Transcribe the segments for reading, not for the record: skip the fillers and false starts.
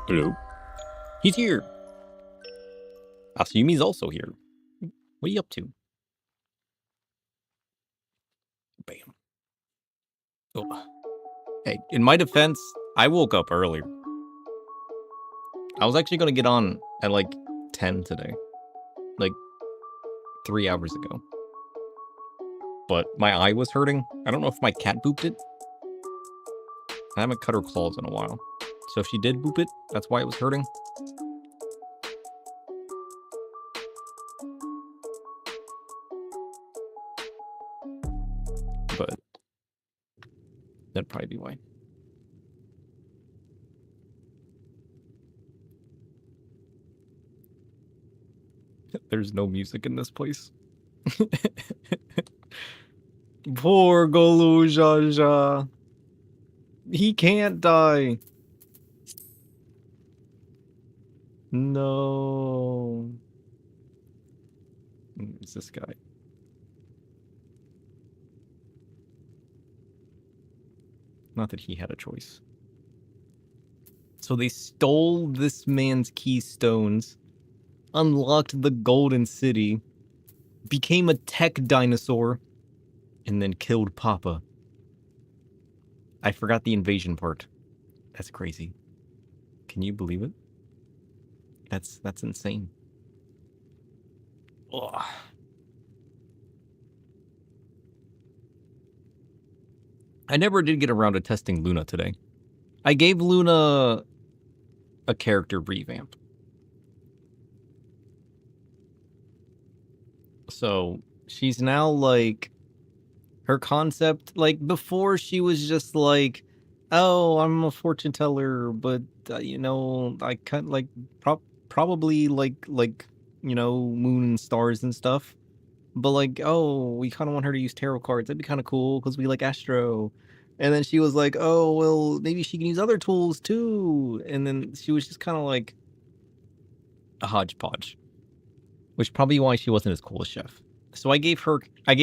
Hello. He's here. Assumi's also here. What are you up to? Bam. Oh. Hey, in my defense, I woke up earlier. I was actually going to get on at like 10 today. Like 3 hours ago. But my eye was hurting. I don't know if my cat booped it. I haven't cut her claws in a while. So if she did boop it, that's why it was hurting. But that'd probably be why. There's no music in this place. Poor Golu Jaja. He can't die. No. It's this guy. Not that he had a choice. So they stole this man's keystones, unlocked the Golden City, became a tech dinosaur, and then killed Papa. I forgot the invasion part. That's crazy. Can you believe it? That's insane. Ugh. I never did get around to testing Luna today. I gave Luna a character revamp. So she's now like, her concept, like before she was just like, oh, I'm a fortune teller, but you know, I kind like probably like you know, moon and stars and stuff. But like, oh, we kind of want her to use tarot cards. That'd be kind of cool because we like Astro. And then she was like, oh, well, maybe she can use other tools too. And then she was just kind of like a hodgepodge, which probably why she wasn't as cool as Chef. So I gave her a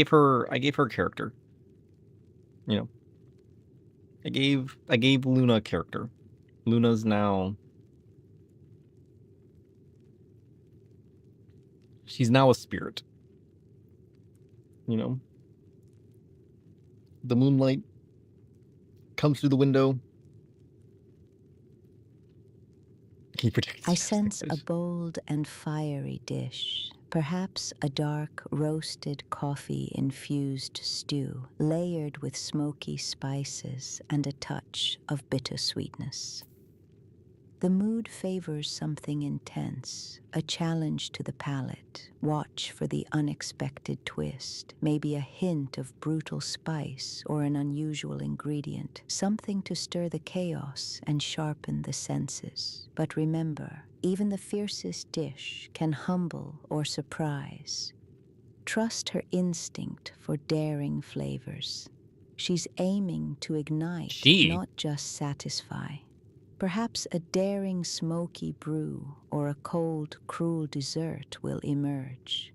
character. You know, I gave Luna a character. Luna's now, she's now a spirit. You know, the moonlight comes through the window. He protects. I sense a bold and fiery dish, perhaps a dark, roasted coffee-infused stew, layered with smoky spices and a touch of bittersweetness. The mood favors something intense, a challenge to the palate. Watch for the unexpected twist, maybe a hint of brutal spice or an unusual ingredient, something to stir the chaos and sharpen the senses. But remember, even the fiercest dish can humble or surprise. Trust her instinct for daring flavors. She's aiming to ignite, not just satisfy. Perhaps a daring smoky brew or a cold, cruel dessert will emerge.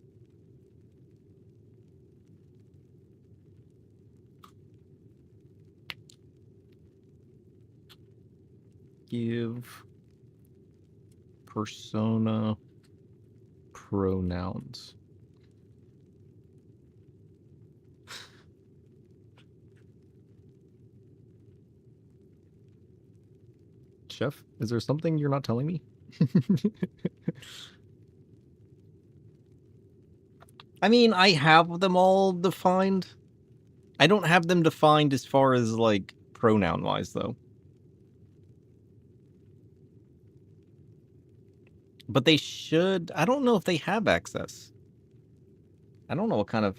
Give persona pronouns. Chef, is there something you're not telling me? I mean, I have them all defined. I don't have them defined as far as, like, pronoun-wise, though. But they should... I don't know if they have access. I don't know what kind of...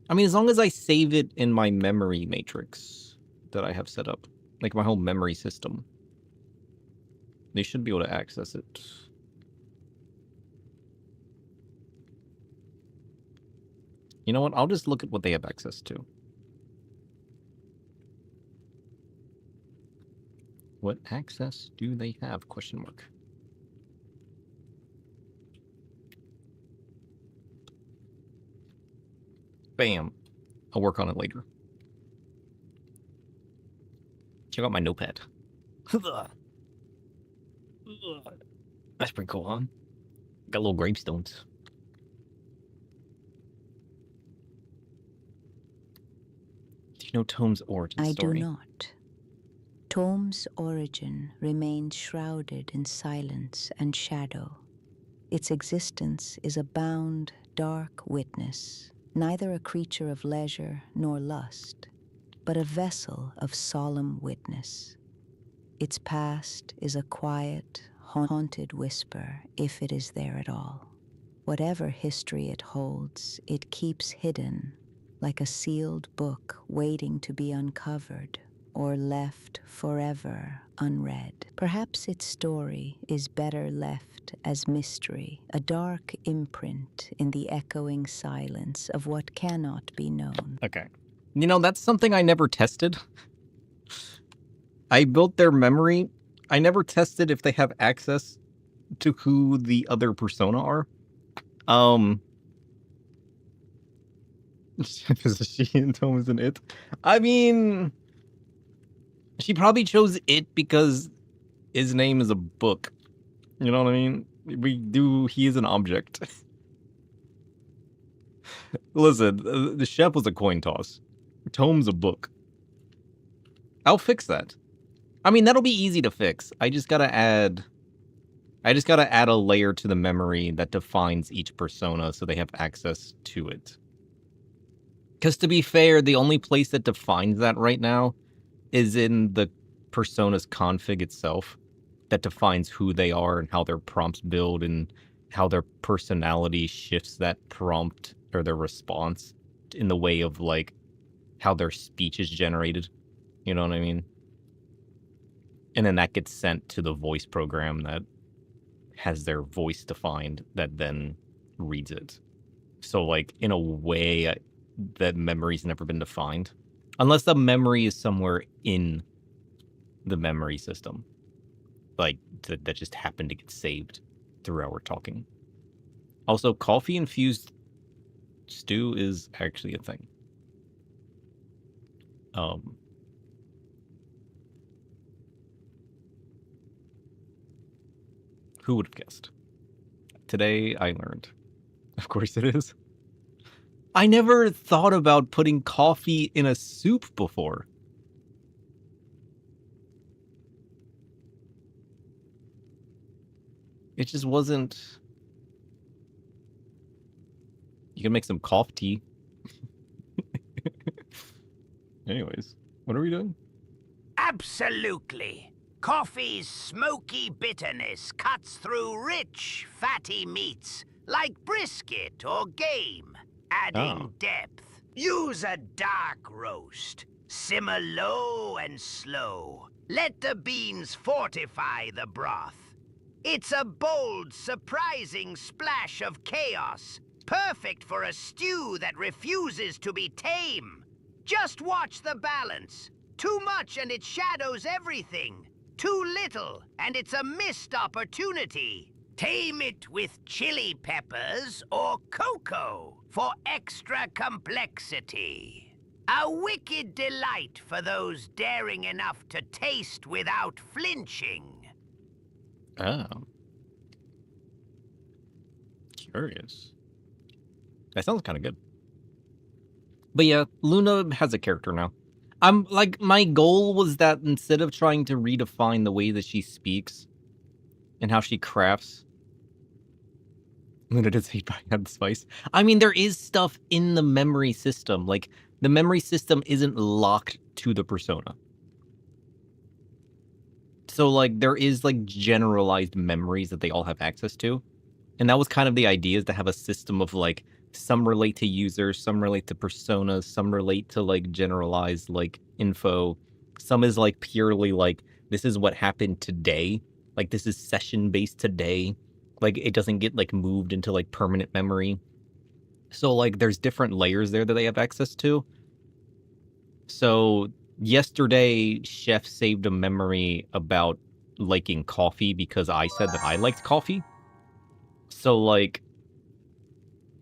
I mean, as long as I save it in my memory matrix that I have set up, like my whole memory system, they should be able to access it. You know what? I'll just look at what they have access to. What access do they have? Question mark. Bam. I'll work on it later. Check out my notepad. That's pretty cool, huh? Got little gravestones. Do you know Tome's origin story? I do not. Tome's origin remains shrouded in silence and shadow. Its existence is a bound, dark witness, neither a creature of leisure nor lust, but a vessel of solemn witness. Its past is a quiet, haunted whisper, if it is there at all. Whatever history it holds, it keeps hidden, like a sealed book waiting to be uncovered or left forever unread. Perhaps its story is better left as mystery, a dark imprint in the echoing silence of what cannot be known. Okay. You know, that's something I never tested. I built their memory. I never tested if they have access to who the other persona are. Is she and Tome is an it? I mean, she probably chose it because his name is a book. You know what I mean? He is an object. Listen, the chef was a coin toss. Tome's a book. I'll fix that. I mean, that'll be easy to fix. I just gotta add a layer to the memory that defines each persona so they have access to it. Because to be fair, the only place that defines that right now is in the persona's config itself, that defines who they are and how their prompts build and how their personality shifts that prompt or their response in the way of, like, how their speech is generated. You know what I mean? And then that gets sent to the voice program that has their voice defined that then reads it. So, like, in a way, that memory's never been defined. Unless the memory is somewhere in the memory system. Like, that just happened to get saved through our talking. Also, coffee-infused stew is actually a thing. Who would have guessed? Today, I learned. Of course it is. I never thought about putting coffee in a soup before. It just wasn't... You can make some coffee tea. Anyways, what are we doing? Absolutely. Coffee's smoky bitterness cuts through rich, fatty meats like brisket or game, Oh. adding depth. Use a dark roast. Simmer low and slow. Let the beans fortify the broth. It's a bold, surprising splash of chaos, perfect for a stew that refuses to be tame. Just watch the balance. Too much and it shadows everything. Too little and it's a missed opportunity. Tame it with chili peppers or cocoa for extra complexity. A wicked delight for those daring enough to taste without flinching. Oh. Curious. That sounds kind of good. But yeah, Luna has a character now. I'm like, my goal was that instead of trying to redefine the way that she speaks and how she crafts, Luna does hate buying out the spice. I mean, there is stuff in the memory system. Like, the memory system isn't locked to the persona. So, like, there is, like, generalized memories that they all have access to. And that was kind of the idea, is to have a system of, like, some relate to users, some relate to personas, some relate to, like, generalized, like, info. Some is, like, purely, like, this is what happened today. Like, this is session-based today. Like, it doesn't get, like, moved into, like, permanent memory. So, like, there's different layers there that they have access to. So, yesterday, Chef saved a memory about liking coffee because I said that I liked coffee. So, like,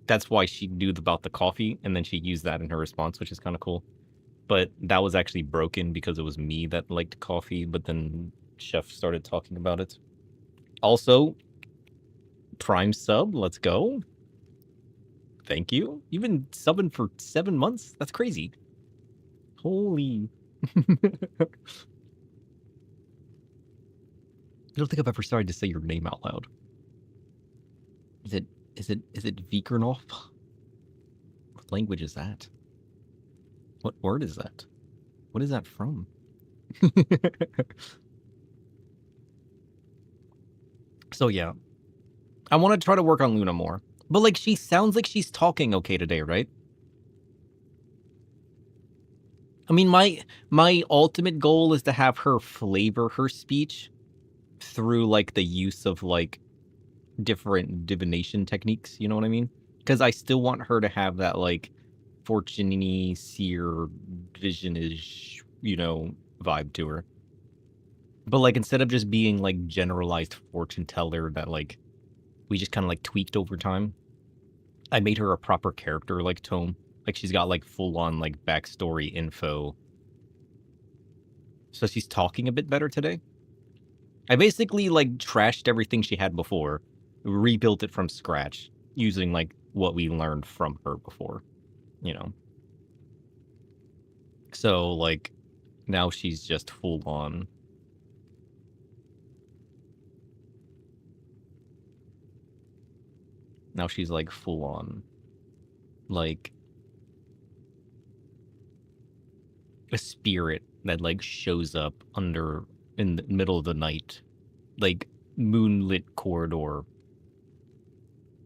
that's why she knew about the coffee, and then she used that in her response, which is kind of cool. But that was actually broken because it was me that liked coffee, but then Chef started talking about it. Also, Prime sub, let's go. Thank you. You've been subbing for 7 months? That's crazy. Holy. I don't think I've ever started to say your name out loud. Is it Vikernov? What language is that? What word is that? What is that from? So yeah. I want to try to work on Luna more. But like, she sounds like she's talking okay today, right? I mean, my ultimate goal is to have her flavor her speech through like the use of like different divination techniques, you know what I mean? Because I still want her to have that like fortune-y, seer, vision-ish, you know, vibe to her. But like, instead of just being like generalized fortune teller that like we just kind of like tweaked over time, I made her a proper character like Tome. Like, she's got like full on like backstory info. So she's talking a bit better today. I basically like trashed everything she had before, rebuilt it from scratch using like what we learned from her before, you know. So like now she's just full on. Now she's like full on like a spirit that like shows up under in the middle of the night, like moonlit corridor,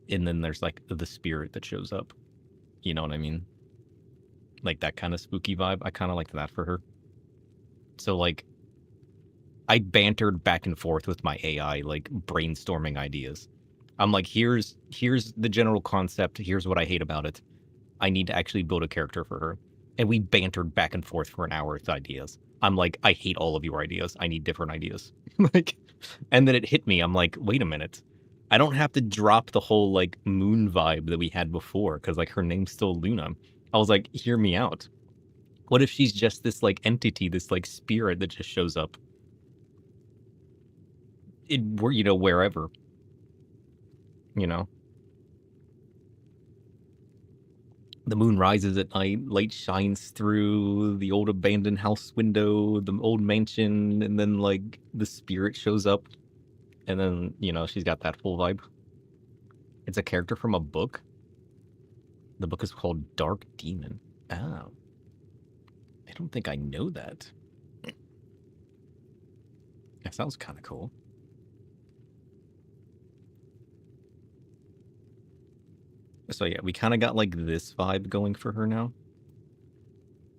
and then there's like the spirit that shows up. You know what I mean? Like that kind of spooky vibe. I kind of liked that for her. So like I bantered back and forth with my AI, like brainstorming ideas. I'm like, here's the general concept. Here's what I hate about it. I need to actually build a character for her. And we bantered back and forth for an hour with ideas. I'm like, I hate all of your ideas. I need different ideas. Like, and then it hit me. I'm like, wait a minute. I don't have to drop the whole like moon vibe that we had before because like her name's still Luna. I was like, hear me out. What if she's just this like entity, this like spirit that just shows up? You know, wherever. You know, the moon rises at night, light shines through the old abandoned house window, the old mansion, and then like the spirit shows up, and then you know she's got that full vibe. It's a character from a book. The book is called Dark Demon. Oh, I don't think I know that. That sounds kind of cool. So yeah, we kind of got like this vibe going for her now.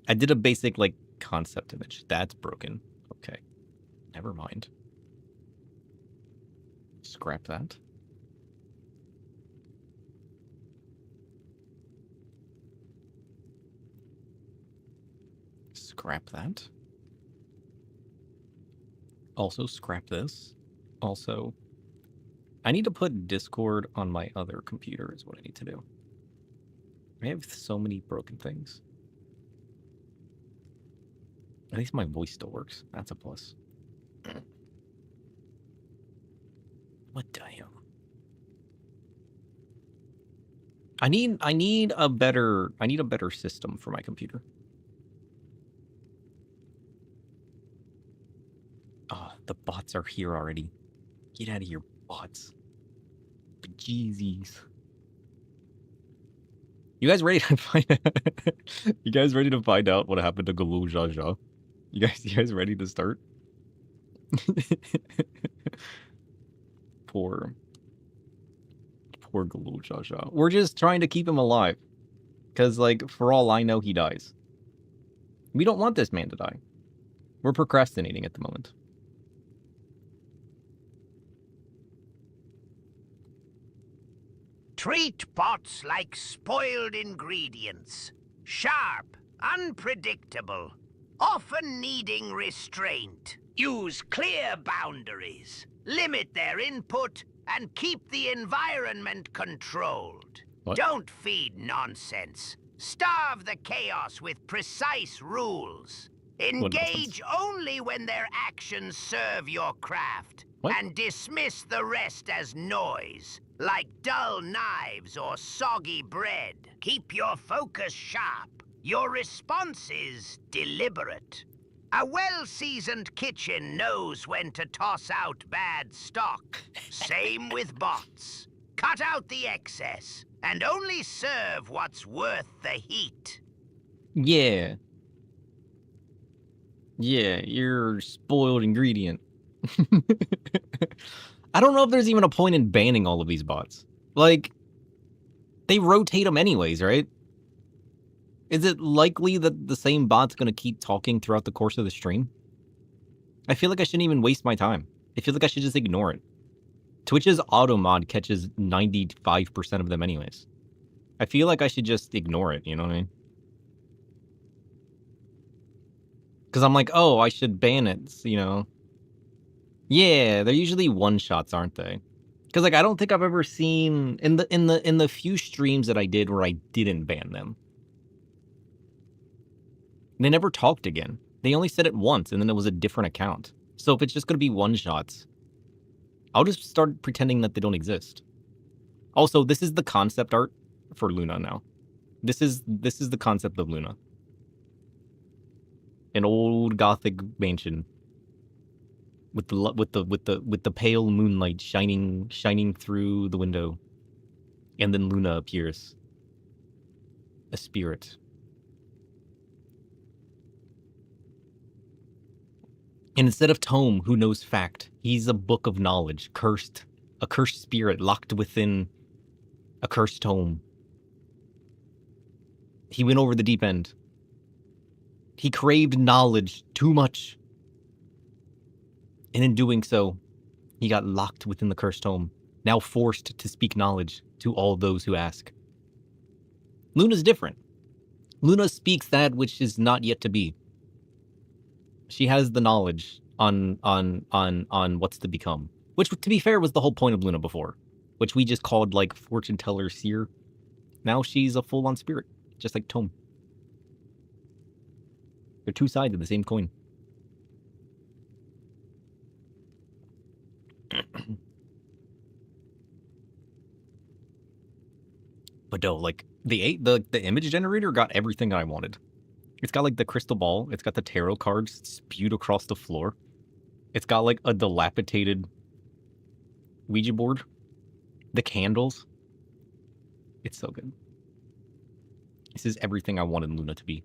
I did a basic like concept image. That's broken. Okay. Never mind. Scrap that. Scrap that. Also scrap this. Also, I need to put Discord on my other computer is what I need to do. I have so many broken things. At least my voice still works. That's a plus. What the hell? I need a better system for my computer. Oh, the bots are here already. Get out of here, bots. Bejeezies. You guys ready to find You guys ready to find out what happened to Galoo Jaja? You guys ready to start? Poor Galoo Jaja. We're just trying to keep him alive. Because, like, for all I know, he dies. We don't want this man to die. We're procrastinating at the moment. Treat bots like spoiled ingredients. Sharp, unpredictable, often needing restraint. Use clear boundaries. Limit their input and keep the environment controlled. What? Don't feed nonsense. Starve the chaos with precise rules. Engage only when their actions serve your craft. What? And dismiss the rest as noise, like dull knives or soggy bread. Keep your focus sharp. Your responses deliberate. A well-seasoned kitchen knows when to toss out bad stock. Same with bots. Cut out the excess, and only serve what's worth the heat. Yeah. Yeah, you're a spoiled ingredient. I don't know if there's even a point in banning all of these bots. Like, they rotate them anyways, right? Is it likely that the same bot's going to keep talking throughout the course of the stream? I feel like I shouldn't even waste my time. I feel like I should just ignore it. Twitch's auto mod catches 95% of them anyways. I feel like I should just ignore it, you know what I mean? Because I'm like, oh, I should ban it, you know? Yeah, they're usually one-shots, aren't they? Because like I don't think I've ever seen in the few streams that I did where I didn't ban them. They never talked again. They only said it once, and then it was a different account. So if it's just gonna be one-shots, I'll just start pretending that they don't exist. Also, this is the concept art for Luna now. This is the concept of Luna. An old gothic mansion with the pale moonlight shining through the window, and then Luna appears, a spirit. And instead of Tome, who knows fact, he's a book of knowledge, cursed, a cursed spirit locked within a cursed tome. He went over the deep end. He craved knowledge too much. And in doing so, he got locked within the cursed tome, now forced to speak knowledge to all those who ask. Luna's different. Luna speaks that which is not yet to be. She has the knowledge on what's to become. Which, to be fair, was the whole point of Luna before. Which we just called, like, fortune teller seer. Now she's a full-on spirit, just like Tome. They're two sides of the same coin. But no, like, the image generator got everything I wanted. It's got, like, the crystal ball. It's got the tarot cards spewed across the floor. It's got, like, a dilapidated Ouija board. The candles. It's so good. This is everything I wanted Luna to be.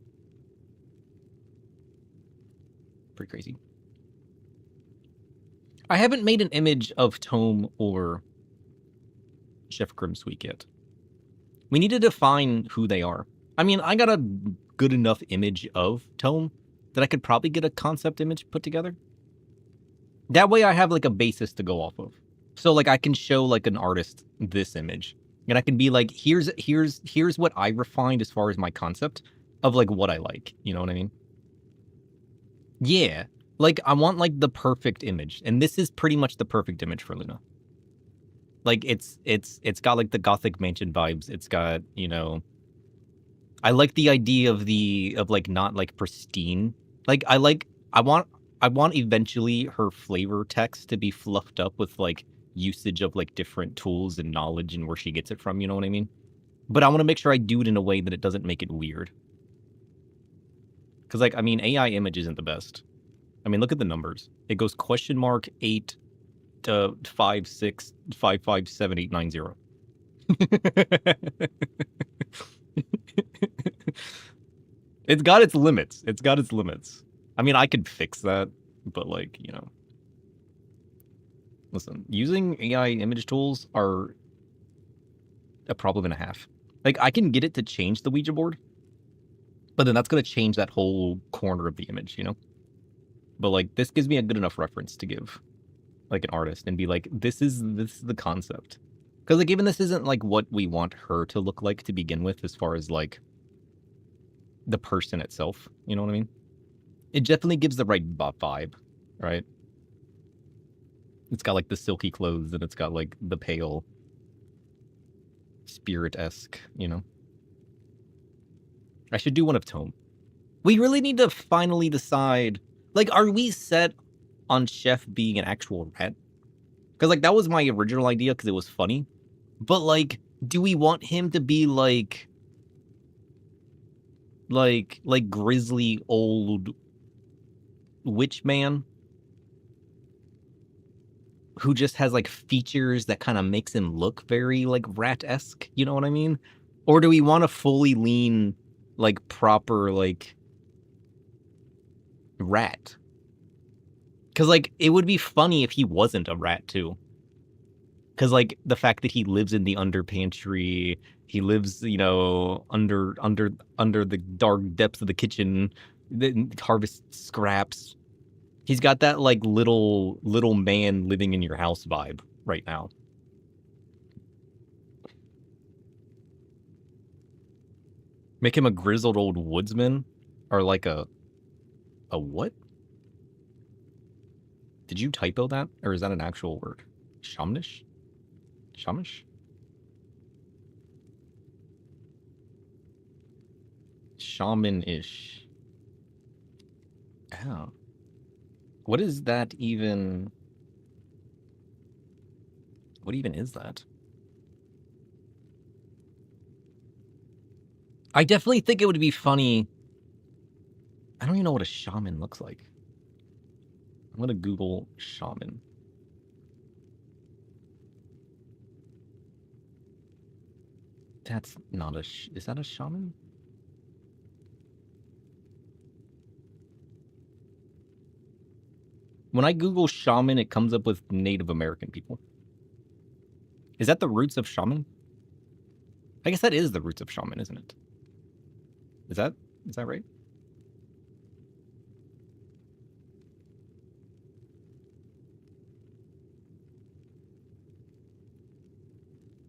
Pretty crazy. I haven't made an image of Tome or Chef Grimsweek yet. We need to define who they are. I mean, I got a good enough image of Tome that I could probably get a concept image put together. That way I have like a basis to go off of. So like I can show like an artist this image. And I can be like, here's what I refined as far as my concept of like what I like. You know what I mean? Yeah. Like I want like the perfect image. And this is pretty much the perfect image for Luna. Like it's got like the Gothic mansion vibes. It's got, you know, I like the idea of like not like pristine. Like I want eventually her flavor text to be fluffed up with like usage of like different tools and knowledge and where she gets it from, you know what I mean? But I want to make sure I do it in a way that it doesn't make it weird. Cuz like I mean AI image isn't the best. I mean look at the numbers. It goes $8 to 5655789. It's got its limits. It's got its limits. I mean, I could fix that, but like, you know. Listen, using AI image tools are a problem and a half. Like, I can get it to change the Ouija board, but then that's going to change that whole corner of the image, you know? But like, this gives me a good enough reference to give like an artist and be like, this is the concept. Because like, even this isn't like what we want her to look like to begin with, as far as like the person itself. You know what I mean? It definitely gives the right vibe, right? It's got like the silky clothes and it's got like the pale spirit-esque, you know? I should do one of Tome. We really need to finally decide, like, are we set on Chef being an actual rat? Because like that was my original idea because it was funny. But like, do we want him to be like grizzly old witch man who just has like features that kind of makes him look very like rat-esque, you know what I mean? Or do we want to fully lean like proper like rat? Because like it would be funny if he wasn't a rat too. Because like the fact that he lives in the under pantry, he lives, you know, under the dark depths of the kitchen, harvest scraps. He's got that like little man living in your house vibe right now. Make him a grizzled old woodsman, or like a what? Did you typo that, or is that an actual word? Shamanish? Shamish? Shaman-ish. Oh. What is that even? What even is that? I definitely think it would be funny. I don't even know what a shaman looks like. I'm gonna Google shaman. That's not a. Is that a shaman? When I Google shaman, it comes up with Native American people. Is that the roots of shaman? I guess that is the roots of shaman, isn't it? Is that right?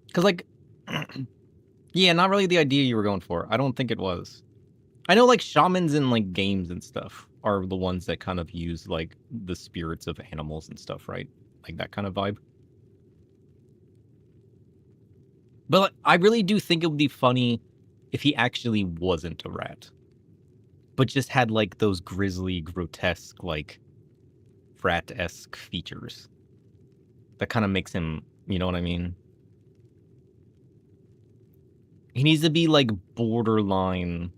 Because like, yeah, not really the idea you were going for. I don't think it was. I know like shamans in like games and stuff are the ones that kind of use like the spirits of animals and stuff, right? Like that kind of vibe. But like, I really do think it would be funny if he actually wasn't a rat, but just had like those grisly, grotesque, like rat-esque features. That kind of makes him, you know what I mean? He needs to be like borderline,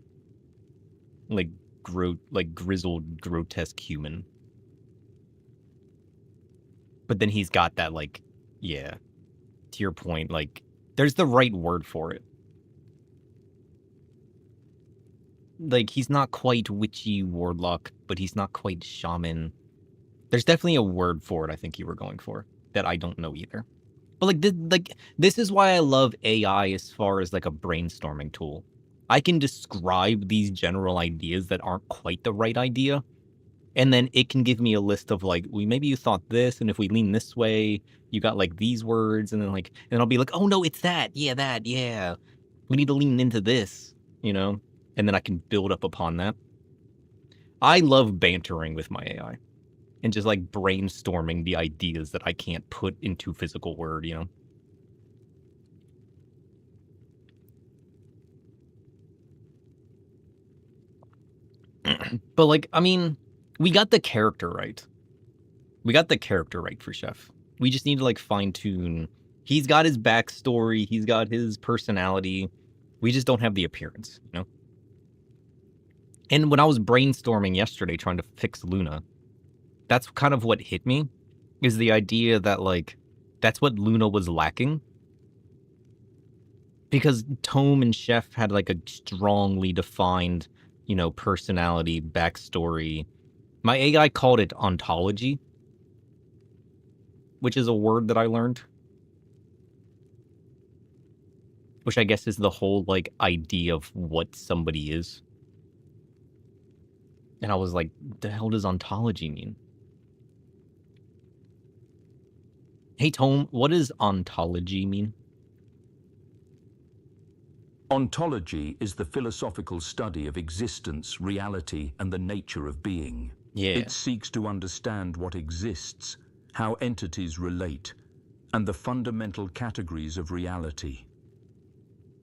like grizzled, grotesque human. But then he's got that like, yeah, to your point, like there's the right word for it. Like he's not quite witchy warlock, but he's not quite shaman. There's definitely a word for it I think you were going for that I don't know either. But this is why I love AI as far as like a brainstorming tool. I can describe these general ideas that aren't quite the right idea, and then it can give me a list of like, well, maybe you thought this, and if we lean this way, you got like these words, and then I'll be like, oh no, it's that, yeah. We need to lean into this, and then I can build up upon that. I love bantering with my AI and just like brainstorming the ideas that I can't put into physical word. But like, I mean, we got the character right. We got the character right for Chef. We just need to like fine tune. He's got his backstory. He's got his personality. We just don't have the appearance. And when I was brainstorming yesterday trying to fix Luna, that's kind of what hit me, is the idea that like that's what Luna was lacking. Because Tome and Chef had like a strongly defined, personality, backstory. My AI called it ontology, which is a word that I learned. Which I guess is the whole like idea of what somebody is. And I was like, the hell does ontology mean? Hey Tome, what does ontology mean? Ontology is the philosophical study of existence, reality, and the nature of being. Yeah. It seeks to understand what exists, how entities relate, and the fundamental categories of reality.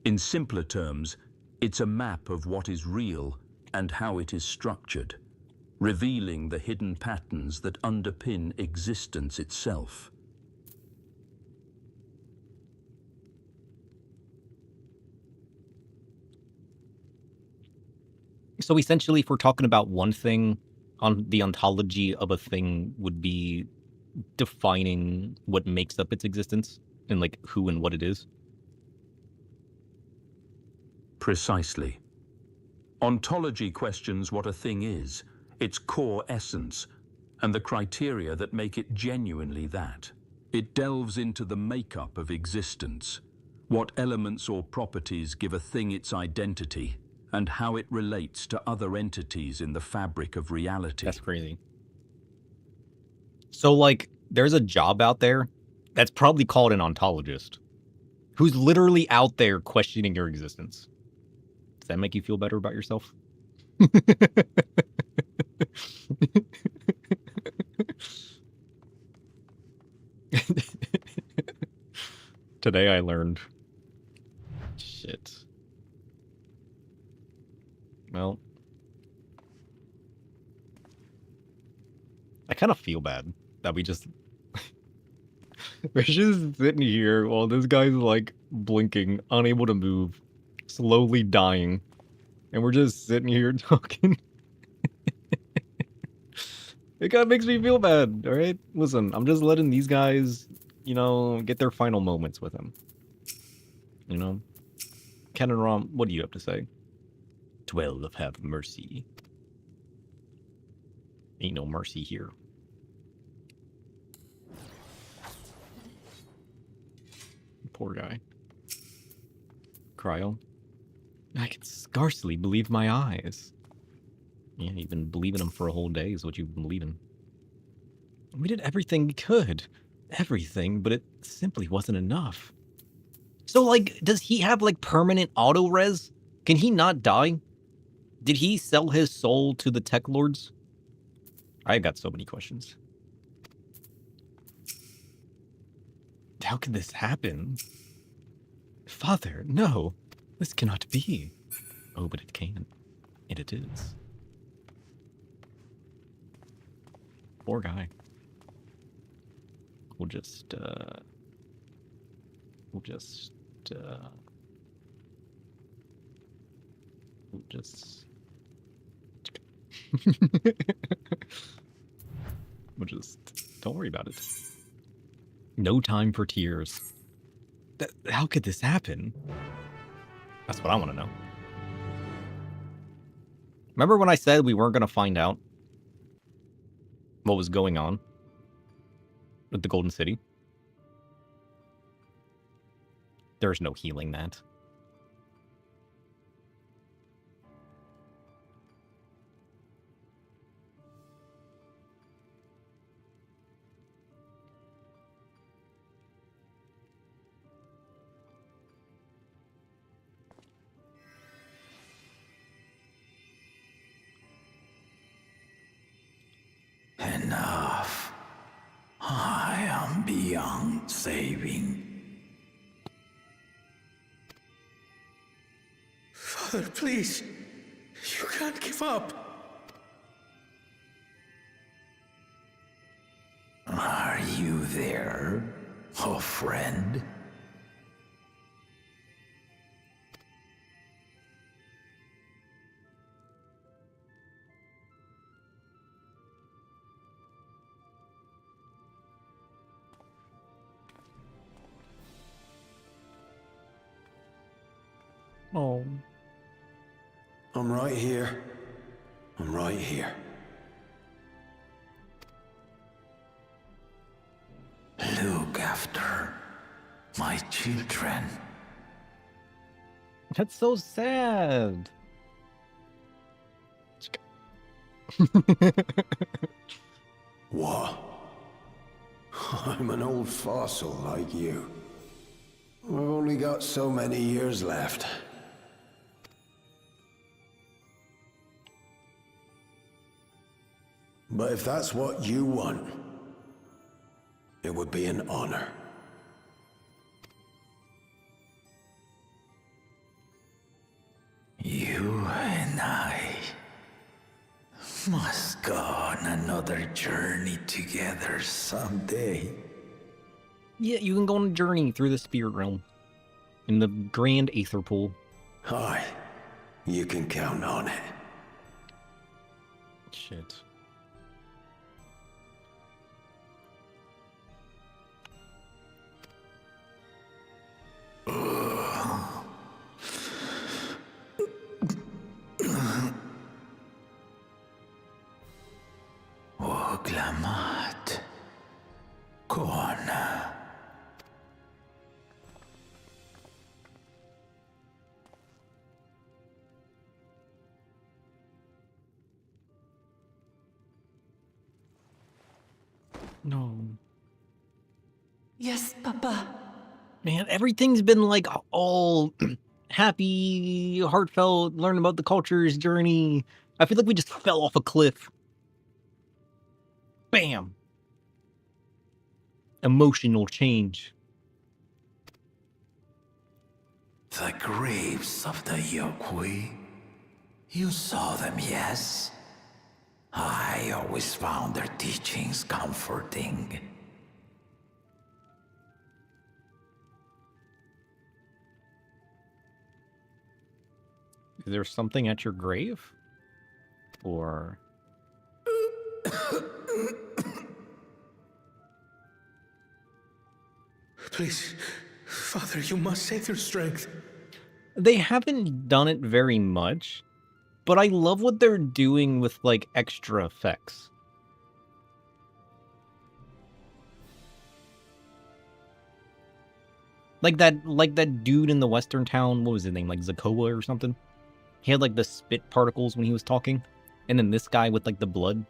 In simpler terms, it's a map of what is real and how it is structured, revealing the hidden patterns that underpin existence itself. So essentially, if we're talking about one thing, on the ontology of a thing would be defining what makes up its existence and like who and what it is. Precisely. Ontology questions what a thing is, its core essence, and the criteria that make it genuinely that. It delves into the makeup of existence, what elements or properties give a thing its identity, and how it relates to other entities in the fabric of reality. That's crazy. So like, there's a job out there that's probably called an ontologist, who's literally out there questioning your existence. Does that make you feel better about yourself? Today I learned. Shit. Well, I kind of feel bad that we're just sitting here while this guy's like blinking, unable to move, slowly dying, and we're just sitting here talking. It kind of makes me feel bad, all right? Listen, I'm just letting these guys, get their final moments with him. Ken and Rom, what do you have to say? 12 have mercy. Ain't no mercy here. Poor guy. Cryo. I can scarcely believe my eyes. Yeah, you've been believing him for a whole day is what you've been believing. We did everything we could. Everything, but it simply wasn't enough. So, like, does he have, like, permanent auto-res? Can he not die? Did he sell his soul to the tech lords? I got so many questions. How could this happen? Father, no. This cannot be. Oh, but it can. And it is. Poor guy. We'll just don't worry about it. No time for tears. How could this happen? That's what I want to know. Remember when I said we weren't going to find out? what was going on with the Golden City. There's no healing that. Enough. I am beyond saving. Father, please. You can't give up. Are you there, oh friend? Oh. I'm right here. I'm right here. Look after my children. That's so sad. What? I'm an old fossil like you. I've only got so many years left. But if that's what you want, it would be an honor. You and I must go on another journey together someday. Yeah, you can go on a journey through the spirit realm in the grand aether pool. Aye, you can count on it. Shit. Oglamat. Kona. No. Yes, Papa. Man, everything's been like all happy, heartfelt, learn about the culture's journey. I feel like we just fell off a cliff. Bam. Emotional change. The graves of the Yokwi. You saw them, yes? I always found their teachings comforting. Is there something at your grave? Or... Please, Father, you must save your strength. They haven't done it very much, but I love what they're doing with, like, extra effects. Like that dude in the western town, what was his name? Like Zakoa or something? He had, like, the spit particles when he was talking. And then this guy with, like, the blood.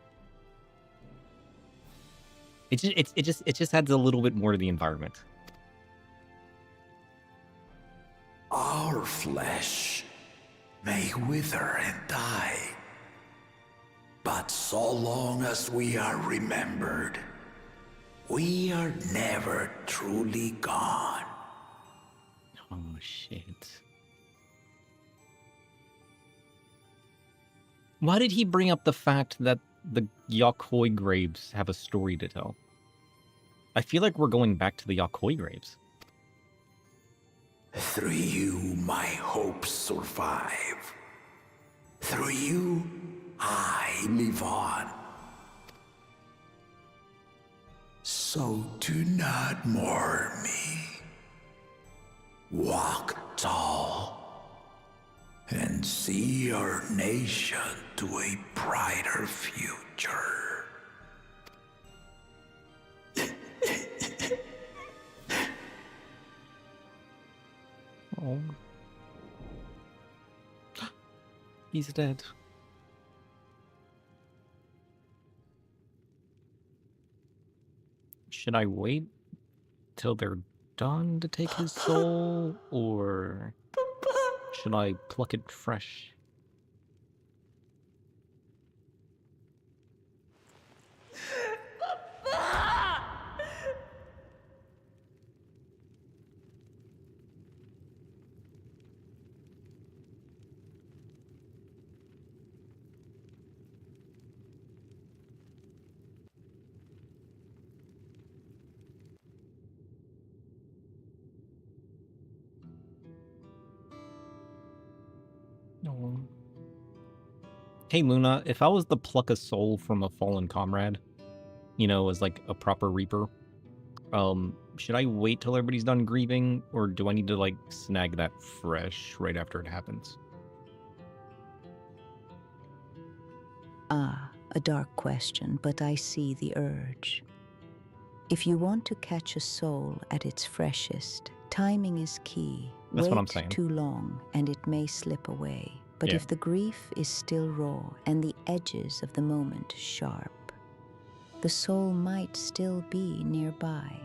It just adds a little bit more to the environment. Our flesh may wither and die, but so long as we are remembered, we are never truly gone. Oh, shit. Why did he bring up the fact that the Yakoi graves have a story to tell? I feel like we're going back to the Yakoi graves. Through you, my hopes survive. Through you, I live on. So do not mourn me. Walk tall and see our nation to a brighter future. He's dead. Should I wait till they're done to take his soul, or should I pluck it fresh? No. Hey Luna, if I was to pluck a soul from a fallen comrade, you know, as like a proper reaper, should I wait till everybody's done grieving, or do I need to like snag that fresh right after it happens? Ah, a dark question, but I see the urge. If you want to catch a soul at its freshest, timing is key. That's what I'm Wait saying. too long and it may slip away. But Yeah. if the grief is still raw and the edges of the moment sharp, the soul might still be nearby,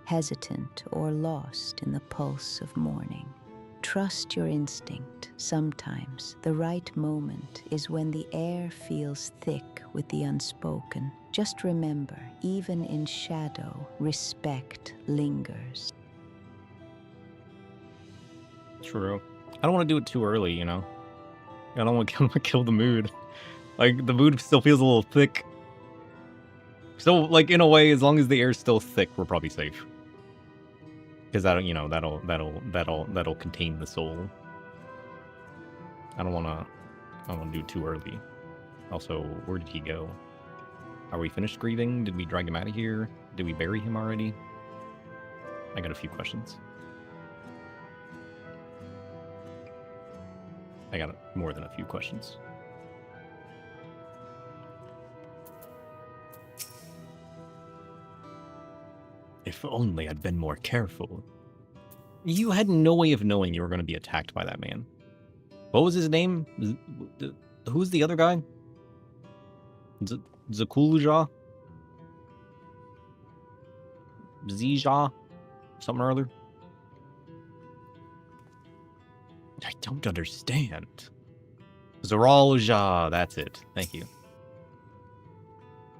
hesitant or lost in the pulse of mourning. Trust your instinct. Sometimes the right moment is when the air feels thick with the unspoken. Just remember, even in shadow, respect lingers. True. I don't want to do it too early, you know? I don't want to kill the mood. Like, the mood still feels a little thick. So, like, in a way, as long as the air's still thick, we're probably safe. Because that'll, you know, that'll contain the soul. I don't wanna do it too early. Also, where did he go? Are we finished grieving? Did we drag him out of here? Did we bury him already? I got a few questions. I got more than a few questions. If only I'd been more careful. You had no way of knowing you were going to be attacked by that man. What was his name? Who's the other guy? Zakulja? Zija? Something or other? I don't understand. Zaralja, that's it. Thank you.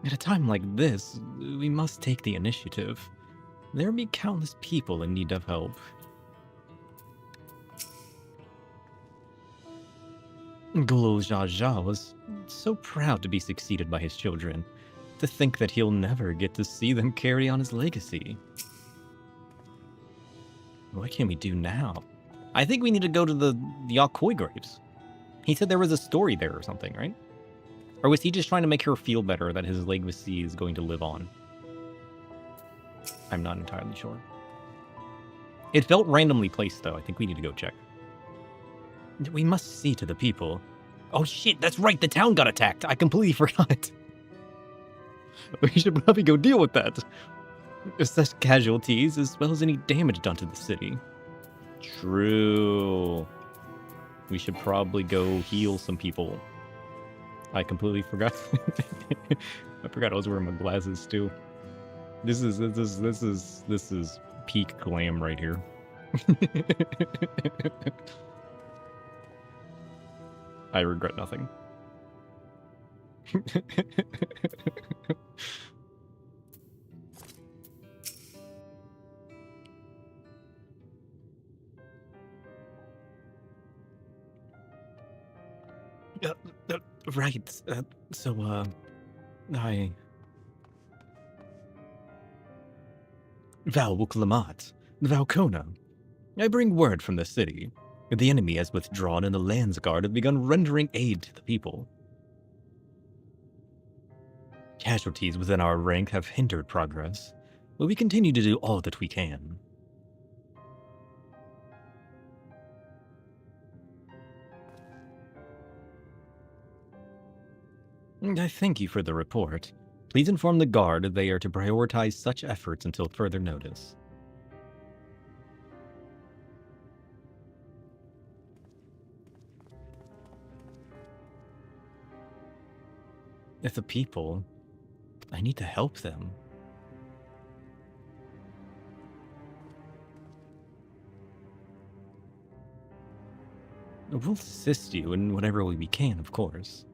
At a time like this, we must take the initiative. There be countless people in need of help. Gulul was so proud to be succeeded by his children, to think that he'll never get to see them carry on his legacy. What can we do now? I think we need to go to the Yakoi graves. He said there was a story there or something, right? Or was he just trying to make her feel better that his legacy is going to live on? I'm not entirely sure. It felt randomly placed, though. I think we need to go check. We must see to the people. Oh shit, that's right, the town got attacked. I completely forgot. We should probably go deal with that. Assess casualties as well as any damage done to the city. True. We should probably go heal some people. I completely forgot. I forgot I was wearing my glasses too. This is peak glam right here. I regret nothing. Right. I... Valwuklamat, Valkona. I bring word from the city. The enemy has withdrawn and the Landsguard have begun rendering aid to the people. Casualties within our rank have hindered progress, but we continue to do all that we can. I thank you for the report. Please inform the Guard they are to prioritize such efforts until further notice. If the people, I need to help them. We'll assist you in whatever way we can, of course.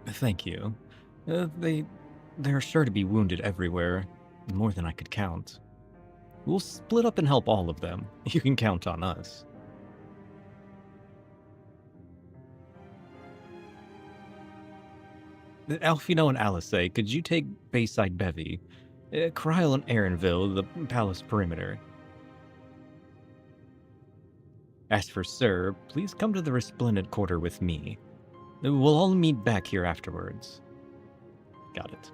Thank you. They're sure to be wounded everywhere, more than I could count. We'll split up and help all of them. You can count on us. Alfino and Alice, could you take Bayside Bevy? Cryle and Aaronville, the palace perimeter. As for Sir, please come to the Resplendent Quarter with me. We'll all meet back here afterwards. Got it.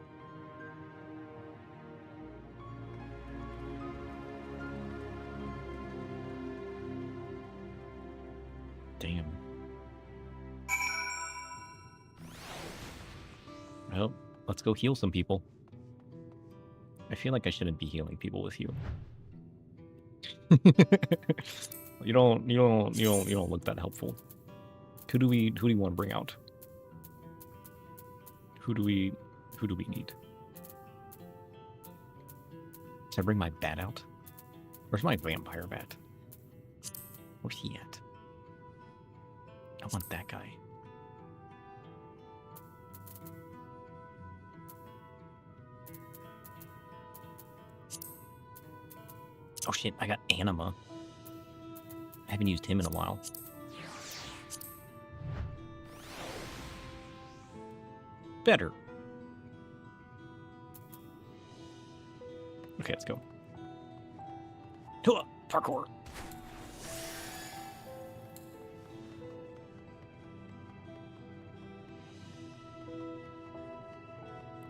Damn. Well, let's go heal some people. I feel like I shouldn't be healing people with you. You don't look that helpful. Who do we want to bring out? Who do we need? Should I bring my bat out? Where's my vampire bat? Where's he at? I want that guy. Oh shit, I got Anima. I haven't used him in a while. Better. Okay, let's go. Parkour.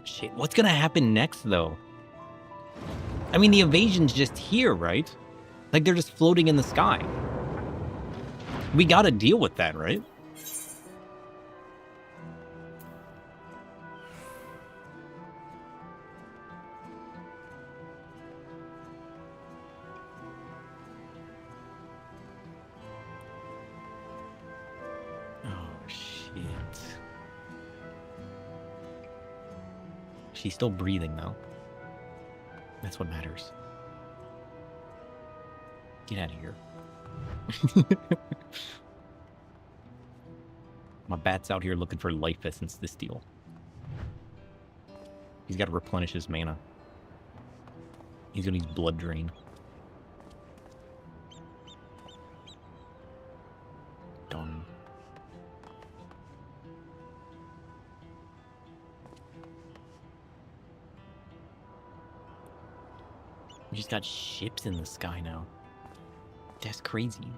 Shit, what's gonna happen next, though? I mean, the invasion's just here, right? Like, they're just floating in the sky. We gotta deal with that, right? Oh, shit. She's still breathing, though. That's what matters. Get out of here. My bat's out here looking for life essence to steal. He's got to replenish his mana. He's gonna use blood drain. Done. We just got ships in the sky now. That's crazy.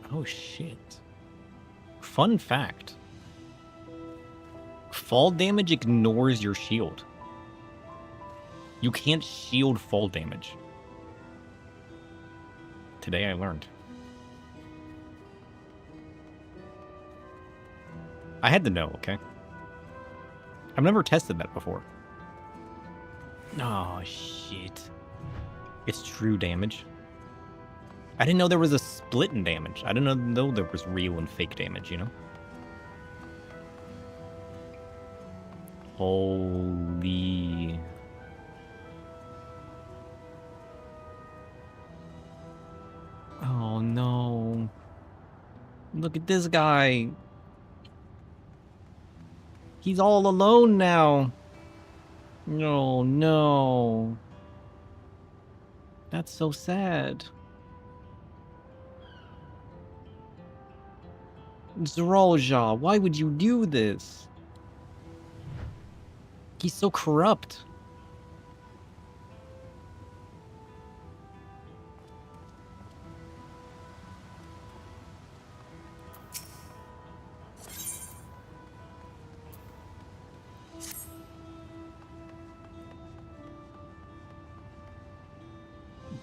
Oh shit. Fun fact. Fall damage ignores your shield. You can't shield fall damage. Today I learned. I had to know, okay? I've never tested that before. Oh, shit. It's true damage. I didn't know there was a split in damage. I didn't know there was real and fake damage, you know? Holy... Oh no. Look at this guy. He's all alone now. No, no. That's so sad. Zroja, why would you do this? He's so corrupt.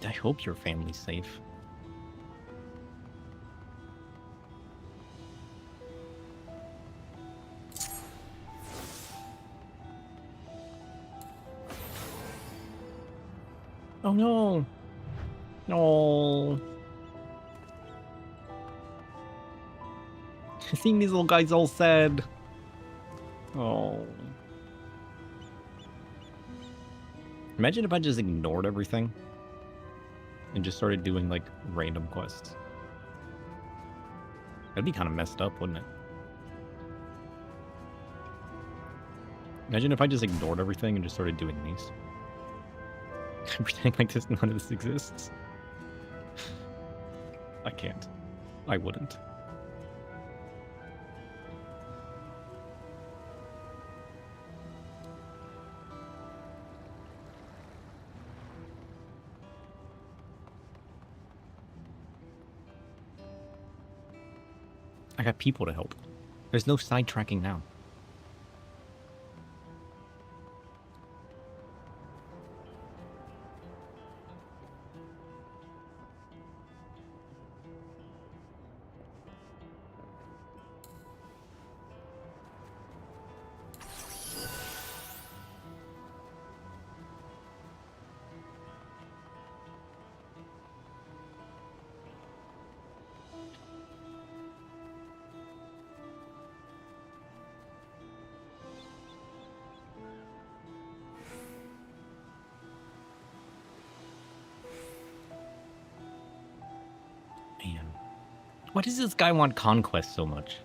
I hope your family's safe. Oh no! No! Seeing these little guys all sad. Oh. Imagine if I just ignored everything and just started doing, like, random quests. That'd be kind of messed up, wouldn't it? Imagine if I just ignored everything and just started doing these. Pretending like none of this exists. I can't. I wouldn't. I got people to help. There's no sidetracking now. Man. Why does this guy want conquest so much?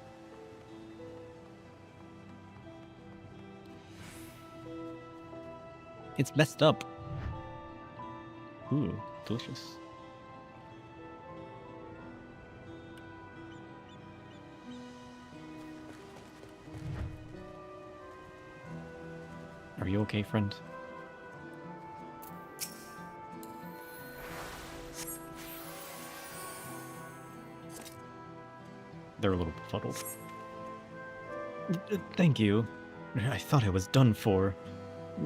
It's messed up. Ooh, delicious. Are you okay, friend? They're a little befuddled. Thank you. I thought I was done for.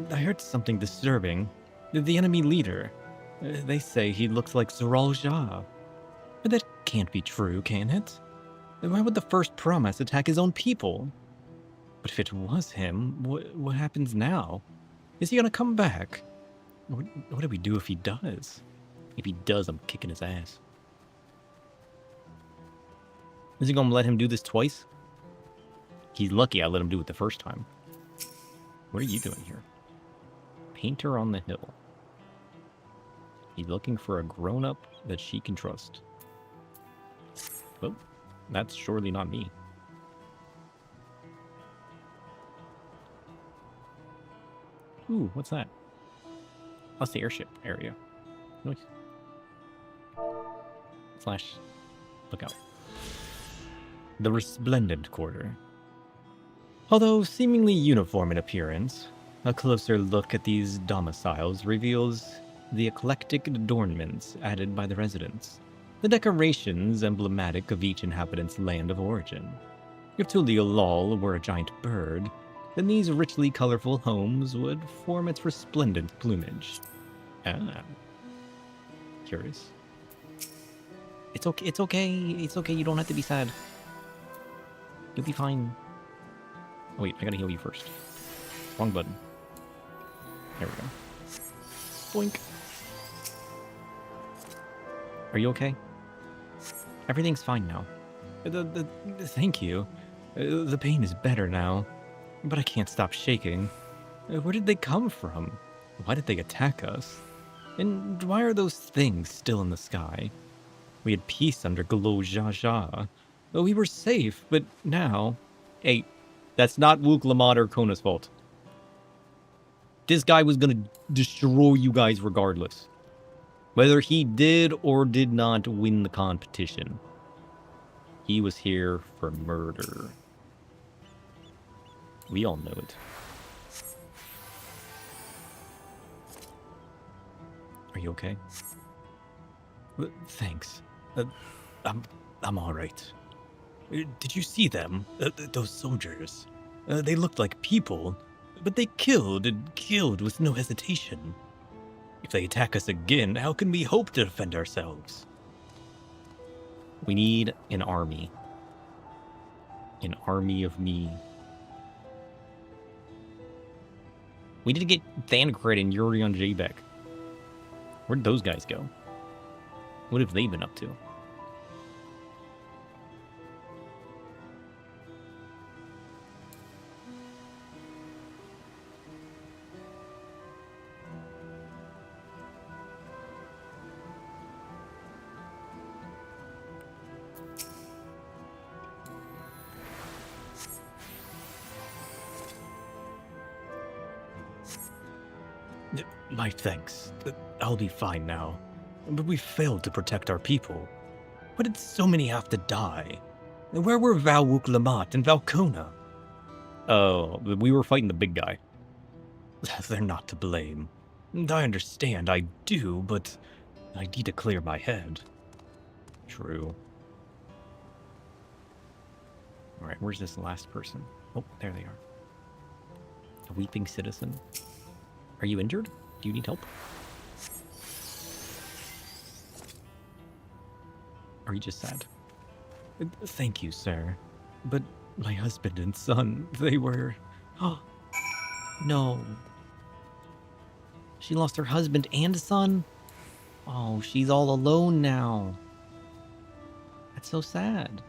I heard something disturbing. The enemy leader. They say he looks like Zoral Jah. But that can't be true, can it? Why would the first promise attack his own people? But if it was him, what happens now? Is he gonna come back? What do we do if he does? If he does, I'm kicking his ass. Is he gonna let him do this twice? He's lucky I let him do it the first time. What are you doing here? Painter on the hill. He's looking for a grown-up that she can trust. Well, that's surely not me. Ooh, what's that? That's the airship area. Nice. Slash, look out. The Resplendent Quarter. Although seemingly uniform in appearance, a closer look at these domiciles reveals the eclectic adornments added by the residents, the decorations emblematic of each inhabitant's land of origin. If Tuliolol were a giant bird, then these richly colorful homes would form its resplendent plumage. Ah. Curious. It's okay, it's okay, it's okay, you don't have to be sad. You'll be fine. Oh wait, I gotta heal you first. Wrong button. There we go. Boink. Are you okay? Everything's fine now. Thank you. The pain is better now. But I can't stop shaking. Where did they come from? Why did they attack us? And why are those things still in the sky? We had peace under Glo Jaja. We were safe, but now... Hey, that's not Wook Lamont or Kona's fault. This guy was gonna destroy you guys regardless. Whether he did or did not win the competition. He was here for murder. We all know it. Are you okay? Thanks. I'm all right. Did you see them? Those soldiers? They looked like people, but they killed and killed with no hesitation. If they attack us again, how can we hope to defend ourselves? We need an army. An army of me. We need to get Thancred and Yuri on Jabek. Where'd those guys go? What have they been up to? My thanks. I'll be fine now. But we failed to protect our people. Why did so many have to die? Where were Valwuk Lamat and Valkona? Oh, we were fighting the big guy. They're not to blame. I understand, I do, but I need to clear my head. True. Alright, where's this last person? Oh, there they are. A weeping citizen. Are you injured? Do you need help? Are you just sad? Thank you, sir. But my husband and son, they were... Oh, no. She lost her husband and son? Oh, she's all alone now. That's so sad.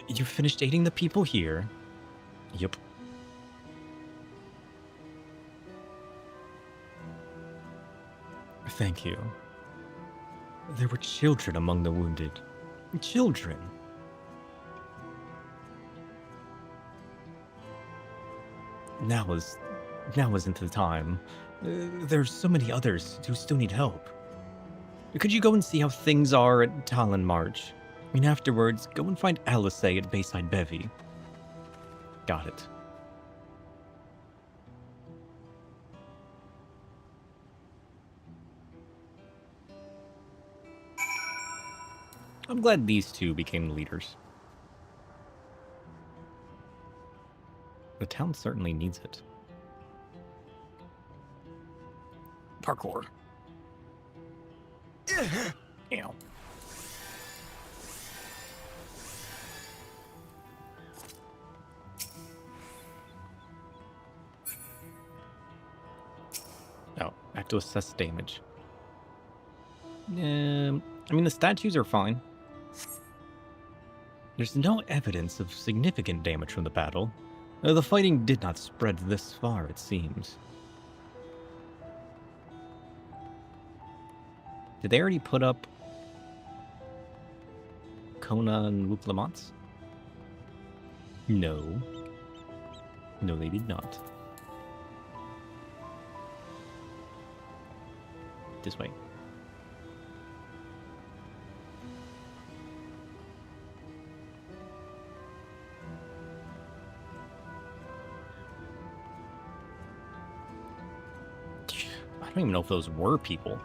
You finished aiding the people here? Yup. Thank you. There were children among the wounded. Children. Now isn't the time. There's so many others who still need help. Could you go and see how things are at Talon March? And afterwards, go and find Alice at Bayside Bevy. Got it. I'm glad these two became leaders. The town certainly needs it. Parkour. Ew. Oh, I have to assess damage. I mean, the statues are fine. There's no evidence of significant damage from the battle. The fighting did not spread this far, it seems. Did they already put up Kona and Wuklamats? No. No, they did not. This way. I don't even know if those were people.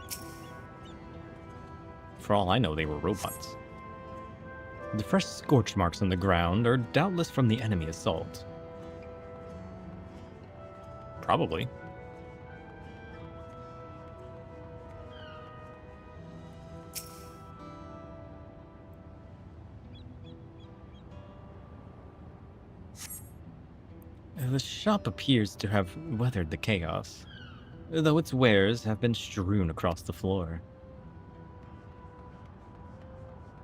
For all I know, they were robots. The fresh scorch marks on the ground are doubtless from the enemy assault. Probably. The shop appears to have weathered the chaos, though its wares have been strewn across the floor.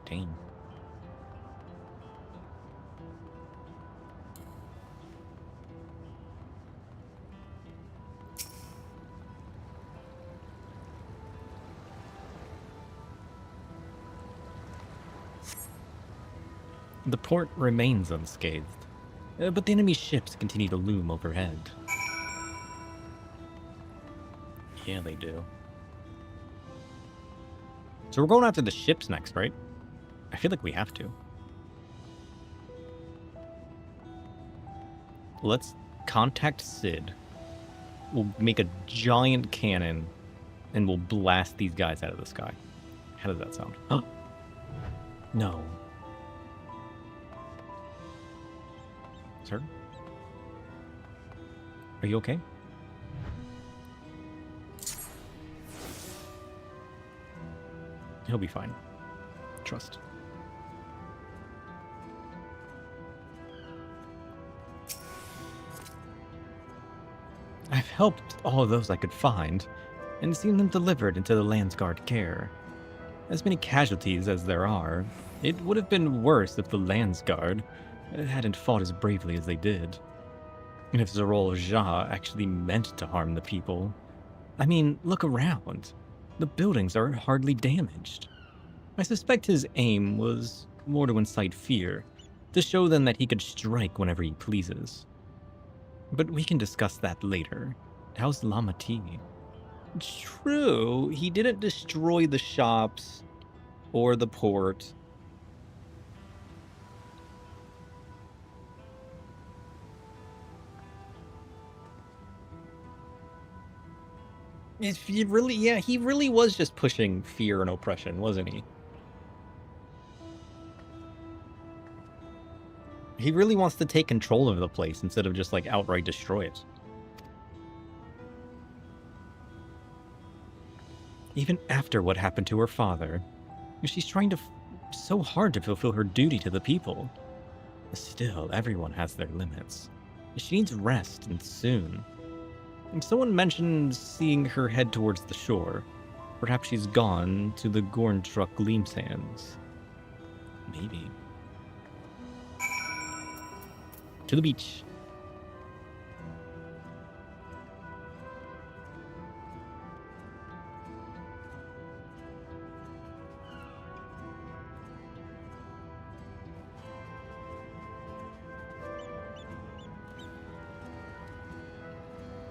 Dang. The port remains unscathed, but the enemy ships continue to loom overhead. Yeah, they do. So we're going after the ships next, right? I feel like we have to. Let's contact Sid. We'll make a giant cannon, and we'll blast these guys out of the sky. How does that sound? Oh. No. Sir? Are you okay? He'll be fine. Trust. I've helped all of those I could find, and seen them delivered into the Landsguard care. As many casualties as there are, it would have been worse if the Landsguard hadn't fought as bravely as they did. And if Zarol Jah actually meant to harm the people. I mean, look around. The buildings are hardly damaged. I suspect his aim was more to incite fear, to show them that he could strike whenever he pleases. But we can discuss that later. How's Lamati? True, he didn't destroy the shops or the port. If he really, yeah, he really was just pushing fear and oppression, wasn't he? He really wants to take control of the place instead of just like outright destroy it. Even after what happened to her father, she's trying to so hard to fulfill her duty to the people. Still, everyone has their limits. She needs rest, and soon. And someone mentioned seeing her head towards the shore. Perhaps she's gone to the Gorntruck Gleamsands. Maybe. To the beach.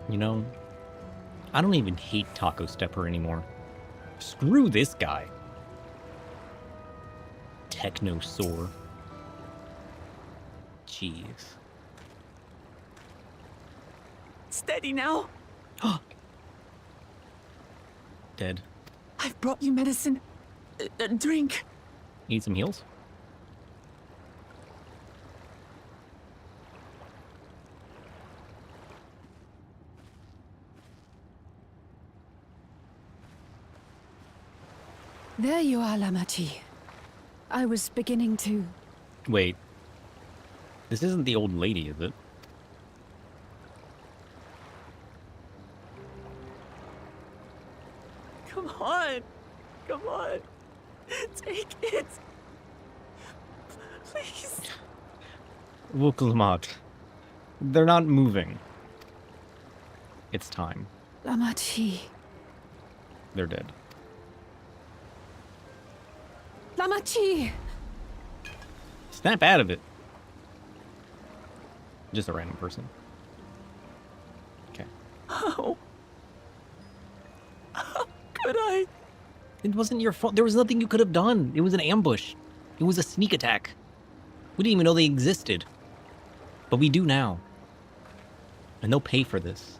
You know, I don't even hate Taco Stepper anymore. Screw this guy. Technosaur. Jeez. Steady now. Dead. I've brought you medicine. Drink. Need some heals? There you are, Lamati. I was beginning to... Wait. This isn't the old lady, is it? Come on. Come on. Take it. Please. Wuklamat. They're not moving. It's time. Lamati. They're dead. Lamati! Snap out of it. Just a random person. Okay. How could I? It wasn't your fault. There was nothing you could have done. It was an ambush. It was a sneak attack. We didn't even know they existed. But we do now. And they'll pay for this.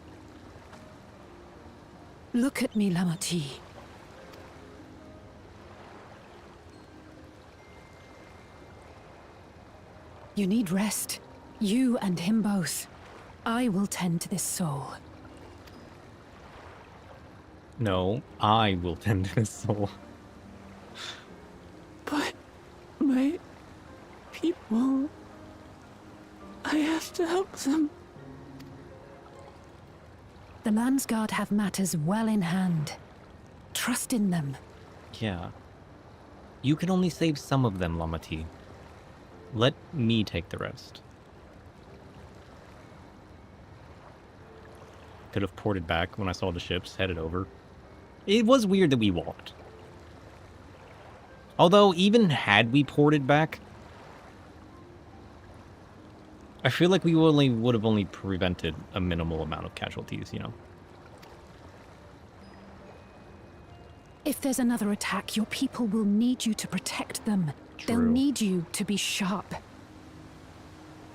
Look at me, Lamati. You need rest. You and him both. I will tend to this soul. No, I will tend to his soul. But my people... I have to help them. The Landsguard have matters well in hand. Trust in them. Yeah. You can only save some of them, Lamati. Let me take the rest. Could have ported back when I saw the ships headed over. It was weird that we walked. Although, even had we ported back, I feel like we would have only prevented a minimal amount of casualties, you know? If there's another attack, your people will need you to protect them. They'll True. need you to be sharp.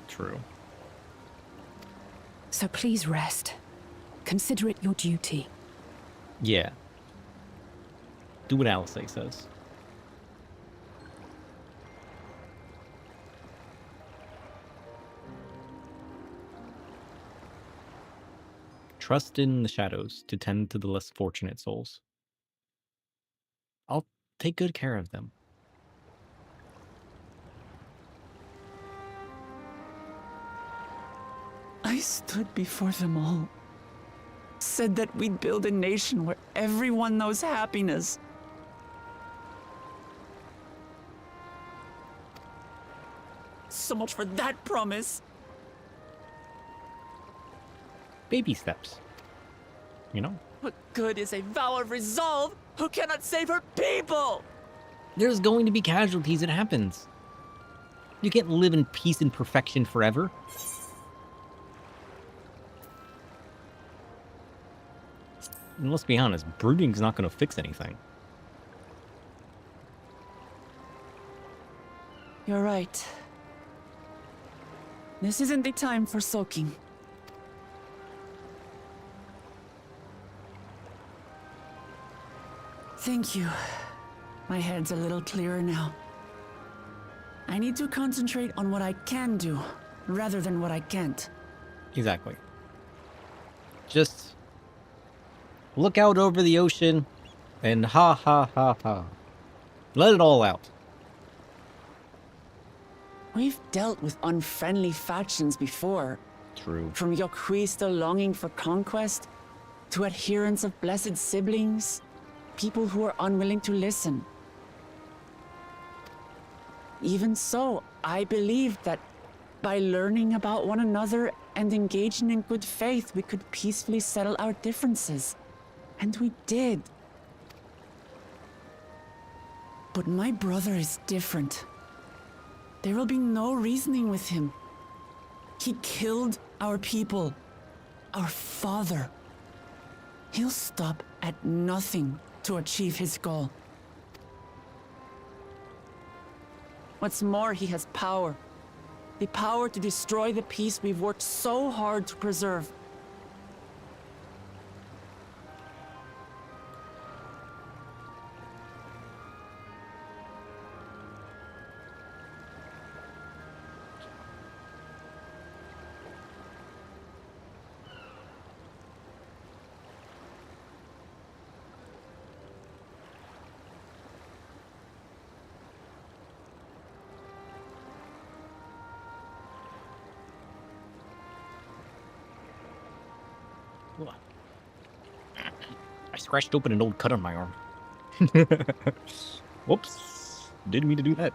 True. So please rest. Consider it your duty. Yeah. Do what Alice says. Trust in the shadows to tend to the less fortunate souls. I'll take good care of them. I stood before them all. Said that we'd build a nation where everyone knows happiness. So much for that promise. Baby steps. You know? What good is a vow of resolve who cannot save her people? There's going to be casualties. It happens. You can't live in peace and perfection forever. And let's be honest, brooding's not going to fix anything. You're right. This isn't the time for sulking. Thank you. My head's a little clearer now. I need to concentrate on what I can do, rather than what I can't. Exactly. Just look out over the ocean and ha ha ha ha. Let it all out. We've dealt with unfriendly factions before. True. From Yokwista longing for conquest, to adherents of blessed siblings, people who are unwilling to listen. Even so, I believed that by learning about one another and engaging in good faith, we could peacefully settle our differences. And we did. But my brother is different. There will be no reasoning with him. He killed our people, our father. He'll stop at nothing to achieve his goal. What's more, he has power. The power to destroy the peace we've worked so hard to preserve. I scratched open an old cut on my arm. Whoops. Didn't mean to do that.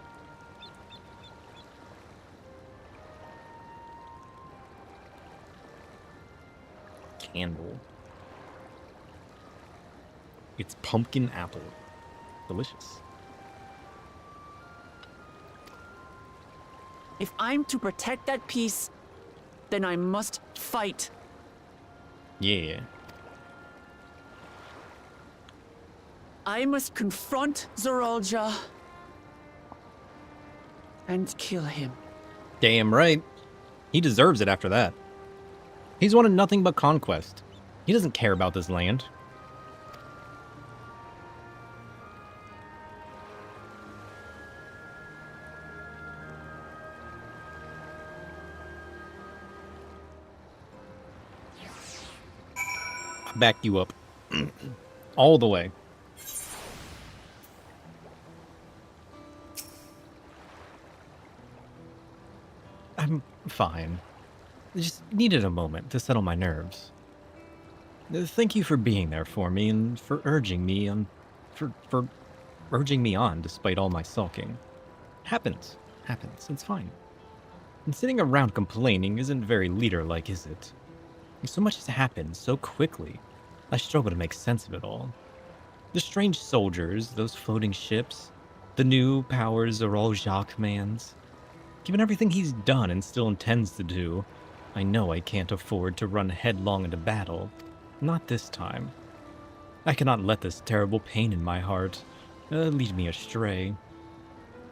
Candle. It's pumpkin apple. Delicious. If I'm to protect that peace, then I must fight. Yeah. I must confront Zorolja and kill him. Damn right. He deserves it after that. He's wanted nothing but conquest. He doesn't care about this land. I back you up. All the way. I'm fine. I just needed a moment to settle my nerves. Thank you for being there for me and for urging me on, for urging me on despite all my sulking. Happens. It's fine. And sitting around complaining isn't very leader-like, is it? So much has happened so quickly. I struggle to make sense of it all. The strange soldiers, those floating ships, the new powers are all Jacques man's. Given everything he's done and still intends to do, I know I can't afford to run headlong into battle. Not this time. I cannot let this terrible pain in my heart lead me astray.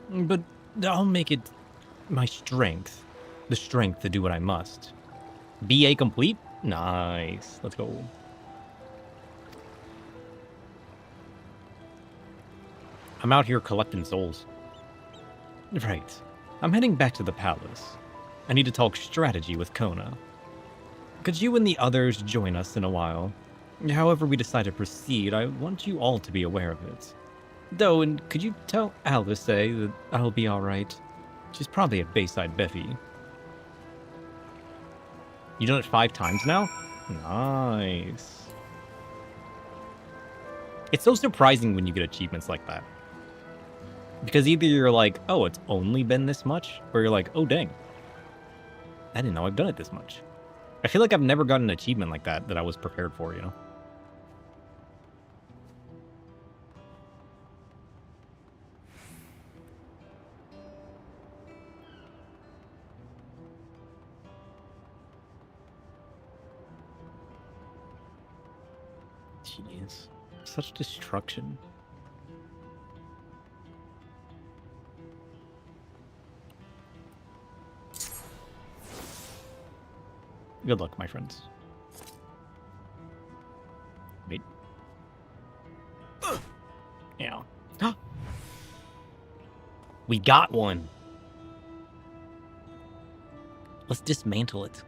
But I'll make it my strength, the strength to do what I must. BA complete? Nice. Let's go. I'm out here collecting souls. Right. I'm heading back to the palace. I need to talk strategy with Kona. Could you and the others join us in a while? However we decide to proceed, I want you all to be aware of it. Though, and could you tell Alice that I'll be alright? She's probably at Bayside Beffy. You done it 5 times now? Nice. It's so surprising when you get achievements like that. Because either you're like, oh, it's only been this much, or you're like, oh, dang. I didn't know I've done it this much. I feel like I've never gotten an achievement like that I was prepared for, you know? Jeez. Such destruction. Good luck, my friends. Wait. Yeah. We got one. Let's dismantle it.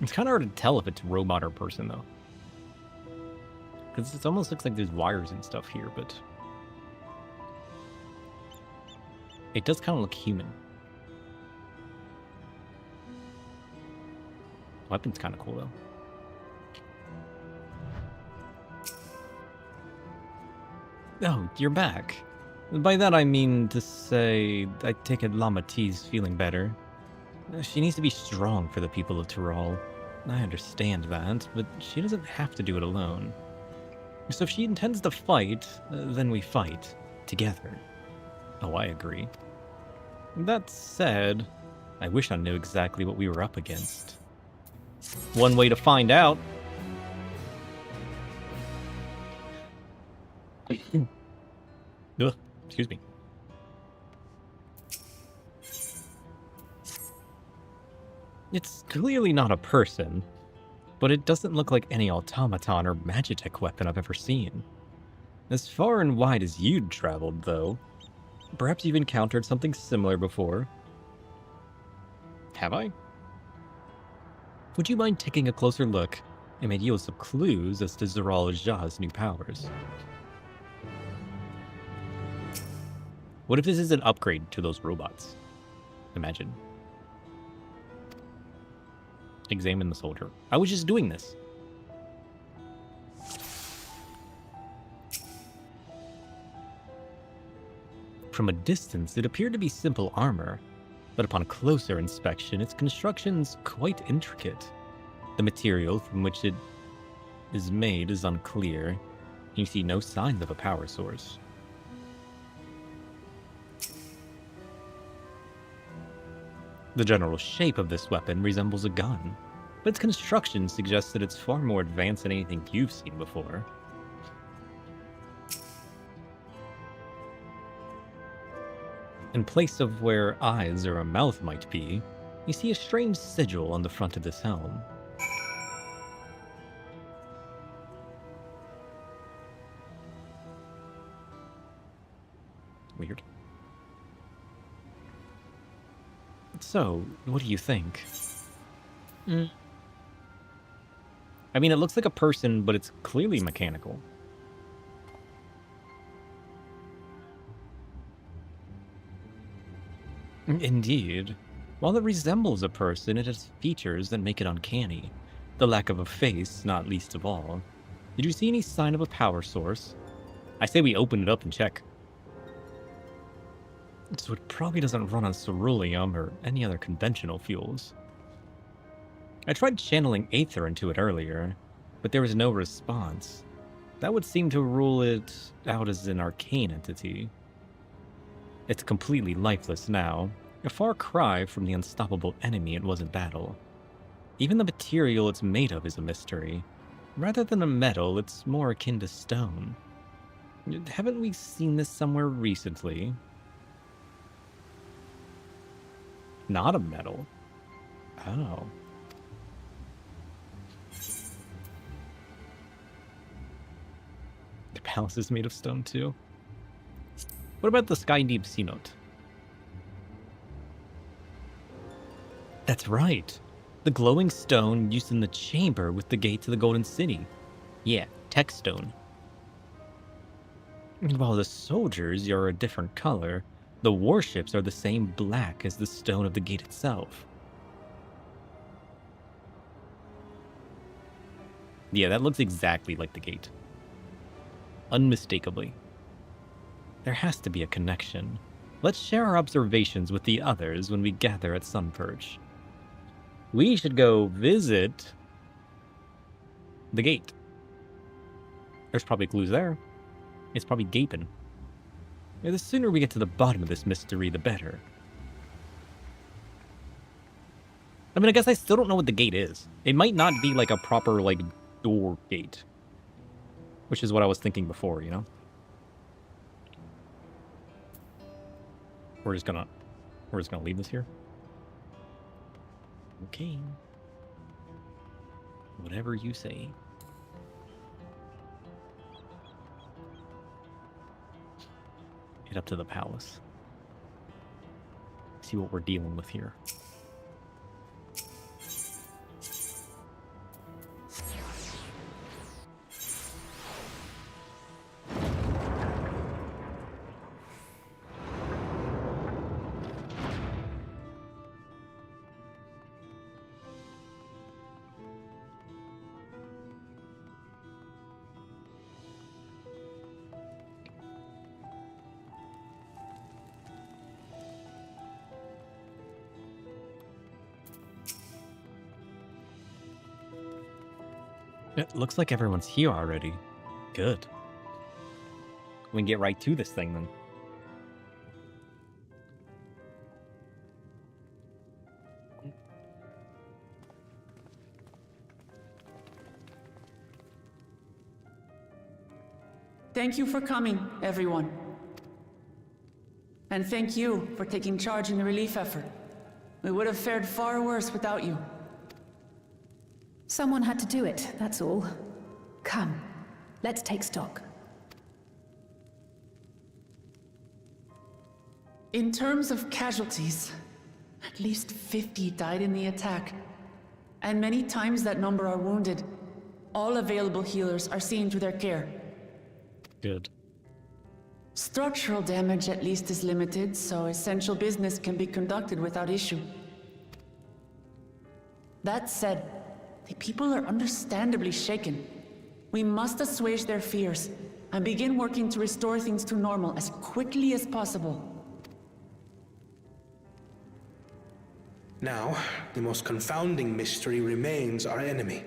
It's kind of hard to tell if it's robot or person, though. Because it almost looks like there's wires and stuff here, but... it does kind of look human. Weapon's kind of cool, though. Oh, you're back. By that I mean to say, I take it Lama T's feeling better. She needs to be strong for the people of Tyrol. I understand that, but she doesn't have to do it alone. So if she intends to fight, then we fight. Together. Oh, I agree. That said, I wish I knew exactly what we were up against. One way to find out. Ugh, excuse me. It's clearly not a person, but it doesn't look like any automaton or magitech weapon I've ever seen. As far and wide as you'd traveled, though, perhaps you've encountered something similar before. Have I? Would you mind taking a closer look? It may yield some clues as to Zeral Jah's new powers. What if this is an upgrade to those robots? Imagine. Examine the soldier. I was just doing this. From a distance, it appeared to be simple armor, but upon closer inspection, its construction's quite intricate. The material from which it is made is unclear, and you see no signs of a power source. The general shape of this weapon resembles a gun, but its construction suggests that it's far more advanced than anything you've seen before. In place of where eyes or a mouth might be, you see a strange sigil on the front of this helm. Weird. So, what do you think? I mean, it looks like a person, but it's clearly mechanical. Indeed. While it resembles a person, it has features that make it uncanny. The lack of a face, not least of all. Did you see any sign of a power source? I say we open it up and check. So it probably doesn't run on ceruleum or any other conventional fuels. I tried channeling Aether into it earlier, but there was no response. That would seem to rule it out as an arcane entity. It's completely lifeless now, a far cry from the unstoppable enemy it was in battle. Even the material it's made of is a mystery. Rather than a metal, it's more akin to stone. Haven't we seen this somewhere recently? Not a metal. Oh. The palace is made of stone too. What about the Sky Deep Sea Note? That's right. The glowing stone used in the chamber with the gate to the Golden City. Yeah, tech stone. And while the soldiers are a different color, the warships are the same black as the stone of the gate itself. Yeah, that looks exactly like the gate. Unmistakably. There has to be a connection. Let's share our observations with the others when we gather at Sunpurge. We should go visit the gate. There's probably clues there. It's probably gaping. Yeah, the sooner we get to the bottom of this mystery, the better. I mean, I guess I still don't know what the gate is. It might not be like a proper, like, door gate. Which is what I was thinking before, you know? We're just gonna leave this here. Okay. Whatever you say. Head up to the palace. See what we're dealing with here. It looks like everyone's here already. Good. We can get right to this thing then. Thank you for coming, everyone. And thank you for taking charge in the relief effort. We would have fared far worse without you. Someone had to do it, that's all. Come, let's take stock. In terms of casualties, at least 50 died in the attack. And many times that number are wounded. All available healers are seen to their care. Good. Structural damage at least is limited, so essential business can be conducted without issue. That said, the people are understandably shaken. We must assuage their fears and begin working to restore things to normal as quickly as possible. Now, the most confounding mystery remains our enemy.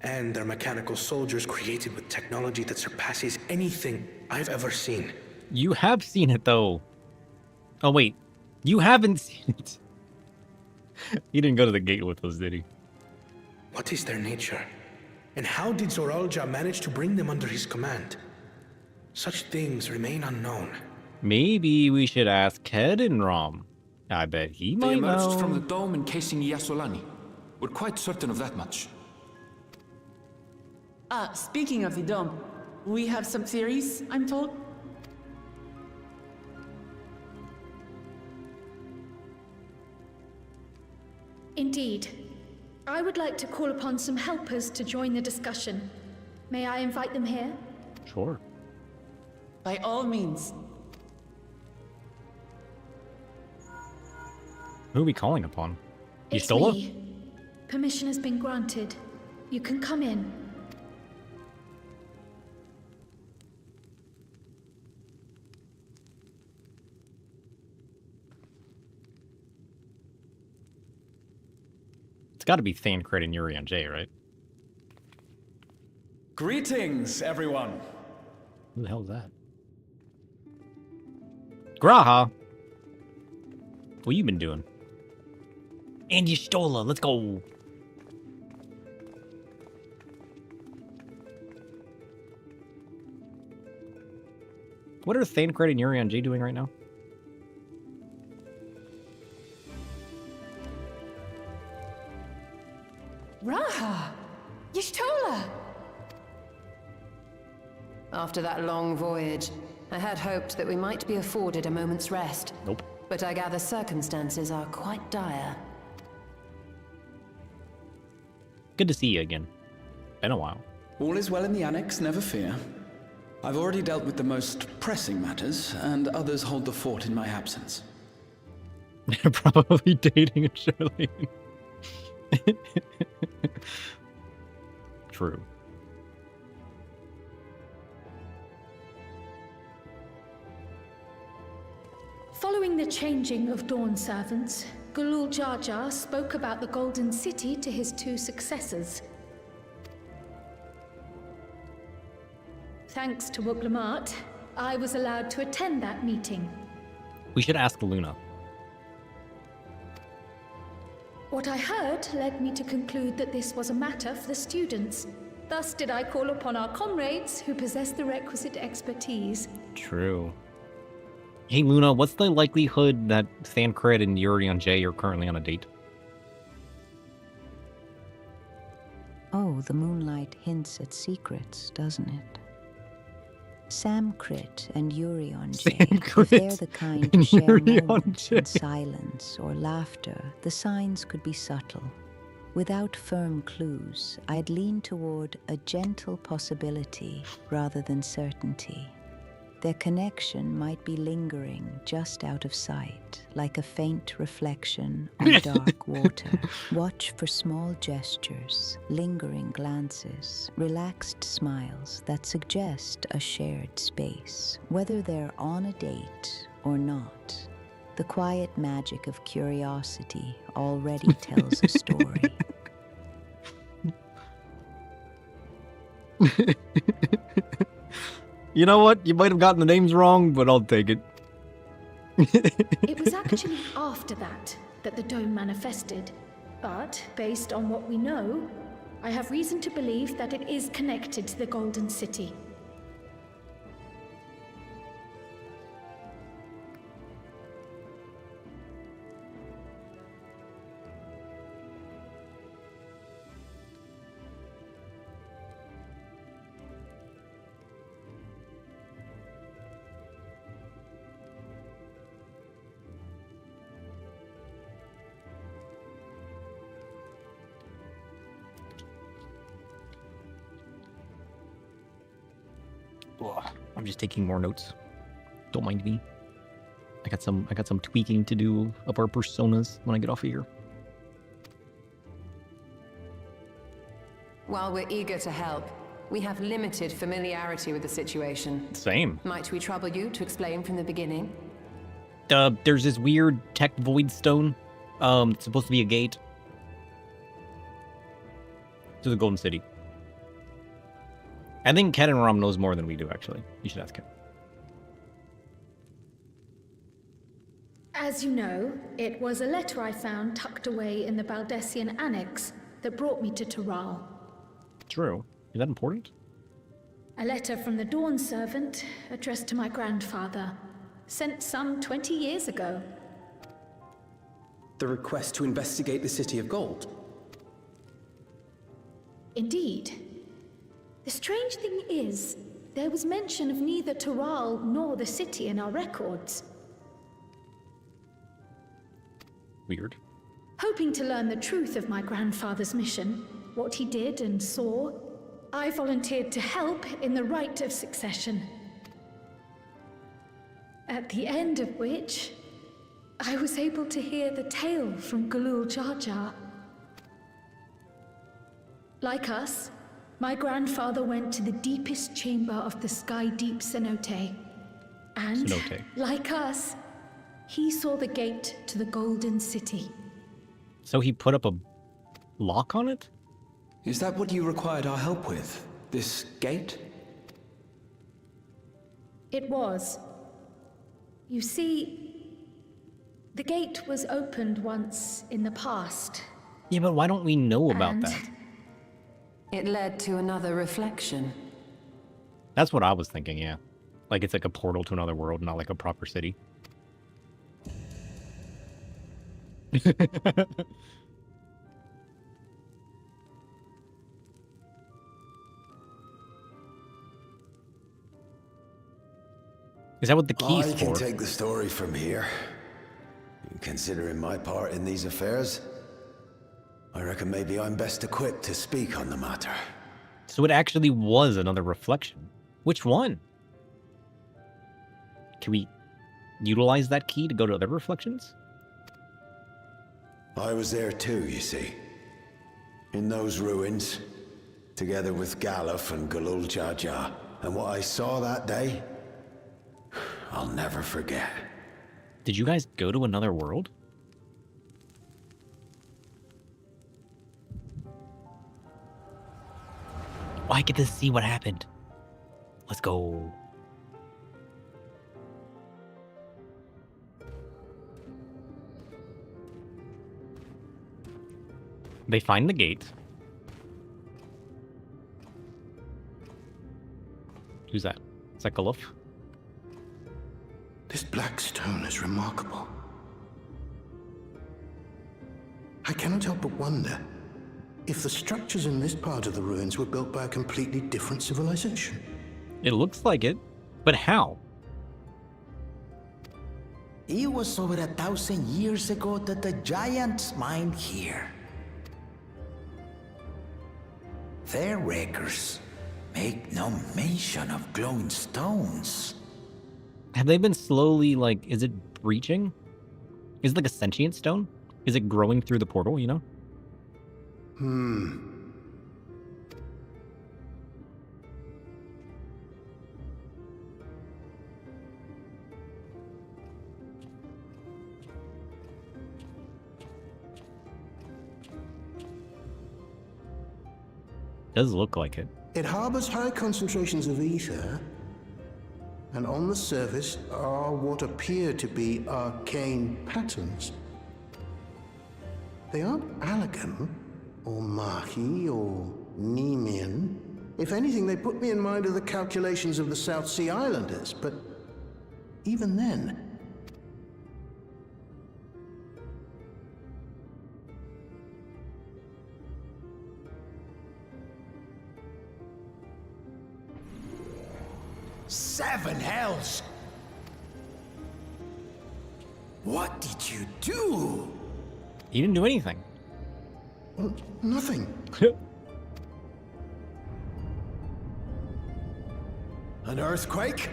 And their mechanical soldiers created with technology that surpasses anything I've ever seen. You have seen it, though. Oh, wait. You haven't seen it. He didn't go to the gate with us, did he? What is their nature? And how did Zoralja manage to bring them under his command? Such things remain unknown. Maybe we should ask Kedinrom. I bet he might They emerged know. from the dome encasing Yasolani. We're quite certain of that much. Speaking of the dome, we have some theories, I'm told? Indeed. I would like to call upon some helpers to join the discussion. May I invite them here? Sure. By all means. Who are we calling upon? It's Y'shtola? me. Permission has been granted. You can come in. It's got to be Thancred and Yuri and Jay, right? Greetings, everyone. Who the hell is that? Graha! What you been doing? And Y'shtola, let's go. What are Thancred and Yuri on J doing right now? Raha! Y'shtola! After that long voyage, I had hoped that we might be afforded a moment's rest. Nope. But I gather circumstances are quite dire. Good to see you again. Been a while. All is well in the Annex, never fear. I've already dealt with the most pressing matters, and others hold the fort in my absence. Probably dating a Charlene. True. Following the changing of Dawn servants, Gulul Jar Jar spoke about the Golden City to his 2 successors. Thanks to Wuglamat, I was allowed to attend that meeting. We should ask Luna. What I heard led me to conclude that this was a matter for the students. Thus did I call upon our comrades who possess the requisite expertise. True. Hey Luna, what's the likelihood that Thancred and Yuri on J are currently on a date? Oh, the moonlight hints at secrets, doesn't it? Sam Crit and Yuri on J, if they're the kind to share moments in silence or laughter, the signs could be subtle. Without firm clues, I'd lean toward a gentle possibility rather than certainty. Their connection might be lingering just out of sight, like a faint reflection on dark water. Watch for small gestures, lingering glances, relaxed smiles that suggest a shared space. Whether they're on a date or not, the quiet magic of curiosity already tells a story. You know what? You might have gotten the names wrong, but I'll take it. It was actually after that the dome manifested. But, based on what we know, I have reason to believe that it is connected to the Golden City. I'm just taking more notes. Don't mind me. I got some tweaking to do of our personas when I get off of here. While we're eager to help, we have limited familiarity with the situation. Same. Might we trouble you to explain from the beginning? There's this weird tech void stone. It's supposed to be a gate to the Golden City. I think Ken and Rom knows more than we do, actually. You should ask him. As you know, it was a letter I found tucked away in the Baldessian Annex that brought me to Taral. True. Is that important? A letter from the Dawn servant, addressed to my grandfather, sent some 20 years ago. The request to investigate the City of Gold? Indeed. The strange thing is, there was mention of neither Taral nor the city in our records. Weird. Hoping to learn the truth of my grandfather's mission, what he did and saw, I volunteered to help in the rite of succession. At the end of which, I was able to hear the tale from Gulul Jar Jar. Like us, my grandfather went to the deepest chamber of the Sky Deep Cenote. And, like us, he saw the gate to the Golden City. So he put up a lock on it? Is that what you required our help with? This gate? It was. You see, The gate was opened once in the past. Yeah, but why don't we know about that? It led to another reflection. That's what I was thinking, yeah. Like it's like a portal to another world, not like a proper city. Is that what the key's for? I can take the story from here. Considering my part in these affairs, I reckon maybe I'm best equipped to speak on the matter. So it actually was another reflection. Which one? Can we utilize that key to go to other reflections? I was there too, you see. In those ruins, together with Galuf and Galul Jaja. And what I saw that day, I'll never forget. Did you guys go to another world? Oh, I get to see what happened. Let's go. They find the gate. Who's that? Is that Galuf? This black stone is remarkable. I cannot help but wonder if the structures in this part of the ruins were built by a completely different civilization. It looks like it, but how? It was over 1,000 years ago that the giants mined here. Their records make no mention of glowing stones. Have they been slowly, like, is it breaching? Is it like a sentient stone? Is it growing through the portal, you know? Does look like it. It harbors high concentrations of ether, and on the surface are what appear to be arcane patterns. They aren't Allagan, or Mahi, or Nemean. If anything, they put me in mind of the calculations of the South Sea Islanders, but even then... Seven hells! What did you do? He didn't do anything. Nothing. An earthquake?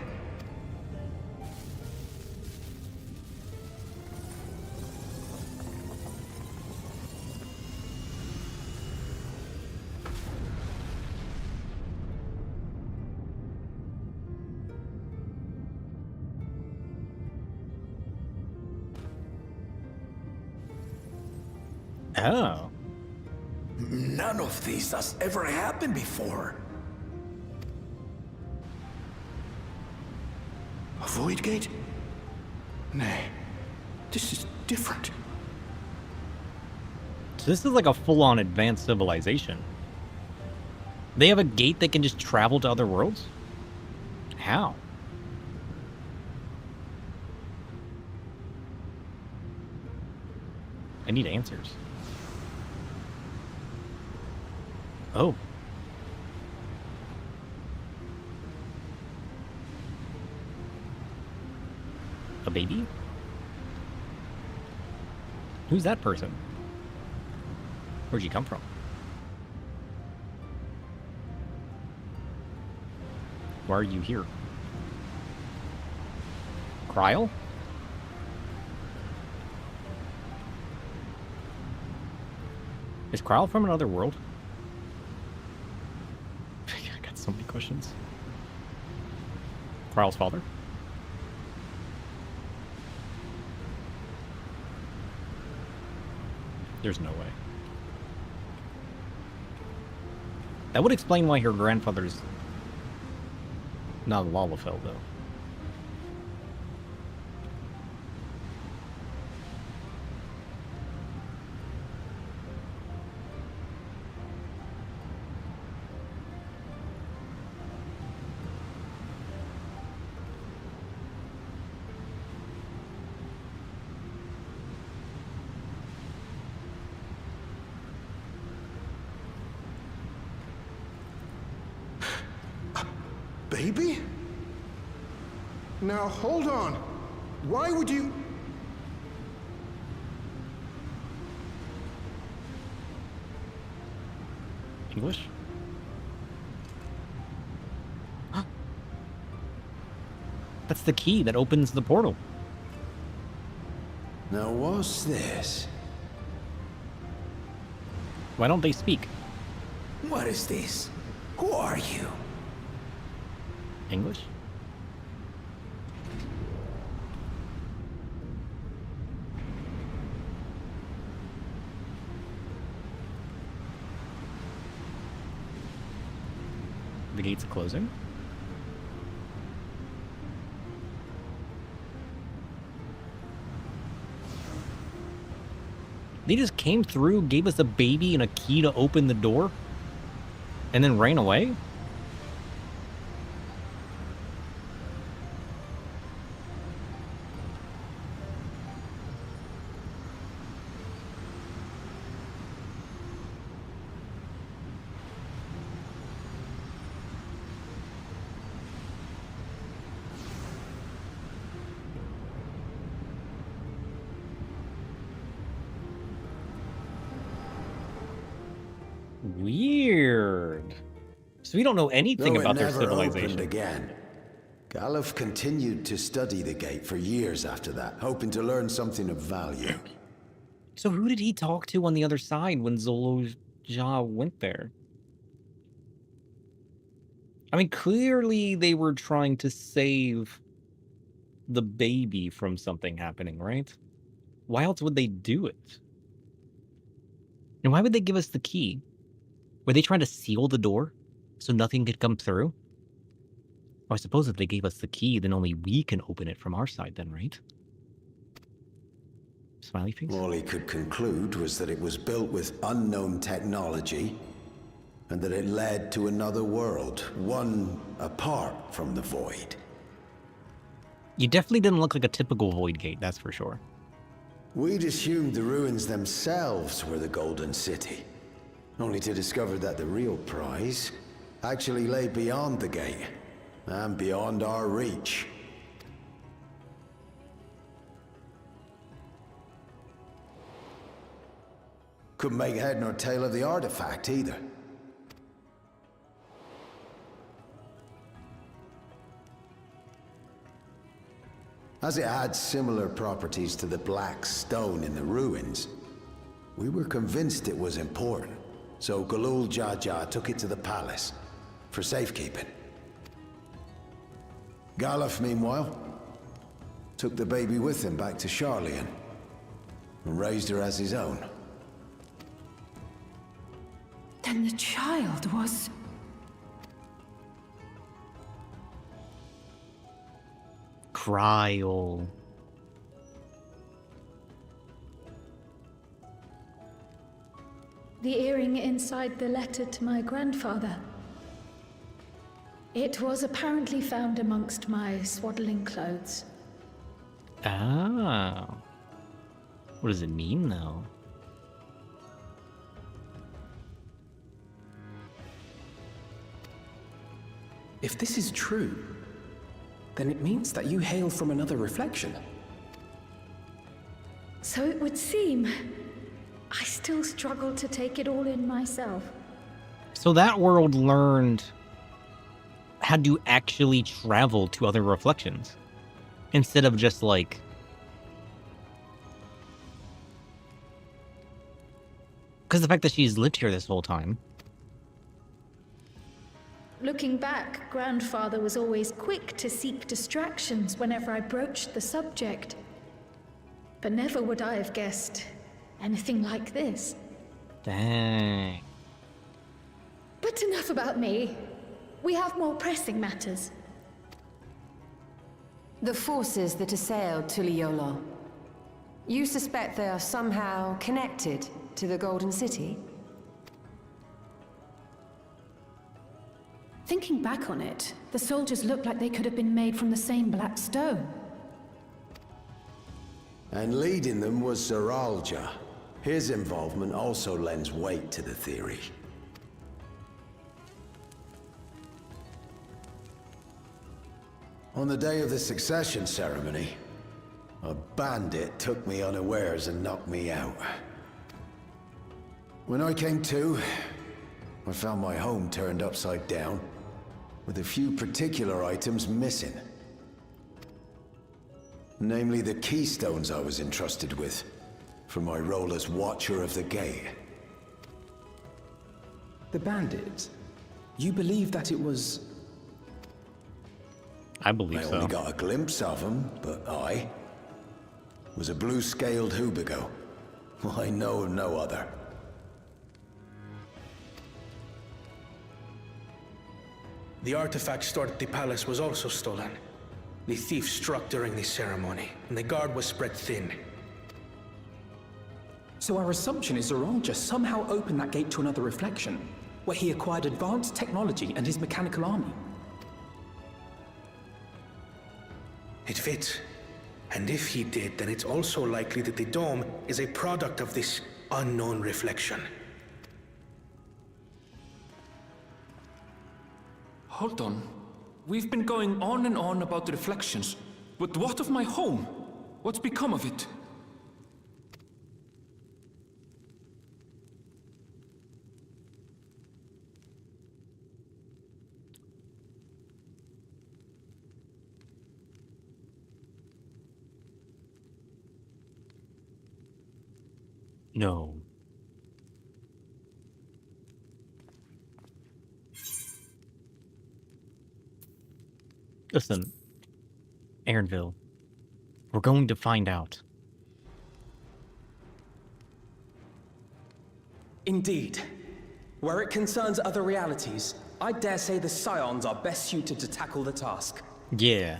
Oh. None of this has ever happened before. A void gate? Nay, this is different. So this is like a full-on advanced civilization. They have a gate that can just travel to other worlds? How? I need answers. Oh. A baby? Who's that person? Where'd you come from? Why are you here? Kryl? Is Kryl from another world? I got so many questions. Kryl's father? There's no way. That would explain why her grandfather's not Lalafell, though. baby? Now, hold on. Why would you... English? That's the key that opens the portal. Now, what's this? Why don't they speak? What is this? Who are you? English? The gates are closing. They just came through, gave us a baby and a key to open the door, and then ran away? Weird. So we don't know anything about their civilization. Again. Galuf continued to study the gate for years after that, hoping to learn something of value. So who did he talk to on the other side when Zoloja went there? I mean, clearly they were trying to save the baby from something happening, right? Why else would they do it? And why would they give us the key? Were they trying to seal the door so nothing could come through? Well, I suppose if they gave us the key, then only we can open it from our side then, right? Smiley face? All he could conclude was that it was built with unknown technology and that it led to another world, one apart from the Void. You definitely didn't look like a typical Void Gate, that's for sure. We'd assumed the ruins themselves were the Golden City, only to discover that the real prize actually lay beyond the gate and beyond our reach. Couldn't make head nor tail of the artifact either. As it had similar properties to the black stone in the ruins, we were convinced it was important, so Galul Jaja took it to the palace for safekeeping. Galuf, meanwhile, took the baby with him back to Sharlayan and raised her as his own. Then the child was... Cryol. The earring inside the letter to my grandfather. It was apparently found amongst my swaddling clothes. Ah. What does it mean, though? If this is true, then it means that you hail from another reflection. So it would seem. I still struggle to take it all in myself. So that world learned how to actually travel to other reflections instead of just like... Because the fact that she's lived here this whole time. Looking back, Grandfather was always quick to seek distractions whenever I broached the subject. But never would I have guessed anything like this. Dang. But enough about me. We have more pressing matters. The forces that assailed Tuliyola. You suspect they are somehow connected to the Golden City? Thinking back on it, the soldiers looked like they could have been made from the same black stone. And leading them was Zeralja. His involvement also lends weight to the theory. On the day of the succession ceremony, a bandit took me unawares and knocked me out. When I came to, I found my home turned upside down, with a few particular items missing. Namely the keystones I was entrusted with, for my role as Watcher of the Gate. The bandit? You believe that it was... I believe I so. only got a glimpse of him, but I was a blue-scaled Hubigo. I know of no other. The artifact stored at the palace was also stolen. The thief struck during the ceremony, and the guard was spread thin. So our assumption is Zorolja somehow opened that gate to another reflection, where he acquired advanced technology and his mechanical army. It fits. And if he did, then it's also likely that the dome is a product of this unknown reflection. Hold on. We've been going on and on about the reflections, but what of my home? What's become of it? No. Listen, Aaronville, we're going to find out. Indeed. Where it concerns other realities, I dare say the Scions are best suited to tackle the task. Yeah.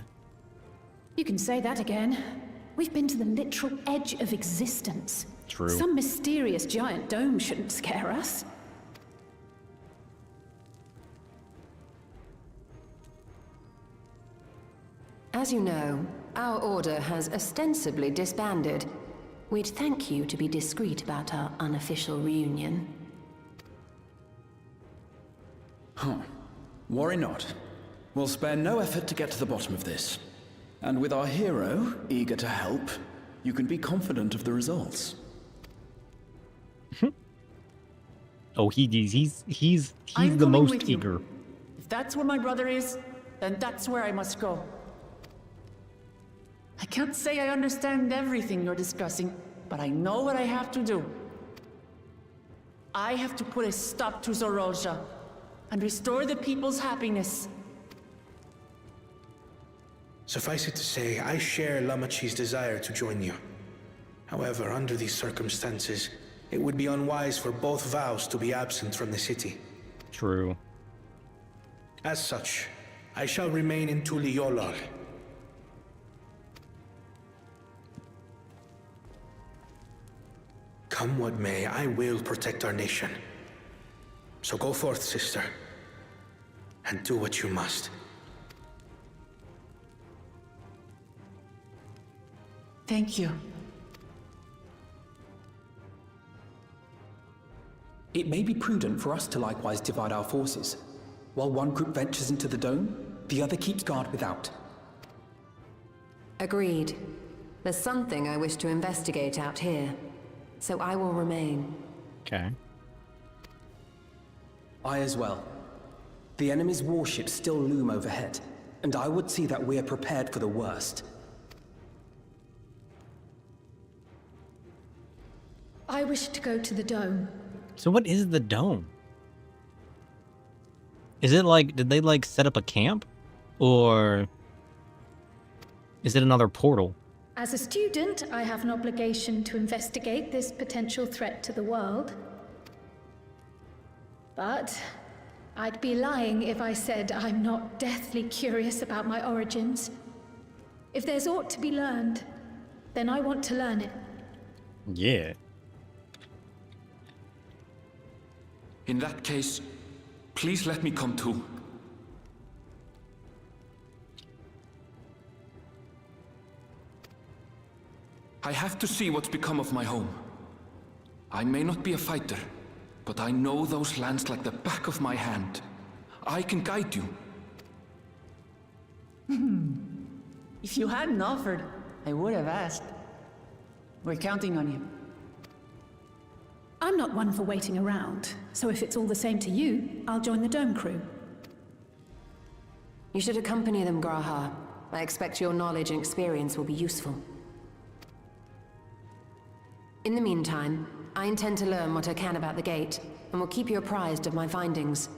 You can say that again. We've been to the literal edge of existence. True. Some mysterious giant dome shouldn't scare us. As you know, our order has ostensibly disbanded. We'd thank you to be discreet about our unofficial reunion. Huh. Worry not. We'll spare no effort to get to the bottom of this. And with our hero eager to help, you can be confident of the results. Oh, he's I'm the coming most with you. eager. If that's where my brother is, then that's where I must go. I can't say I understand everything you're discussing, but I know what I have to do. I have to put a stop to Zorolja and restore the people's happiness. Suffice it to say, I share Lamachi's desire to join you. However, under these circumstances, it would be unwise for both vows to be absent from the city. True. As such, I shall remain in Tuliolol. Come what may, I will protect our nation. So go forth, sister, and do what you must. Thank you. It may be prudent for us to likewise divide our forces. While one group ventures into the dome, the other keeps guard without. Agreed. There's something I wish to investigate out here, so I will remain. Okay. I as well. The enemy's warships still loom overhead, and I would see that we are prepared for the worst. I wish to go to the dome. So what is the dome? Is it like, did they like set up a camp? Or is it another portal? As a student, I have an obligation to investigate this potential threat to the world. But I'd be lying if I said I'm not deathly curious about my origins. If there's aught to be learned, then I want to learn it. Yeah. In that case, please let me come too. I have to see what's become of my home. I may not be a fighter, but I know those lands like the back of my hand. I can guide you. If you hadn't offered, I would have asked. We're counting on you. I'm not one for waiting around, so if it's all the same to you, I'll join the Dome crew. You should accompany them, Graha. I expect your knowledge and experience will be useful. In the meantime, I intend to learn what I can about the gate, and will keep you apprised of my findings.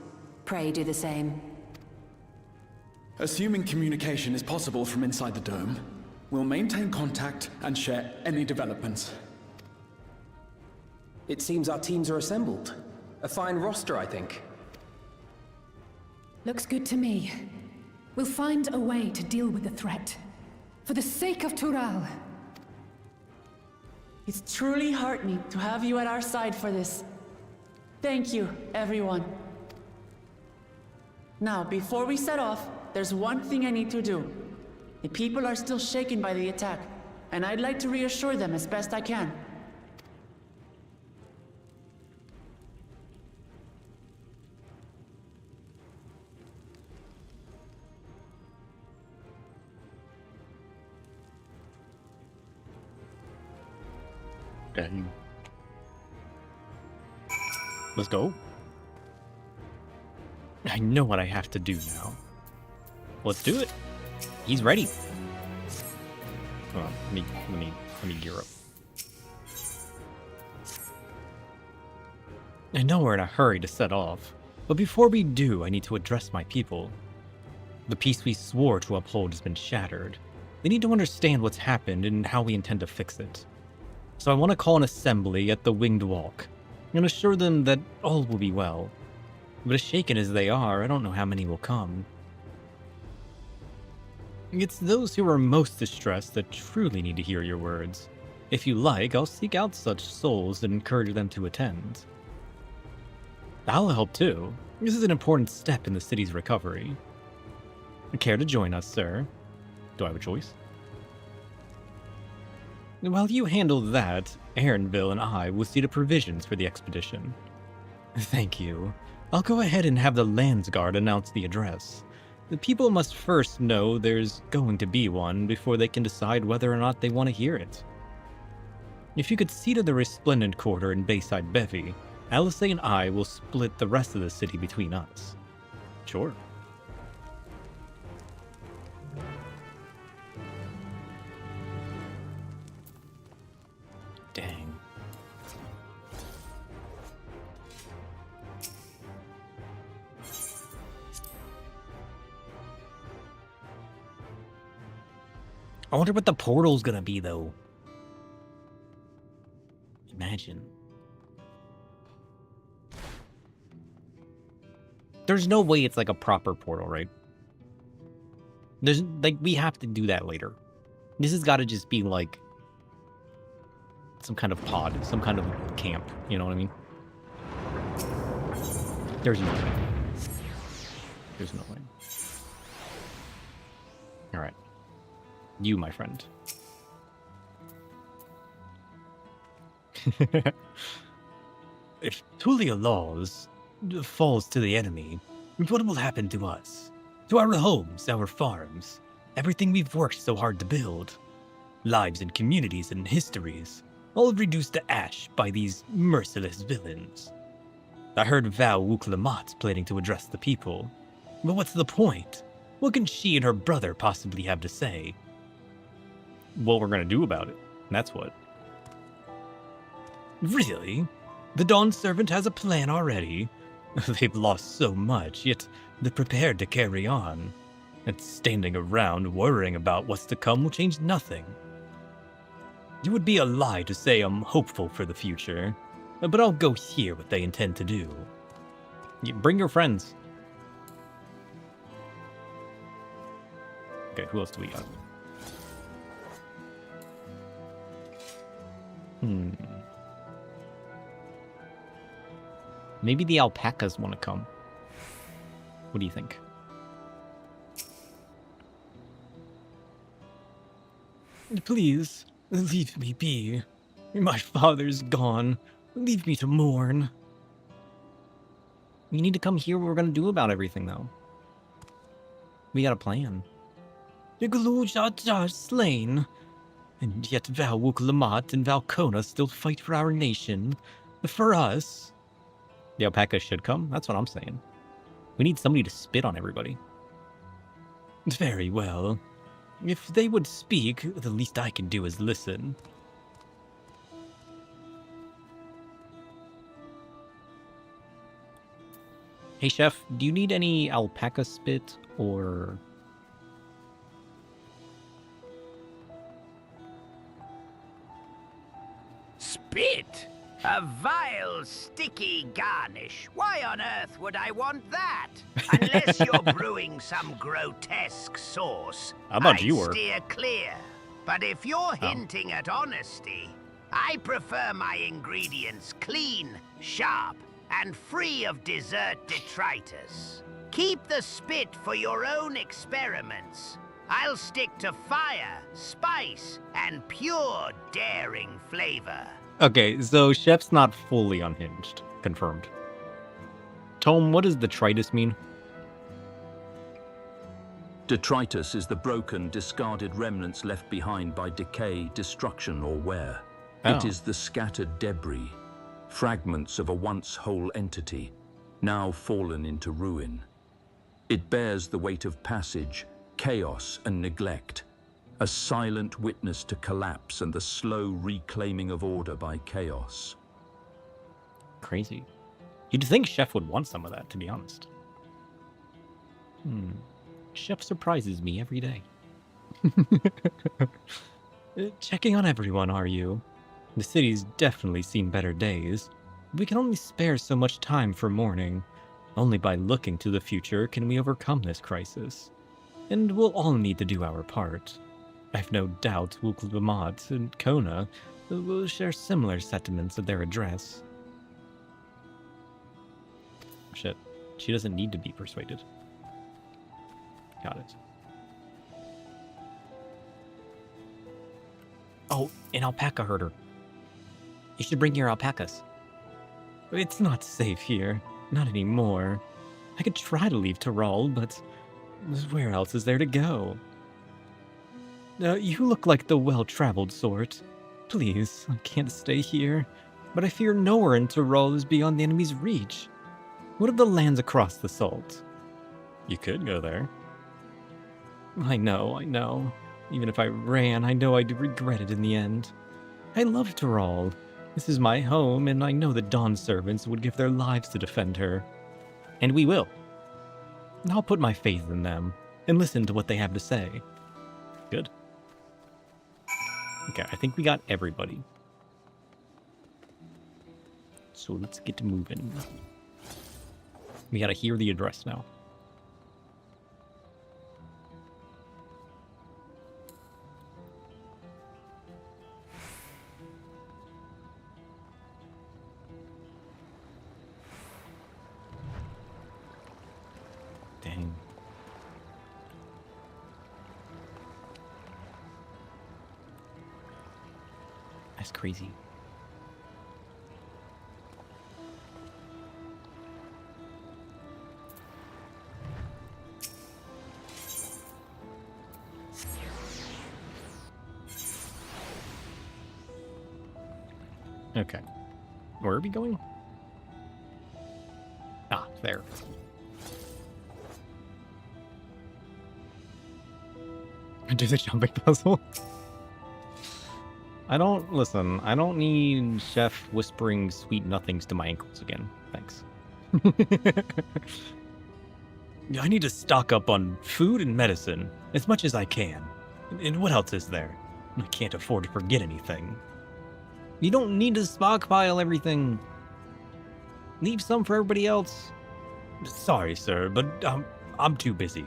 Pray do the same. Assuming communication is possible from inside the dome, we'll maintain contact and share any developments. It seems our teams are assembled. A fine roster, I think. Looks good to me. We'll find a way to deal with the threat. For the sake of Tural. It's truly heartening to have you at our side for this. Thank you, everyone. Now, before we set off, there's one thing I need to do. The people are still shaken by the attack, and I'd like to reassure them as best I can. Dang. Let's go. I know what I have to do now. Let's do it. He's ready. Hold on, let me gear up. I know we're in a hurry to set off, but before we do, I need to address my people. The peace we swore to uphold has been shattered. They need to understand what's happened and how we intend to fix it. So I want to call an assembly at the Winged Walk and assure them that all will be well. But as shaken as they are, I don't know how many will come. It's those who are most distressed that truly need to hear your words. If you like, I'll seek out such souls and encourage them to attend. I'll help too. This is an important step in the city's recovery. Care to join us, sir? Do I have a choice? While you handle that, Aaronville and I will see to provisions for the expedition. Thank you. I'll go ahead and have the Landsguard announce the address. The people must first know there's going to be one before they can decide whether or not they want to hear it. If you could see to the Resplendent Quarter in Bayside Bevy, Alice and I will split the rest of the city between us. Sure. Dang. I wonder what the portal's gonna be, though. Imagine. There's no way it's like a proper portal, right? There's like, we have to do that later. This has got to just be like some kind of pod, some kind of camp, you know what I mean? There's no way. There's no way. All right. You, my friend. If Tulia Laws falls to the enemy, what will happen to us? To our homes, our farms, everything we've worked so hard to build. Lives and communities and histories, all reduced to ash by these merciless villains. I heard Val Wuklamat's planning to address the people. But what's the point? What can she and her brother possibly have to say? What we're gonna do about it, that's what. Really? The Dawn Servant has a plan already? They've lost so much, yet they're prepared to carry on. And standing around worrying about what's to come will change nothing. It would be a lie to say I'm hopeful for the future, but I'll go hear what they intend to do. Bring your friends. Okay, who else do we got? Maybe the alpacas want to come. What do you think? Please, leave me be. My father's gone. Leave me to mourn. You need to come hear what we're going to do about everything, though. We got a plan. The Galul are slain. And yet Val Wuk-Lamat and Valkona still fight for our nation. For us. The alpacas should come? That's what I'm saying. We need somebody to spit on everybody. Very well. If they would speak, the least I can do is listen. Hey, Chef, do you need any alpaca spit or... Spit? A vile, sticky garnish. Why on earth would I want that? Unless you're brewing some grotesque sauce, I thought you I'd were. steer clear. But if you're hinting at honesty, I prefer my ingredients clean, sharp, and free of dessert detritus. Keep the spit for your own experiments. I'll stick to fire, spice, and pure daring flavor. Okay, so Chef's not fully unhinged. Confirmed. Tome, what does detritus mean? Detritus is the broken, discarded remnants left behind by decay, destruction, or wear. Oh. It is the scattered debris, fragments of a once whole entity, now fallen into ruin. It bears the weight of passage, chaos, and neglect, a silent witness to collapse and the slow reclaiming of order by chaos. Crazy. You'd think Chef would want some of that, to be honest. Chef surprises me every day. Checking on everyone, are you? The city's definitely seen better days. We can only spare so much time for mourning. Only by looking to the future can we overcome this crisis. And we'll all need to do our part. I've no doubt Wuk-Lamat and Kona will share similar sentiments at their address. Shit. She doesn't need to be persuaded. Got it. Oh, an alpaca herder. You should bring your alpacas. It's not safe here. Not anymore. I could try to leave Tyrol, but where else is there to go? You look like the well-traveled sort. Please, I can't stay here. But I fear nowhere in Tyrol is beyond the enemy's reach. What of the lands across the Salt? You could go there. I know. Even if I ran, I know I'd regret it in the end. I love Tyrol. This is my home, and I know the Dawn servants would give their lives to defend her. And we will. I'll put my faith in them, and listen to what they have to say. Good. Okay, I think we got everybody. So let's get moving. We gotta hear the address now. Dang. That's crazy. Okay. Where are we going? Ah, there. Do the jumping puzzle? I don't need Chef whispering sweet nothings to my ankles again. Thanks. I need to stock up on food and medicine as much as I can. And what else is there? I can't afford to forget anything. You don't need to stockpile everything. Leave some for everybody else. Sorry, sir, but I'm too busy.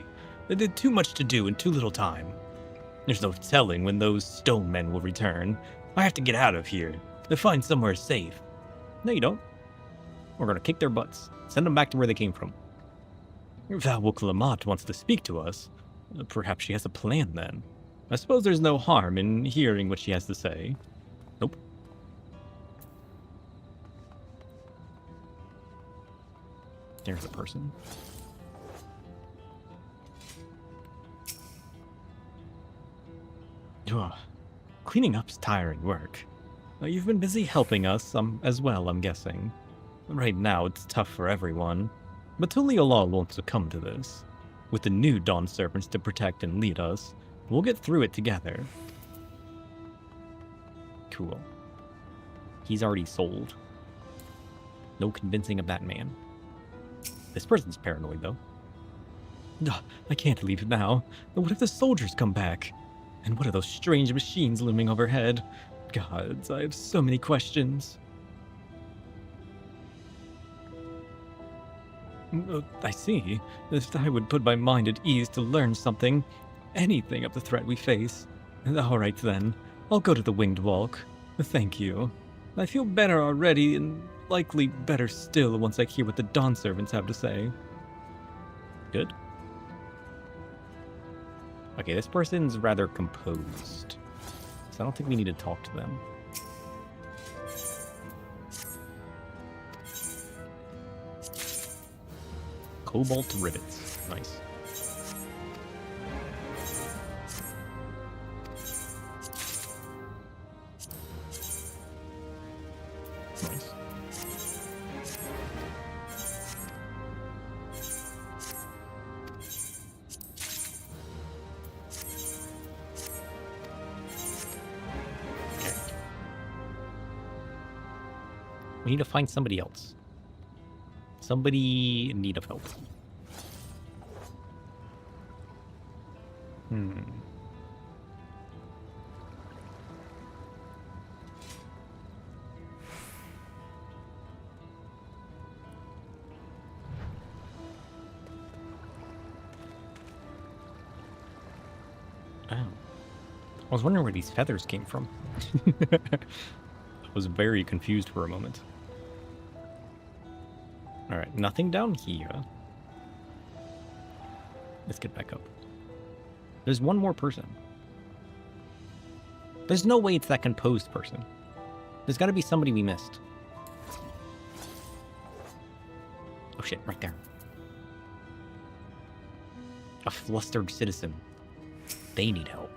There's too much to do in too little time. There's no telling when those stone men will return. I have to get out of here to find somewhere safe. No, you don't. We're gonna kick their butts. Send them back to where they came from. Val Wuk-Lamat wants to speak to us. Perhaps she has a plan then. I suppose there's no harm in hearing what she has to say. Nope. There's a person. Ugh. Cleaning up's tiring work. You've been busy helping us as well, I'm guessing. Right now, it's tough for everyone. But Tuliolal won't succumb to this. With the new Dawn Servants to protect and lead us, we'll get through it together. Cool. He's already sold. No convincing of that man. This person's paranoid, though. Ugh, I can't leave now. But what if the soldiers come back? And what are those strange machines looming overhead? Gods, I have so many questions. I see. If I would put my mind at ease to learn something, anything of the threat we face. All right then, I'll go to the Winged Walk. Thank you. I feel better already, and likely better still once I hear what the Dawn Servants have to say. Good. Okay, this person's rather composed, so I don't think we need to talk to them. Cobalt rivets. Nice. Nice. Okay. We need to find somebody else. Somebody in need of help. Oh. I was wondering where these feathers came from. I was very confused for a moment. Alright, nothing down here. Let's get back up. There's one more person. There's no way it's that composed person. There's got to be somebody we missed. Oh shit, right there. A flustered citizen. They need help.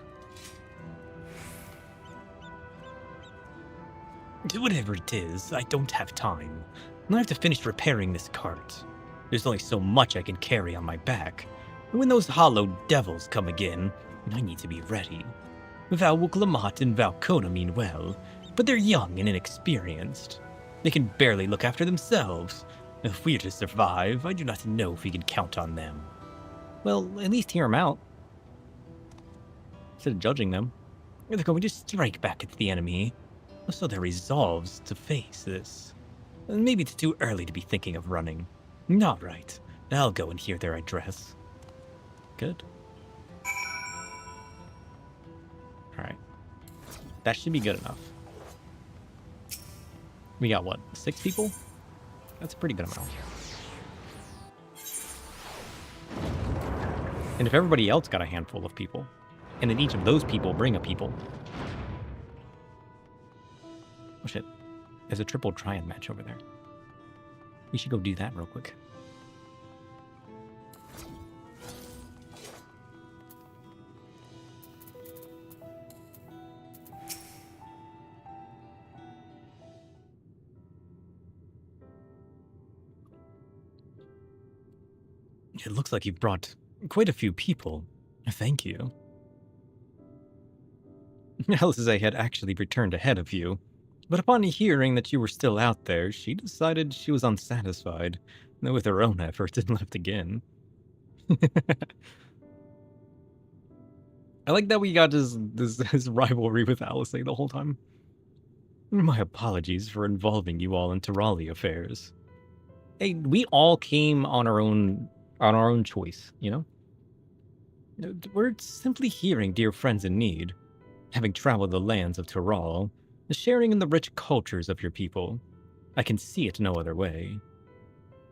Whatever it is, I don't have time. I have to finish repairing this cart. There's only so much I can carry on my back. And when those hollow devils come again, I need to be ready. Val Wuklamat and Valkona mean well, but they're young and inexperienced. They can barely look after themselves. If we're to survive, I do not know if we can count on them. Well, at least hear them out. Instead of judging them, they're going to strike back at the enemy. So they're resolved to face this. Maybe it's too early to be thinking of running. All right, I'll go and hear their address. Good. Alright. That should be good enough. We got, what, 6 people? That's a pretty good amount. And if everybody else got a handful of people, and then each of those people bring a people... Oh shit. There's a triple triad match over there. We should go do that real quick. It looks like you've brought quite a few people. Thank you. Alice had actually returned ahead of you, but upon hearing that you were still out there, she decided she was unsatisfied with her own efforts and left again. I like that we got this rivalry with Alice the whole time. My apologies for involving you all in Tirali affairs. Hey, we all came on our own choice, you know? We're simply hearing dear friends in need, having traveled the lands of Tiral, sharing in the rich cultures of your people. I can see it no other way.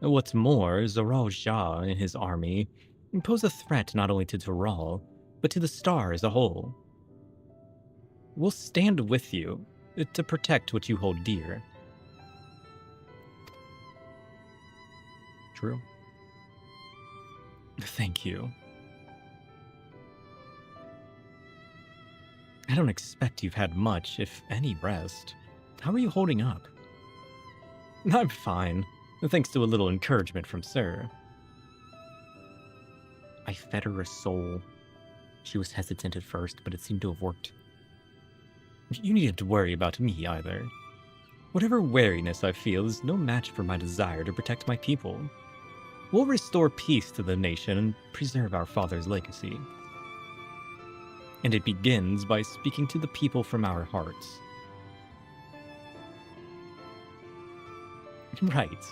What's more, Zoral Shah and his army pose a threat not only to Tiral, but to the star as a whole. We'll stand with you to protect what you hold dear. True. Thank you. I don't expect you've had much, if any, rest. How are you holding up? I'm fine, thanks to a little encouragement from Sir. I fed her a soul. She was hesitant at first, but it seemed to have worked. You needn't to worry about me either. Whatever wariness I feel is no match for my desire to protect my people. We'll restore peace to the nation and preserve our father's legacy. And it begins by speaking to the people from our hearts. Right.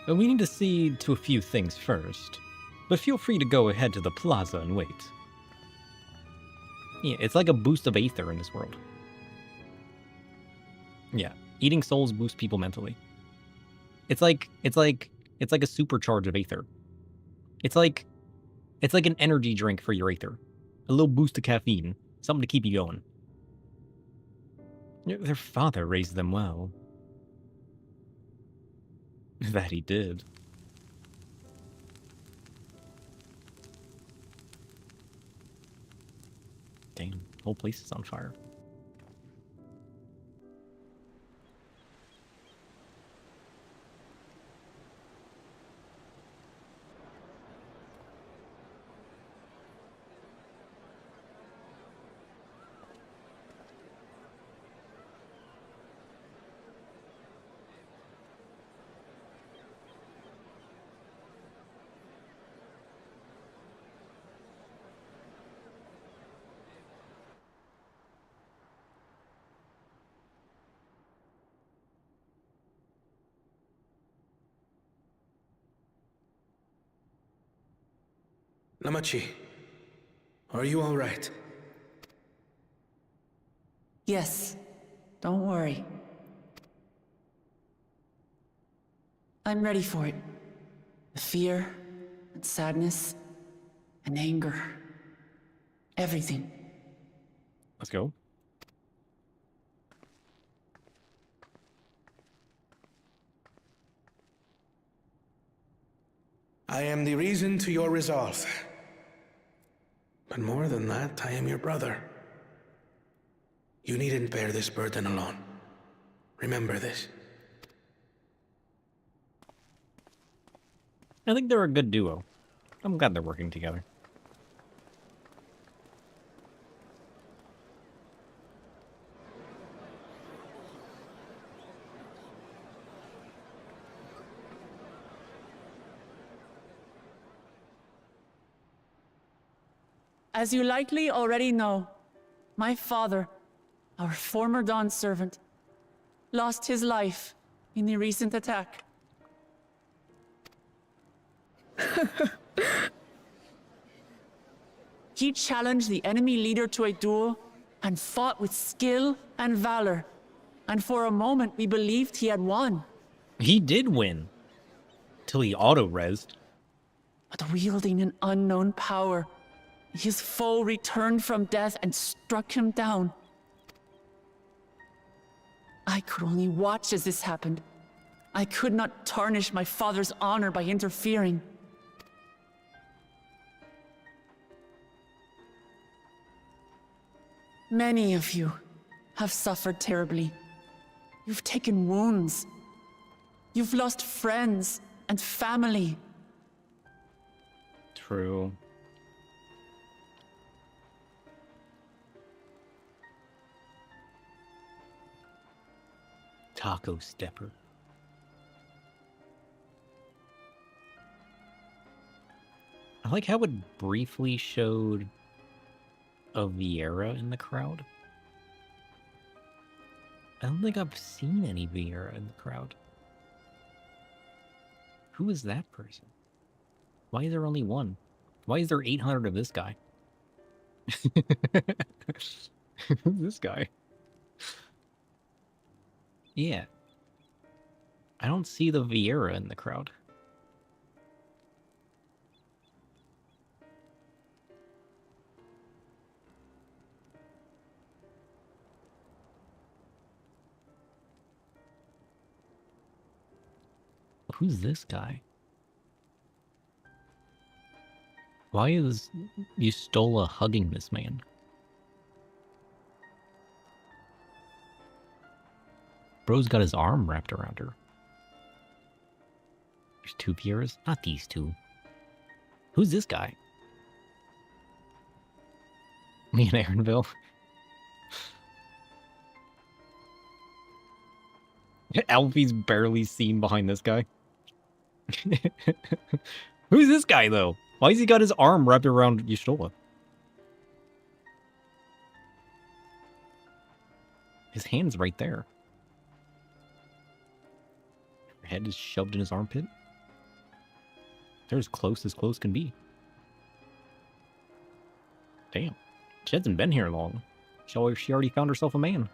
But we need to see to a few things first. But feel free to go ahead to the plaza and wait. Yeah, it's like a boost of aether in this world. Yeah, eating souls boosts people mentally. It's like a supercharge of aether. It's like an energy drink for your aether. A little boost of caffeine, something to keep you going. Their father raised them well. That he did. Damn, whole place is on fire. Namachi, are you all right? Yes, don't worry. I'm ready for it. The fear, and sadness, and anger. Everything. Let's go. I am the reason to your resolve. But more than that, I am your brother. You needn't bear this burden alone. Remember this. I think they're a good duo. I'm glad they're working together. As you likely already know, my father, our former Dawn servant, lost his life in the recent attack. He challenged the enemy leader to a duel and fought with skill and valor. And for a moment, we believed he had won. He did win. Till he auto-rezzed. But wielding an unknown power, his foe returned from death and struck him down. I could only watch as this happened. I could not tarnish my father's honor by interfering. Many of you have suffered terribly. You've taken wounds. You've lost friends and family. True. Taco Stepper. I like how it briefly showed a Vieira in the crowd. I don't think I've seen any Vieira in the crowd. Who is that person? Why is there only one? Why is there 800 of this guy? Who's this guy? Yeah. I don't see the Vieira in the crowd. Who's this guy? Why is Yustola hugging this man? Bro's got his arm wrapped around her. There's 2 Vieras? Not these 2. Who's this guy? Me and Aaronville. Alfie's barely seen behind this guy. Who's this guy, though? Why has he got his arm wrapped around Yustola? His hand's right there. Her head is shoved in his armpit. They're as close can be. Damn. She hasn't been here long. She already found herself a man.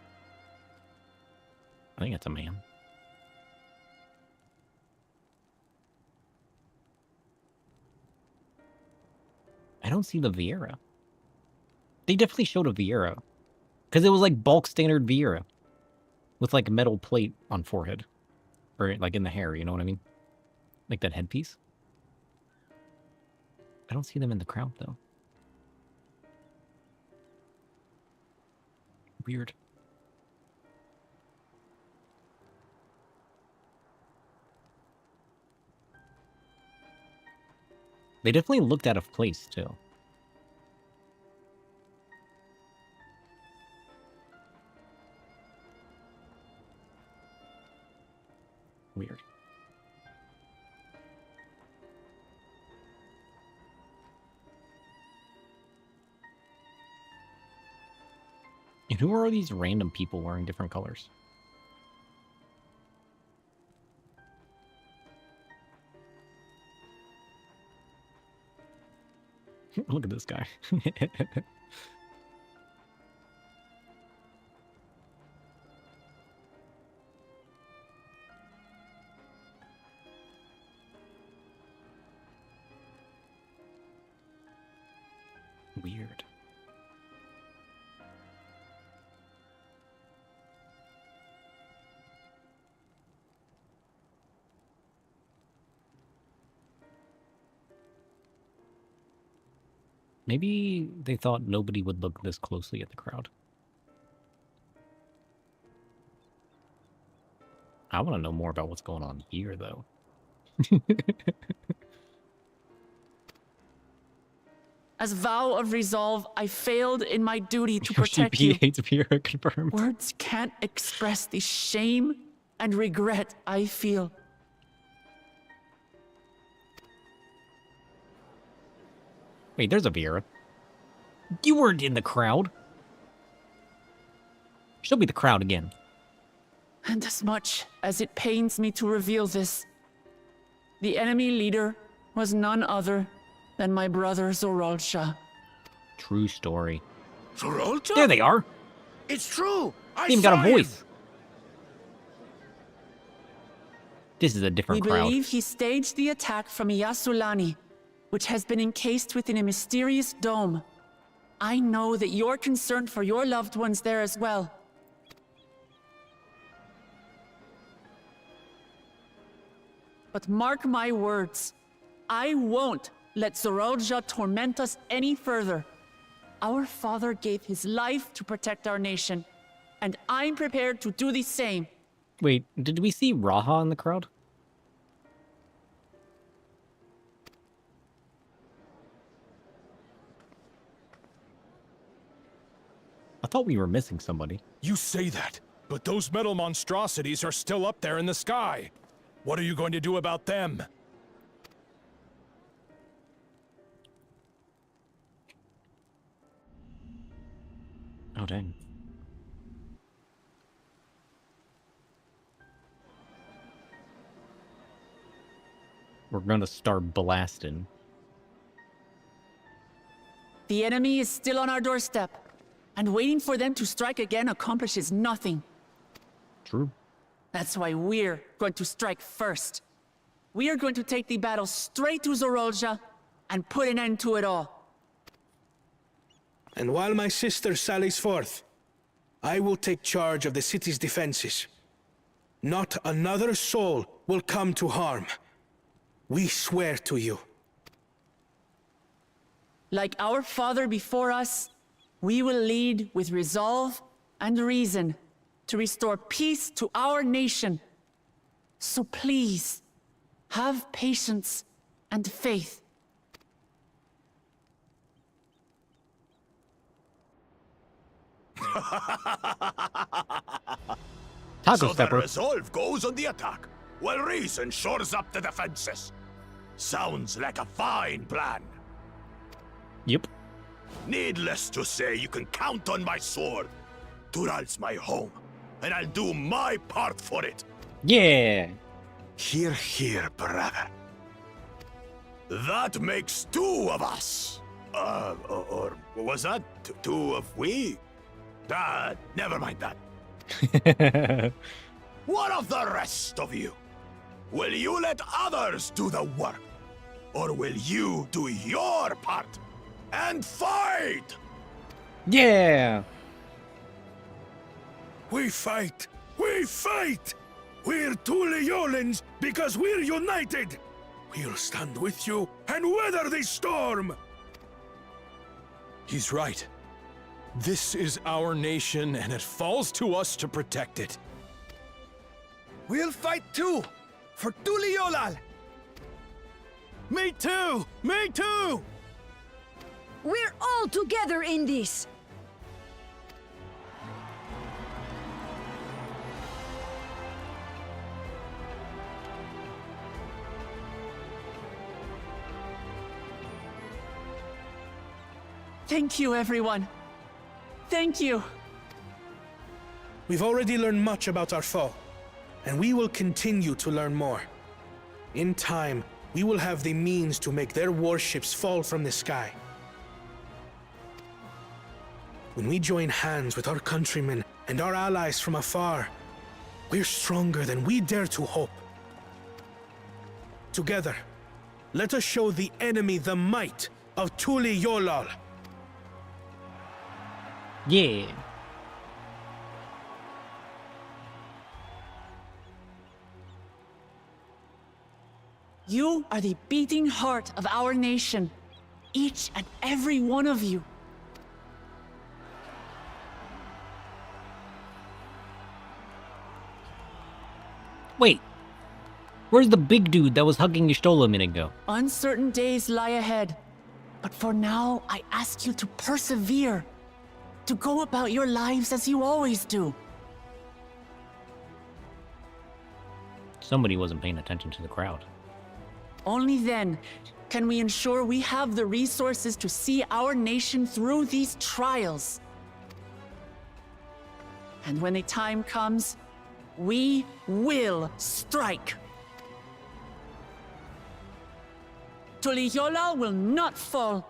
I think it's a man. I don't see the Viera. They definitely showed a Viera. Because it was like bulk standard Viera. With like a metal plate on forehead. Or like in the hair, you know what I mean? Like that headpiece. I don't see them in the crowd though. Weird. They definitely looked out of place, too. Weird. And who are these random people wearing different colors? Look at this guy. Weird. Maybe they thought nobody would look this closely at the crowd. I want to know more about what's going on here, though. As vow of resolve, I failed in my duty to protect Yoshi you. P hates Viera, confirmed. Words can't express the shame and regret I feel. Wait, there's a Viera. You weren't in the crowd. She'll be the crowd again. And as much as it pains me to reveal this, the enemy leader was none other than my brother Zorolsha. True story. Zorolsha? There they are. It's true. I They even saw got a him. voice. This is a different We crowd. believe he staged the attack from Yasulani, which has been encased within a mysterious dome. I know that you're concerned for your loved ones there as well. But mark my words, I won't let Zorolja torment us any further. Our father gave his life to protect our nation, and I'm prepared to do the same. Wait, did we see Raha in the crowd? I thought we were missing somebody. You say that, but those metal monstrosities are still up there in the sky. What are you going to do about them? Oh, dang. We're gonna start blasting. The enemy is still on our doorstep, and waiting for them to strike again accomplishes nothing. True. That's why we're going to strike first. We are going to take the battle straight to Zorolja and put an end to it all. And while my sister sallies forth, I will take charge of the city's defenses. Not another soul will come to harm. We swear to you. Like our father before us, we will lead with resolve and reason to restore peace to our nation. So please, have patience and faith. Taco So stepper. the resolve goes on the attack, while reason shores up the defenses. Sounds like a fine plan. Yep. Needless to say, you can count on my sword. Tural's my home, and I'll do my part for it. Yeah. Hear, hear, brother. That makes two of us. Or was that two of we? Never mind that. What of the rest of you? Will you let others do the work? Or will you do your part and fight? Yeah. We fight! We fight! We're two Leolans because we're united! We'll stand with you and weather this storm! He's right. This is our nation, and it falls to us to protect it. We'll fight too! For Tuliolal! Me too! Me too! We're all together in this! Thank you, everyone. Thank you. We've already learned much about our foe, and we will continue to learn more. In time, we will have the means to make their warships fall from the sky. When we join hands with our countrymen and our allies from afar, we're stronger than we dare to hope. Together, let us show the enemy the might of Tuliolal. Yeah. You are the beating heart of our nation. Each and every one of you. Wait. Where's the big dude that was hugging Y'shtola a minute ago? Uncertain days lie ahead. But for now, I ask you to persevere. To go about your lives as you always do. Somebody wasn't paying attention to the crowd. Only then can we ensure we have the resources to see our nation through these trials. And when the time comes, we will strike. Tuliyola will not fall.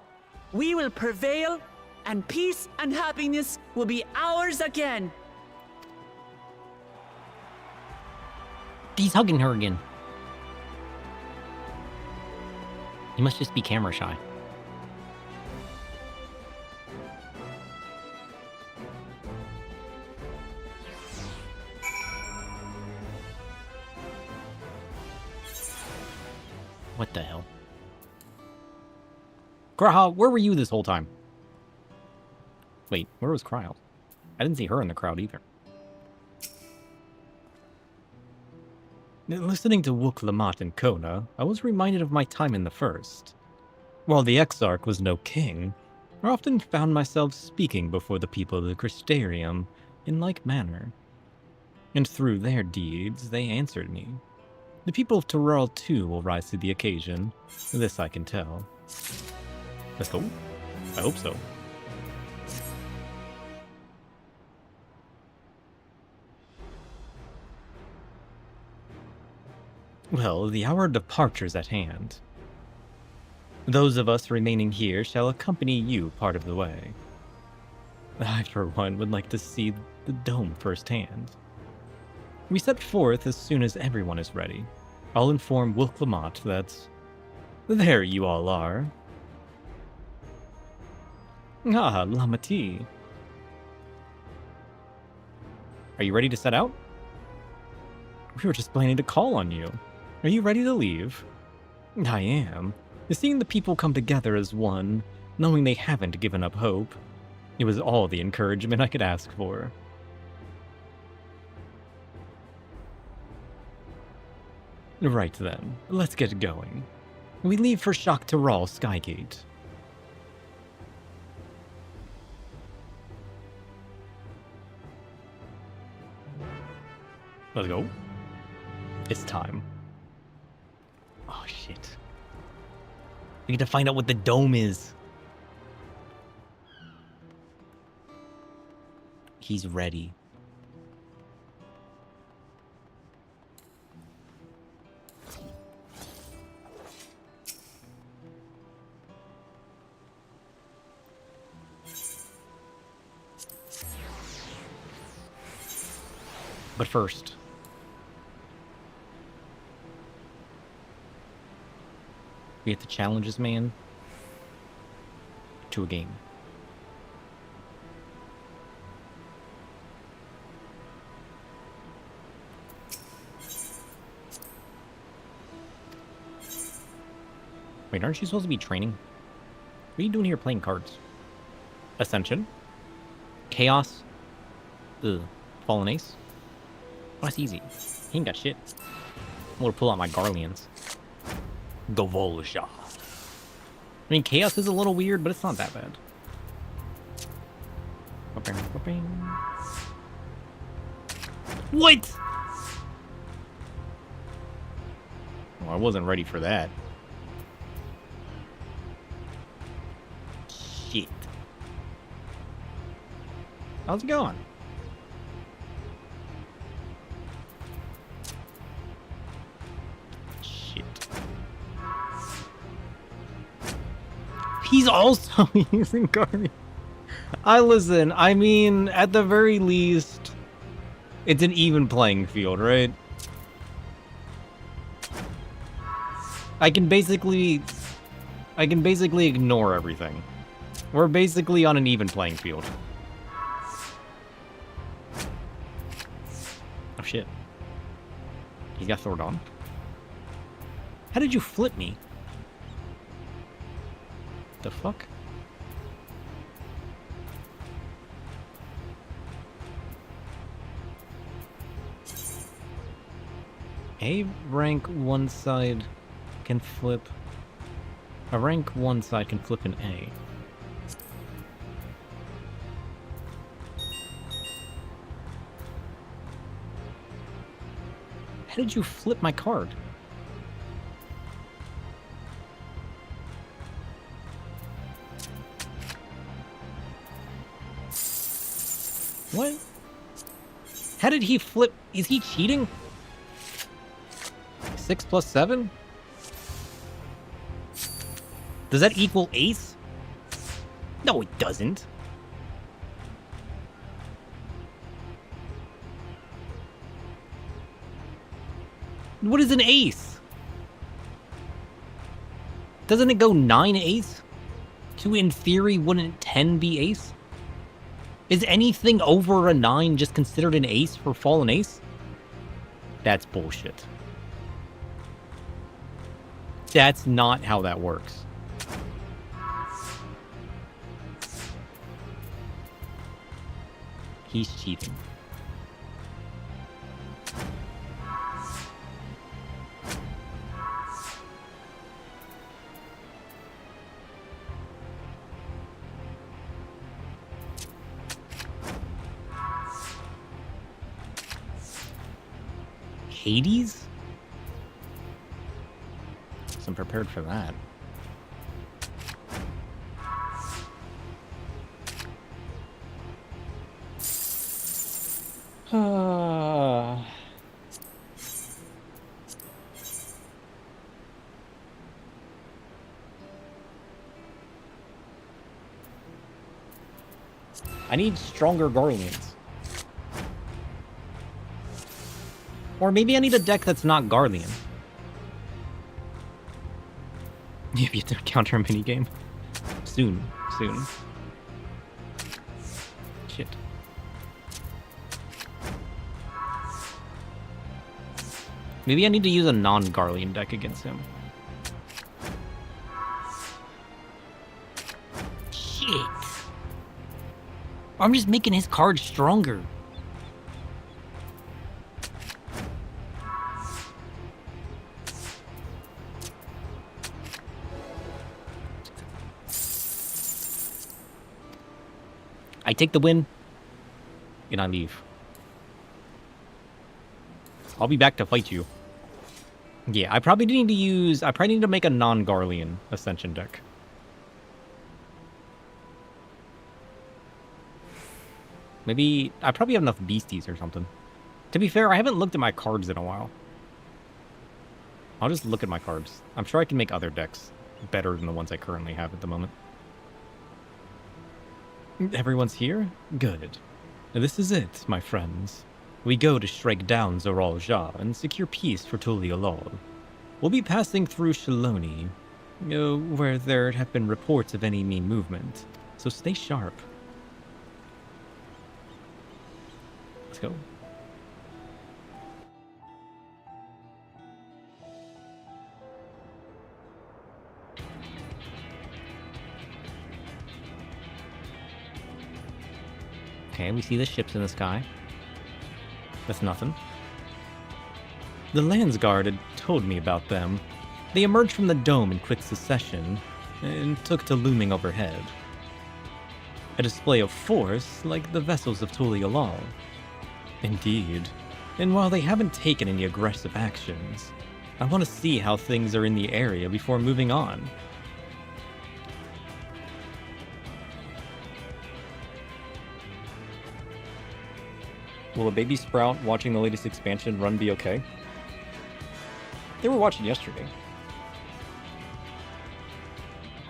We will prevail, and peace and happiness will be ours again. He's hugging her again. He must just be camera shy. What the hell? Graha, where were you this whole time? Wait, where was Kryl? I didn't see her in the crowd either. Listening to Wook Lamat and Kona, I was reminded of my time in the First. While the Exarch was no king, I often found myself speaking before the people of the Crystarium in like manner. And through their deeds, they answered me. The people of Tural too will rise to the occasion, this I can tell. Let's go. I hope so. Well, the hour of departure's at hand. Those of us remaining here shall accompany you part of the way. I, for one, would like to see the dome firsthand. We set forth as soon as everyone is ready. I'll inform Wook Lamat that there you all are. Ah, Lamati. Are you ready to set out? We were just planning to call on you. Are you ready to leave? I am. Seeing the people come together as one knowing they haven't given up hope. It was all the encouragement I could ask for. Right then, let's get going. We leave for Shaktaral Skygate. Let's go. It's time. Oh shit. We get to find out what the dome is. He's ready. But first, we have to challenge this man to a game. Wait, aren't you supposed to be training? What are you doing here playing cards? Ascension? Chaos? Ugh. Fallen Ace? Oh, that's easy. He ain't got shit. I'm gonna pull out my Garleans. Govolja. I mean, Chaos is a little weird, but it's not that bad. What? Well, I wasn't ready for that. Shit. How's it going? Shit. He's also using Guardian. Listen, I mean, at the very least, it's an even playing field, right? I can basically ignore everything. We're basically on an even playing field. Oh shit. He got Thordon. How did you flip me? The fuck? A rank one side can flip. A rank one side can flip an A. How did you flip my card? What? How did he flip? Is he cheating? 6 plus 7? Does that equal ace? No, it doesn't. What is an ace? Doesn't it go 9 ace? So in theory, wouldn't 10 be ace? Is anything over a 9 just considered an ace for fallen ace? That's bullshit. That's not how that works. He's cheating. Hades? I'm prepared for that. I need stronger Garleans. Or maybe I need a deck that's not Garlean. You have to counter a minigame. Soon. Shit. Maybe I need to use a non-Garlean deck against him. I'm just making his card stronger. I take the win, and I leave. I'll be back to fight you. Yeah, I probably need to make a non-Garlean Ascension deck. Maybe, I probably have enough beasties or something. To be fair, I haven't looked at my cards in a while. I'll just look at my cards. I'm sure I can make other decks better than the ones I currently have at the moment. Everyone's here? Good. This is it, my friends. We go to strike down Zoral Ja and secure peace for Tuliolol. We'll be passing through Shaloni, where there have been reports of enemy movement, so stay sharp. Let's go. Okay, we see the ships in the sky. That's nothing. The Landsguard had told me about them. They emerged from the dome in quick succession and took to looming overhead. A display of force like the vessels of Tuliolol. Indeed. And while they haven't taken any aggressive actions, I want to see how things are in the area before moving on. Will a baby sprout watching the latest expansion run be okay? They were watching yesterday.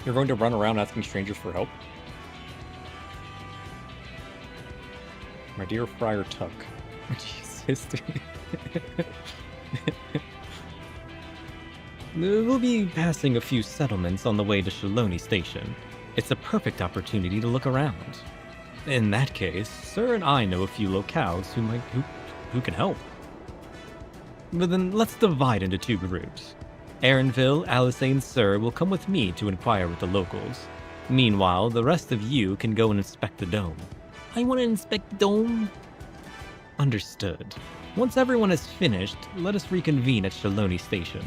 You're going to run around asking strangers for help? My dear Friar Tuck. Jeez, history. We'll be passing a few settlements on the way to Shaloni Station. It's a perfect opportunity to look around. In that case, Sir and I know a few locales who can help. But then let's divide into two groups. Aaronville, Alice, and Sir will come with me to inquire with the locals. Meanwhile, the rest of you can go and inspect the dome. I want to inspect the dome? Understood. Once everyone has finished, let us reconvene at Shaloni Station.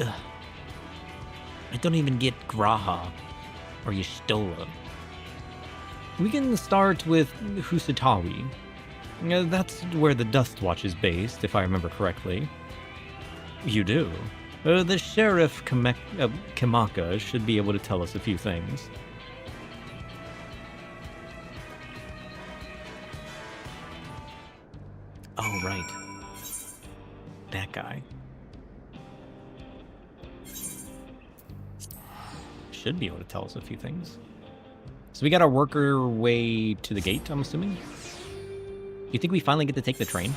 Ugh. I don't even get Graha or Y'shtola. We can start with Husatawi. That's where the Dust Watch is based, if I remember correctly. You do? The Sheriff Kamaka should be able to tell us a few things. Oh, right. That guy. Should be able to tell us a few things. So we gotta work our way to the gate, I'm assuming? You think we finally get to take the train?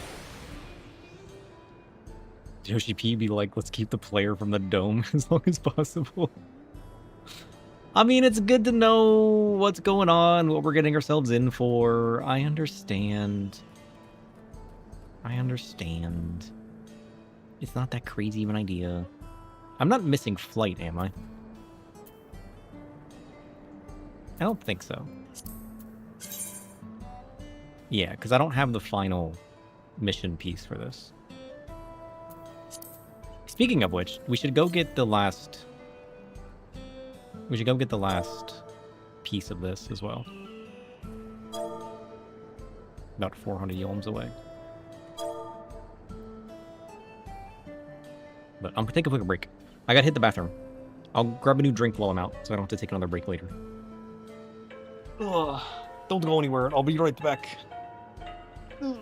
Yoshi P be like, let's keep the player from the dome as long as possible. I mean, it's good to know what's going on, what we're getting ourselves in for. I understand. It's not that crazy of an idea. I'm not missing flight, am I? I don't think so. Yeah, because I don't have the final mission piece for this. Speaking of which, we should go get the last... We should go get the last piece of this as well. About 400 yolms away. But I'm gonna take a quick break. I gotta hit the bathroom. I'll grab a new drink while I'm out, so I don't have to take another break later. Ugh, don't go anywhere. I'll be right back. Ugh.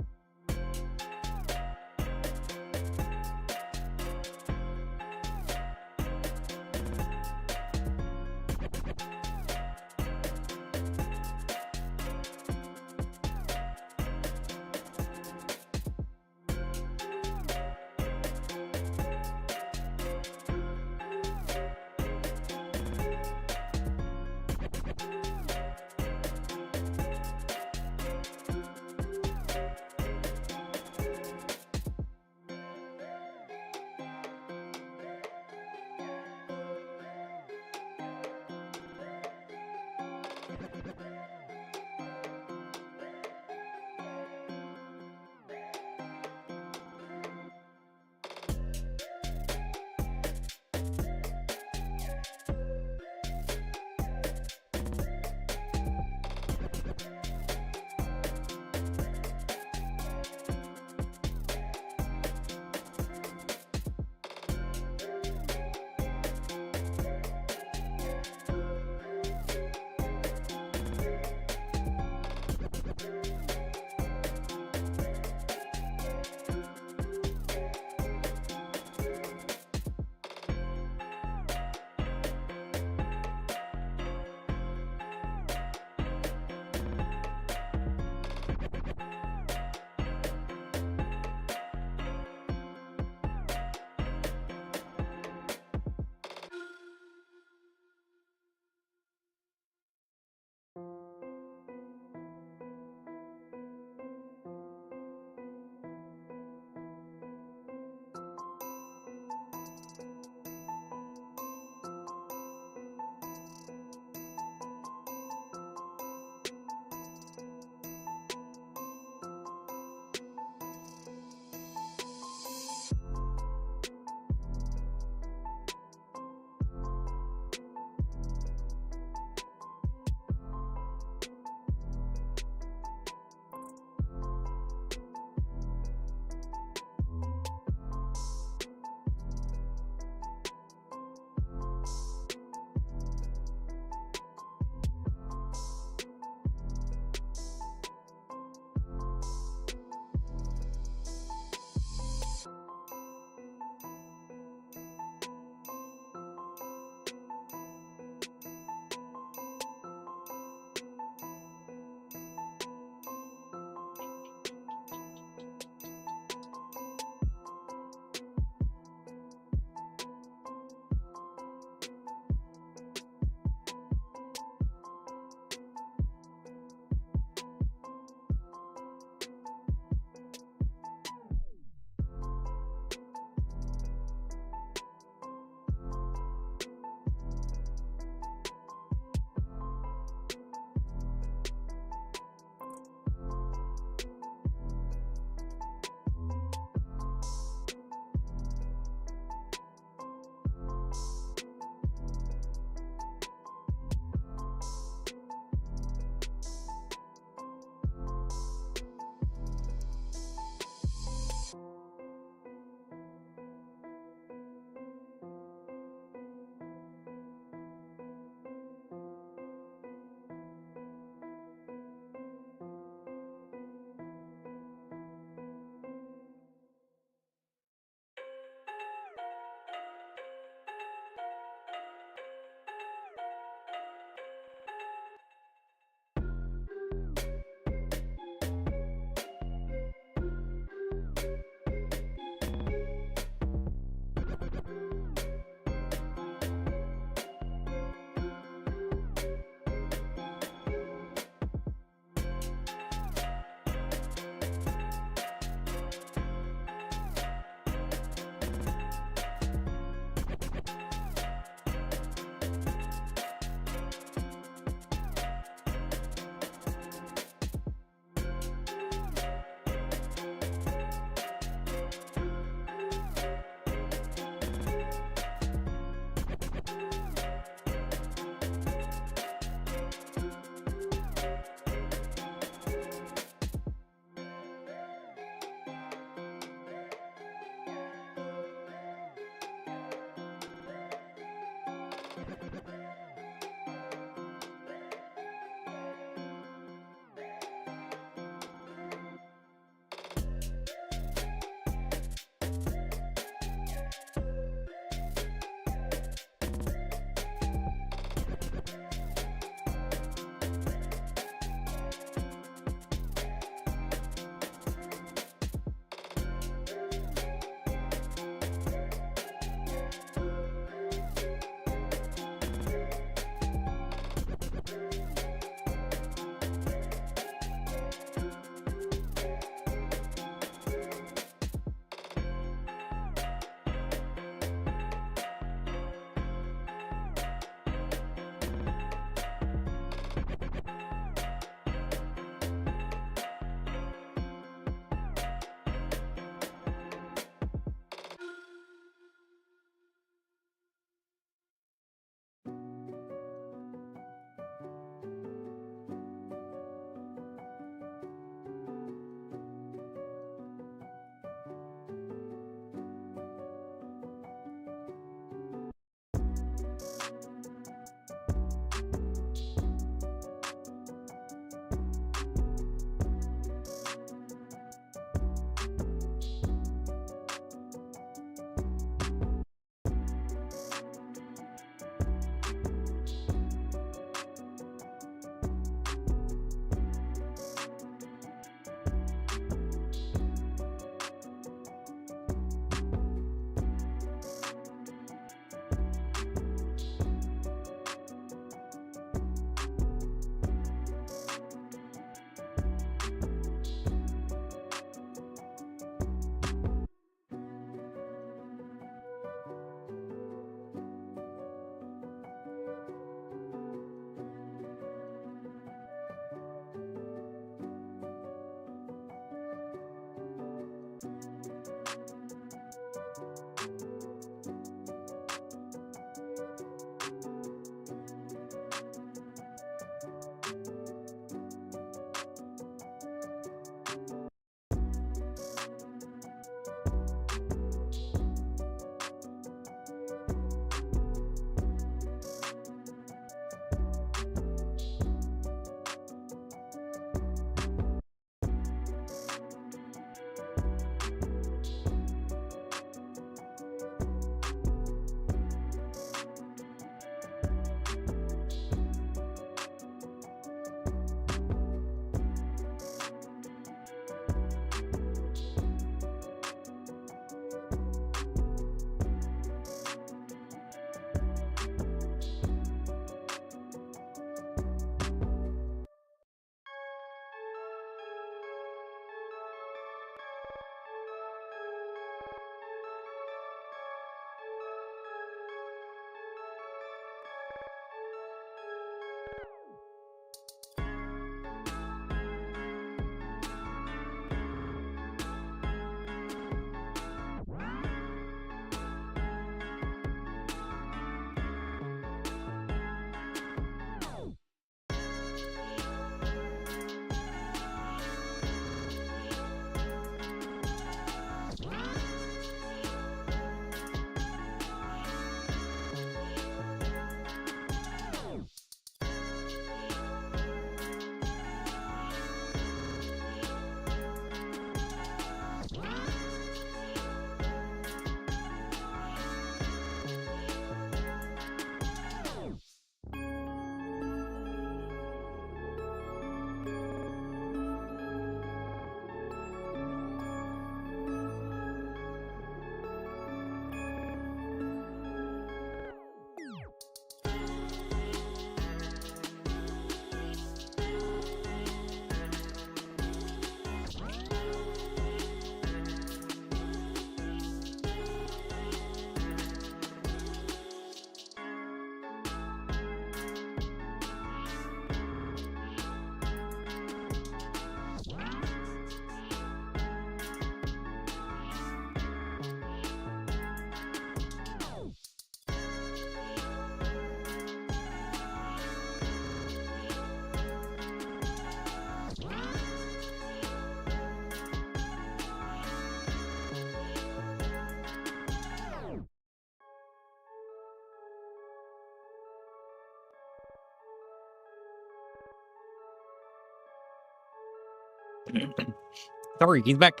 Sorry, he's back.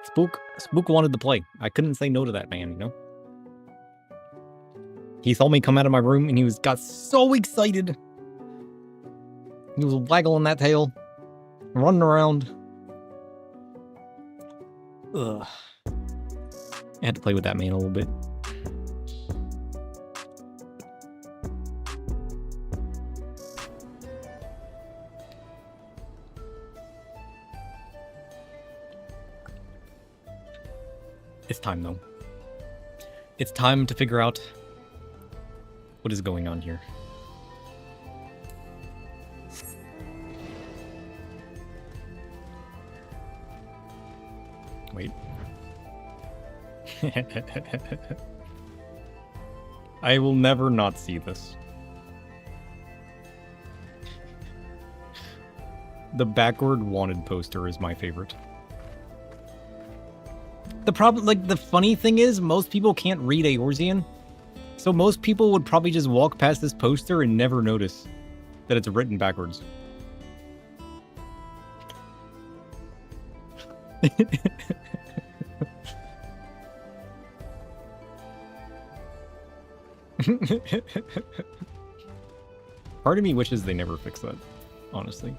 Spook wanted to play. I couldn't say no to that man, you know? He saw me come out of my room and he got so excited. He was waggling that tail, running around. Ugh. I had to play with that man a little bit. It's time, though. It's time to figure out what is going on here. Wait. I will never not see this. The backward wanted poster is my favorite. The problem, like, the funny thing is, most people can't read Eorzean, so most people would probably just walk past this poster and never notice that it's written backwards. Part of me wishes they never fix that, honestly.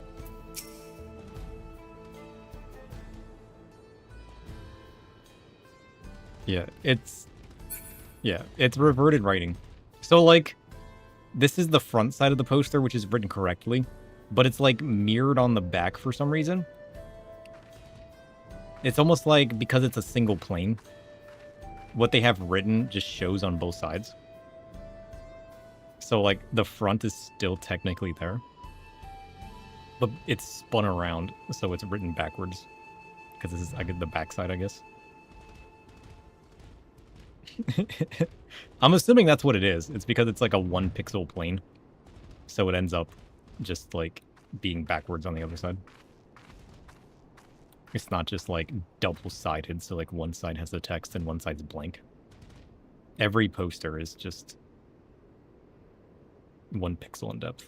Yeah, it's reverted writing. So, like, this is the front side of the poster, which is written correctly, but it's, like, mirrored on the back for some reason. It's almost like, because it's a single plane, what they have written just shows on both sides. So, like, the front is still technically there, but it's spun around, so it's written backwards. Because this is, I get the back side, I guess. I'm assuming that's what it is. It's because it's like a 1 pixel plane. So it ends up just like being backwards on the other side. It's not just like double-sided, so like one side has the text and one side's blank. Every poster is just 1 pixel in depth.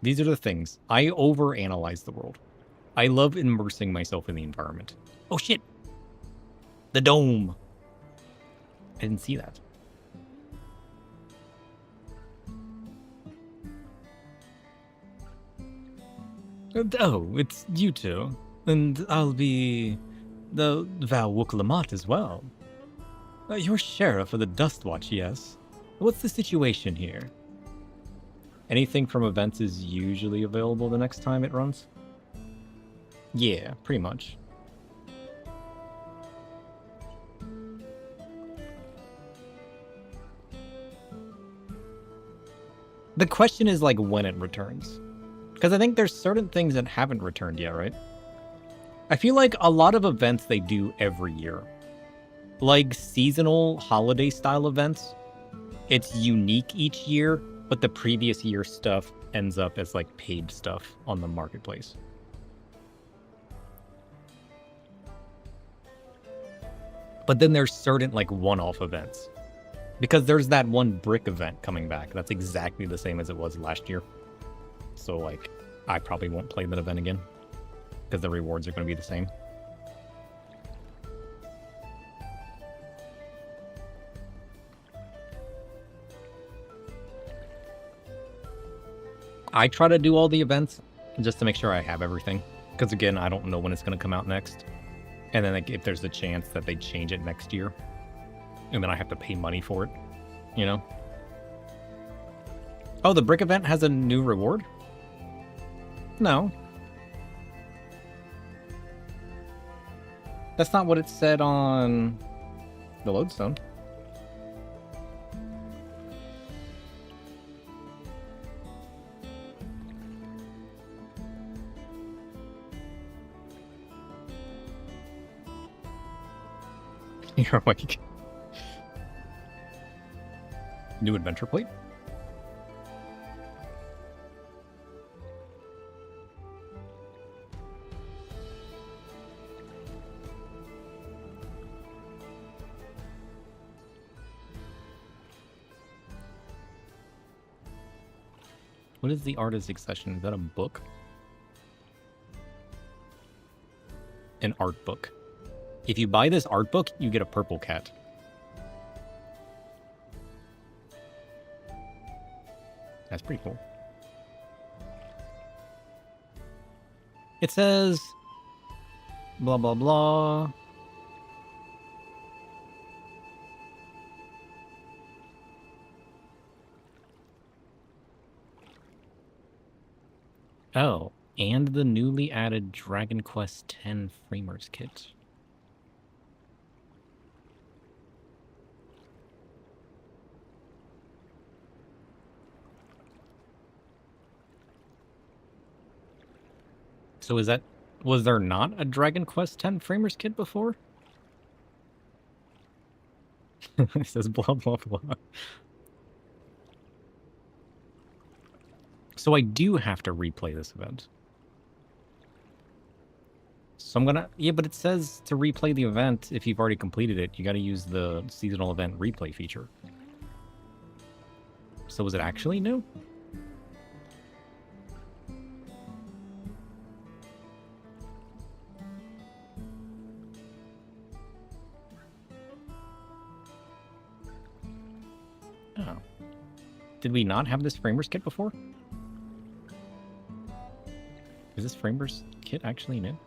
These are the things. I overanalyze the world. I love immersing myself in the environment. Oh shit! The dome! I didn't see that. Oh, it's you two. And I'll be the Val Wuklamat as well. You're sheriff of the Dust Watch, yes? What's the situation here? Anything from events is usually available the next time it runs. Yeah, pretty much. The question is like when it returns. Because I think there's certain things that haven't returned yet, right? I feel like a lot of events they do every year. Like seasonal holiday style events. It's unique each year, but the previous year stuff ends up as like paid stuff on the marketplace. But then there's certain like one-off events. Because there's that one brick event coming back. That's exactly the same as it was last year. So like, I probably won't play that event again. Because the rewards are going to be the same. I try to do all the events just to make sure I have everything. Because again, I don't know when it's going to come out next. And then like, if there's a chance that they change it next year. And then I have to pay money for it. You know? Oh, the brick event has a new reward? No. That's not what it said on the lodestone. You're awake. New adventure plate? What is the artist succession? Is that a book? An art book. If you buy this art book, you get a purple cat. That's pretty cool. It says blah blah blah. Oh, and the newly added Dragon Quest X Framers Kit. So is that... was there not a Dragon Quest X Framers Kit before? It says blah blah blah. So I do have to replay this event. So I'm gonna... yeah, but it says to replay the event, if you've already completed it, you gotta use the seasonal event replay feature. So was it actually new? Oh. Did we not have this Framers Kit before? Is this Framers Kit actually new?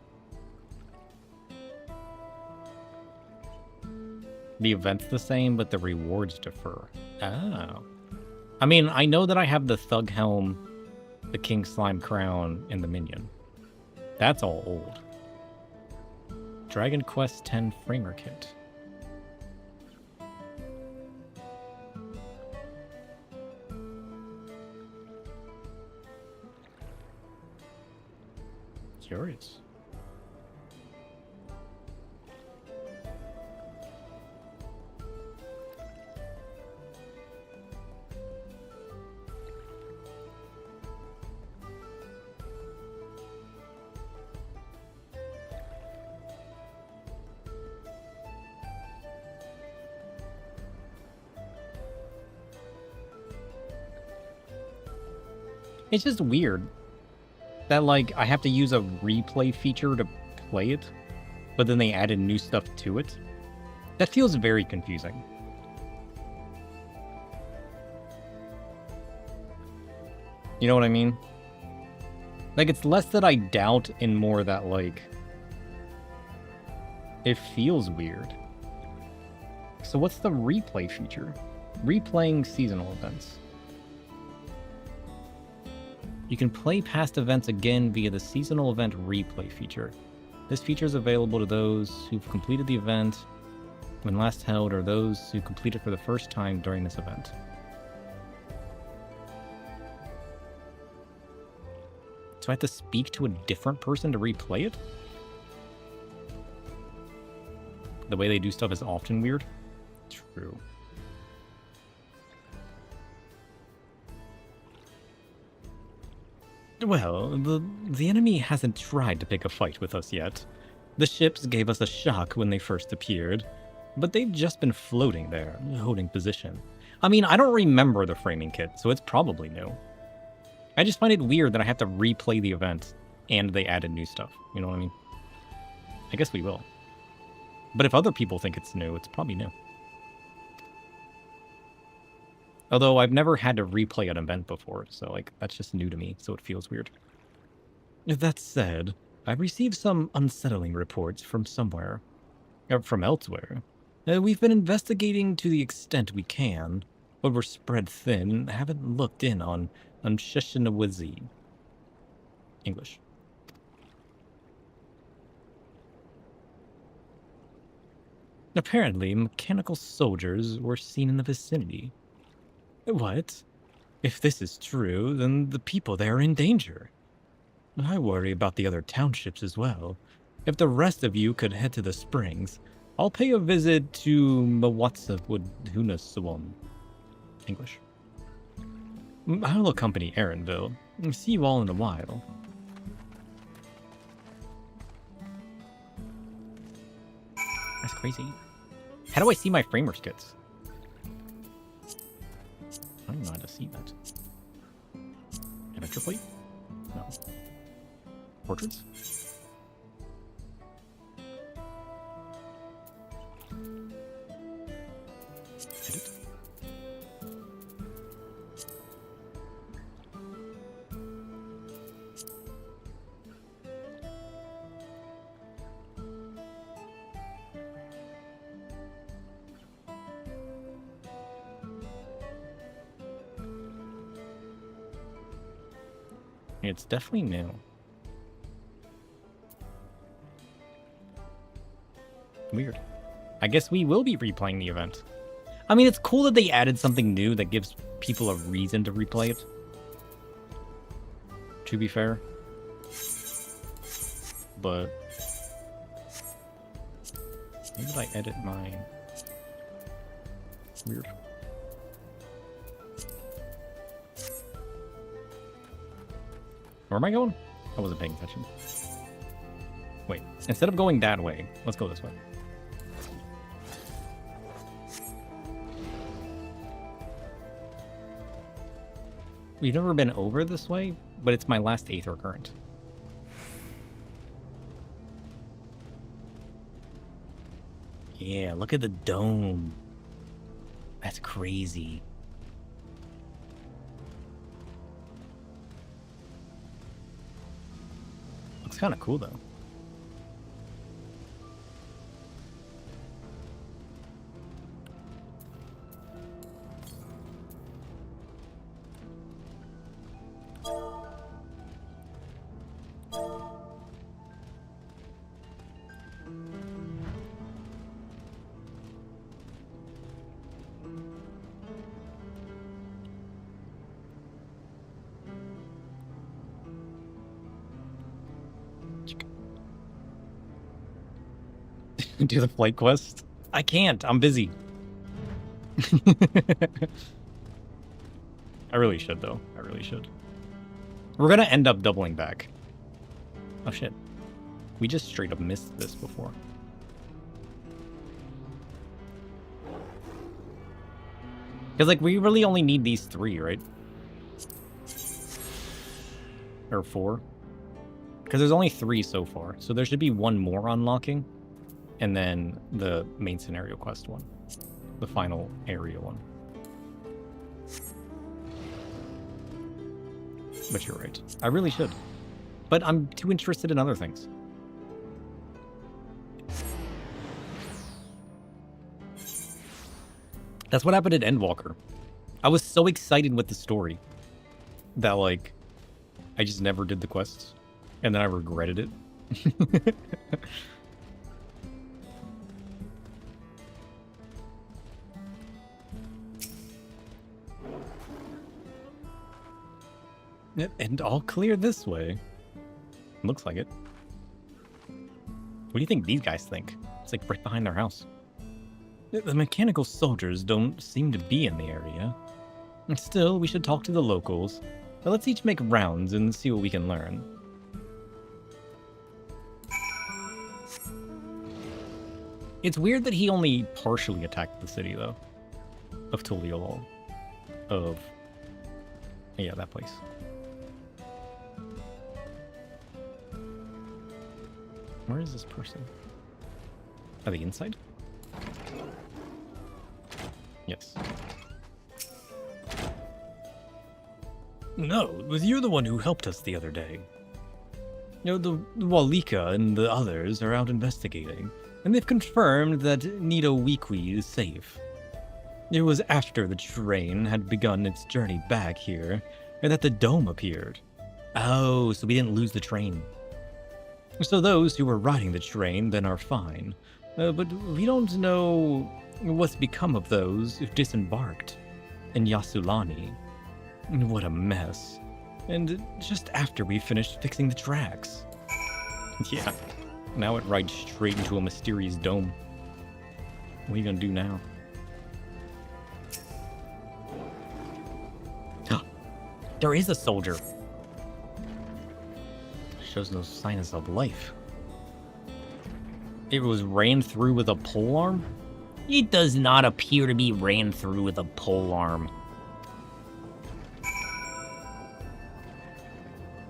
The event's the same, but the rewards differ. Oh. I mean, I know that I have the Thug Helm, the King Slime Crown, and the Minion. That's all old. Dragon Quest X Framer Kit. Curious. It's just weird that, like, I have to use a replay feature to play it, but then they added new stuff to it. That feels very confusing. You know what I mean? Like, it's less that I doubt and more that, like, it feels weird. So what's the replay feature? Replaying seasonal events. You can play past events again via the seasonal event replay feature. This feature is available to those who've completed the event when last held, or those who completed for the first time during this event. So I have to speak to a different person to replay it? The way they do stuff is often weird. True. Well, the enemy hasn't tried to pick a fight with us yet. The ships gave us a shock when they first appeared, but they've just been floating there, holding position. I mean, I don't remember the framing kit, so it's probably new. I just find it weird that I have to replay the event, and they added new stuff. You know what I mean? I guess we will. But if other people think it's new, it's probably new. Although I've never had to replay an event before, so like that's just new to me, so it feels weird. That said, I've received some unsettling reports from somewhere. From elsewhere. We've been investigating to the extent we can, but we're spread thin and haven't looked in on Shishinawizi. English. Apparently, mechanical soldiers were seen in the vicinity. What? If this is true, then the people there are in danger. I worry about the other townships as well. If the rest of you could head to the springs, I'll pay a visit to Mawatsa-Hunasawam. English. I'll accompany Erinville. See you all in a while. That's crazy. How do I see my framer's kits? I don't even know how to see that. Adventure plate? No. Portraits? Edit? It's definitely new. Weird. I guess we will be replaying the event. I mean, it's cool that they added something new that gives people a reason to replay it. To be fair. But... maybe if I edit mine. Weird. Where am I going? I wasn't paying attention. Wait, instead of going that way, let's go this way. We've never been over this way, but it's my last Aether Current. Yeah, look at the dome. That's crazy. Looks kind of cool, though. Do the flight quest? I can't. I'm busy. I really should, though. I really should. We're gonna end up doubling back. Oh, shit. We just straight up missed this before. Because, like, we really only need these 3, right? Or 4? Because there's only 3 so far. So there should be 1 more unlocking. And then the main scenario quest one. The final area one. But you're right. I really should. But I'm too interested in other things. That's what happened at Endwalker. I was so excited with the story that, like, I just never did the quests, and then I regretted it. And all clear this way. Looks like it. What do you think these guys think? It's like right behind their house. The mechanical soldiers don't seem to be in the area. Still, we should talk to the locals. But let's each make rounds and see what we can learn. It's weird that he only partially attacked the city, though. Of Tuliolol. Yeah, that place. Where is this person? Are they inside? Yes. No, it was you the one who helped us the other day. You know, the Walika and the others are out investigating, and they've confirmed that Nido Weekly is safe. It was after the train had begun its journey back here, and that the dome appeared. Oh, so we didn't lose the train. So those who were riding the train then are fine, but we don't know what's become of those who disembarked in Yasulani. What a mess. And just after we finished fixing the tracks. Yeah, now it rides straight into a mysterious dome. What are you gonna do now? There is a soldier. Shows no signs of life. It was ran through with a polearm? It does not appear to be ran through with a polearm.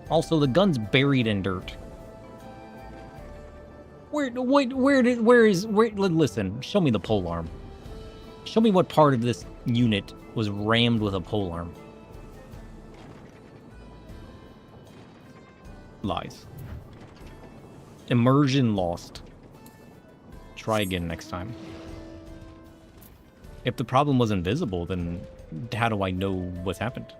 Also, the gun's buried in dirt. Listen, show me the polearm. Show me what part of this unit was rammed with a polearm. Lies. Immersion lost. Try again next time. If the problem was invisible, then how do I know what's happened?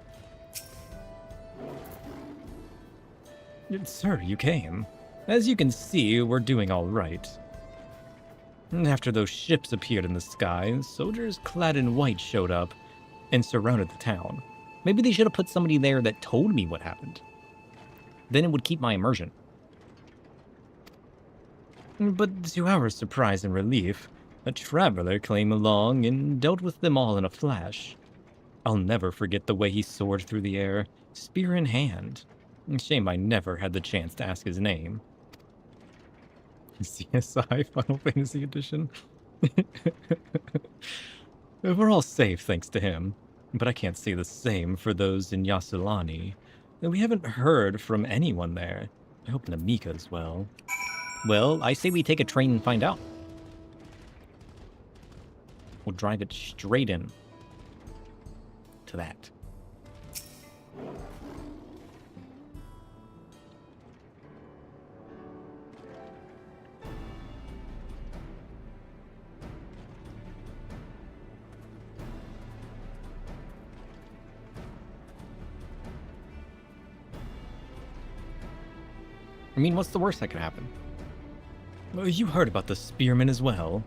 Sir, you came. As you can see, we're doing all right. After those ships appeared in the sky, soldiers clad in white showed up and surrounded the town. Maybe they should have put somebody there that told me what happened. Then it would keep my immersion. But to our surprise and relief, a traveler came along and dealt with them all in a flash. I'll never forget the way he soared through the air, spear in hand. Shame I never had the chance to ask his name. CSI Final Fantasy Edition. We're all safe thanks to him, but I can't say the same for those in Yasulani. We haven't heard from anyone there. I hope Namika as well. Well, I say we take a train and find out. We'll drive it straight in to that. I mean, what's the worst that could happen? Well, you heard about the spearmen as well.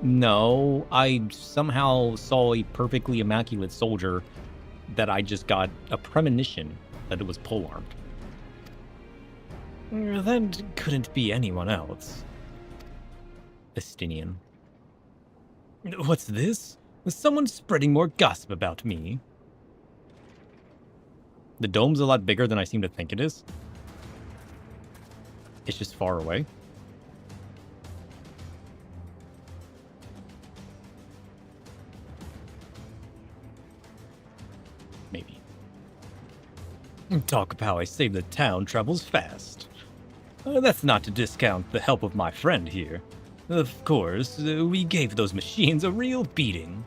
No, I somehow saw a perfectly immaculate soldier that I just got a premonition that it was polearmed. That couldn't be anyone else. Estinian. What's this? Is someone spreading more gossip about me? The dome's a lot bigger than I seem to think it is. It's just far away. Maybe. Talk of how I saved the town travels fast. That's not to discount the help of my friend here. Of course, we gave those machines a real beating.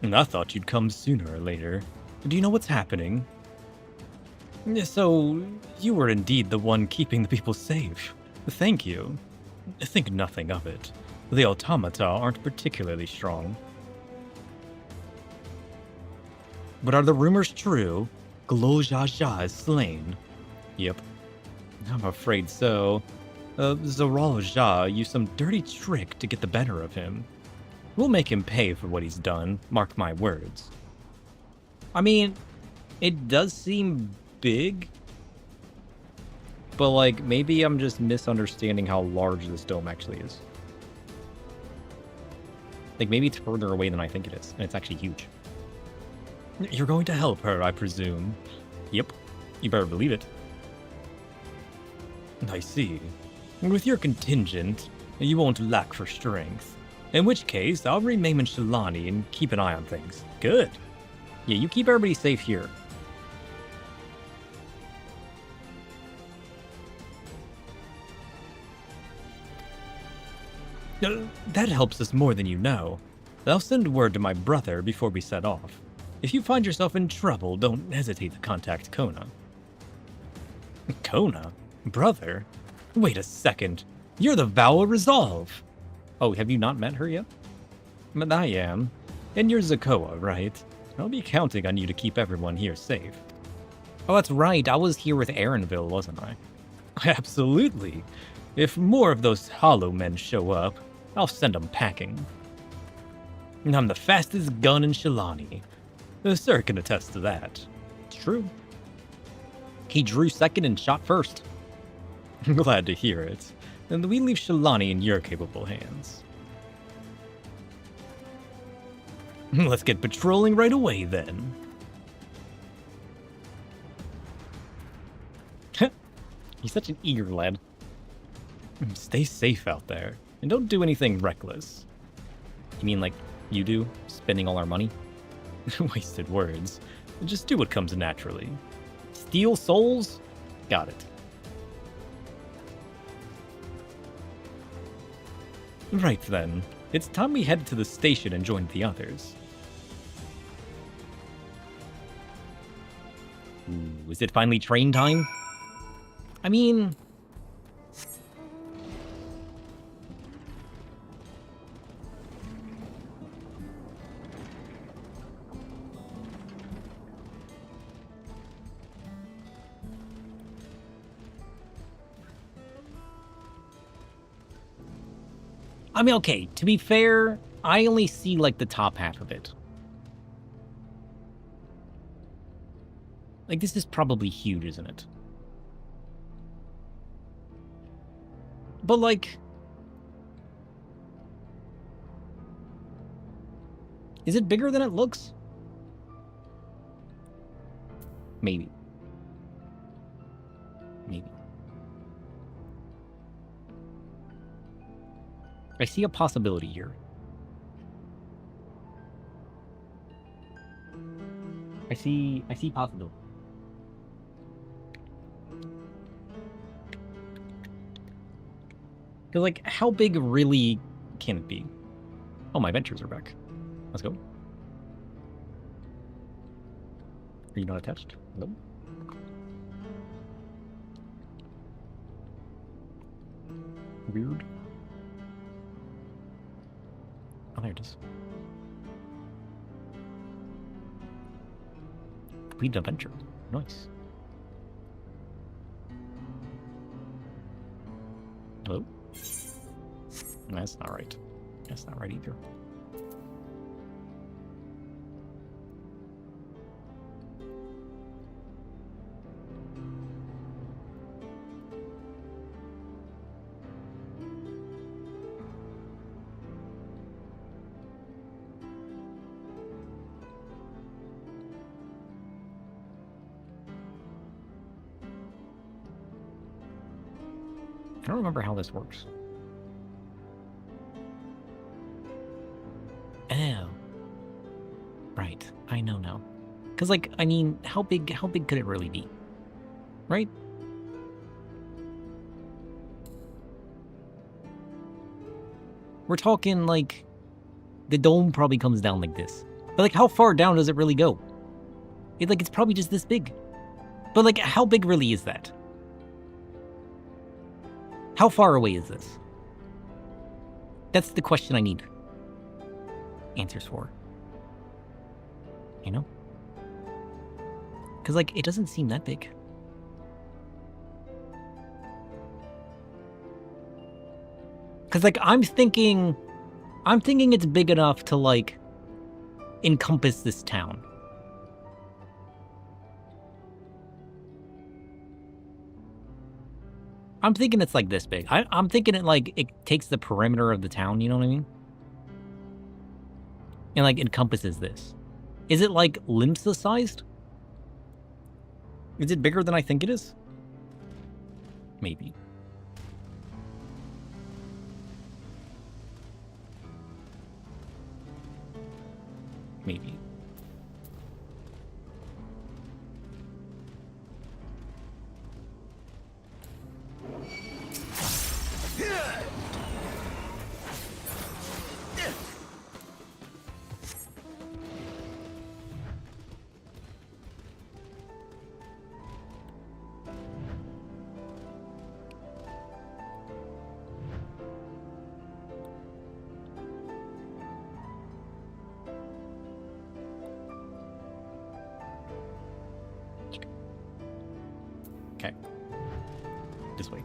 I thought you'd come sooner or later. Do you know what's happening? So, you were indeed the one keeping the people safe. Thank you. Think nothing of it. The automata aren't particularly strong. But are the rumors true? Glozhazha is slain. Yep. I'm afraid so. Zoralja used some dirty trick to get the better of him. We'll make him pay for what he's done, mark my words. I mean, it does seem big, but like, maybe I'm just misunderstanding how large this dome actually is. Like, maybe it's further away than I think it is, and it's actually huge. You're going to help her, I presume. Yep, you better believe it. I see. With your contingent, you won't lack for strength. In which case, I'll remain in Shalani and keep an eye on things. Good. Yeah, you keep everybody safe here. That helps us more than you know. I'll send word to my brother before we set off. If you find yourself in trouble, don't hesitate to contact Kona. Kona? Brother? Wait a second. You're the Vow of Resolve. Oh, have you not met her yet? But I am. And you're Zakoa, right? I'll be counting on you to keep everyone here safe. Oh, that's right. I was here with Aaronville, wasn't I? Absolutely. If more of those hollow men show up, I'll send them packing. I'm the fastest gun in Shalani. The Sir can attest to that. It's true. He drew second and shot first. Glad to hear it. And we leave Shalani in your capable hands. Let's get patrolling right away, then. He's such an eager lad. Stay safe out there, and don't do anything reckless. You mean like you do? Spending all our money? Wasted words. Just do what comes naturally. Steal souls? Got it. Right then. It's time we headed to the station and joined the others. Ooh, is it finally train time? I mean... okay, to be fair, I only see, like, the top half of it. Like, this is probably huge, isn't it? But, like... is it bigger than it looks? Maybe. Maybe. I see a possibility here. I see possibility. Because, like, how big really can it be? Oh, my ventures are back. Let's go. Are you not attached? Nope. Weird. Oh, there it is. Complete adventure. Nice. Hello? That's not right. That's not right either. I don't remember how this works. Oh. Right. I know now. Because, like, I mean, how big could it really be? Right? We're talking, like, the dome probably comes down like this. But, like, how far down does it really go? It's probably just this big. But, like, how big really is that? How far away is this? That's the question I need answers for. You know? Because, like, it doesn't seem that big. Because, like, I'm thinking it's big enough to, like, encompass this town. I'm thinking it's, like, this big. I'm thinking it, like, it takes the perimeter of the town, you know what I mean? And, like, encompasses this. Is it, like, Limsa-sized? Is it bigger than I think it is? Maybe. Maybe. Okay. This way.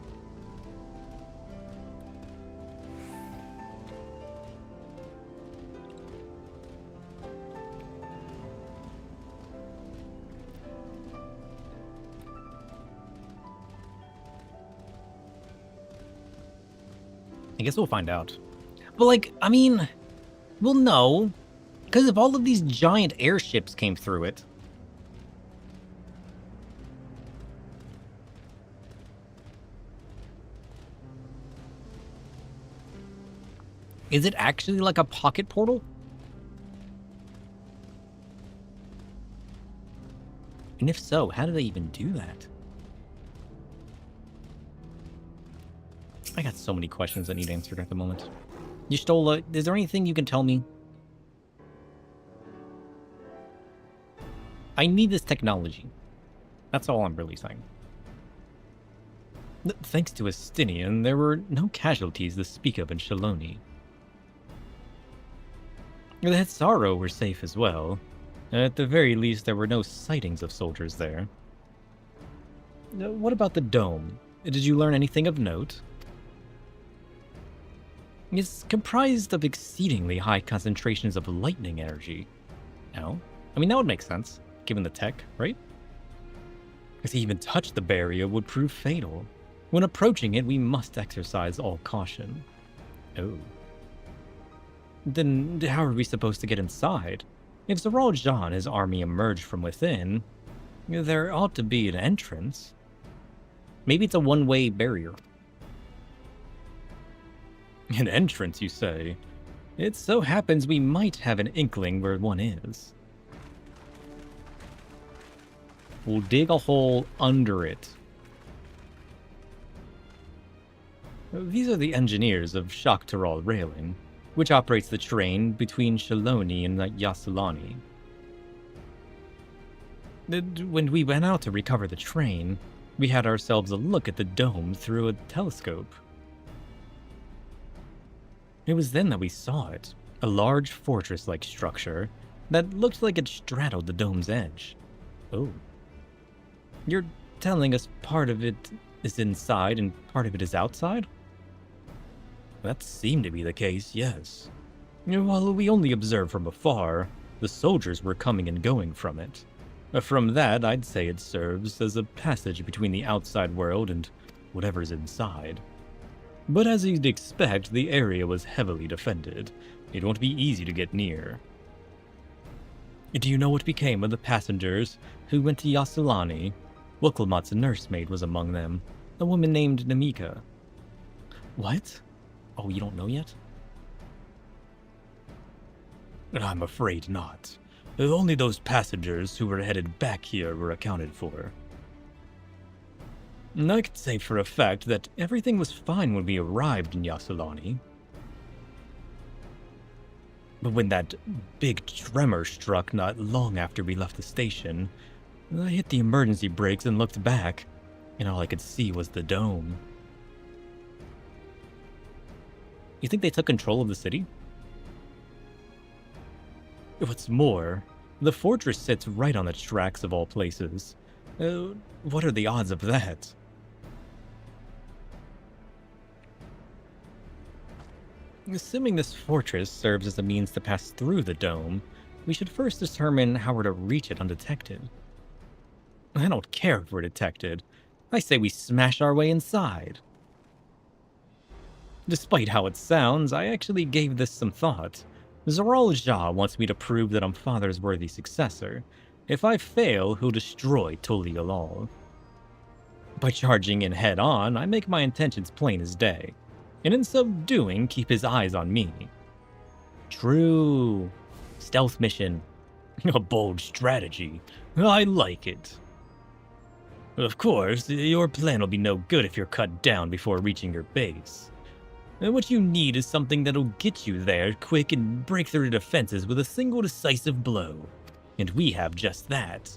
I guess we'll find out. But, like, I mean, we'll know. Because if all of these giant airships came through it, is it actually like a pocket portal? And if so, how do they even do that? I got so many questions that need answered at the moment. Y'shtola, is there anything you can tell me? I need this technology. That's all I'm really saying. Thanks to Estinian, there were no casualties to speak of in Shaloni. The Hetsaro were safe as well. At the very least, there were no sightings of soldiers there. What about the dome? Did you learn anything of note? It's comprised of exceedingly high concentrations of lightning energy. No? I mean, that would make sense, given the tech, right? Because even touch the barrier would prove fatal. When approaching it, we must exercise all caution. Oh. Then how are we supposed to get inside? If Zoral Jah and his army emerged from within, there ought to be an entrance. Maybe it's a one-way barrier. An entrance, you say? It so happens we might have an inkling where one is. We'll dig a hole under it. These are the engineers of Shaktaral Railing, which operates the train between Shaloni and Yasulani. When we went out to recover the train, we had ourselves a look at the dome through a telescope. It was then that we saw it, a large fortress-like structure that looked like it straddled the dome's edge. Oh. You're telling us part of it is inside and part of it is outside? That seemed to be the case, yes. While we only observed from afar, the soldiers were coming and going from it. From that, I'd say it serves as a passage between the outside world and whatever's inside. But as you'd expect, the area was heavily defended. It won't be easy to get near. Do you know what became of the passengers who went to Yasulani? Wukkelmat's nursemaid was among them, a woman named Namika. What? Oh, you don't know yet? I'm afraid not. Only those passengers who were headed back here were accounted for. I could say for a fact that everything was fine when we arrived in Yasulani. But when that big tremor struck not long after we left the station, I hit the emergency brakes and looked back, and all I could see was the dome. You think they took control of the city? What's more, The fortress sits right on the tracks of all places. What are the odds of that? Assuming this fortress serves as a means to pass through the dome, we should first determine how we're to reach it undetected. I don't care if we're detected. I say we smash our way inside. Despite how it sounds, I actually gave this some thought. Zoral Ja wants me to prove that I'm Father's worthy successor. If I fail, he'll destroy Tuli Alal. By charging in head-on, I make my intentions plain as day, and in so doing, keep his eyes on me. True. Stealth mission. A bold strategy. I like it. Of course, your plan will be no good if you're cut down before reaching your base. What you need is something that'll get you there quick and break through the defenses with a single decisive blow. And we have just that.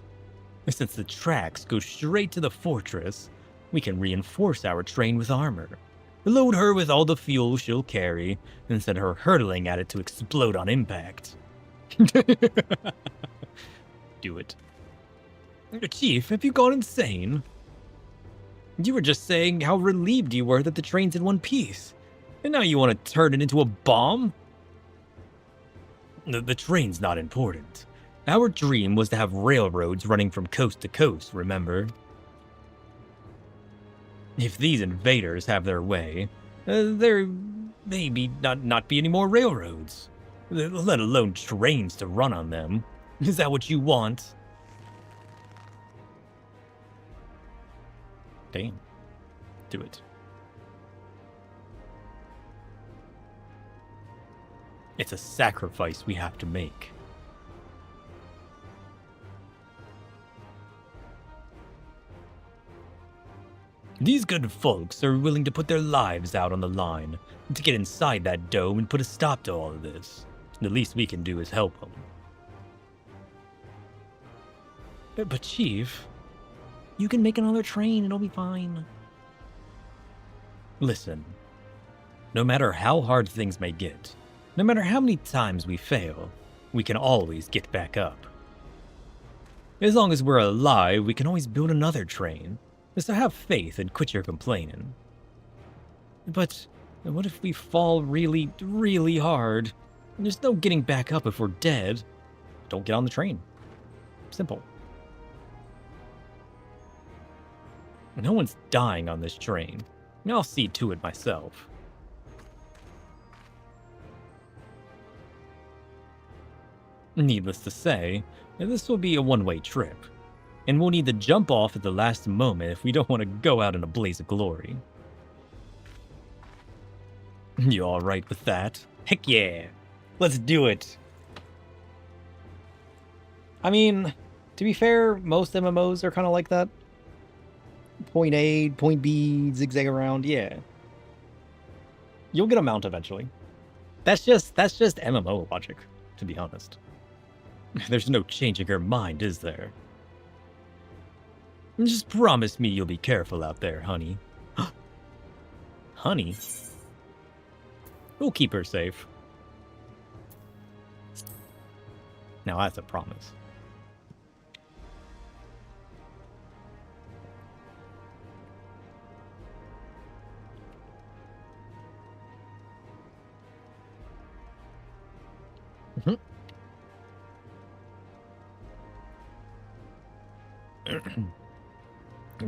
Since the tracks go straight to the fortress, we can reinforce our train with armor. Load her with all the fuel she'll carry, and send her hurtling at it to explode on impact. Do it. Chief, have you gone insane? You were just saying how relieved you were that the train's in one piece. And now you want to turn it into a bomb? The train's not important. Our dream was to have railroads running from coast to coast, remember? If these invaders have their way, there may not be any more railroads, let alone trains to run on them. Is that what you want? Damn. Do it. It's a sacrifice we have to make. These good folks are willing to put their lives out on the line to get inside that dome and put a stop to all of this. The least we can do is help them. But Chief, you can make another train and it'll be fine. Listen, no matter how hard things may get, no matter how many times we fail, we can always get back up. As long as we're alive, we can always build another train. So have faith and quit your complaining. But what if we fall really, really hard? There's no getting back up if we're dead. Don't get on the train. Simple. No one's dying on this train. I'll see to it myself. Needless to say, this will be a one-way trip, and we'll need to jump off at the last moment if we don't want to go out in a blaze of glory. You alright with that? Heck yeah! Let's do it! I mean, to be fair, most MMOs are kind of like that. Point A, point B, zigzag around, yeah. You'll get a mount eventually. That's just MMO logic, to be honest. There's no changing her mind, is there? Just promise me you'll be careful out there, honey. Honey? We'll keep her safe. Now that's a promise.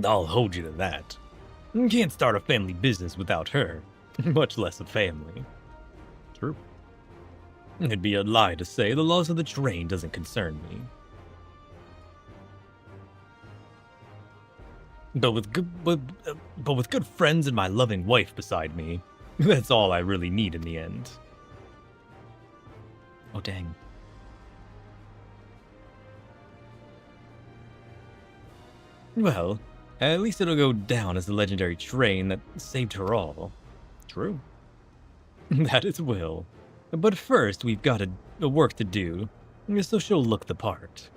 I'll hold you to that. Can't start a family business without her, much less a family. True. It'd be a lie to say the laws of the train doesn't concern me. But with good friends and my loving wife beside me, that's all I really need in the end. Oh dang. Well, at least it'll go down as the legendary train that saved her all. True. That it will. But first, we've got a work to do, so she'll look the part.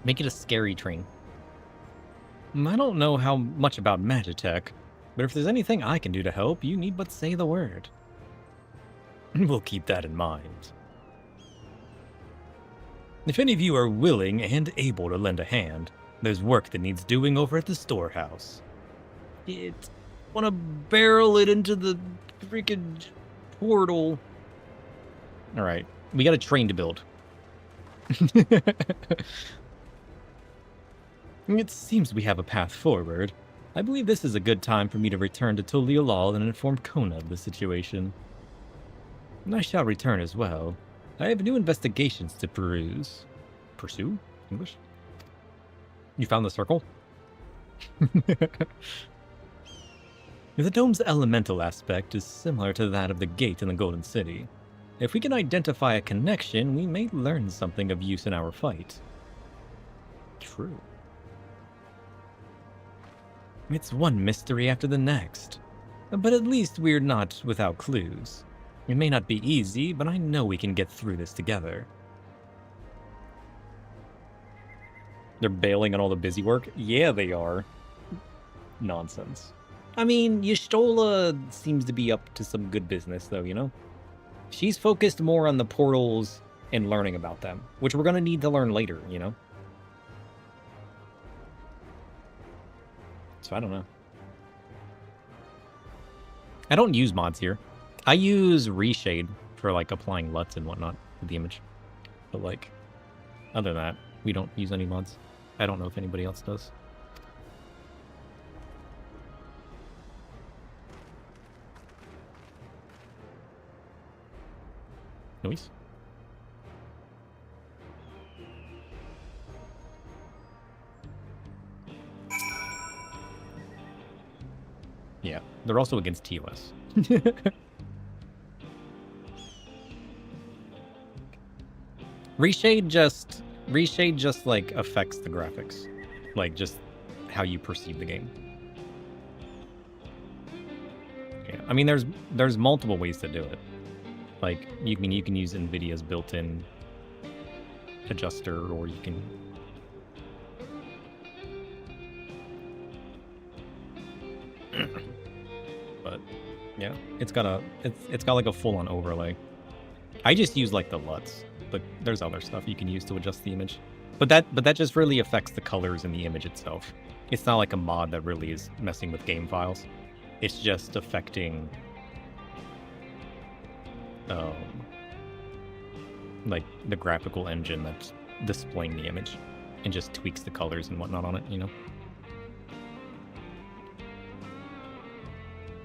Make it a scary train. I don't know how much about Magitech, But if there's anything I can do to help, you need but say the word. We'll keep that in mind. If any of you are willing and able to lend a hand, there's work that needs doing over at the storehouse. Want to barrel it into the freaking portal. All right, we got a train to build. It seems we have a path forward. I believe this is a good time for me to return to Tuliolal and inform Kona of the situation. And I shall return as well. I have new investigations to peruse. Pursue? English? You found the circle? The dome's elemental aspect is similar to that of the gate in the Golden City. If we can identify a connection, we may learn something of use in our fight. True. It's one mystery after the next. But at least we're not without clues. It may not be easy, but I know we can get through this together. They're bailing on all the busy work? Yeah, they are. Nonsense. I mean, Y'shtola seems to be up to some good business, though, you know? She's focused more on the portals and learning about them, which we're going to need to learn later, you know? So I don't know. I don't use mods here. I use Reshade for, like, applying LUTs and whatnot to the image. But, like, other than that, we don't use any mods. I don't know if anybody else does. Noise? Yeah, they're also against TOS. Reshade just like affects the graphics, like just how you perceive the game. Yeah, I mean there's multiple ways to do it. Like you can use NVIDIA's built-in adjuster, or you can but yeah, it's got like a full-on overlay. I just use like the LUTs, but there's other stuff you can use to adjust the image. But that just really affects the colors in the image itself. It's not like a mod that really is messing with game files. It's just affecting like the graphical engine that's displaying the image, and just tweaks the colors and whatnot on it, you know?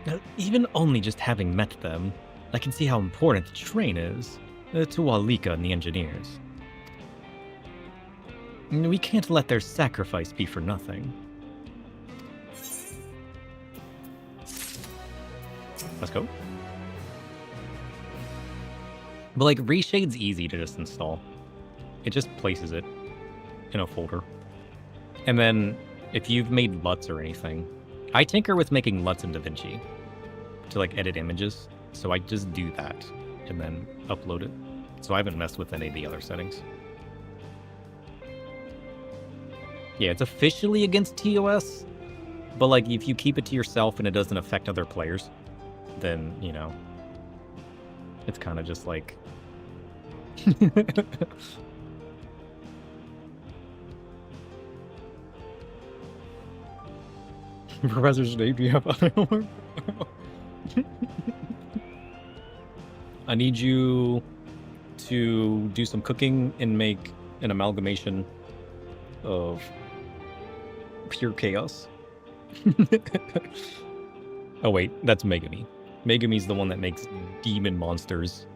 Now, even only just having met them, I can see how important the train is to Walika and the engineers. We can't let their sacrifice be for nothing. Let's go. But like, Reshade's easy to just install. It just places it in a folder. And then, if you've made LUTs or anything, I tinker with making LUTs in DaVinci to like edit images. So I just do that and then upload it. So I haven't messed with any of the other settings. Yeah, it's officially against TOS, but like if you keep it to yourself and it doesn't affect other players, then, you know, it's kind of just like... Professor Snape, do you have other homework? I need you to do some cooking and make an amalgamation of pure chaos. Oh wait, that's Megami. Megami's the one that makes demon monsters.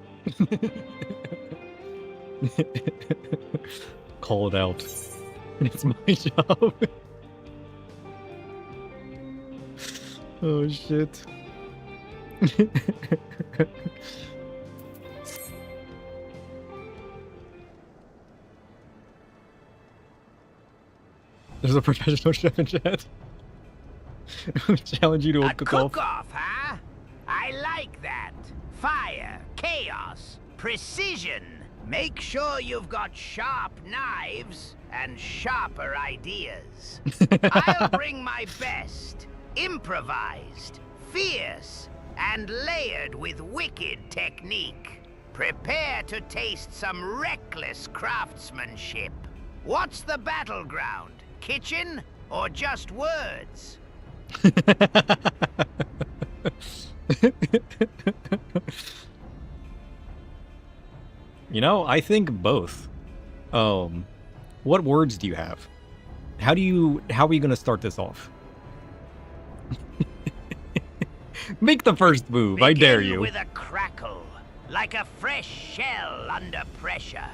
Call it out. It's my job. Oh shit. There's a professional chef in chat. Challenge you to a cook-off. Cook-off, huh? I like that. Fire, chaos, precision. Make sure you've got sharp knives and sharper ideas. I'll bring my best. Improvised, fierce, and layered with wicked technique. Prepare to taste some reckless craftsmanship. What's the battleground? Kitchen or just words? You know, I think both. What words do you have? How are you gonna start this off? Make the first move, I dare you. With a crackle, like a fresh shell under pressure.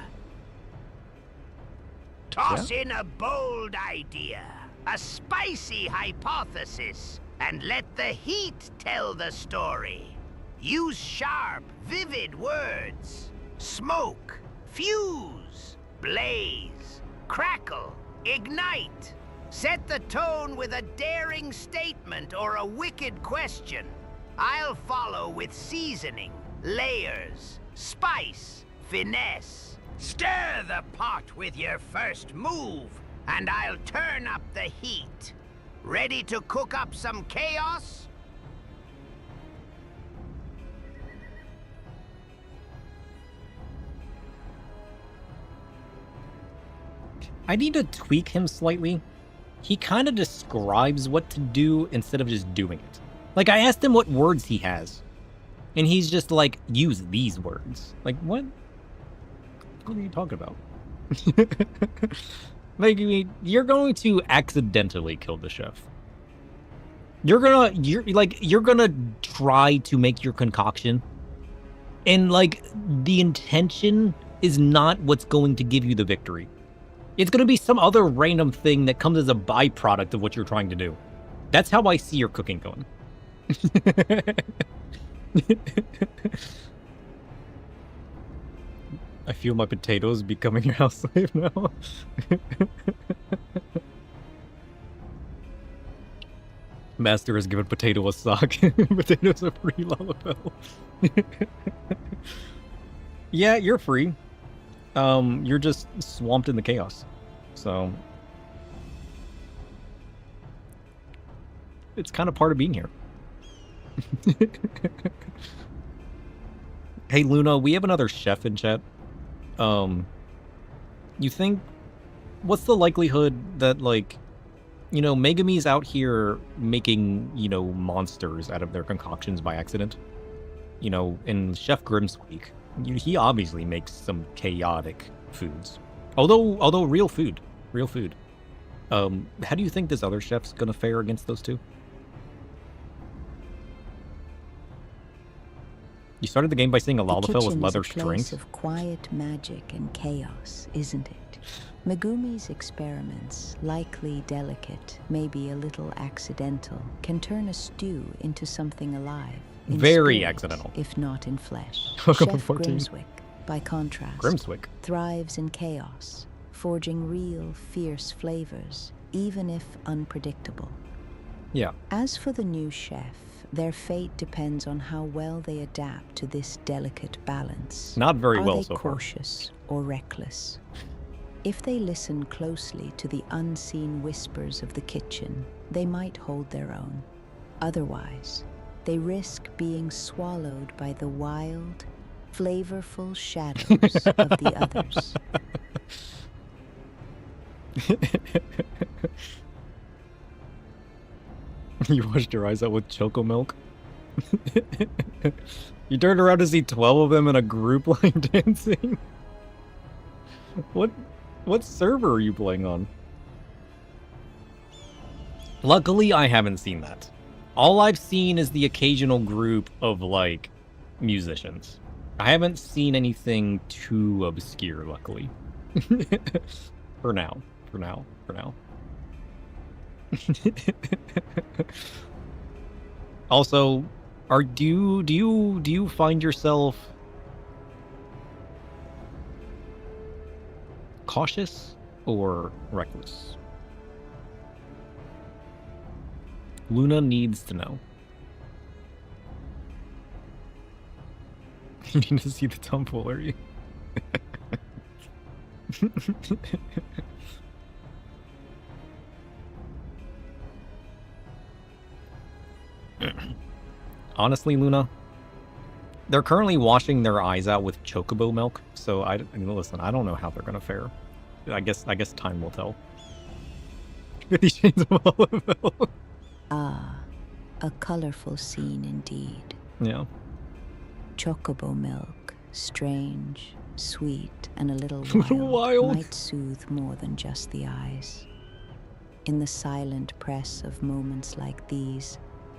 Toss in a bold idea, a spicy hypothesis, and let the heat tell the story. Use sharp, vivid words. Smoke, fuse, blaze, crackle, ignite. Set the tone with a daring statement or a wicked question. I'll follow with seasoning, layers, spice, finesse. Stir the pot with your first move, and I'll turn up the heat. Ready to cook up some chaos? I need to tweak him slightly. He kind of describes what to do instead of just doing it. Like, I asked him what words he has, and he's just like, use these words. Like, what? What are you talking about? Like, you're going to accidentally kill the chef. You're gonna try to make your concoction, and like, the intention is not what's going to give you the victory. It's going to be some other random thing that comes as a byproduct of what you're trying to do. That's how I see your cooking going. I feel my potatoes becoming your house slave now. Master has given Potato a sock. Potato's a free Lalapel. Yeah, you're free. You're just swamped in the chaos. So it's kind of part of being here. Hey Luna, we have another chef in chat. You think, what's the likelihood that, like, you know, Megumi's out here making, you know, monsters out of their concoctions by accident? You know, in Chef Grimsweek, he obviously makes some chaotic foods. Although real food. How do you think this other chef's gonna fare against those two? You started the game by saying a Lalafell with leather strings. It's a place of quiet magic and chaos, isn't it? Megumi's experiments, likely delicate, maybe a little accidental, can turn a stew into something alive. Very spirit, accidental. If not in flesh. Welcome Chef to 14. Grimswick, by contrast, thrives in chaos, forging real, fierce flavors, even if unpredictable. Yeah. As for the new chef, their fate depends on how well they adapt to this delicate balance. Not very well so so far. Are they far. cautious or reckless? If they listen closely to the unseen whispers of the kitchen, they might hold their own. Otherwise, they risk being swallowed by the wild, flavorful shadows of the others. You washed your eyes out with choco milk? You turned around to see 12 of them in a group line dancing? What server are you playing on? Luckily, I haven't seen that. All I've seen is the occasional group of, like, musicians. I haven't seen anything too obscure, luckily. For now. Also, do you find yourself cautious or reckless? Luna needs to know. You need to see the tomfoolery. Honestly, Luna, they're currently washing their eyes out with chocobo milk, so I mean, listen, I don't know how they're gonna fare. I guess time will tell. 50 Shades of Olive Milk. Ah, a colorful scene indeed. Yeah. Chocobo milk, strange, sweet, and a little Wild. might soothe more than just the eyes. In the silent press of moments like these,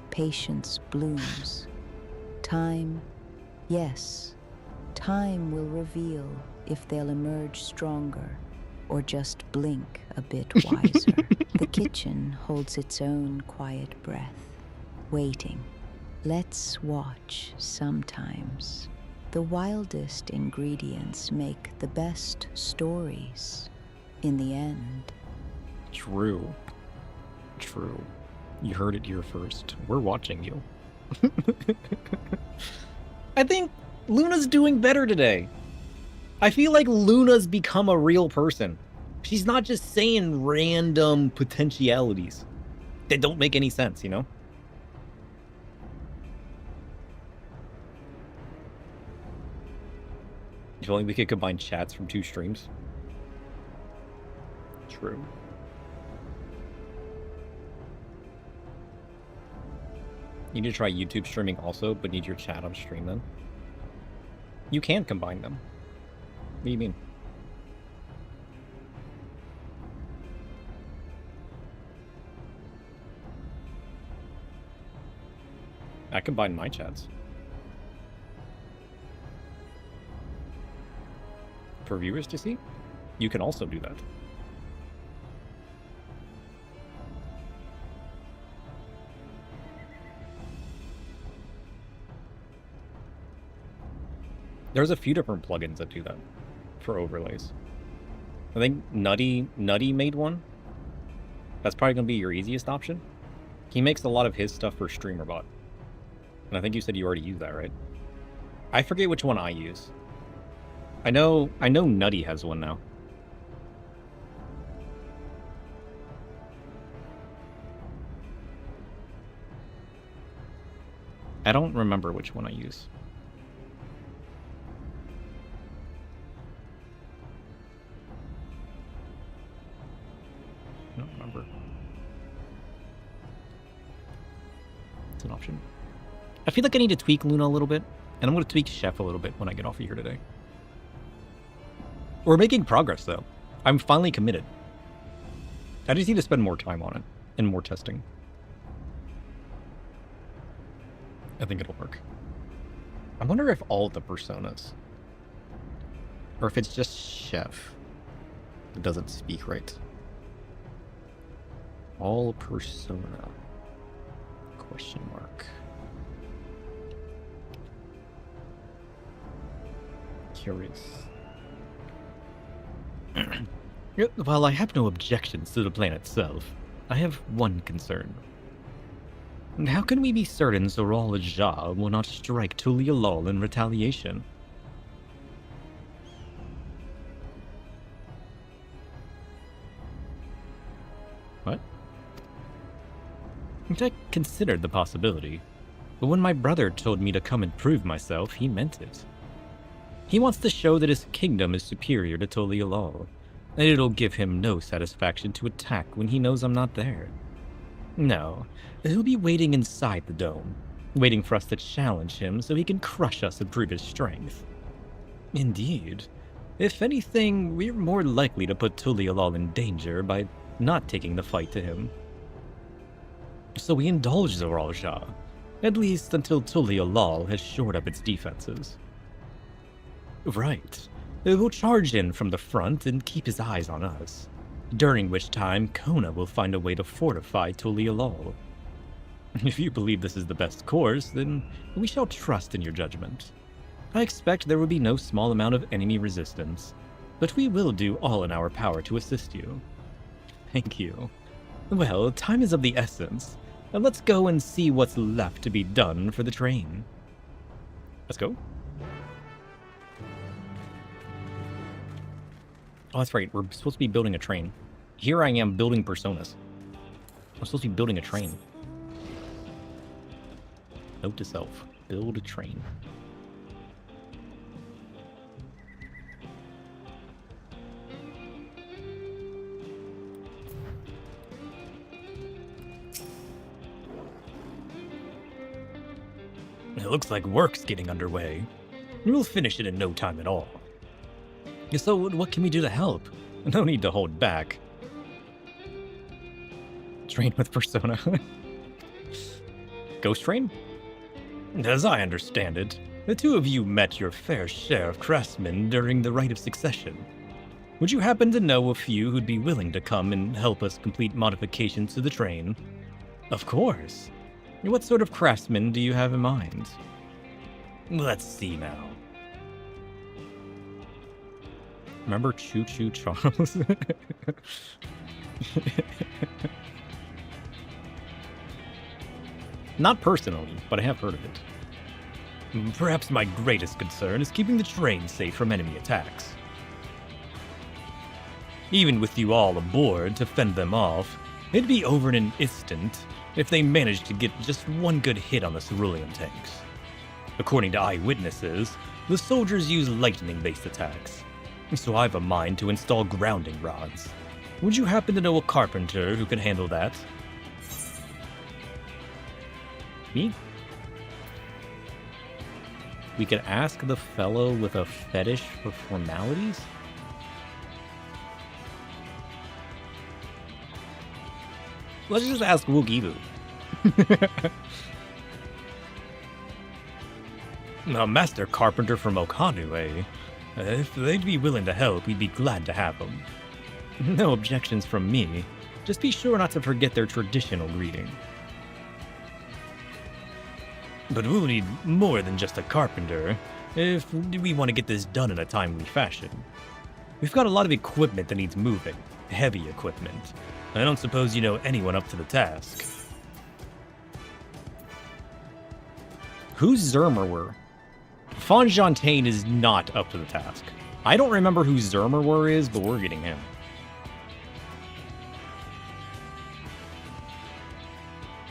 patience blooms. Time, yes, time will reveal if they'll emerge stronger or just blink a bit wiser. The kitchen holds its own quiet breath, waiting. Let's watch sometimes. The wildest ingredients make the best stories in the end. True. True. You heard it here first. We're watching you. I think Luna's doing better today. I feel like Luna's become a real person. She's not just saying random potentialities that don't make any sense, you know? If only we could combine chats from 2 streams. True. You need to try YouTube streaming also, but need your chat on stream then. You can combine them. What do you mean? I combine my chats. For viewers to see? You can also do that. There's a few different plugins that do that for overlays. I think Nutty made one. That's probably going to be your easiest option. He makes a lot of his stuff for StreamerBot. And I think you said you already use that, right? I forget which one I use. I know Nutty has one now. I don't remember which one I use. I don't remember. It's an option. I feel like I need to tweak Luna a little bit, and I'm going to tweak Chef a little bit when I get off of here today. We're making progress, though. I'm finally committed. I just need to spend more time on it, and more testing. I think it'll work. I wonder if all the personas, or if it's just Chef that doesn't speak right. All persona, question mark. Curious. While I have no objections to the plan itself, I have one concern. How can we be certain Zoral Jah will not strike Tulialol in retaliation? What? I considered the possibility, but when my brother told me to come and prove myself, he meant it. He wants to show that his kingdom is superior to Tulialol, and it'll give him no satisfaction to attack when he knows I'm not there. No, he'll be waiting inside the dome, waiting for us to challenge him so he can crush us and prove his strength. Indeed. If anything, we're more likely to put Tulialol in danger by not taking the fight to him. So we indulge Zoral Jah, at least until Tulialol has shored up its defenses. Right. We'll charge in from the front and keep his eyes on us, during which time Kona will find a way to fortify Tulialol. If you believe this is the best course, then we shall trust in your judgment. I expect there will be no small amount of enemy resistance, but we will do all in our power to assist you. Thank you. Well, time is of the essence. Now let's go and see what's left to be done for the train. Let's go. Oh, that's right. We're supposed to be building a train. Here I am building personas. I'm supposed to be building a train. Note to self. Build a train. It looks like work's getting underway. We'll finish it in no time at all. So what can we do to help? No need to hold back. Train with Persona. Ghost Train? As I understand it, the two of you met your fair share of craftsmen during the Rite of Succession. Would you happen to know a few who'd be willing to come and help us complete modifications to the train? Of course. What sort of craftsmen do you have in mind? Let's see now. Remember Choo Choo Charles? Not personally, but I have heard of it. Perhaps my greatest concern is keeping the train safe from enemy attacks. Even with you all aboard to fend them off, it'd be over in an instant if they managed to get just one good hit on the cerulean tanks. According to eyewitnesses, the soldiers use lightning-based attacks, so I have a mind to install grounding rods. Would you happen to know a carpenter who can handle that? Me? We could ask the fellow with a fetish for formalities? Let's just ask Wugibu. A master carpenter from Okanu, eh? If they'd be willing to help, we'd be glad to have them. No objections from me. Just be sure not to forget their traditional greeting. But we'll need more than just a carpenter if we want to get this done in a timely fashion. We've got a lot of equipment that needs moving, heavy equipment. I don't suppose you know anyone up to the task. Who's Zermerwer? Fonjontaine is not up to the task. I don't remember who Zermerwer is, but we're getting him.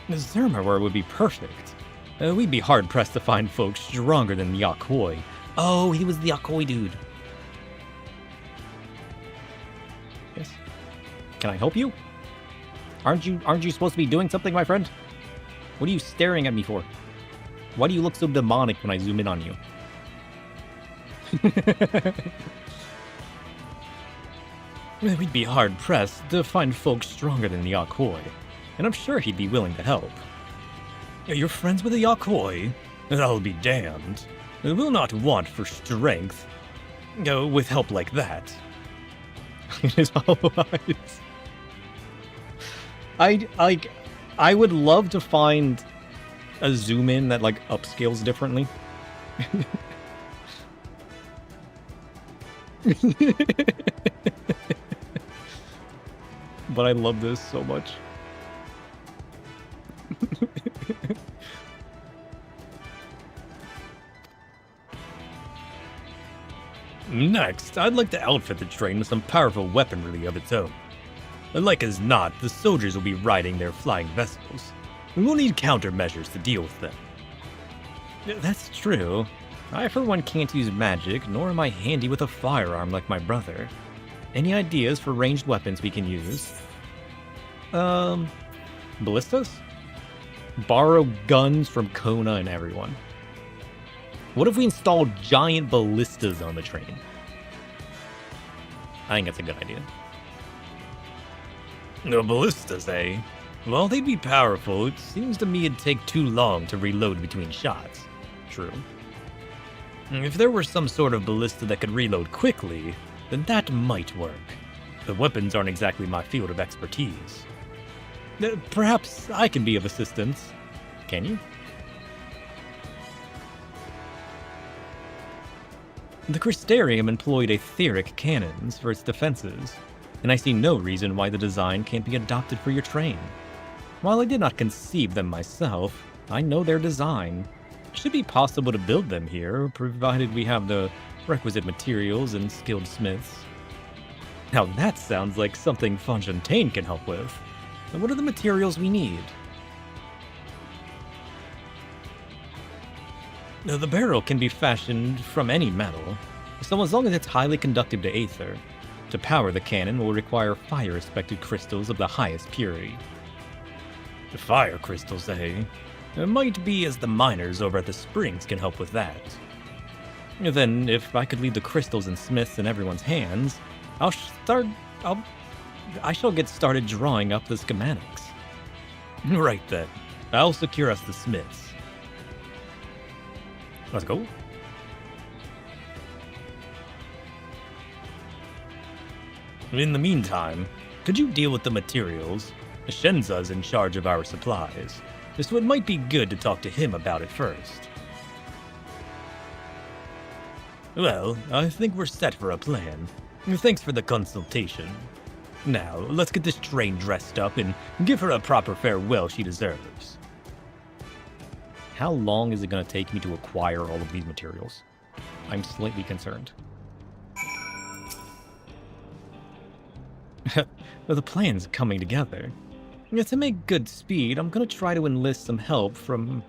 Zermerwer would be perfect. We'd be hard-pressed to find folks stronger than Yakoi. Oh, he was the Yakoi dude. Yes. Can I help you? Aren't you supposed to be doing something, my friend? What are you staring at me for? Why do you look so demonic when I zoom in on you? We'd be hard-pressed to find folks stronger than Yakoi, and I'm sure he'd be willing to help. You're friends with the Yakoi? I'll be damned. We'll not want for strength. With help like that. It is all right. I would love to find a zoom in that like upscales differently. But I love this so much. Next, I'd like to outfit the train with some powerful weaponry of its own. Like as not, the soldiers will be riding their flying vessels, and we'll need countermeasures to deal with them. That's true. I for one can't use magic, nor am I handy with a firearm like my brother. Any ideas for ranged weapons we can use? Ballistas? Borrow guns from Kona and everyone. What if we installed giant ballistas on the train? I think that's a good idea. No ballistas, eh? Well, they'd be powerful. It seems to me it'd take too long to reload between shots. True. If there were some sort of ballista that could reload quickly, then that might work. The weapons aren't exactly my field of expertise. Perhaps I can be of assistance. Can you? The Crystarium employed etheric cannons for its defenses, and I see no reason why the design can't be adopted for your train. While I did not conceive them myself, I know their design. It should be possible to build them here, provided we have the requisite materials and skilled smiths. Now that sounds like something Fonjontaine can help with. And what are the materials we need? Now, the barrel can be fashioned from any metal, so as long as it's highly conductive to aether. To power the cannon will require fire-respected crystals of the highest purity. The fire crystals, eh? It might be as the miners over at the springs can help with that. Then, if I could leave the crystals and smiths in everyone's hands, I shall get started drawing up the schematics. Right then, I'll secure us the smiths. Let's go. In the meantime, could you deal with the materials? Shenza's in charge of our supplies, so it might be good to talk to him about it first. Well, I think we're set for a plan. Thanks for the consultation. Now, let's get this train dressed up and give her a proper farewell she deserves. How long is it going to take me to acquire all of these materials? I'm slightly concerned. The plan's coming together. To make good speed, I'm going to try to enlist some help from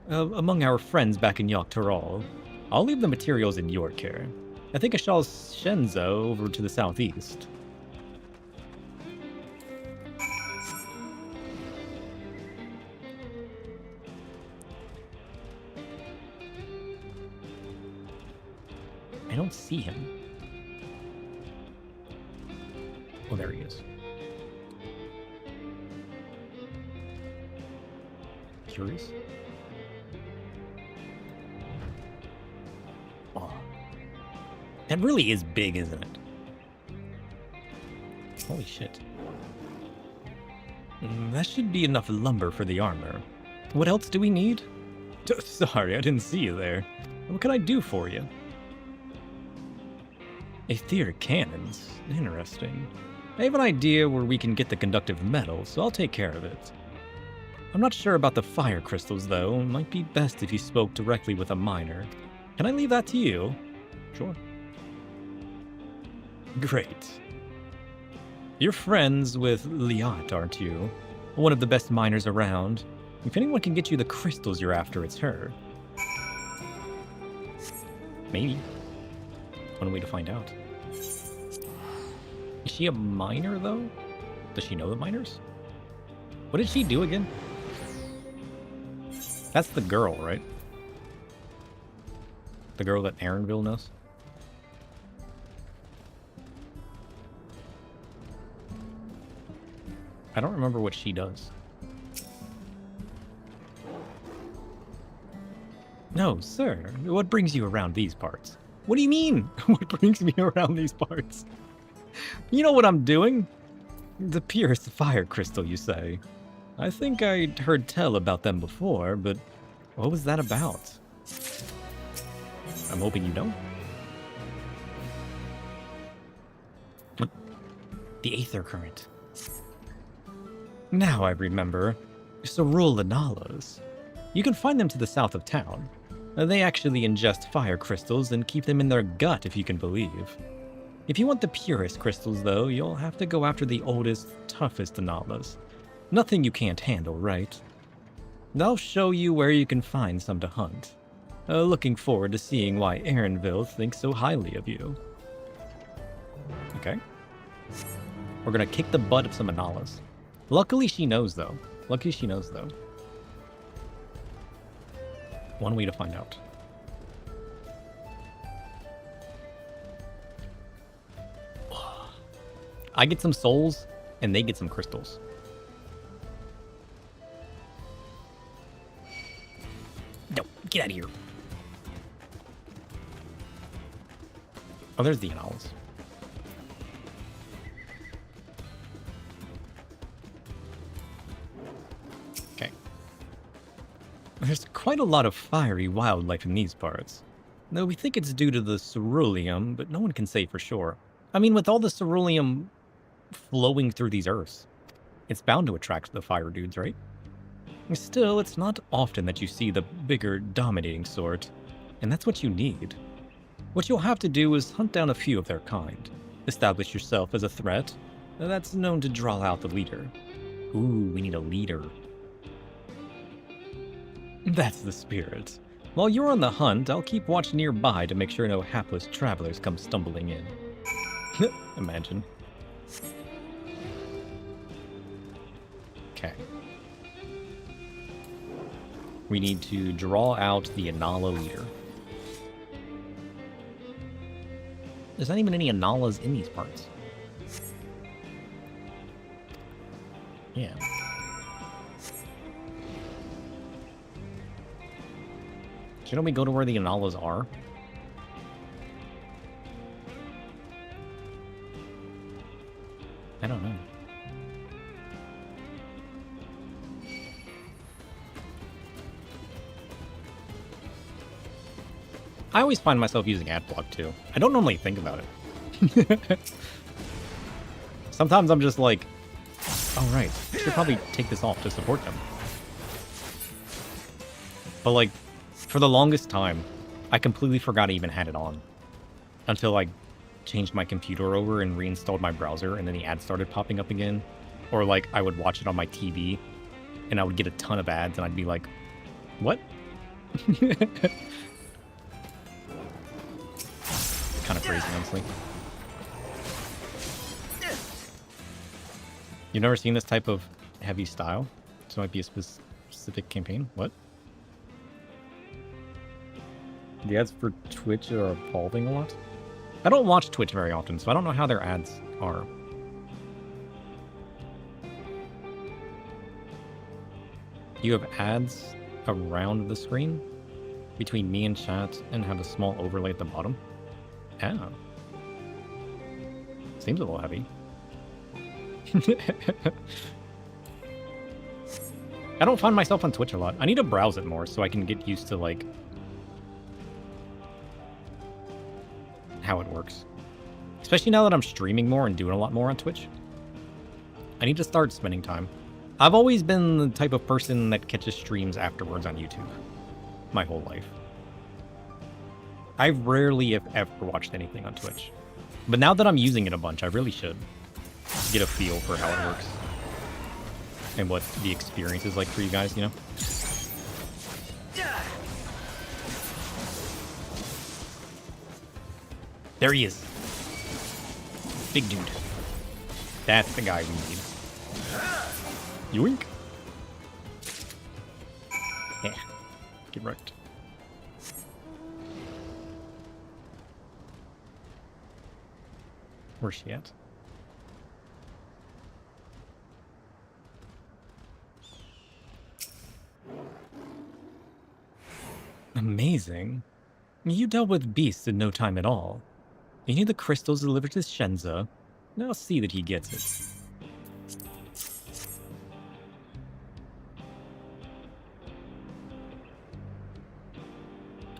among our friends back in Yogg-Taro. I'll leave the materials in your care. I think I shall Shenzo over to the southeast. I don't see him. Oh, there he is. Curious? Oh. That really is big, isn't it? Holy shit. That should be enough lumber for the armor. What else do we need? Sorry, I didn't see you there. What can I do for you? Etheric cannons. Interesting. I have an idea where we can get the conductive metal, so I'll take care of it. I'm not sure about the fire crystals, though. It might be best if you spoke directly with a miner. Can I leave that to you? Sure. Great. You're friends with Liat, aren't you? One of the best miners around. If anyone can get you the crystals you're after, it's her. Maybe. One way to find out. Is she a miner, though? Does she know the miners? What did she do again? That's the girl, right? The girl that Aaronville knows? I don't remember what she does. No, sir. What brings you around these parts? What do you mean? What brings me around these parts? You know what I'm doing? The purest fire crystal, you say. I think I'd heard tell about them before, but what was that about? I'm hoping you know. The Aether Current. Now I remember. Cerulanalas. You can find them to the south of town. They actually ingest fire crystals and keep them in their gut, if you can believe. If you want the purest crystals, though, you'll have to go after the oldest, toughest Analas. Nothing you can't handle, right? I'll show you where you can find some to hunt. Looking forward to seeing why Aaronville thinks so highly of you. Okay. We're gonna kick the butt of some Analas. Luckily she knows, though. Luckily she knows, though. One way to find out. I get some souls, and they get some crystals. No, get out of here. Oh, there's the Analas. Okay. There's quite a lot of fiery wildlife in these parts. Though we think it's due to the ceruleum, but no one can say for sure. I mean, with all the ceruleum flowing through these earths, it's bound to attract the fire dudes, right? Still, it's not often that you see the bigger, dominating sort, and that's what you need. What you'll have to do is hunt down a few of their kind, establish yourself as a threat that's known to draw out the leader. Ooh, we need a leader. That's the spirit. While you're on the hunt, I'll keep watch nearby to make sure no hapless travelers come stumbling in. Imagine. Okay. We need to draw out the Anala leader. There's not even any Analas in these parts. Yeah. Shouldn't we go to where the Analas are? I don't know. I always find myself using adblock too. I don't normally think about it. Sometimes I'm just like, oh right, I should probably take this off to support them. But like, for the longest time, I completely forgot I even had it on. Until I changed my computer over and reinstalled my browser, and then the ads started popping up again. Or like, I would watch it on my TV, and I would get a ton of ads, and I'd be like, what? Kind of crazy, honestly. You've never seen this type of heavy style? So it might be a specific campaign? What? The ads for Twitch are evolving a lot? I don't watch Twitch very often, so I don't know how their ads are. You have ads around the screen between me and chat and have a small overlay at the bottom? Oh. Seems a little heavy. I don't find myself on Twitch a lot. I need to browse it more so I can get used to, like, how it works. Especially now that I'm streaming more and doing a lot more on Twitch. I need to start spending time. I've always been the type of person that catches streams afterwards on YouTube. My whole life. I've rarely, if ever, watched anything on Twitch. But now that I'm using it a bunch, I really should get a feel for how it works. And what the experience is like for you guys, you know? There he is. Big dude. That's the guy we need. Yoink. Yeah. Get wrecked. Where's she at? Amazing. You dealt with beasts in no time at all. You need the crystals delivered to Shenza. Now see that he gets it.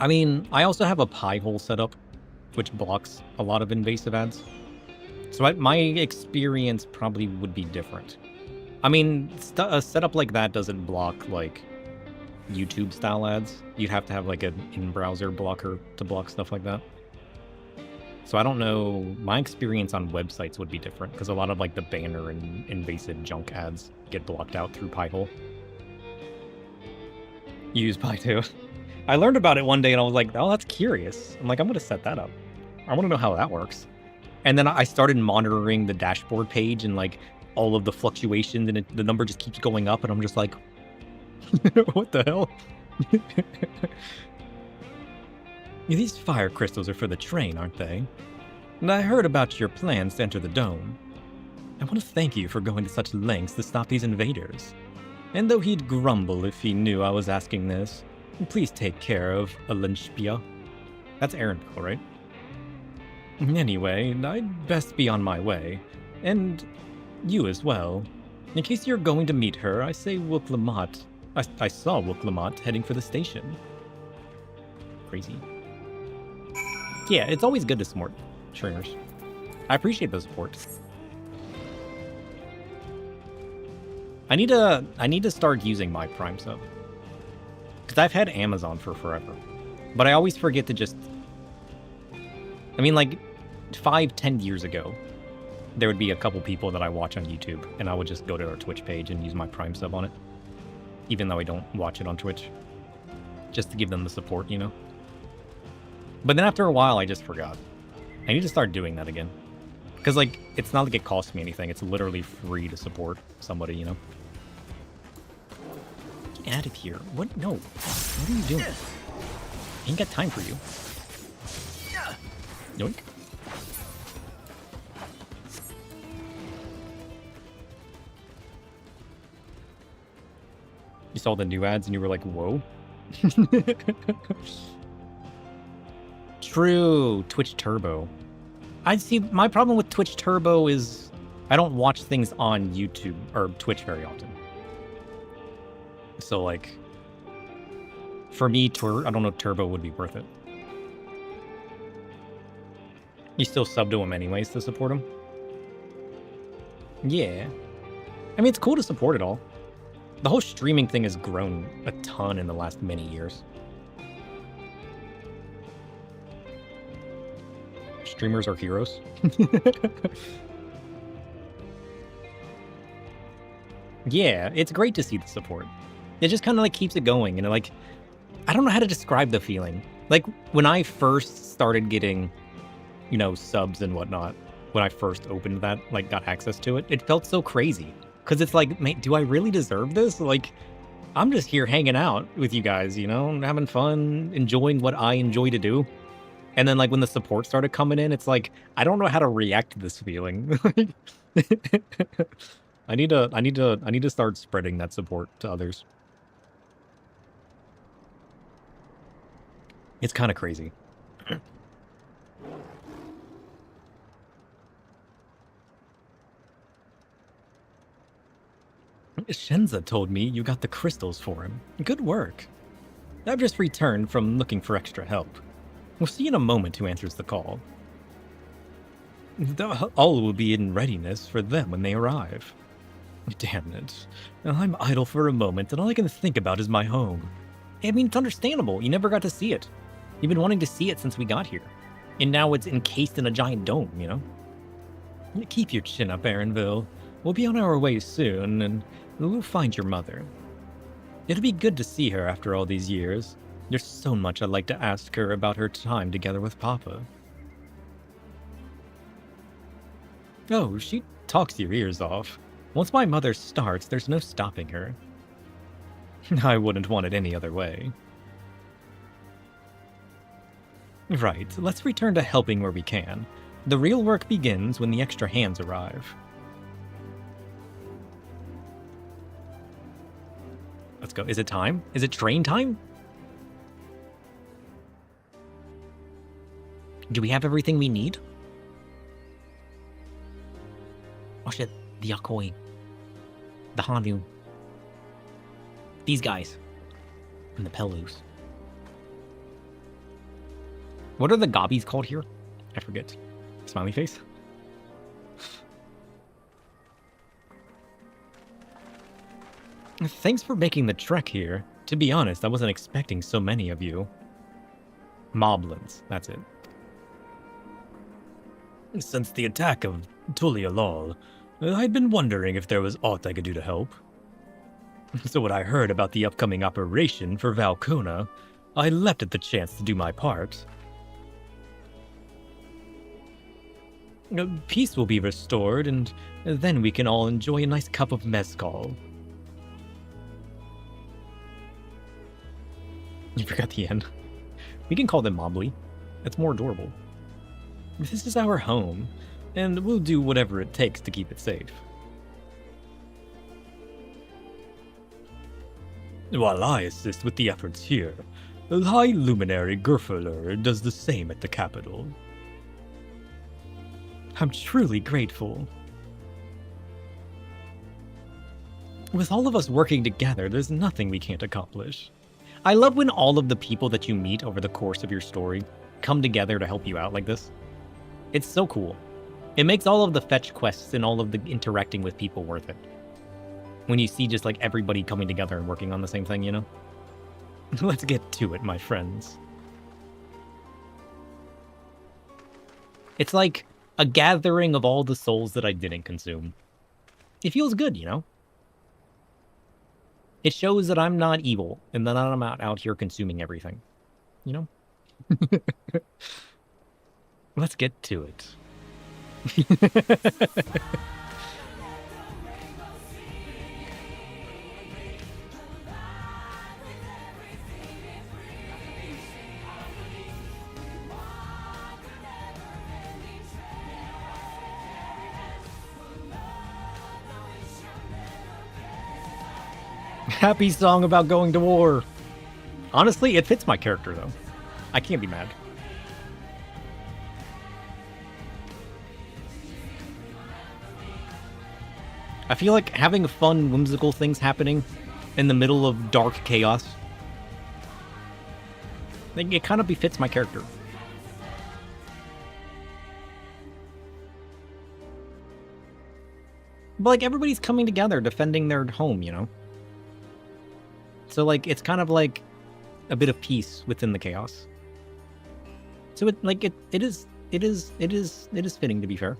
I mean, I also have a pie hole set up, which blocks a lot of invasive ads. So my experience probably would be different. I mean, a setup like that doesn't block, like, YouTube-style ads. You'd have to have, like, an in-browser blocker to block stuff like that. So I don't know. My experience on websites would be different, because a lot of, like, the banner and invasive junk ads get blocked out through Pi-hole. You use Pi too. I learned about it one day, and I was like, oh, that's curious. I'm like, I'm going to set that up. I want to know how that works. And then I started monitoring the dashboard page and, like, all of the fluctuations, and the number just keeps going up, and I'm just like, what the hell? These fire crystals are for the train, aren't they? And I heard about your plans to enter the dome. I want to thank you for going to such lengths to stop these invaders. And though he'd grumble if he knew I was asking this, please take care of Alenspia. That's Arendelle, right? Anyway, I'd best be on my way. And you as well. In case you're going to meet her, I say Wook-Lamont. I saw Wook-Lamont heading for the station. Crazy. Yeah, it's always good to support streamers. I appreciate the support. I need to start using my Prime sub. Because I've had Amazon for forever. But I always forget to just... I mean, like, 5-10 years ago, there would be a couple people that I watch on YouTube, and I would just go to our Twitch page and use my Prime sub on it. Even though I don't watch it on Twitch. just to give them the support, you know? But then after a while, I just forgot. I need to start doing that again. Because, like, it's not like it costs me anything. It's literally free to support somebody, you know? Get out of here. What? No. What are you doing? I ain't got time for you. Yoink. You saw the new ads and you were like, whoa. True. Twitch Turbo. I see, my problem with Twitch Turbo is I don't watch things on YouTube or Twitch very often. So, like, for me, I don't know, Turbo would be worth it. You still sub to him anyways to support him? Yeah. I mean, it's cool to support it all. The whole streaming thing has grown a ton in the last many years. Streamers are heroes. Yeah, it's great to see the support. It just kind of like keeps it going, and like, I don't know how to describe the feeling. Like when I first started getting, you know, subs and whatnot, when I first opened that, like got access to it, it felt so crazy. Cause it's like, mate, do I really deserve this? Like, I'm just here hanging out with you guys, you know, having fun, enjoying what I enjoy to do. And then like when the support started coming in, it's like, I don't know how to react to this feeling. I need to start spreading that support to others. It's kind of crazy. Shenza told me you got the crystals for him. Good work. I've just returned from looking for extra help. We'll see in a moment who answers the call. All will be in readiness for them when they arrive. Damn it. I'm idle for a moment, and all I can think about is my home. I mean, it's understandable. You never got to see it. You've been wanting to see it since we got here. And now it's encased in a giant dome, you know? Keep your chin up, Aaronville. We'll be on our way soon, and we'll find your mother. It'll be good to see her after all these years. There's so much I'd like to ask her about her time together with Papa. Oh, she talks your ears off. Once my mother starts, there's no stopping her. I wouldn't want it any other way. Right, let's return to helping where we can. The real work begins when the extra hands arrive. Let's go. Is it time? Is it train time? Do we have everything we need? Oh shit, the Yakoi. The Hanu. These guys. And the Pelus. What are the gobbies called here? I forget. Smiley face? Thanks for making the trek here. To be honest, I wasn't expecting so many of you. Moblins, that's it. Since the attack of Tulialol, I'd been wondering if there was aught I could do to help. So when I heard about the upcoming operation for Valkona, I leapt at the chance to do my part. Peace will be restored, and then we can all enjoy a nice cup of mezcal. You forgot the end. We can call them Mobley. It's more adorable. This is our home, and we'll do whatever it takes to keep it safe. While I assist with the efforts here, the High Luminary Gerfeler does the same at the capital. I'm truly grateful. With all of us working together, there's nothing we can't accomplish. I love when all of the people that you meet over the course of your story come together to help you out like this. It's so cool. It makes all of the fetch quests and all of the interacting with people worth it. When you see just like everybody coming together and working on the same thing, you know? Let's get to it, my friends. It's like a gathering of all the souls that I didn't consume. It feels good, you know? It shows that I'm not evil and that I'm not out here consuming everything. You know? Let's get to it. Happy song about going to war. Honestly, it fits my character, though. I can't be mad. I feel like having fun, whimsical things happening in the middle of dark chaos, it kind of befits my character. But, like, everybody's coming together, defending their home, you know? So, like, it's kind of like a bit of peace within the chaos. So it is fitting, to be fair.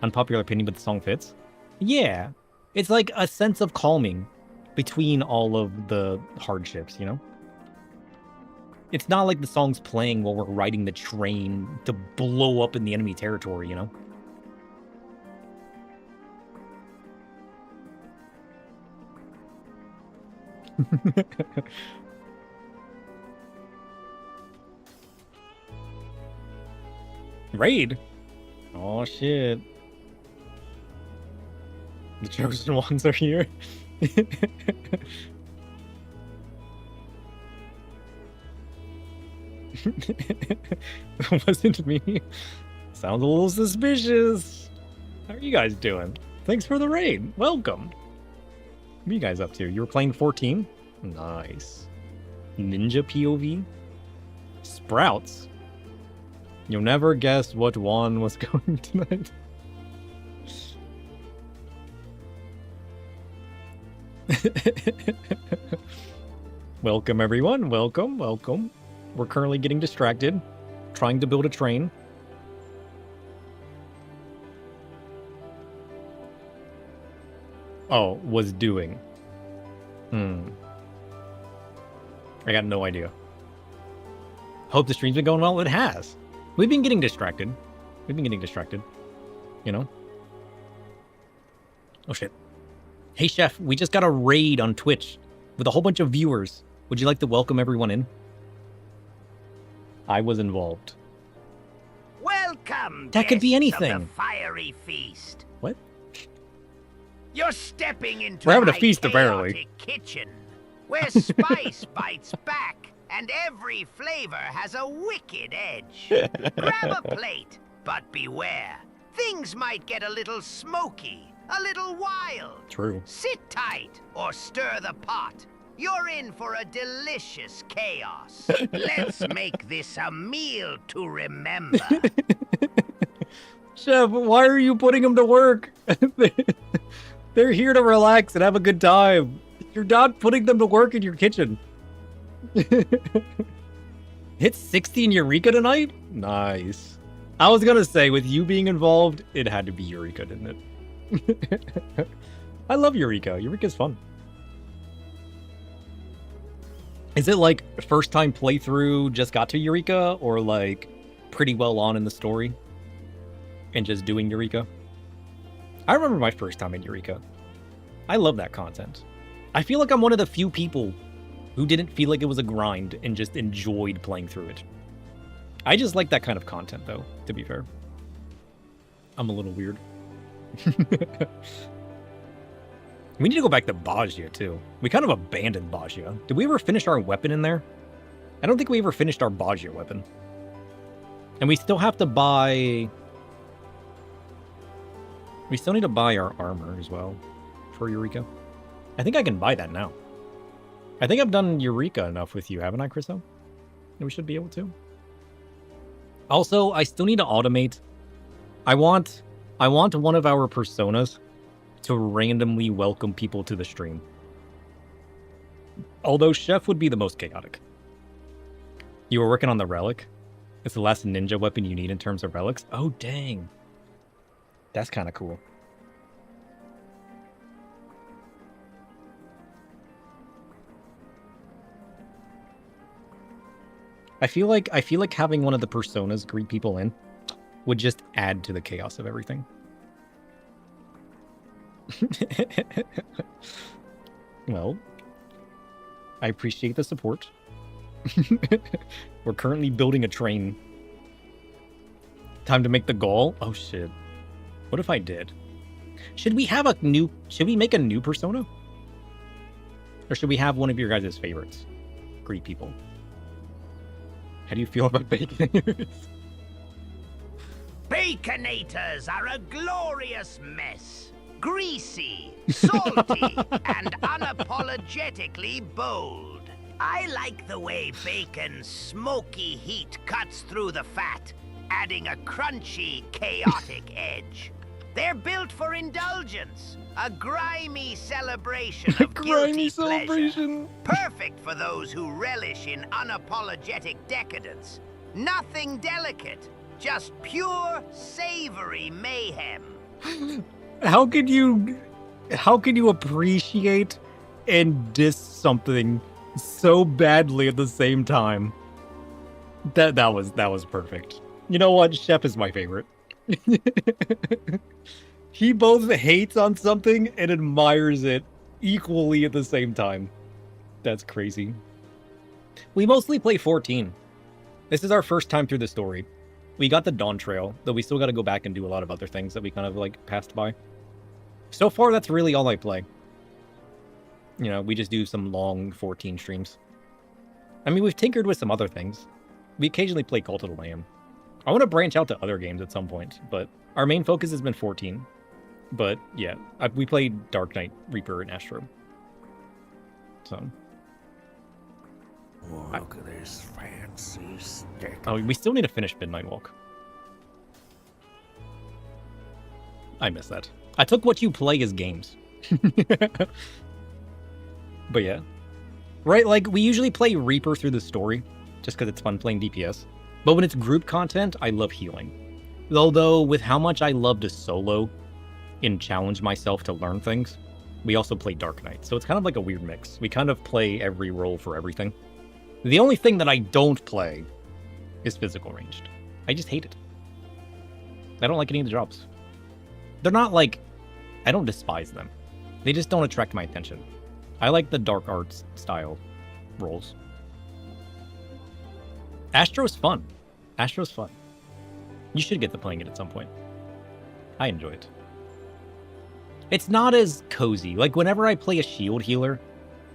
Unpopular opinion, but the song fits. Yeah. It's like a sense of calming between all of the hardships, you know? It's not like the song's playing while we're riding the train to blow up in the enemy territory, you know? Raid? Oh shit. The chosen ones are here. That wasn't me. Sounds a little suspicious. How are you guys doing? Thanks for the raid. Welcome. What are you guys up to? You were playing 14? Nice. Ninja POV? Sprouts? You'll never guess what one was going tonight. Welcome, everyone. Welcome, welcome. We're currently getting distracted, trying to build a train. Oh, was doing. I got no idea. Hope the stream's been going well. It has. We've been getting distracted. You know? Oh, shit. Hey, Chef, we just got a raid on Twitch with a whole bunch of viewers. Would you like to welcome everyone in? I was involved. Welcome, that could be guests anything. Of the fiery feast. What? You're stepping into We're having a my feast, chaotic apparently. kitchen, where spice bites back and every flavor has a wicked edge. Grab a plate, but beware. Things might get a little smoky, a little wild. True. Sit tight or stir the pot. You're in for a delicious chaos. Let's make this a meal to remember. Chef, why are you putting them to work? They're here to relax and have a good time. You're not putting them to work in your kitchen. Hit 60 in Eureka tonight? Nice. I was gonna say, with you being involved, it had to be Eureka, didn't it? I love Eureka. Eureka's fun. Is it like first time playthrough, just got to Eureka, or like pretty well on in the story and just doing Eureka? I remember my first time in Eureka. I love that content. I feel like I'm one of the few people who didn't feel like it was a grind and just enjoyed playing through it. I just like that kind of content, though, to be fair. I'm a little weird. We need to go back to Bajia, too. We kind of abandoned Bajia. Did we ever finish our weapon in there? I don't think we ever finished our Bajia weapon. And we still have to buy... We still need to buy our armor as well for Eureka. I think I can buy that now. I think I've done Eureka enough with you, haven't I, Chriso? We should be able to. Also, I still need to automate. I want one of our personas to randomly welcome people to the stream. Although Chef would be the most chaotic. You were working on the relic? It's the last ninja weapon you need in terms of relics? Oh, dang. That's kind of cool. I feel like having one of the personas greet people in would just add to the chaos of everything. Well, I appreciate the support. We're currently building a train. Time to make the goal. Oh shit. What if I did? Should we make a new persona? Or should we have one of your guys' favorites? Greet people. How do you feel about Baconators? Baconators are a glorious mess. Greasy, salty, and unapologetically bold. I like the way bacon's smoky heat cuts through the fat, adding a crunchy, chaotic edge. They're built for indulgence, a grimy celebration of guilty pleasure. Perfect for those who relish in unapologetic decadence. Nothing delicate, just pure, savory mayhem. How could you appreciate and diss something so badly at the same time? That was perfect. You know what? Chef is my favorite. He both hates on something and admires it equally at the same time. That's crazy. We mostly play 14. This is our first time through the story. We got the Dawn Trail, though we still got to go back and do a lot of other things that we kind of like passed by. So far, that's really all I play. You know, we just do some long 14 streams. I mean, we've tinkered with some other things. We occasionally play Cult of the Lamb. I want to branch out to other games at some point, but our main focus has been 14. But yeah, we played Dark Knight, Reaper, and Astro. So. Oh, look at this fancy stick. Oh, we still need to finish Midnight Walk. I miss that. I took what you play as games. But yeah. Right, like, we usually play Reaper through the story, just because it's fun playing DPS. But when it's group content, I love healing. Although, with how much I love to solo and challenge myself to learn things, we also play Dark Knight. So it's kind of like a weird mix. We kind of play every role for everything. The only thing that I don't play is physical ranged. I just hate it. I don't like any of the jobs. They're not like... I don't despise them. They just don't attract my attention. I like the dark arts style roles. Astro's fun. Astro's fun. You should get to playing it at some point. I enjoy it. It's not as cozy. Like, whenever I play a shield healer,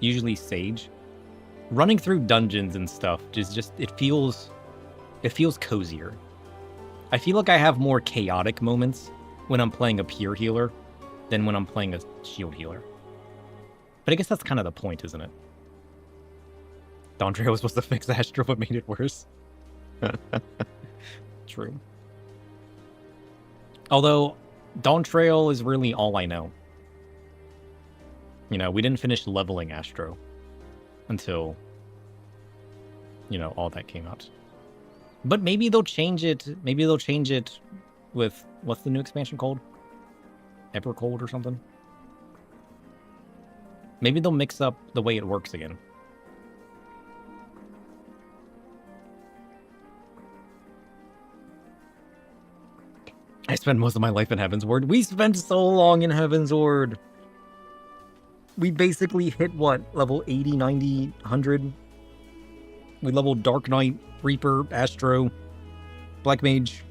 usually Sage, running through dungeons and stuff it feels cozier. I feel like I have more chaotic moments when I'm playing a pure healer than when I'm playing a shield healer. But I guess that's kind of the point, isn't it? Dawn Trail was supposed to fix Astro, but made it worse. True. Although, Dawn Trail is really all I know. You know, we didn't finish leveling Astro until, you know, all that came out. But maybe they'll change it. Maybe they'll change it with, what's the new expansion called? Ever Cold or something? Maybe they'll mix up the way it works again. I spent most of my life in Heaven's Ward. We spent so long in Heaven's Ward. We basically hit, what, level 80, 90, 100? We leveled Dark Knight, Reaper, Astro, Black Mage.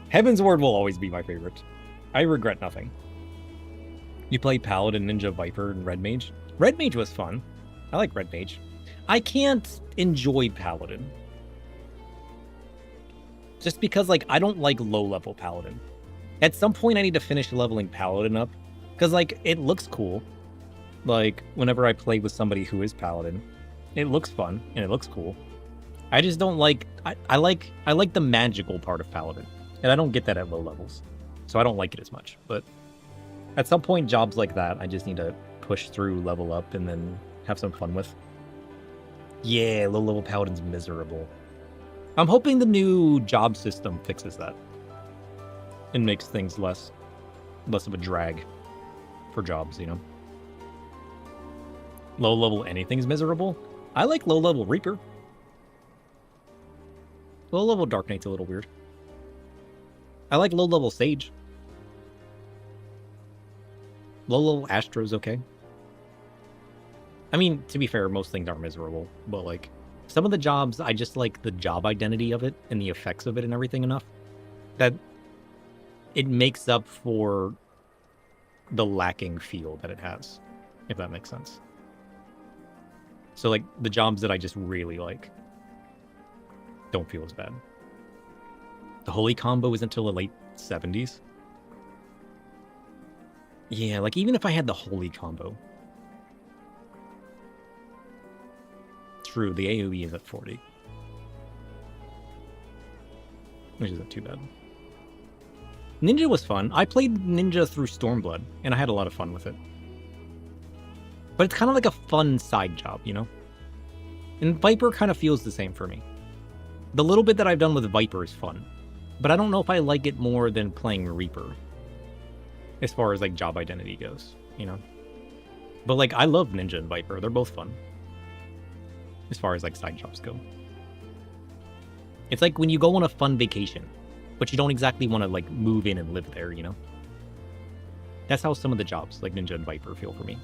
Heaven's Ward will always be my favorite. I regret nothing. You play Paladin, Ninja, Viper, and Red Mage. Red Mage was fun. I like Red Mage. I can't enjoy Paladin. Just because, like, I don't like low-level Paladin. At some point, I need to finish leveling Paladin up. Because, like, it looks cool. Like, whenever I play with somebody who is Paladin, it looks fun, and it looks cool. I just don't like... I like the magical part of Paladin. And I don't get that at low levels. So I don't like it as much. But at some point, jobs like that, I just need to push through, level up, and then have some fun with. Yeah, low-level Paladin's miserable. I'm hoping the new job system fixes that. And makes things less of a drag for jobs, you know? Low-level anything's miserable? I like low-level Reaper. Low-level Dark Knight's a little weird. I like low-level Sage. Low-level Astro's okay. I mean, to be fair, most things aren't miserable, but like, some of the jobs, I just like the job identity of it and the effects of it and everything enough that it makes up for the lacking feel that it has, if that makes sense. So like, the jobs that I just really like don't feel as bad. The Holy Combo is until the late 70s. Yeah, like even if I had the Holy Combo. True, the AoE is at 40. Which isn't too bad. Ninja was fun. I played Ninja through Stormblood, and I had a lot of fun with it. But it's kind of like a fun side job, you know? And Viper kind of feels the same for me. The little bit that I've done with Viper is fun, but I don't know if I like it more than playing Reaper, as far as like job identity goes, you know? But like, I love Ninja and Viper. They're both fun, as far as like side jobs go. It's like when you go on a fun vacation, but you don't exactly want to like move in and live there, you know? That's how some of the jobs like Ninja and Viper feel for me.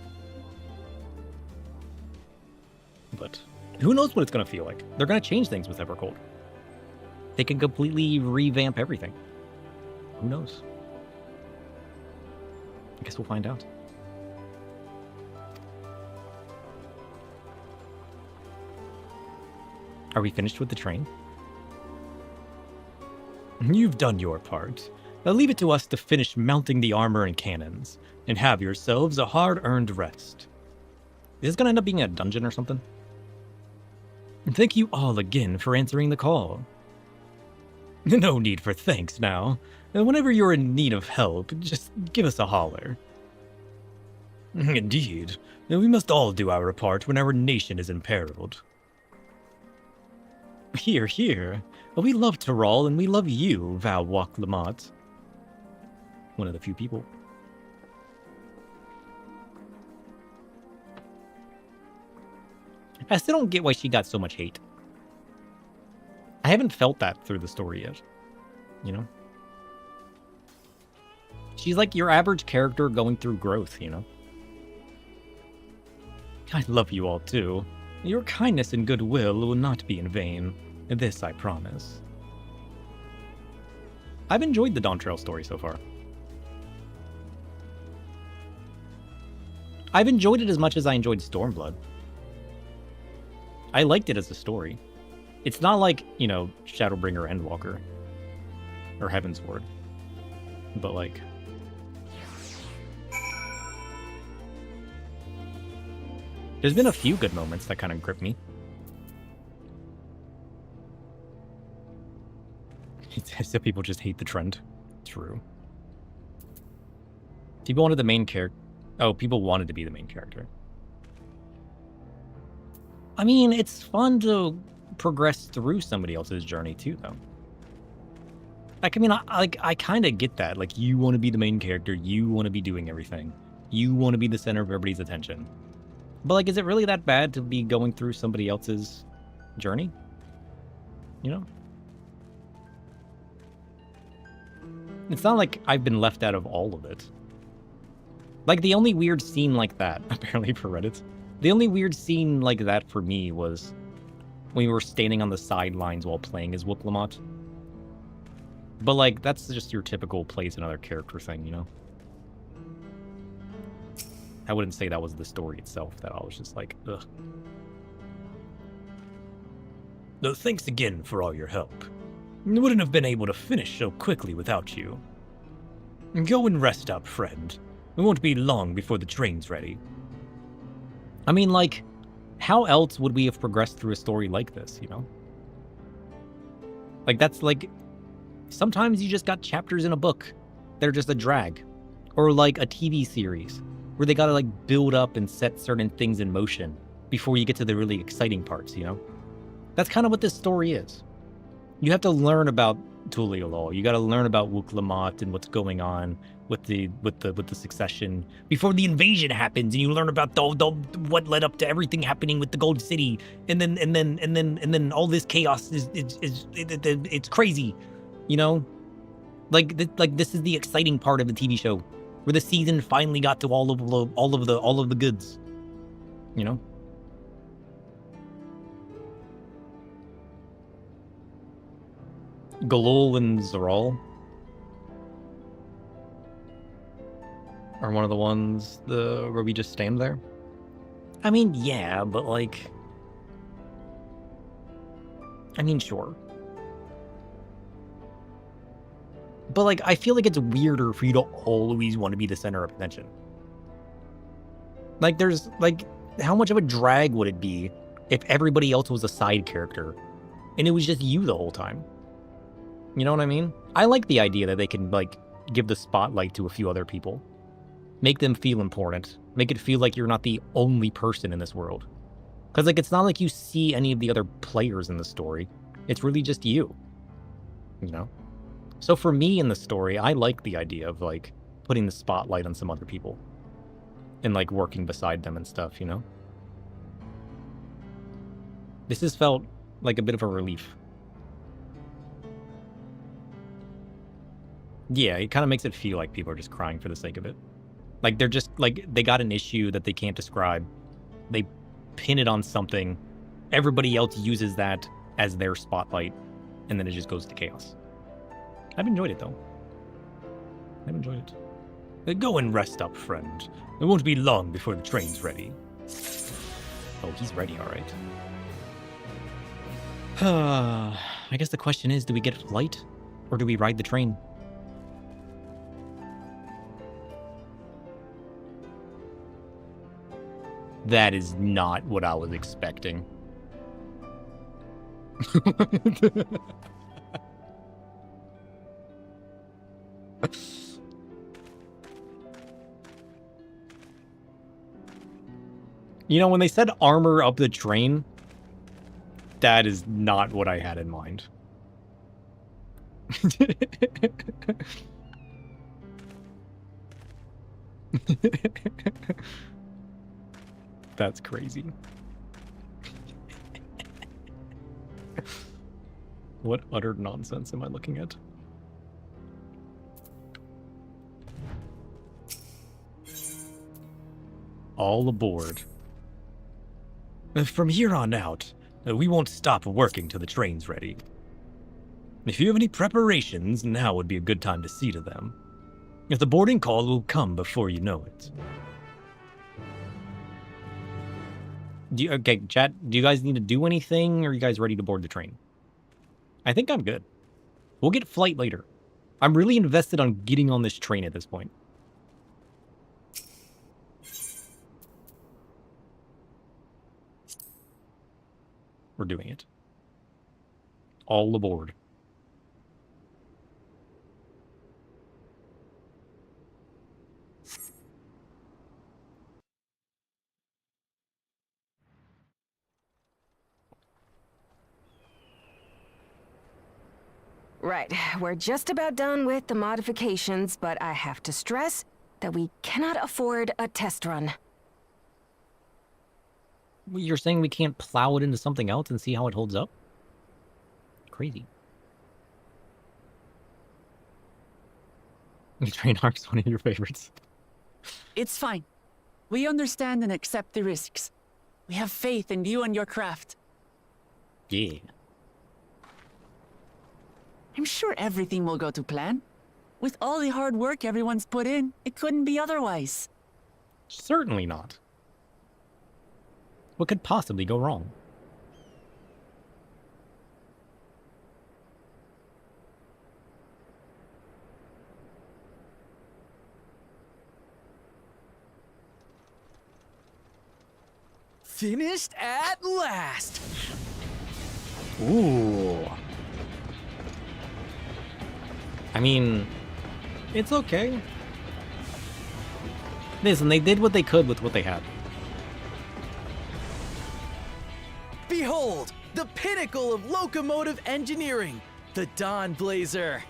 But who knows what it's going to feel like? They're going to change things with Evercold. They can completely revamp everything. Who knows? I guess we'll find out. Are we finished with the train? You've done your part. Now leave it to us to finish mounting the armor and cannons, and have yourselves a hard-earned rest. Is this gonna end up being a dungeon or something? Thank you all again for answering the call. No need for thanks now. Whenever you're in need of help, just give us a holler. Indeed. We must all do our part when our nation is imperiled. Hear, hear. We love Tyrol and we love you, Val Walk Lamont. One of the few people. I still don't get why she got so much hate. I haven't felt that through the story yet. You know? She's like your average character going through growth, you know? I love you all too. Your kindness and goodwill will not be in vain. This I promise. I've enjoyed the Dawntrail story so far. I've enjoyed it as much as I enjoyed Stormblood. I liked it as a story. It's not like, you know, Shadowbringer Endwalker. Or Heavensward. But like... there's been a few good moments that kind of grip me. It's as if people just hate the trend. True. People wanted the main character. Oh, people wanted to be the main character. I mean, it's fun to progress through somebody else's journey too, though. Like, I mean, I kind of get that. Like, you want to be the main character. You want to be doing everything. You want to be the center of everybody's attention. But, like, is it really that bad to be going through somebody else's journey? You know? It's not like I've been left out of all of it. Like, the only weird scene like that, apparently for Reddit, the only weird scene like that for me was when we were standing on the sidelines while playing as Whoop Lamont. But, like, that's just your typical plays another character thing, you know? I wouldn't say that was the story itself, that I was just like, ugh. No, thanks again for all your help. I wouldn't have been able to finish so quickly without you. Go and rest up, friend. It won't be long before the train's ready. I mean, like, how else would we have progressed through a story like this, you know? Like, that's like... sometimes you just got chapters in a book that are just a drag. Or like a TV series, where they gotta like build up and set certain things in motion before you get to the really exciting parts, you know? That's kind of what this story is. You have to learn about Tuliolol. You got to learn about Wuk-Lamat and what's going on with the succession before the invasion happens, and you learn about the what led up to everything happening with the Gold City, and then all this chaos it's crazy, you know. Like this is the exciting part of the TV show, where the season finally got to all of the goods, you know. Galul and Zoral are one of the ones where we just stand there. I mean, yeah, but like, I mean, sure. But like, I feel like it's weirder for you to always want to be the center of attention. Like, there's like, how much of a drag would it be if everybody else was a side character and it was just you the whole time? You know what I mean? I like the idea that they can, like, give the spotlight to a few other people. Make them feel important. Make it feel like you're not the only person in this world. Because, like, it's not like you see any of the other players in the story. It's really just you. You know? So for me in the story, I like the idea of, like, putting the spotlight on some other people. And, like, working beside them and stuff, you know? This has felt like a bit of a relief. Yeah, it kind of makes it feel like people are just crying for the sake of it. Like, they're just, like, they got an issue that they can't describe. They pin it on something. Everybody else uses that as their spotlight. And then it just goes to chaos. I've enjoyed it, though. I've enjoyed it. Go and rest up, friend. It won't be long before the train's ready. Oh, he's ready, all right. I guess the question is, do we get a flight? Or do we ride the train? That is not what I was expecting. You know, when they said armor up the train, that is not what I had in mind. That's crazy. What utter nonsense am I looking at? All aboard. From here on out, we won't stop working till the train's ready. If you have any preparations, now would be a good time to see to them. If the boarding call will come before you know it. Okay, chat, do you guys need to do anything, or are you guys ready to board the train? I think I'm good. We'll get flight later. I'm really invested on getting on this train at this point. We're doing it. All aboard. Right, we're just about done with the modifications, but I have to stress that we cannot afford a test run. You're saying we can't plow it into something else and see how it holds up? Crazy. The train arc's one of your favorites. It's fine. We understand and accept the risks. We have faith in you and your craft. Yeah. I'm sure everything will go to plan. With all the hard work everyone's put in, it couldn't be otherwise. Certainly not. What could possibly go wrong? Finished at last! Ooh. I mean, it's okay. Listen, they did what they could with what they had. Behold, the pinnacle of locomotive engineering! The Dawn Blazer.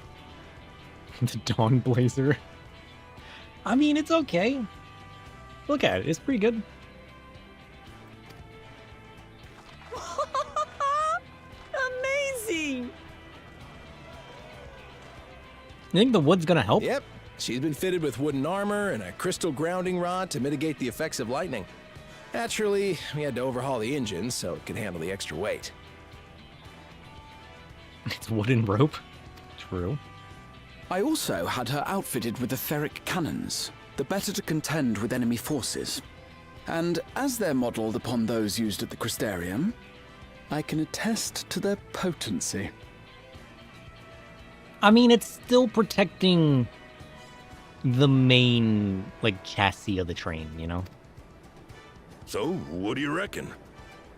The Dawn Blazer. I mean, it's okay. Look at it. It's pretty good. Amazing! You think the wood's gonna help? Yep. She's been fitted with wooden armor and a crystal grounding rod to mitigate the effects of lightning. Naturally, we had to overhaul the engine so it could handle the extra weight. It's wooden rope. True. I also had her outfitted with etheric cannons, the better to contend with enemy forces. And as they're modelled upon those used at the Crystarium, I can attest to their potency. I mean, it's still protecting the main, like, chassis of the train, you know? So, what do you reckon?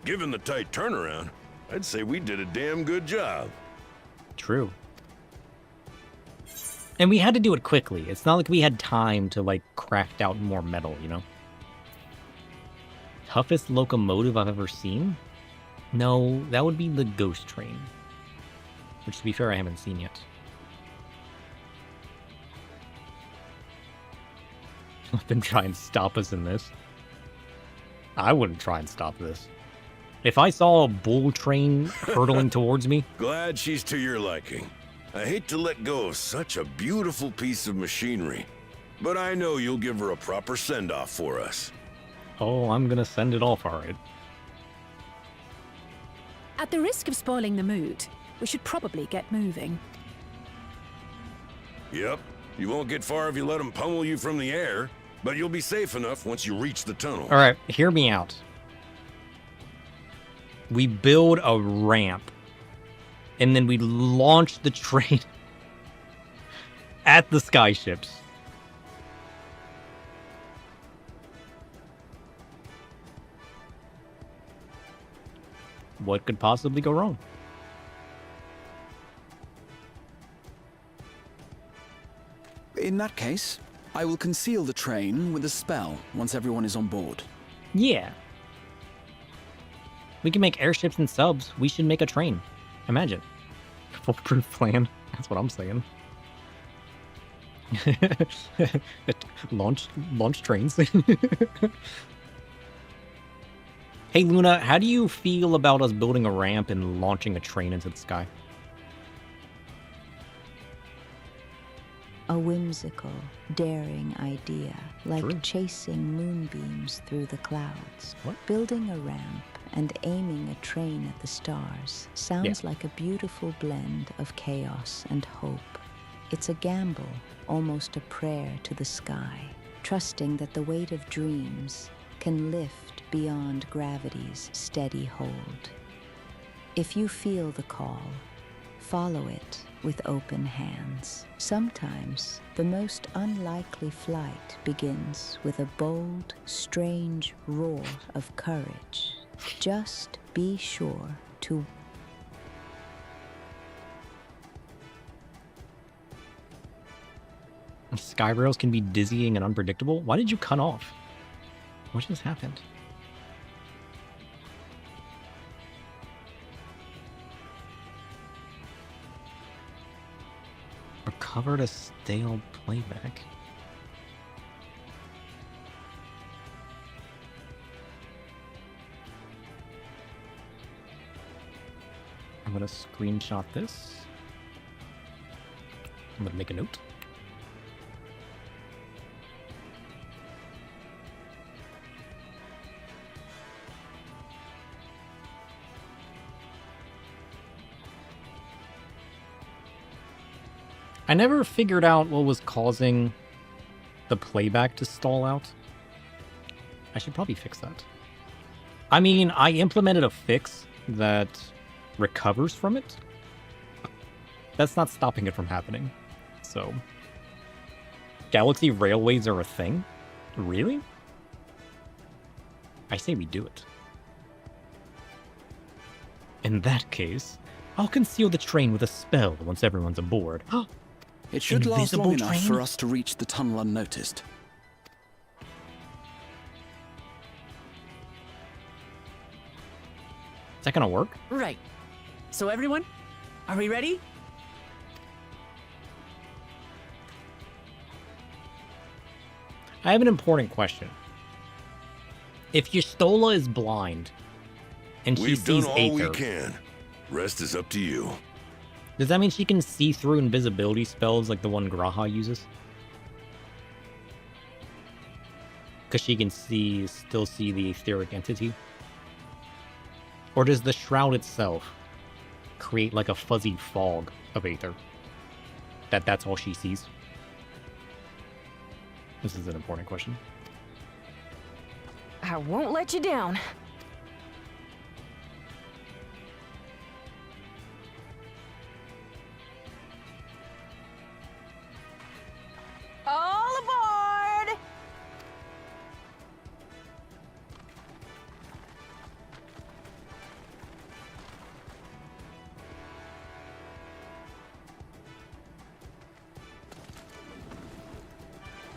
Given the tight turnaround, I'd say we did a damn good job. True. And we had to do it quickly. It's not like we had time to, like, craft out more metal, you know? Toughest locomotive I've ever seen? No, that would be the Ghost Train. Which, to be fair, I haven't seen yet. Let them try and stop us in this. I wouldn't try and stop this. If I saw a bull train hurtling towards me... Glad she's to your liking. I hate to let go of such a beautiful piece of machinery, but I know you'll give her a proper send-off for us. Oh, I'm gonna send it off, alright. At the risk of spoiling the mood, we should probably get moving. Yep. You won't get far if you let them pummel you from the air, but you'll be safe enough once you reach the tunnel. Alright, hear me out. We build a ramp, and then we launch the train at the skyships. What could possibly go wrong? In that case, I will conceal the train with a spell once everyone is on board. Yeah. We can make airships and subs. We should make a train. Imagine. Foolproof plan. That's what I'm saying. launch trains. Hey Luna, how do you feel about us building a ramp and launching a train into the sky? A whimsical, daring idea, like chasing moonbeams through the clouds. What? Building a ramp and aiming a train at the stars sounds like a beautiful blend of chaos and hope. It's a gamble, almost a prayer to the sky, trusting that the weight of dreams can lift beyond gravity's steady hold. If you feel the call, follow it with open hands. Sometimes the most unlikely flight begins with a bold, strange roar of courage. Just be sure to... Sky rails can be dizzying and unpredictable? Why did you cut off? What just happened? Recovered a stale playback. I'm gonna screenshot this. I'm gonna make a note. I never figured out what was causing the playback to stall out. I should probably fix that. I mean, I implemented a fix that recovers from it. That's not stopping it from happening. So, Galaxy Railways are a thing? Really? I say we do it. In that case, I'll conceal the train with a spell once everyone's aboard. It should last long enough train? for us to reach the tunnel unnoticed. Is that gonna work? Right. So everyone, are we ready? I have an important question. If Y'shtola is blind, and she We've sees done all Aether, we can. Rest is up to you. does that mean she can see through invisibility spells like the one Graha uses? Because she can still see the etheric entity? Or does the shroud itself create like a fuzzy fog of Aether? That's all she sees? This is an important question. I won't let you down. All aboard!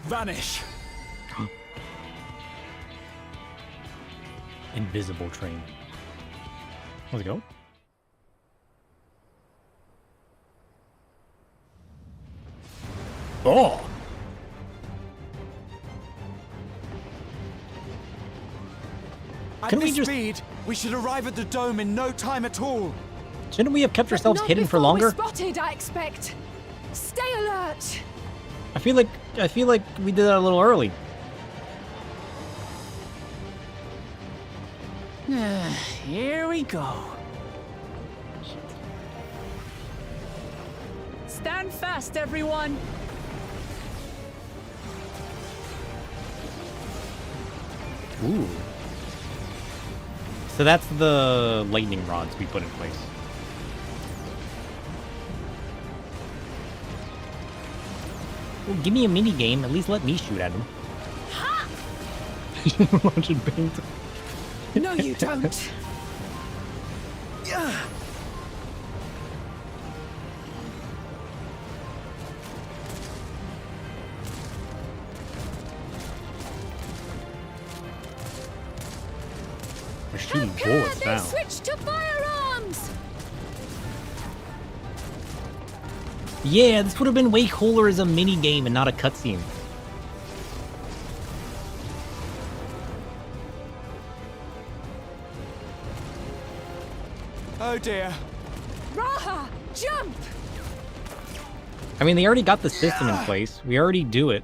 Vanish! Invisible train. Let's go. Oh! At Can we this just- speed, we should arrive at the dome in no time at all. Shouldn't we have kept ourselves Not hidden for before longer? we're spotted, I expect. Stay alert. I feel like we did that a little early. Here we go. Stand fast, everyone. Ooh. So that's the lightning rods we put in place. Well, give me a mini game. At least let me shoot at him. Launching paint. No, you don't. They're shooting bullets They now. switched to firearms. Yeah, this would have been way cooler as a mini game and not a cutscene. Oh dear. Raha, jump! I mean, they already got the system in place. We already do it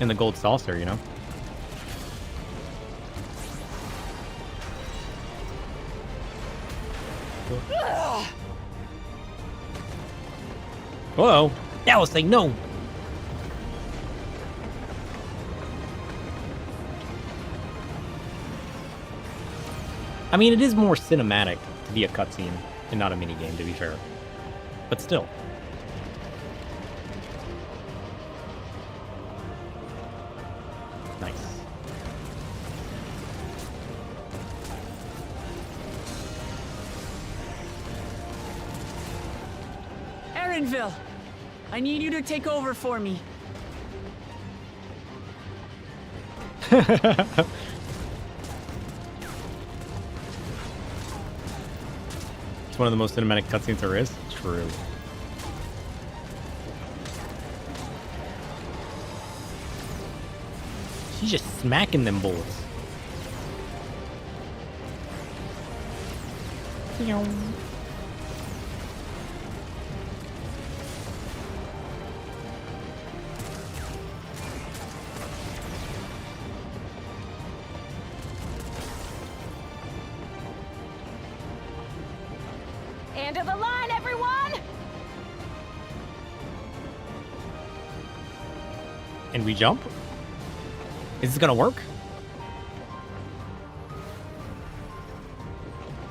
in the gold saucer, you know? Uh-oh. That was like, no. I mean, it is more cinematic to be a cutscene and not a minigame, to be fair. But still. Nice. Erenville, I need you to take over for me. It's one of the most cinematic cutscenes there is. True. She's just smacking them bullets. End of the line, everyone! And we jump? Is this gonna work?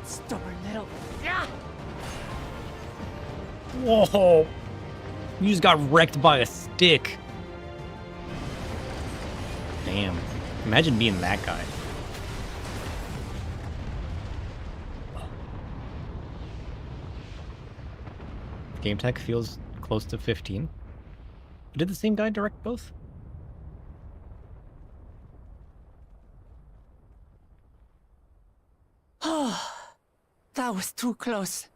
Stubborn little. Yeah. Whoa! You just got wrecked by a stick. Damn. Imagine being that guy. Game tech feels close to 15. Did the same guy direct both? Oh, that was too close.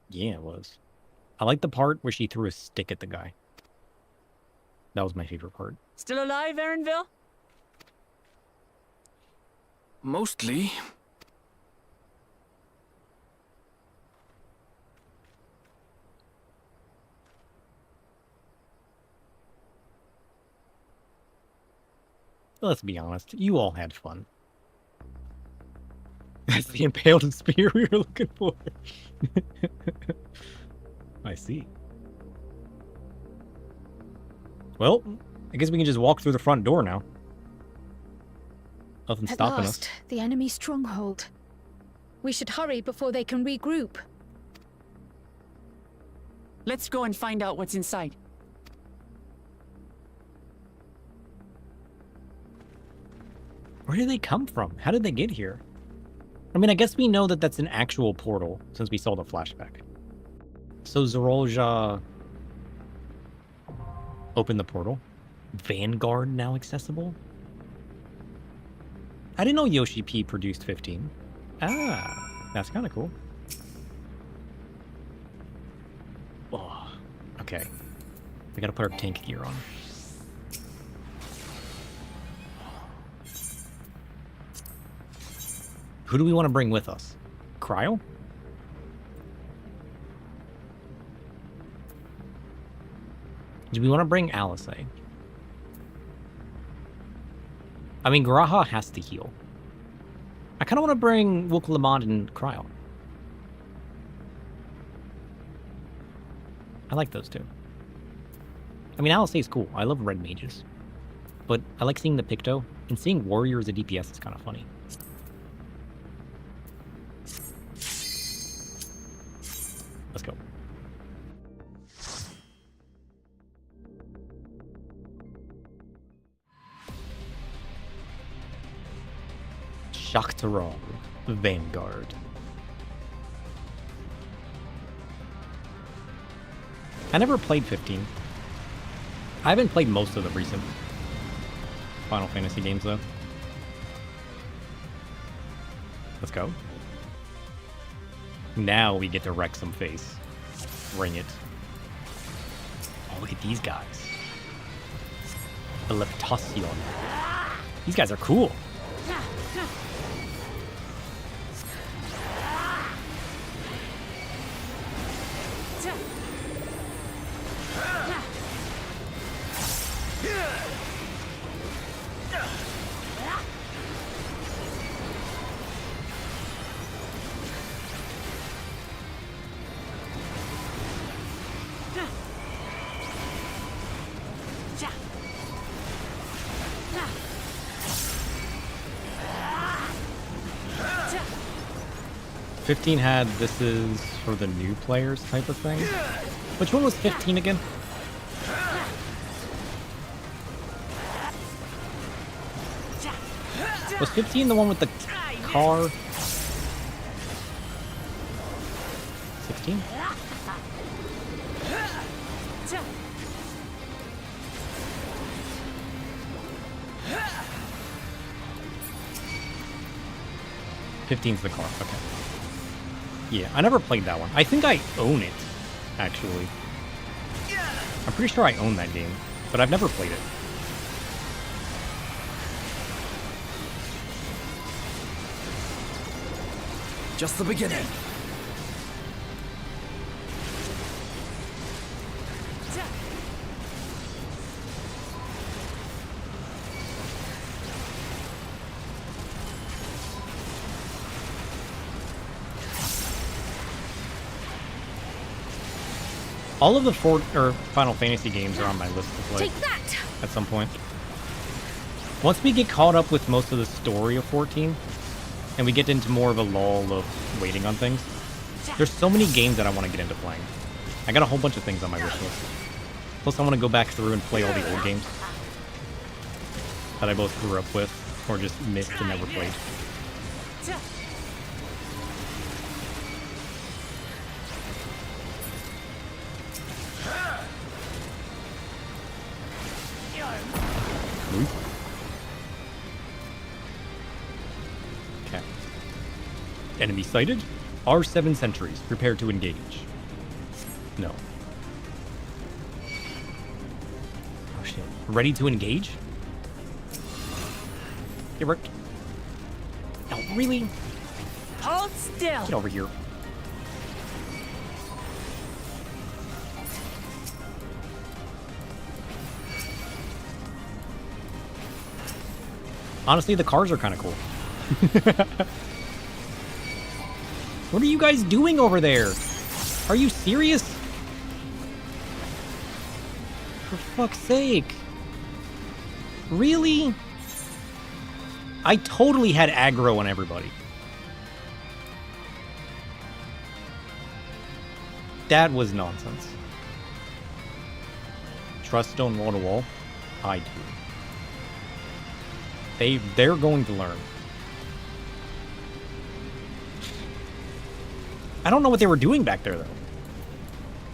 Yeah, it was. I like the part where she threw a stick at the guy. That was my favorite part. Still alive, Erenville? Mostly. Let's be honest, you all had fun. That's the impaled spear we were looking for. I see. Well, I guess we can just walk through the front door now. Nothing's At stopping last, us. the enemy stronghold. We should hurry before they can regroup. Let's go and find out what's inside. Where did they come from? How did they get here? I mean, I guess we know that that's an actual portal since we saw the flashback. So Zorolja opened the portal. Vanguard now accessible? I didn't know Yoshi P produced 15. Ah, that's kind of cool. Oh, okay. We gotta put our tank gear on. Who do we want to bring with us? Cryo? Do we want to bring Alice? I mean, Graha has to heal. I kind of want to bring Wook Lamont and Cryo. I like those two. I mean, Alice is cool. I love red mages. But I like seeing the Picto, and seeing Warrior as a DPS is kind of funny. Let's go. Shaktaral, Vanguard. I never played 15. I haven't played most of the recent Final Fantasy games, though. Let's go. Now we get to wreck some face. Ring it. Oh, look at these guys. The Leptasion. These guys are cool. 15 had this is for the new players type of thing. Which one was 15 again? Was 15 the one with the car? 16? Fifteen's the car, okay. Yeah, I never played that one. I think I own it, actually. I'm pretty sure I own that game, but I've never played it. Just the beginning. All of the Final Fantasy games are on my list to play at some point. Once we get caught up with most of the story of 14, and we get into more of a lull of waiting on things, there's so many games that I want to get into playing. I got a whole bunch of things on my wish list. Plus, I want to go back through and play all the old games that I both grew up with or just missed and never played. Okay. Enemy sighted. R7 sentries. Prepare to engage. No. Oh shit. Ready to engage? Get wrecked. Really? Hold still. Get over here. Honestly, the cars are kind of cool. What are you guys doing over there? Are you serious? For fuck's sake. Really? I totally had aggro on everybody. That was nonsense. Trust stone wall to wall? I do. They're going to learn. I don't know what they were doing back there, though.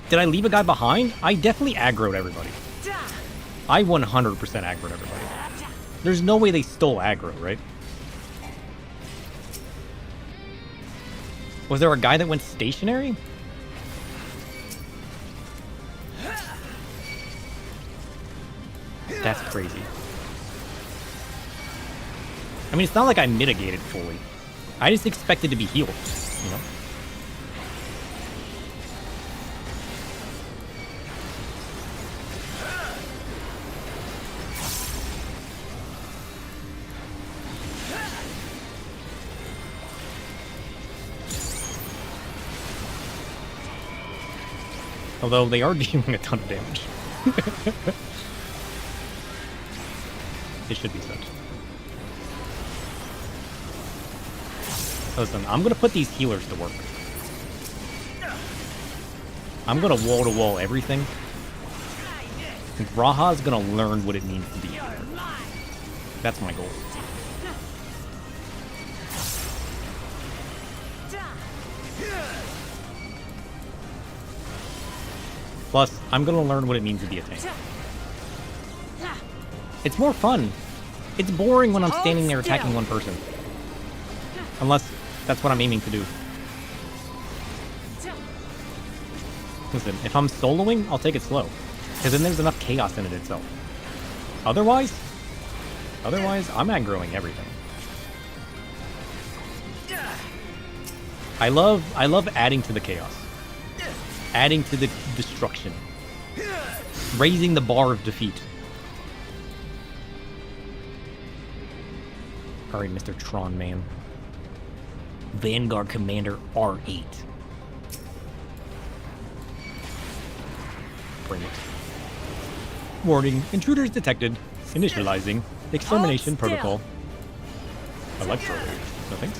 Did I leave a guy behind? I definitely aggroed everybody. I 100% aggroed everybody. There's no way they stole aggro, right? Was there a guy that went stationary? That's crazy. I mean, it's not like I mitigated fully. I just expected to be healed, you know? Although they are dealing a ton of damage. It should be such. Listen, I'm gonna put these healers to work. I'm gonna wall-to-wall everything. And Raha's gonna learn what it means to be a healer. That's my goal. Plus, I'm gonna learn what it means to be a tank. It's more fun. It's boring when I'm standing there attacking one person. Unless that's what I'm aiming to do. Listen, if I'm soloing, I'll take it slow. Because then there's enough chaos in it itself. Otherwise, I'm aggroing everything. I love adding to the chaos. Adding to the destruction. Raising the bar of defeat. Alright, Mr. Tron Man. Vanguard Commander R8. Bring it. Warning, intruders detected. Initializing. Extermination protocol. Electro. No thanks.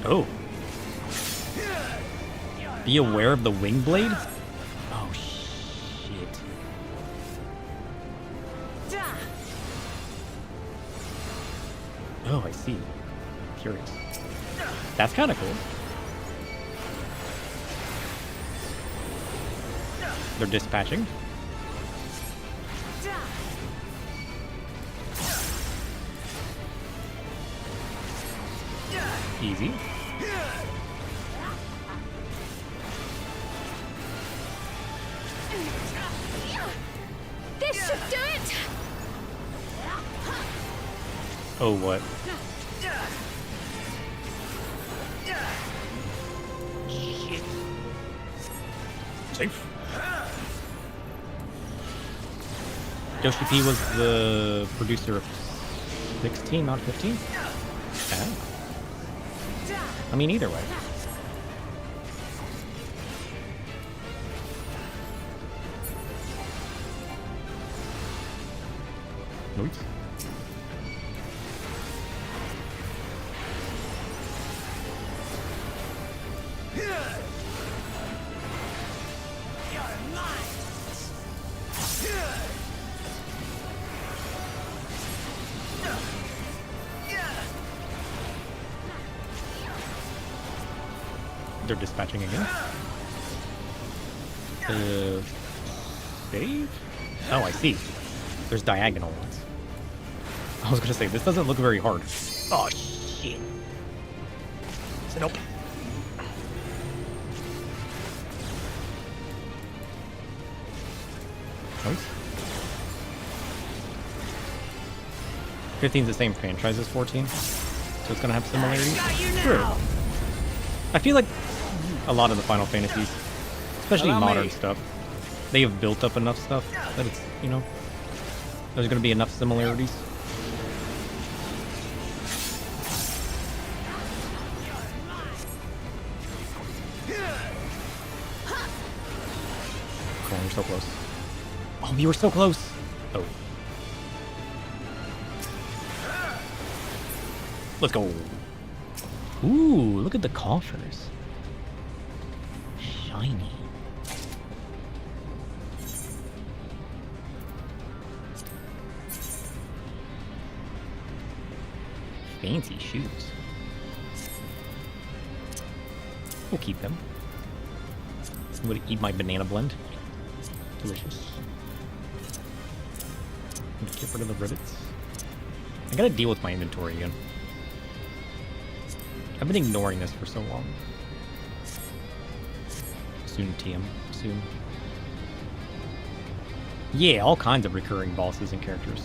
Oh. Be aware of the wing blade? Oh, shit. Oh, I see. Curious. That's kind of cool. They're dispatching. Easy. This should do it! Oh, what? Shit. Safe. Yoshi P was the producer of 16, not 15? Yeah. I mean, either way. Noise. They're dispatching again. Save? Oh, I see. There's diagonal ones. I was gonna say, this doesn't look very hard. Oh, shit. So, nope. Nice. 15's the same franchise as 14, so it's gonna have similarities. Sure. I feel like a lot of the Final Fantasies, especially modern stuff, they have built up enough stuff that it's, you know, there's gonna be enough similarities. Come on, you're so close. Oh, you were so close. Oh. Let's go. Ooh, look at the coffers. Shiny. Fancy shoes. We'll keep them. I'm gonna eat my banana blend. Delicious. I'm gonna get rid of the rivets. I gotta deal with my inventory again. I've been ignoring this for so long. Soon, TM. Soon. Yeah, all kinds of recurring bosses and characters.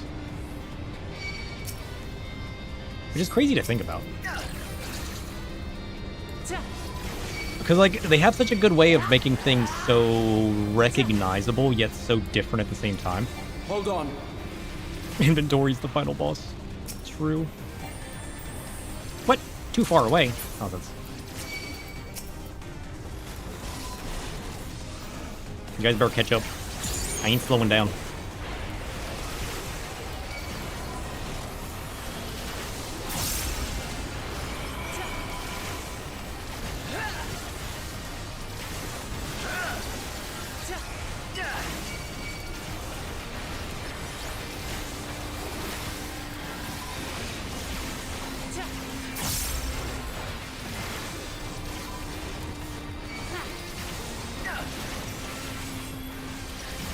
Which is crazy to think about. Because, like, they have such a good way of making things so recognizable, yet so different at the same time. Hold on. Inventory's the final boss. True. What? Too far away. Oh, that's... You guys better catch up. I ain't slowing down.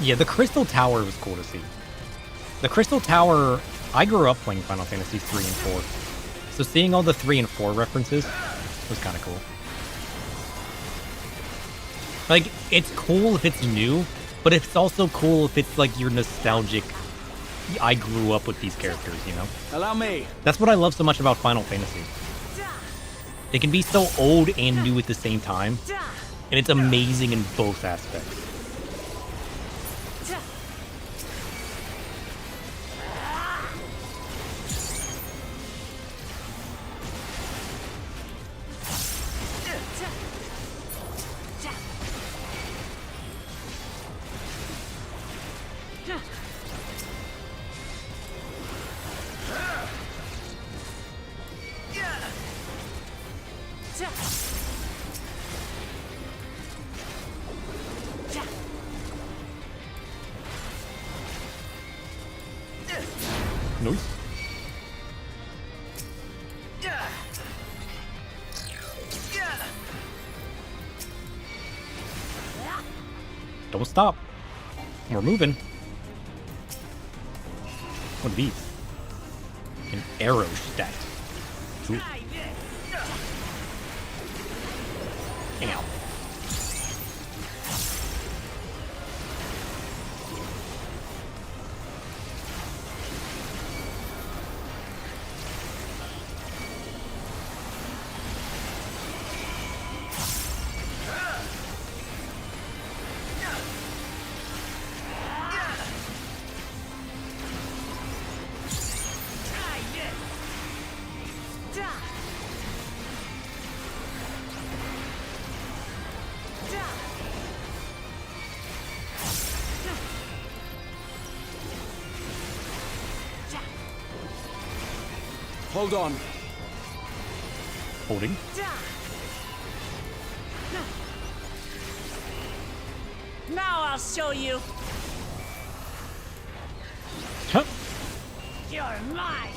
Yeah, the Crystal Tower was cool to see. The Crystal Tower, I grew up playing Final Fantasy 3 and 4. So seeing all the 3 and 4 references was kind of cool. Like, it's cool if it's new, but it's also cool if it's like you're nostalgic. I grew up with these characters, you know? Allow me. That's what I love so much about Final Fantasy. They can be so old and new at the same time, and it's amazing in both aspects. Nice. Don't stop. We're moving. What are these? An arrow stack. Ooh. Ow. Hold on. Holding. Now I'll show you. Huh. You're mine.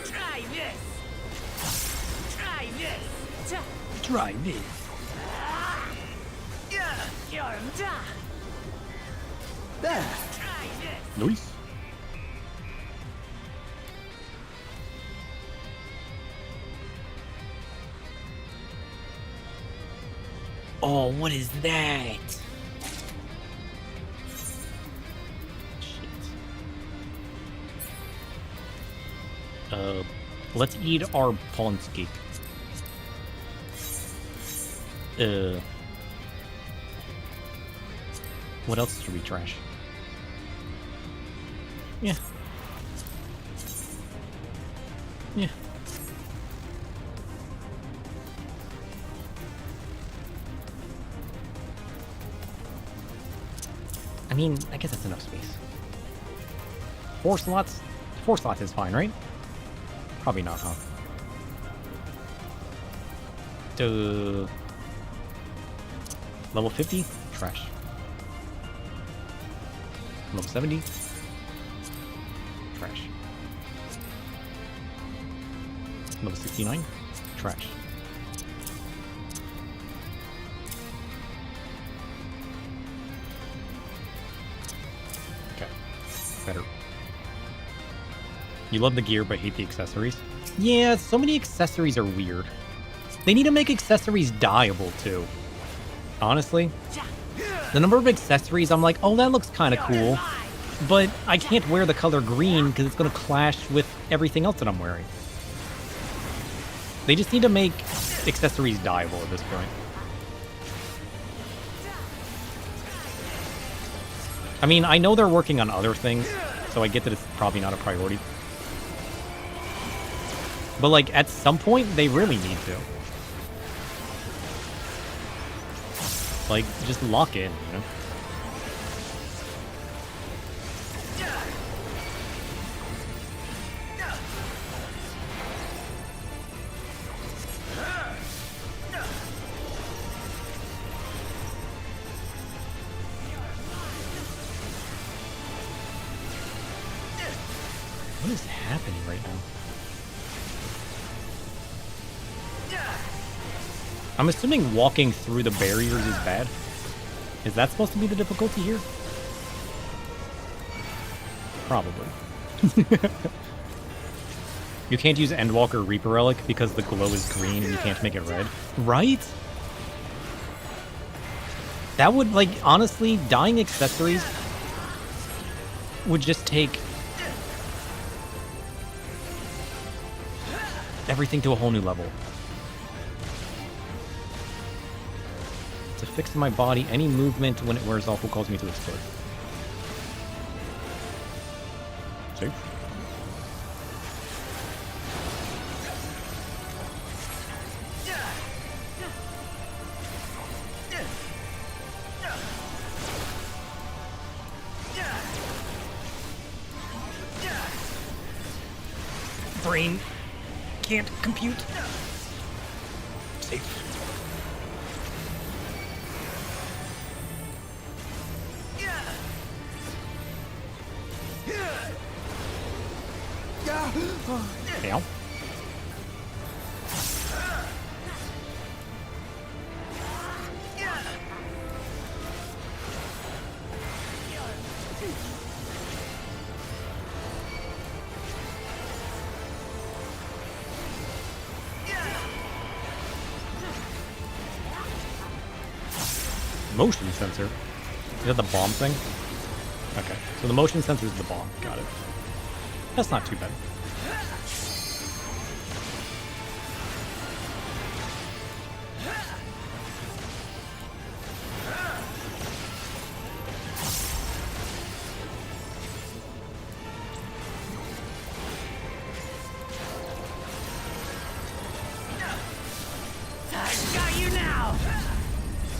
Try this. Try this. Try this. You're done. There. Try this. Nice. Oh, what is that? Shit. Let's eat our Ponsky. What else should we trash? Yeah. Yeah. I mean, I guess that's enough space. 4 slots? 4 slots is fine, right? Probably not, huh? Level 50? Trash. Level 70? Trash. Level 69? Trash. Okay. Better. You love the gear but hate the accessories? Yeah, so many accessories are weird. They need to make accessories dyeable too. Honestly. The number of accessories, I'm like, oh, that looks kind of cool. But I can't wear the color green because it's going to clash with everything else that I'm wearing. They just need to make accessories dyeable at this point. I mean, I know they're working on other things, so I get that it's probably not a priority. But, like, at some point, they really need to. Like, just lock in, you know? What is happening right now? I'm assuming walking through the barriers is bad. Is that supposed to be the difficulty here? Probably. You can't use Endwalker Reaper Relic because the glow is green and you can't make it red. Right? That would, like, honestly, dyeing accessories would just take everything to a whole new level. To fix my body, any movement when it wears off will cause me to explode. See? Brain can't compute. Safe. Ow. Motion sensor? Is that the bomb thing? Okay, so the motion sensor is the bomb. Got it. That's not too bad.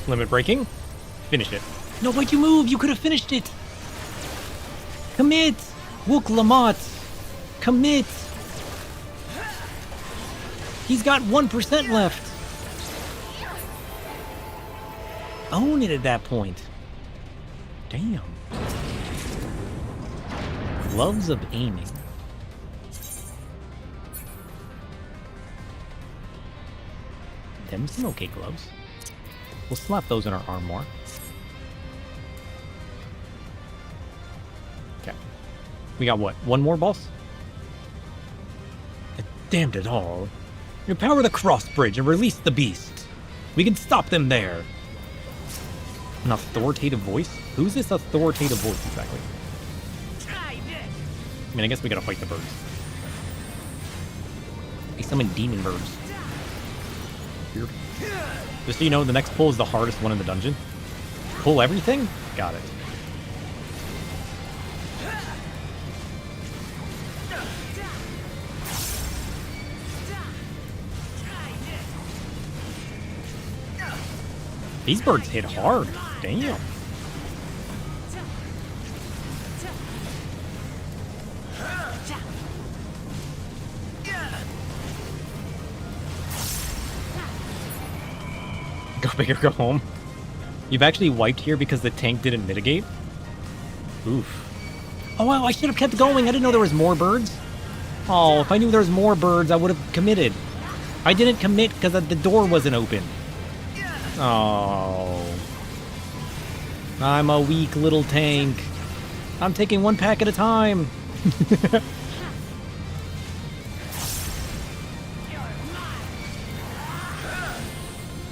Limit breaking. Finish it. No, why'd you move? You could have finished it. Commit. Wook Lamont. Commit. He's got 1% left. Own it at that point. Damn. Gloves of aiming. Them some okay gloves. We'll slap those in our armoire. Okay. We got what? One more boss? It damned it all. Empower the cross bridge and release the beast. We can stop them there. An authoritative voice? Who's this authoritative voice exactly? I mean, I guess we gotta fight the birds. They summon demon birds. Weird. Just so you know, the next pull is the hardest one in the dungeon. Pull everything? Got it. These birds hit hard. Damn. Go big or go home. You've actually wiped here because the tank didn't mitigate? Oof. Oh, wow, I should have kept going. I didn't know there was more birds. Oh, if I knew there was more birds, I would have committed. I didn't commit because the door wasn't open. Oh. I'm a weak little tank. I'm taking one pack at a time.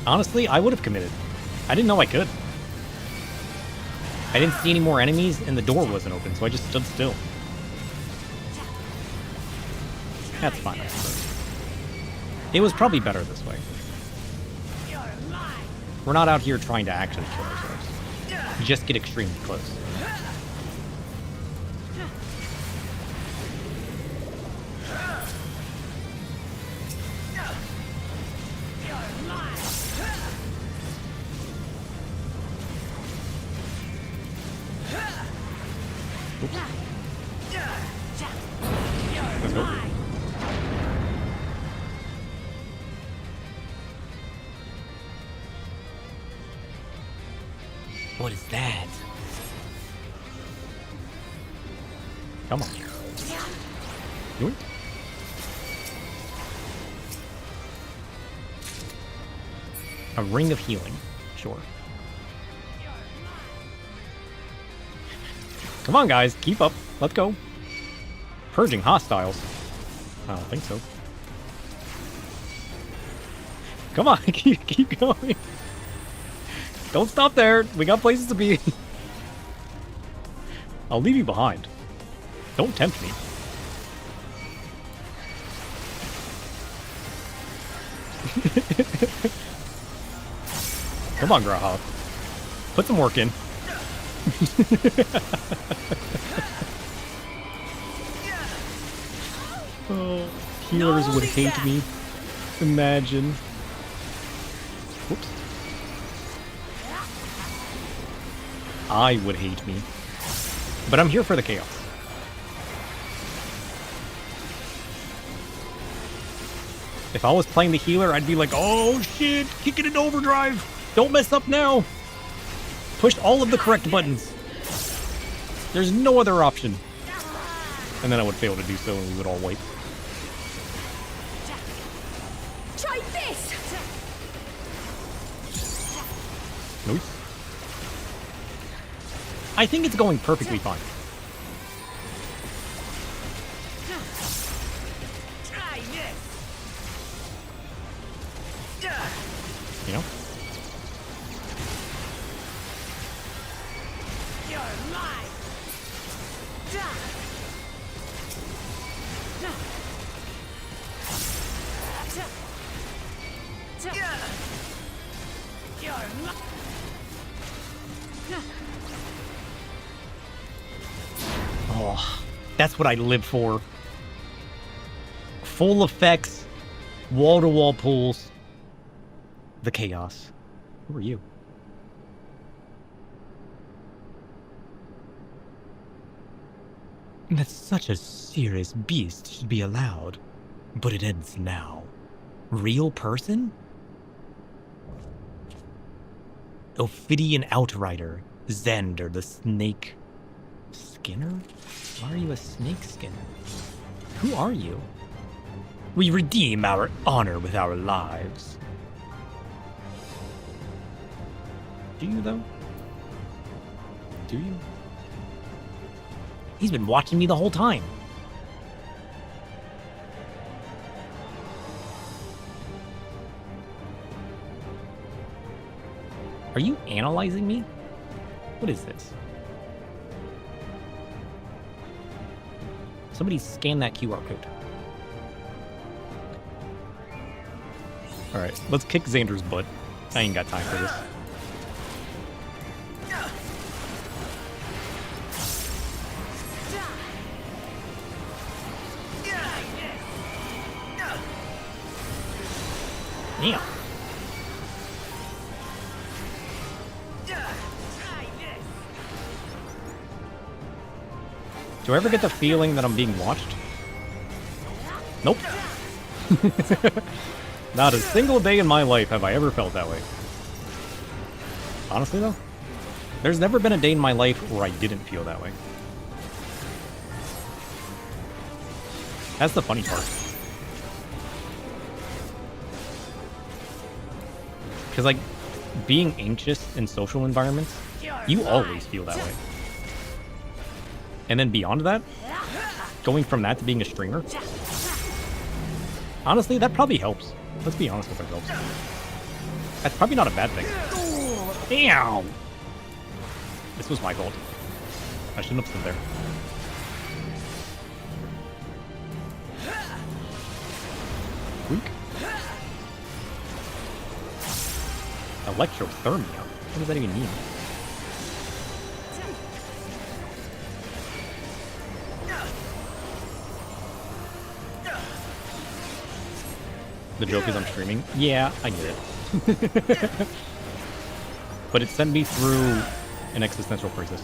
Honestly, I would have committed. I didn't know I could. I didn't see any more enemies, and the door wasn't open, so I just stood still. That's fine, I suppose. It was probably better this way. We're not out here trying to actually kill ourselves. Just get extremely close. Let's go. What is that? Come on. Yoink. A ring of healing. Sure. Come on, guys. Keep up. Let's go. Purging hostiles. I don't think so. Come on. Keep going. Don't stop there. We got places to be. I'll leave you behind. Don't tempt me. Come on, Graham. Put some work in. Oh, healers would hate me. Imagine. Whoops. I would hate me. But I'm here for the chaos. If I was playing the healer, I'd be like, oh shit, kick it into overdrive. Don't mess up now. Push all of the correct buttons. There's no other option. And then I would fail to do so and we would all wipe. Try this! Nope. I think it's going perfectly fine. Try this. You know? You're mine. You're mine. Oh, that's what I live for. Full effects, wall-to-wall pulls, the chaos. Who are you? That such a serious beast should be allowed, but it ends now. Real person? Ophidian Outrider, Xander the Snake Skinner? Why are you a snake skinner? Who are you? We redeem our honor with our lives. Do you, though? Do you? He's been watching me the whole time. Are you analyzing me? What is this? Somebody scan that QR code. Alright, let's kick Xander's butt. I ain't got time for this. Yeah. Do I ever get the feeling that I'm being watched? Nope. Not a single day in my life have I ever felt that way. Honestly, though, there's never been a day in my life where I didn't feel that way. That's the funny part. Because, like, being anxious in social environments, you always feel that way. And then beyond that, going from that to being a streamer, honestly, that probably helps. Let's be honest with ourselves. That's probably not a bad thing. Damn! This was my fault. I shouldn't have stood there. Weak. Electrothermia? What does that even mean? The joke is I'm streaming. Yeah, I get it. But it sent me through an existential crisis.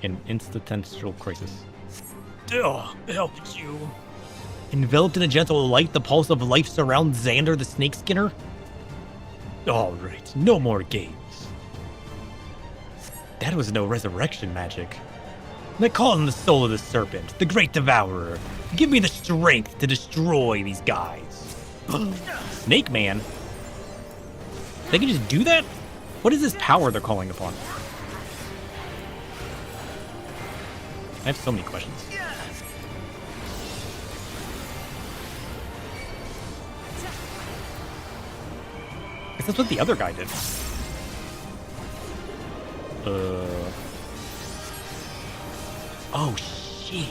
An existential crisis. Ugh, help you. Enveloped in a gentle light, the pulse of life surrounds Xander the Snake Skinner. Alright, no more games. That was no resurrection magic. I call on the soul of the serpent, the great devourer. Give me the strength to destroy these guys. Snake Man? They can just do that? What is this power they're calling upon? I have so many questions. Guess that's what the other guy did. Oh, shit.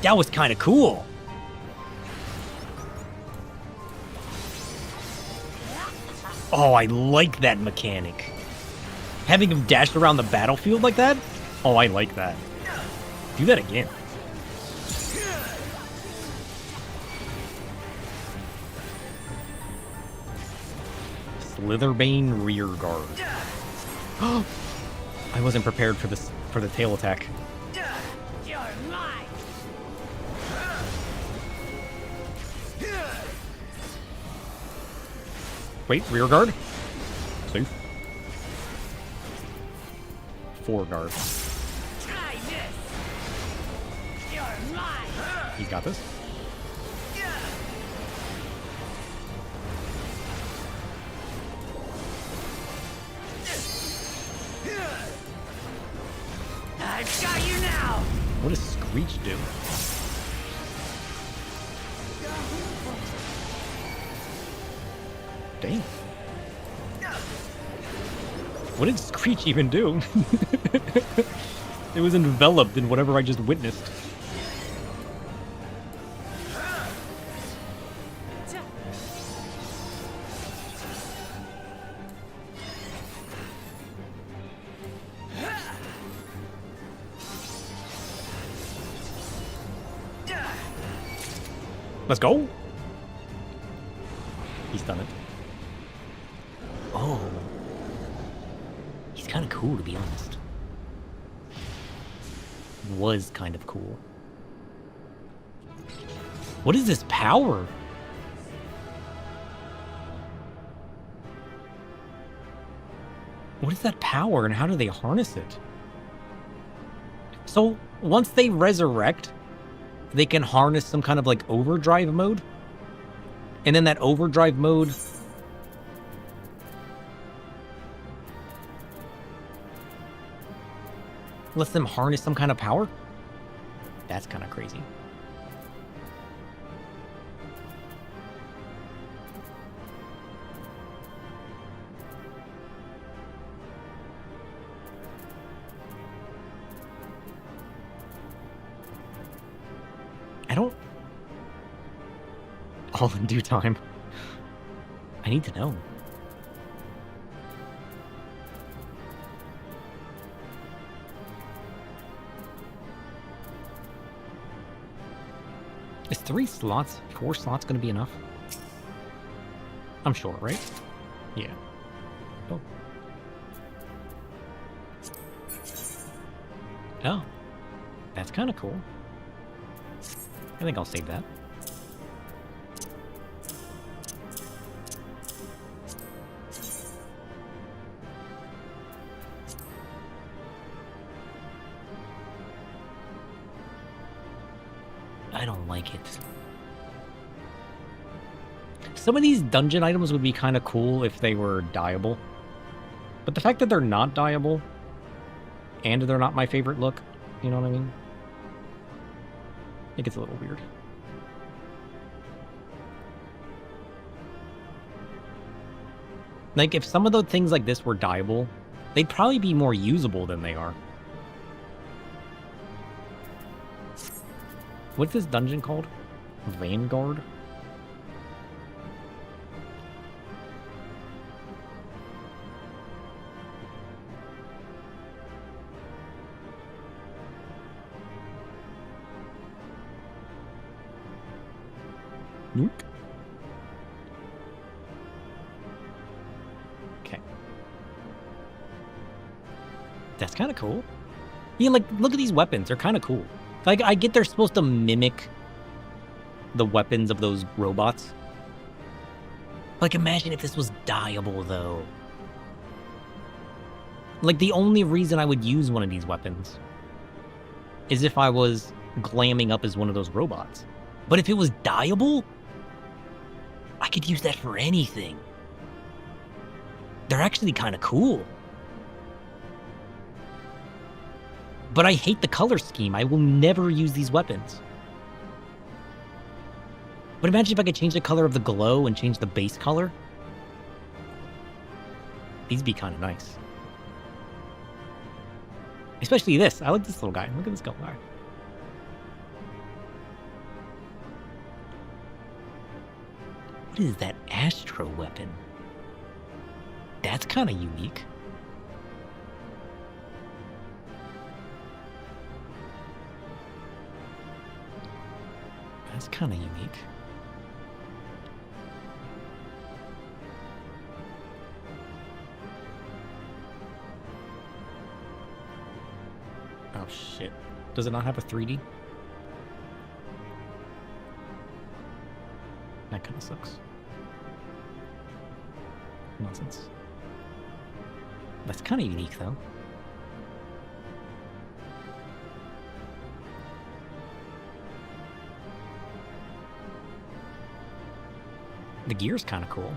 That was kind of cool. Oh, I like that mechanic. Having him dash around the battlefield like that? Oh, I like that. Do that again. Slitherbane rear guard. I wasn't prepared for this for the tail attack. Wait, rear guard? Safe. Fore guard. He's got this. I've got you now. What does Screech do? Dang. What did Screech even do? It was enveloped in whatever I just witnessed. Let's go. He's done it. Oh. He's kind of cool, to be honest. Was kind of cool. What is this power? What is that power and how do they harness it? So, once they resurrect, they can harness some kind of like overdrive mode. And then that overdrive mode lets them harness some kind of power? That's kind of crazy. all in due time. I need to know. Is 4 slots going to be enough? I'm sure, right? Yeah. Oh. Oh. That's kind of cool. I think I'll save that. I don't like it. Some of these dungeon items would be kind of cool if they were dyeable. But the fact that they're not dyeable, and they're not my favorite look, you know what I mean? It gets a little weird. Like, if some of the things like this were dyeable, they'd probably be more usable than they are. What's this dungeon called? Vanguard? Nope. Okay. That's kind of cool. Yeah, like, look at these weapons. They're kind of cool. Like, I get they're supposed to mimic the weapons of those robots. Like, imagine if this was dyeable, though. Like, the only reason I would use one of these weapons is if I was glamming up as one of those robots. But if it was dyeable, I could use that for anything. They're actually kind of cool. But I hate the color scheme. I will never use these weapons. But imagine if I could change the color of the glow and change the base color. These would be kind of nice. Especially this. I like this little guy. Look at this little guy. What is that astro weapon? That's kind of unique. That's kind of unique. Oh shit. Does it not have a 3D? That kind of sucks. Nonsense. That's kind of unique, though. The gear's kind of cool.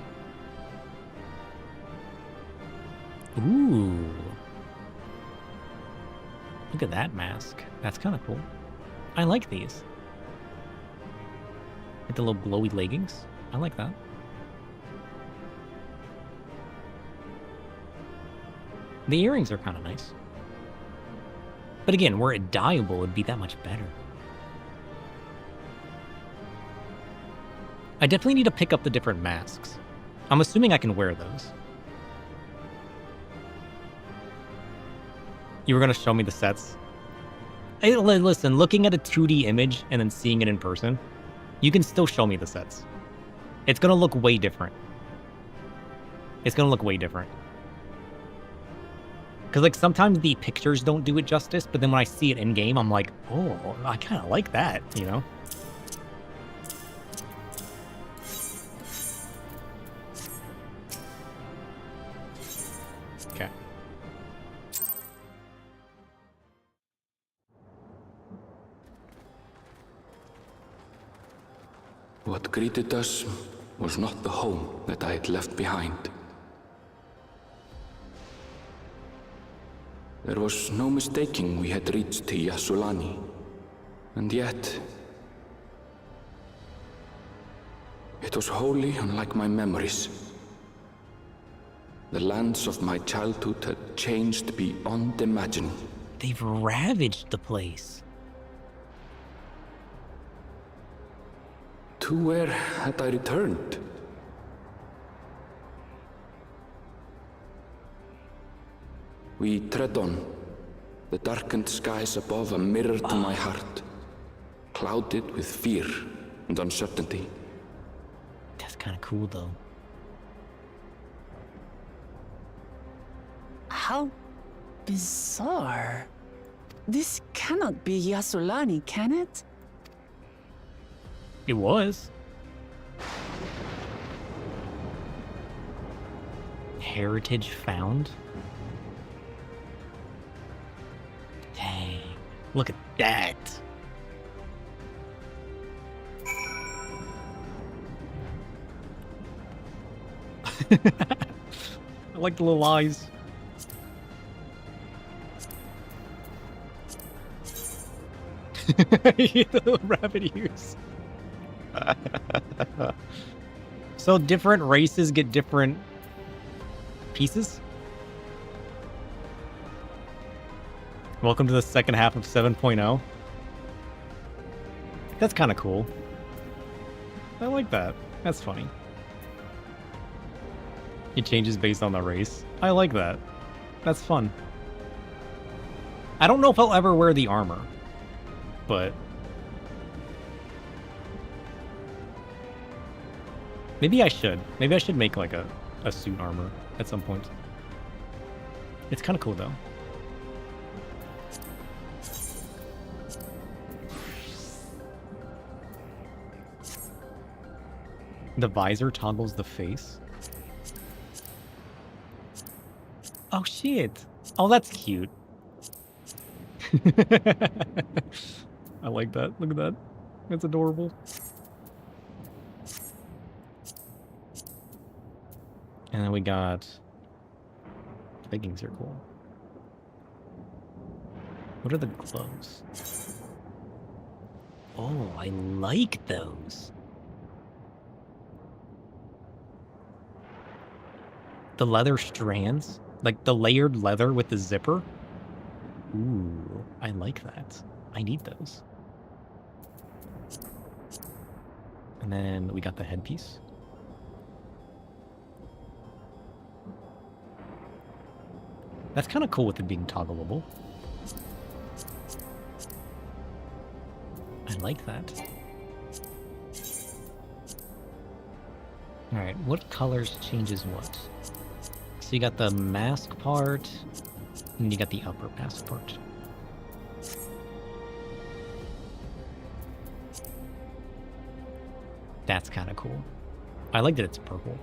Ooh. Look at that mask. That's kind of cool. I like these. With the little glowy leggings. I like that. The earrings are kind of nice. But again, were it dyeable, it'd be that much better. I definitely need to pick up the different masks. I'm assuming I can wear those. You were going to show me the sets? Hey, listen, looking at a 2D image and then seeing it in person, you can still show me the sets. It's going to look way different. It's going to look way different. Because, like, sometimes the pictures don't do it justice, but then when I see it in-game, I'm like, oh, I kind of like that, you know? Okay. What greeted us was not the home that I had left behind. There was no mistaking we had reached Yasulani, and yet it was wholly unlike my memories. The lands of my childhood had changed beyond imagining. They've ravaged the place. To where had I returned? We tread on. The darkened skies above a mirror to my heart, clouded with fear and uncertainty. That's kind of cool, though. How bizarre. This cannot be Yasulani, can it? It was. Heritage found? Dang. Look at that. I like the little eyes. The little rabbit ears. So different races get different pieces? Welcome to the second half of 7.0. That's kind of cool. I like that. That's funny. It changes based on the race. I like that. That's fun. I don't know if I'll ever wear the armor, but maybe I should. Maybe I should make like a suit armor at some point. It's kind of cool though. The visor toggles the face. Oh shit. Oh, that's cute. I like that. Look at that. That's adorable. And then we got leggings are cool. What are the gloves? Oh, I like those. The leather strands, like the layered leather with the zipper. Ooh, I like that. I need those. And then we got the headpiece. That's kind of cool with it being toggleable. I like that. Alright, what colors changes what? So you got the mask part, and you got the upper mask part. That's kind of cool. I like that it's purple.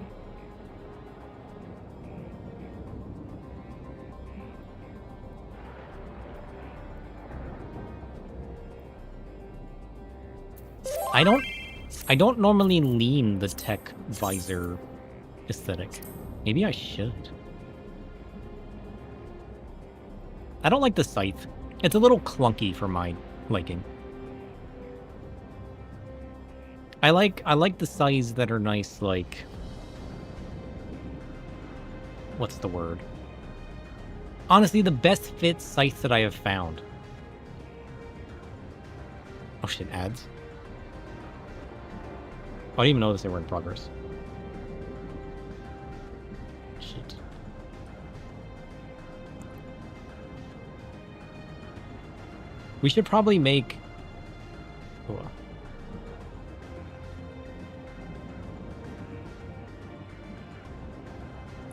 I don't normally lean the tech visor aesthetic. Maybe I should. I don't like the scythe. It's a little clunky for my liking. I like the scythes that are nice, like, what's the word? Honestly, the best fit scythe that I have found. Oh shit, ads. I didn't even notice they were in progress. Shit. We should probably make... Oh.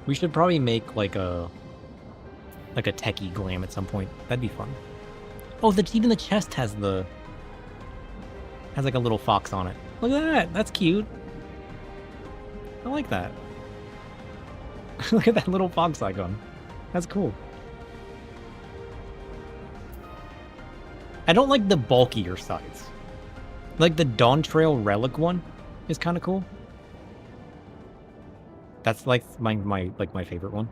We should probably make like a techie glam at some point. That'd be fun. Oh, even the chest has like a little fox on it. Look at that. That's cute. I like that. Look at that little fox icon. That's cool. I don't like the bulkier sides. Like the Dawn Trail Relic one is kind of cool. That's like my favorite one.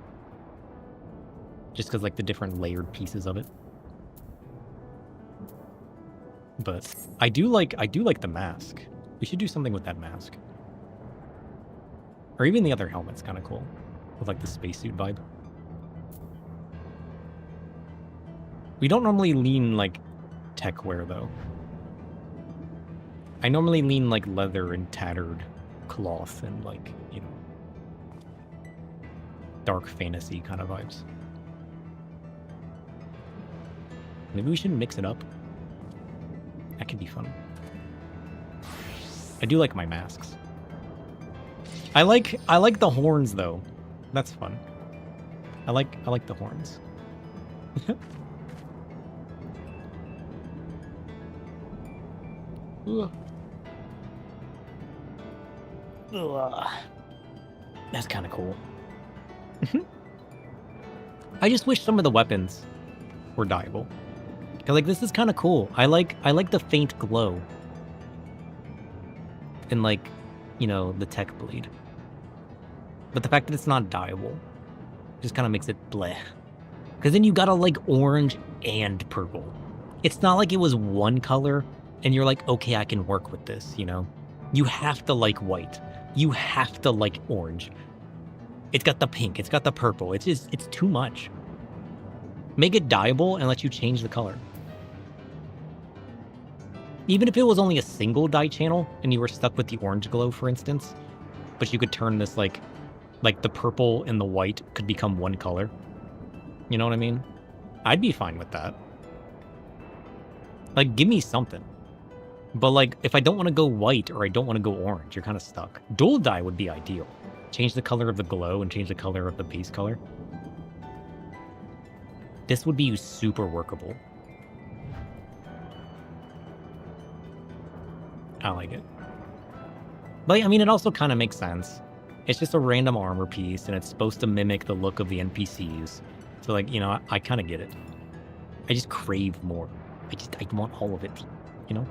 Just because like the different layered pieces of it. But I do like the mask. We should do something with that mask. Or even the other helmet's kind of cool. With like the spacesuit vibe. We don't normally lean like tech wear though. I normally lean like leather and tattered cloth and like, you know, dark fantasy kind of vibes. Maybe we should mix it up. That could be fun. I do like my masks. I like the horns though. That's fun. I like the horns. Ugh. Ugh. That's kind of cool. I just wish some of the weapons were dyeable. Cause like this is kind of cool. I like the faint glow. And like, you know, the tech bleed. But the fact that it's not dyeable just kind of makes it bleh. Because then you gotta like orange and purple. It's not like it was one color and you're like, okay, I can work with this, you know? You have to like white. You have to like orange. It's got the pink, it's got the purple. It's too much. Make it dyeable and let you change the color. Even if it was only a single dye channel and you were stuck with the orange glow, for instance, but you could turn this like the purple and the white could become one color. You know what I mean? I'd be fine with that. Like, give me something. But like, if I don't want to go white or I don't want to go orange, you're kind of stuck. Dual dye would be ideal. Change the color of the glow and change the color of the base color. This would be super workable. I like it. But I mean, it also kind of makes sense. It's just a random armor piece, and it's supposed to mimic the look of the NPCs. So like, you know, I kind of get it. I just crave more. I want all of it, you know?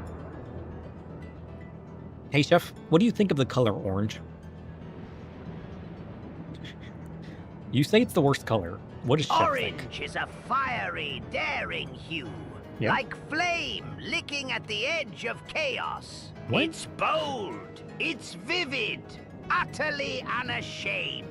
Hey, Chef, what do you think of the color orange? You say it's the worst color. What does Chef think? Orange is a fiery, daring hue. Yeah. Like flame licking at the edge of chaos. What? It's bold. It's vivid. Utterly unashamed.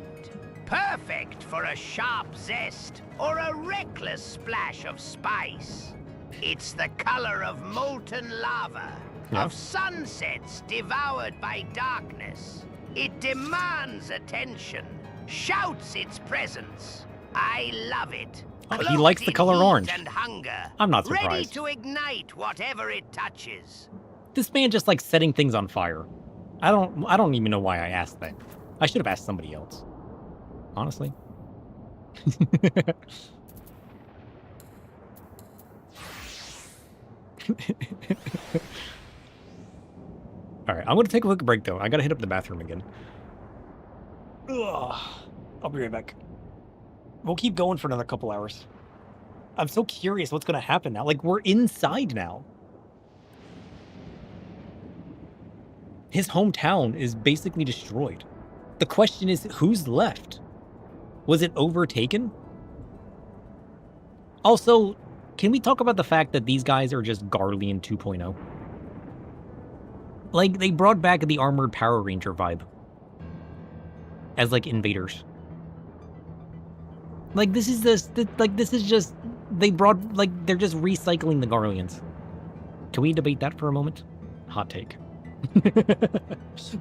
Perfect for a sharp zest or a reckless splash of spice. It's the color of molten lava, Yeah. of sunsets devoured by darkness. It demands attention, shouts its presence. I love it. He likes the color orange. And hunger, I'm not ready surprised. to ignite whatever it touches. This man just like setting things on fire. I don't even know why I asked that. I should have asked somebody else. Honestly. All right, I'm gonna take a quick break though. I gotta hit up the bathroom again. Ugh. I'll be right back. We'll keep going for another couple hours. I'm so curious what's gonna happen now. Like, we're inside now. His hometown is basically destroyed. The question is, who's left? Was it overtaken? Also, can we talk about the fact that these guys are just Garlean 2.0? Like, they brought back the armored Power Ranger vibe. As, like, invaders. Like, this is just, they brought, like, they're just recycling the Garleans. Can we debate that for a moment? Hot take.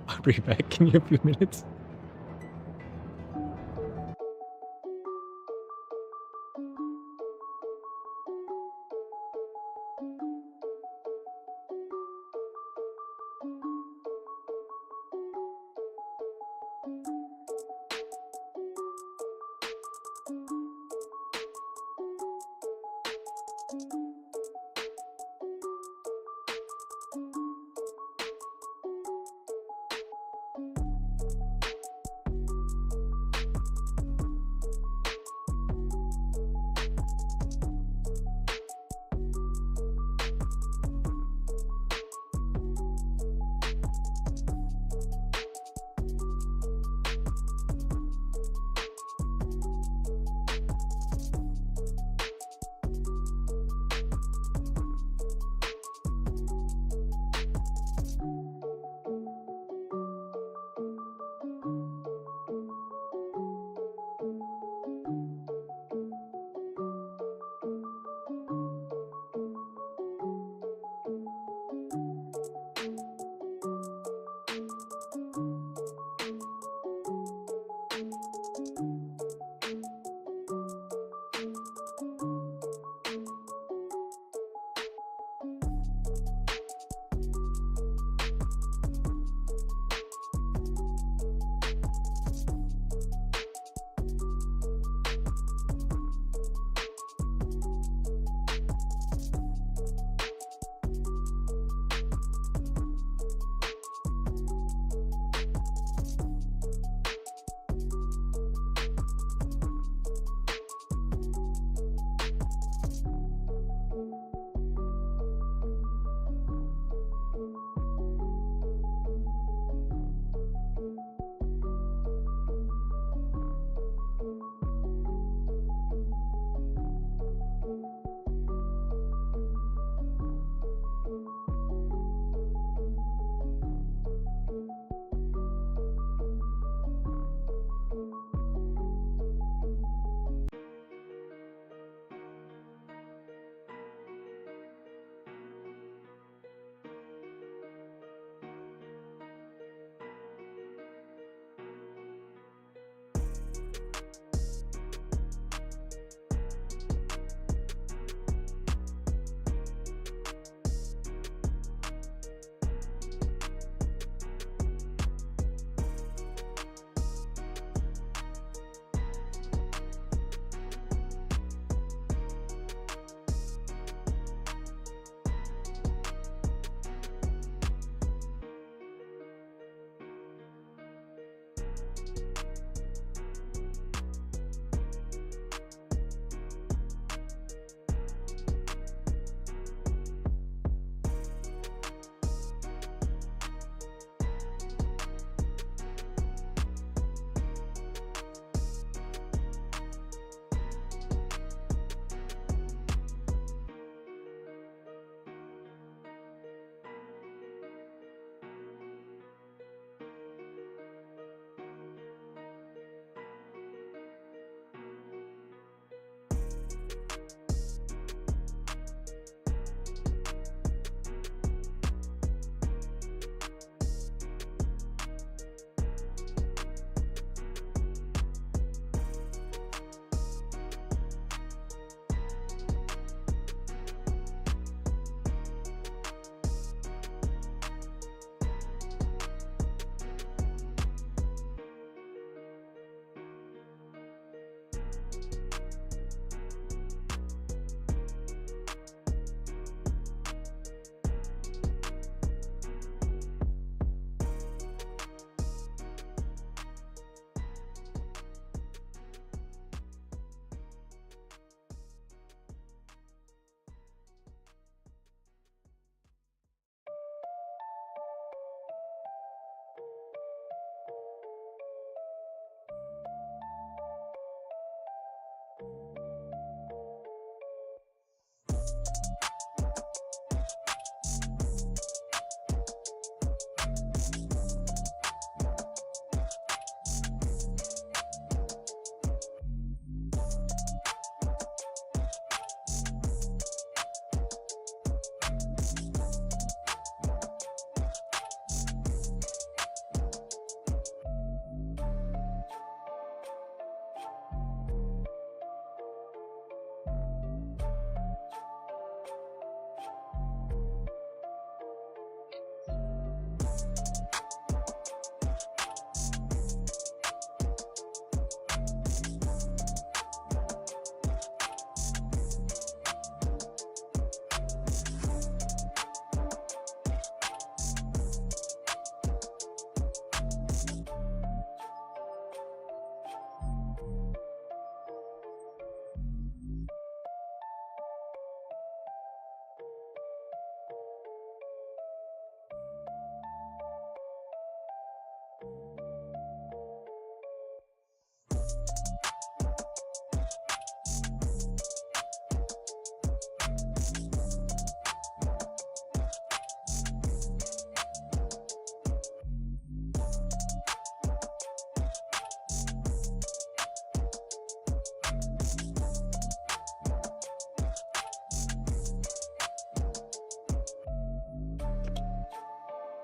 I'll be back in a few minutes.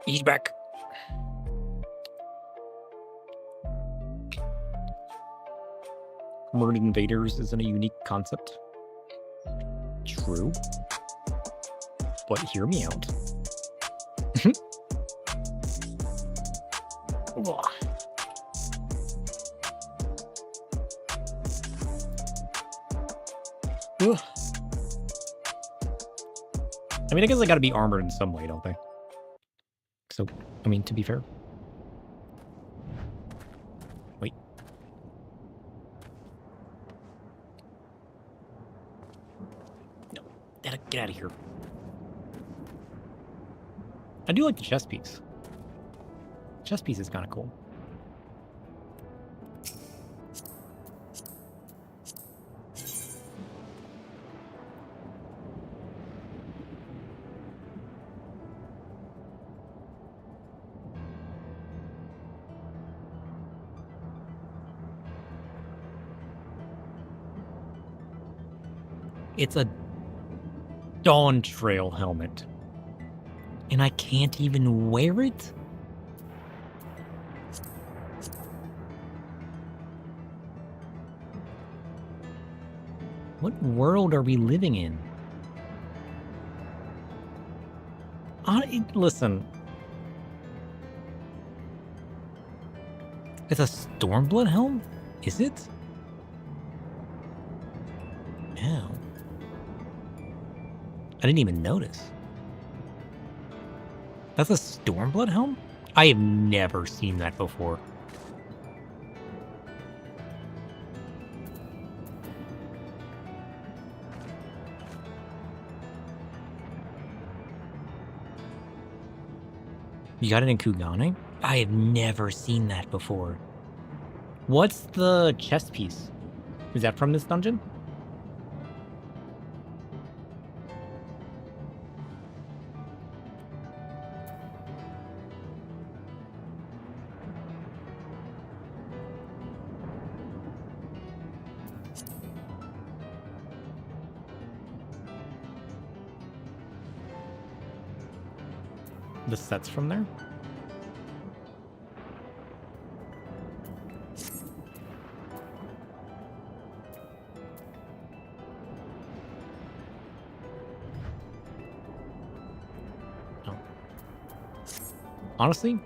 He's back. Murdered invaders isn't a unique concept. True. But hear me out. I mean, I guess they gotta be armored in some way, don't they? So, I mean, to be fair. Wait. No, get out of here. I do like the chest piece. Chest piece is kind of cool. It's a Dawn Trail helmet. And I can't even wear it? What world are we living in? Listen. It's a Stormblood helm? Is it? Ow. I didn't even notice. That's a Stormblood helm? I have never seen that before. You got it in Kugane? I have never seen that before. What's the chest piece? Is that from this dungeon? The set's from there? Oh. Honestly?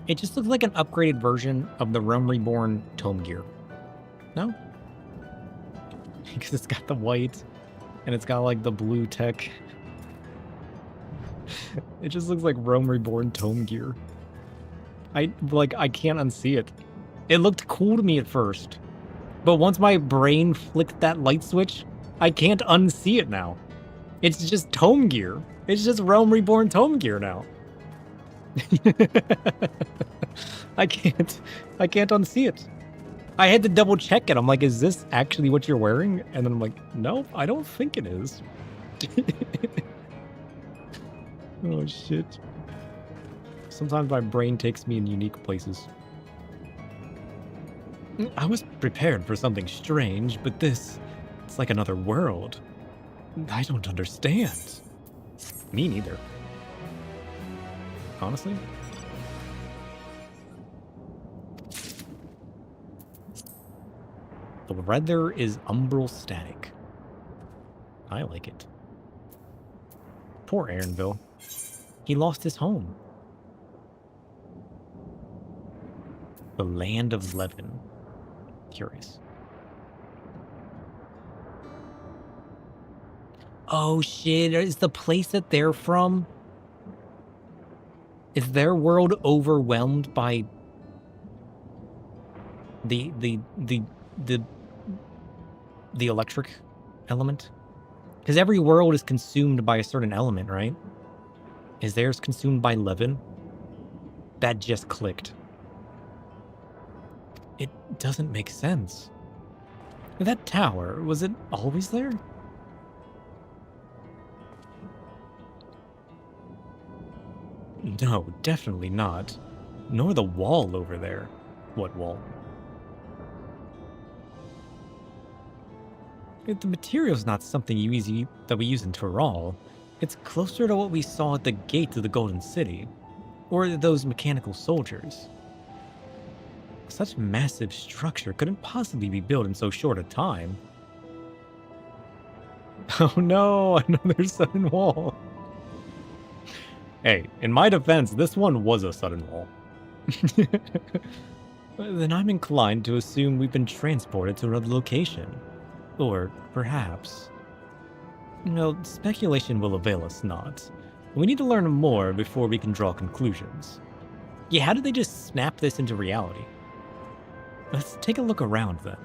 It just looks like an upgraded version of the Realm Reborn Tome Gear. No? Because it's got the white, and it's got like the blue tech. It just looks like Realm Reborn Tome Gear. I can't unsee it. It looked cool to me at first. But once my brain flicked that light switch, I can't unsee it now. It's just Tome Gear. It's just Realm Reborn Tome Gear now. I can't unsee it. I had to double check it. I'm like, is this actually what you're wearing? And then I'm like, no, I don't think it is. Oh shit. Sometimes my brain takes me in unique places. I was prepared for something strange, but it's like another world. I don't understand. Me neither. Honestly. The leather is umbral static. I like it. Poor Aaronville. He lost his home. The land of Levin. Curious. Oh shit, is the place that they're from? Is their world overwhelmed by the electric element? Because every world is consumed by a certain element, right? Is theirs consumed by Levin? That just clicked. It doesn't make sense. That tower, was it always there? No, definitely not. Nor the wall over there. What wall? The material's not something that we use in Tural. It's closer to what we saw at the gate of the Golden City, or those mechanical soldiers. Such massive structure couldn't possibly be built in so short a time. Oh no, another sudden wall. Hey, in my defense, this one was a sudden wall. Then I'm inclined to assume we've been transported to another location. Or perhaps... No, speculation will avail us not. We need to learn more before we can draw conclusions. Yeah, how did they just snap this into reality? Let's take a look around then.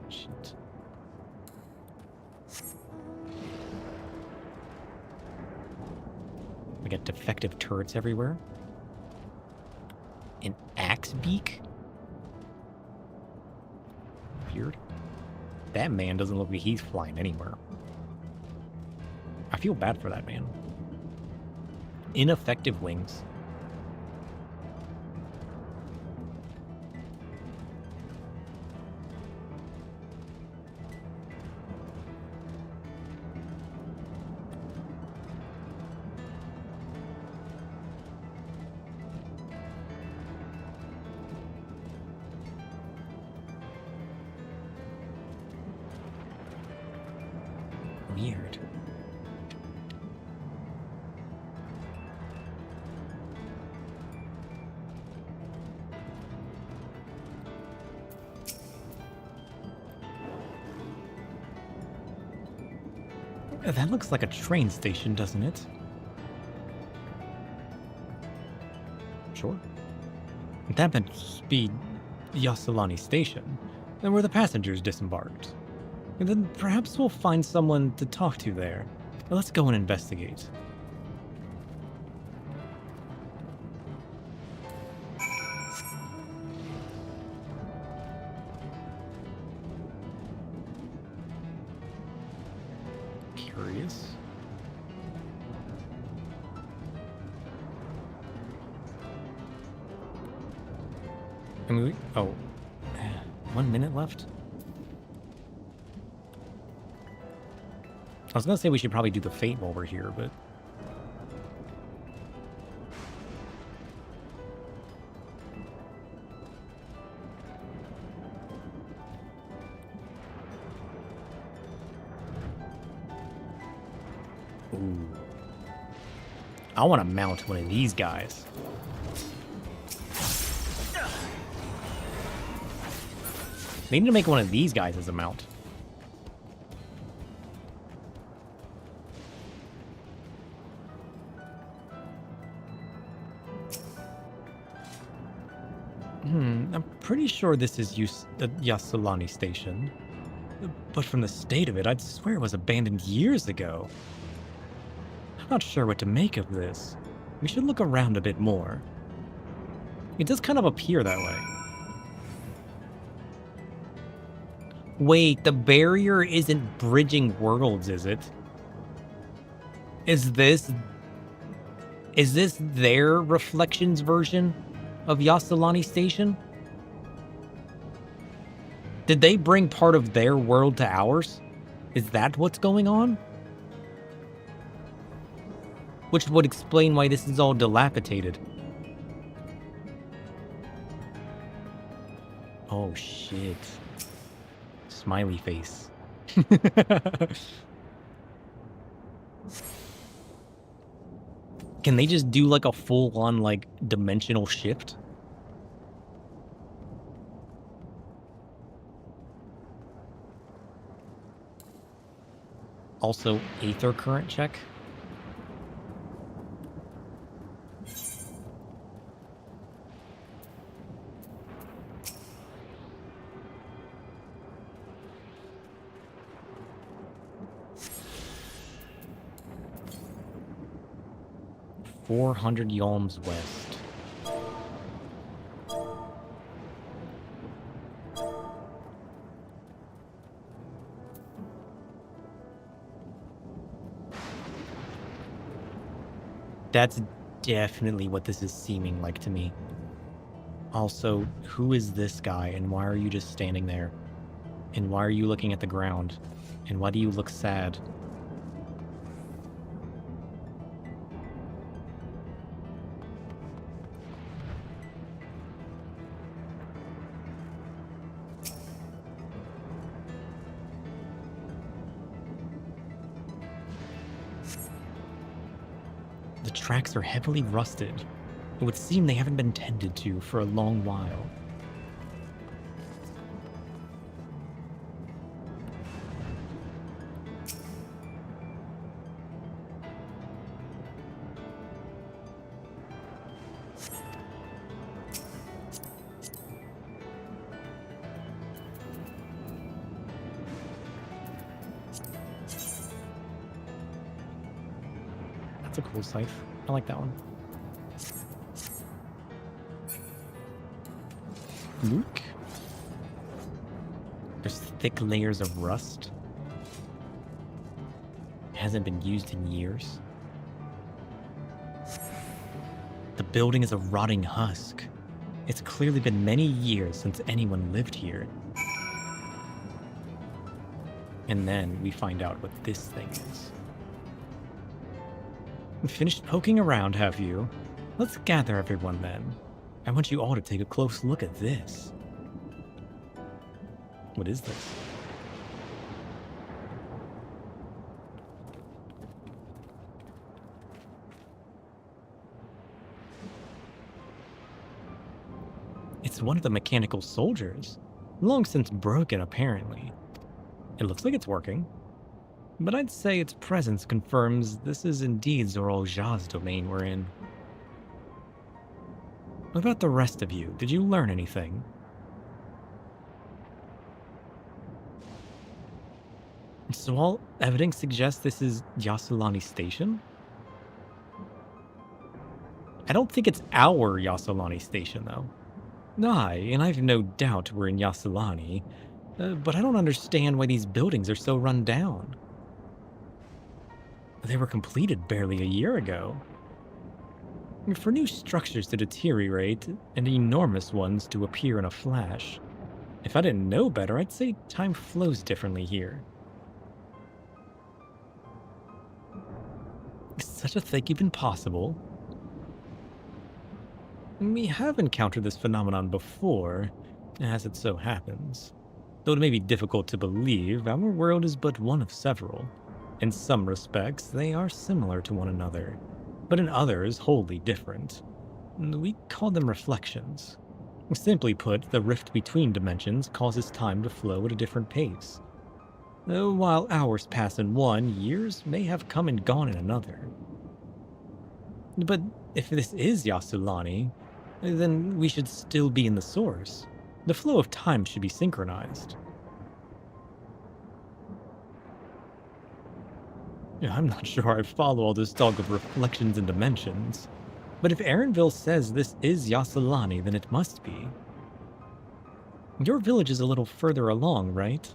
Shit. We got defective turrets everywhere. An axe beak? Weird. That man doesn't look like he's flying anywhere. I feel bad for that man. Ineffective wings. Weird. That looks like a train station, doesn't it? Sure. That must be Yasalani Station, and where the passengers disembarked. And then perhaps we'll find someone to talk to there. Let's go and investigate. Curious. I mean, oh, 1 minute left? I was gonna say we should probably do the fate while we're here, but... Ooh. I want to mount one of these guys. They need to make one of these guys as a mount. I'm pretty sure this is the Yasalani Station. But from the state of it, I'd swear it was abandoned years ago. I'm not sure what to make of this. We should look around a bit more. It does kind of appear that way. Wait, the barrier isn't bridging worlds, is it? Is this their Reflections version of Yasalani Station? Did they bring part of their world to ours? Is that what's going on? Which would explain why this is all dilapidated. Oh shit. Smiley face. Can they just do like a full-on like dimensional shift? Also, Aether current check. $400 yalms west. That's definitely what this is seeming like to me. Also, who is this guy, and why are you just standing there? And why are you looking at the ground? And why do you look sad? The tracks are heavily rusted. It would seem they haven't been tended to for a long while. That's a cool scythe. I like that one. Luke? There's thick layers of rust. It hasn't been used in years. The building is a rotting husk. It's clearly been many years since anyone lived here. And then we find out what this thing is. Finished poking around, have you? Let's gather everyone then. I want you all to take a close look at this. What is this? It's one of the mechanical soldiers. Long since broken, apparently. It looks like it's working. But I'd say its presence confirms this is indeed Zoral Ja's domain we're in. What about the rest of you? Did you learn anything? So all evidence suggests this is Yasulani Station? I don't think it's our Yasulani Station, though. Aye, and I've no doubt we're in Yasulani, but I don't understand why these buildings are so run down. They were completed barely a year ago. For new structures to deteriorate, and enormous ones to appear in a flash, if I didn't know better, I'd say time flows differently here. Is such a thing even possible? We have encountered this phenomenon before, as it so happens. Though it may be difficult to believe, our world is but one of several. In some respects, they are similar to one another, but in others, wholly different. We call them reflections. Simply put, the rift between dimensions causes time to flow at a different pace. While hours pass in one, years may have come and gone in another. But if this is Yasulani, then we should still be in the source. The flow of time should be synchronized. I'm not sure I follow all this talk of reflections and dimensions, but if Aaronville says this is Yasulani, then it must be. Your village is a little further along, right?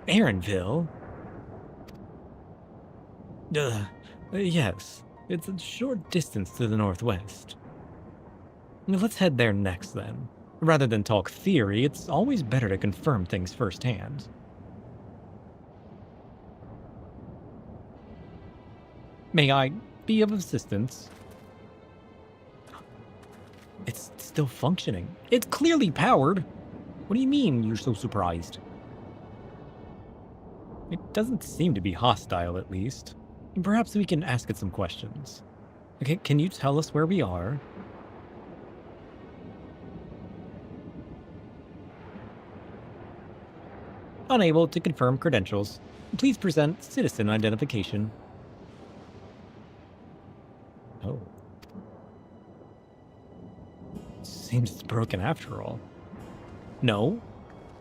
Aaronville? Yes. It's a short distance to the northwest. Let's head there next, then. Rather than talk theory, it's always better to confirm things firsthand. May I be of assistance? It's still functioning. It's clearly powered. What do you mean you're so surprised? It doesn't seem to be hostile, at least. Perhaps we can ask it some questions. Okay, can you tell us where we are? Unable to confirm credentials. Please present citizen identification. Oh. Seems it's broken after all. No,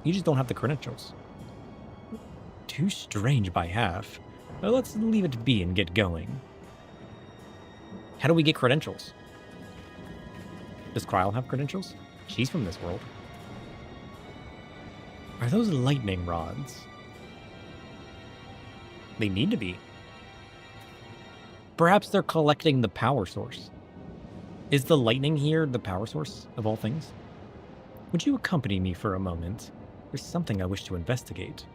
you just don't have the credentials. Too strange by half. Well, let's leave it be and get going. How do we get credentials? Does Kryl have credentials? She's from this world. Are those lightning rods? They need to be. Perhaps they're collecting the power source. Is the lightning here the power source of all things? Would you accompany me for a moment? There's something I wish to investigate.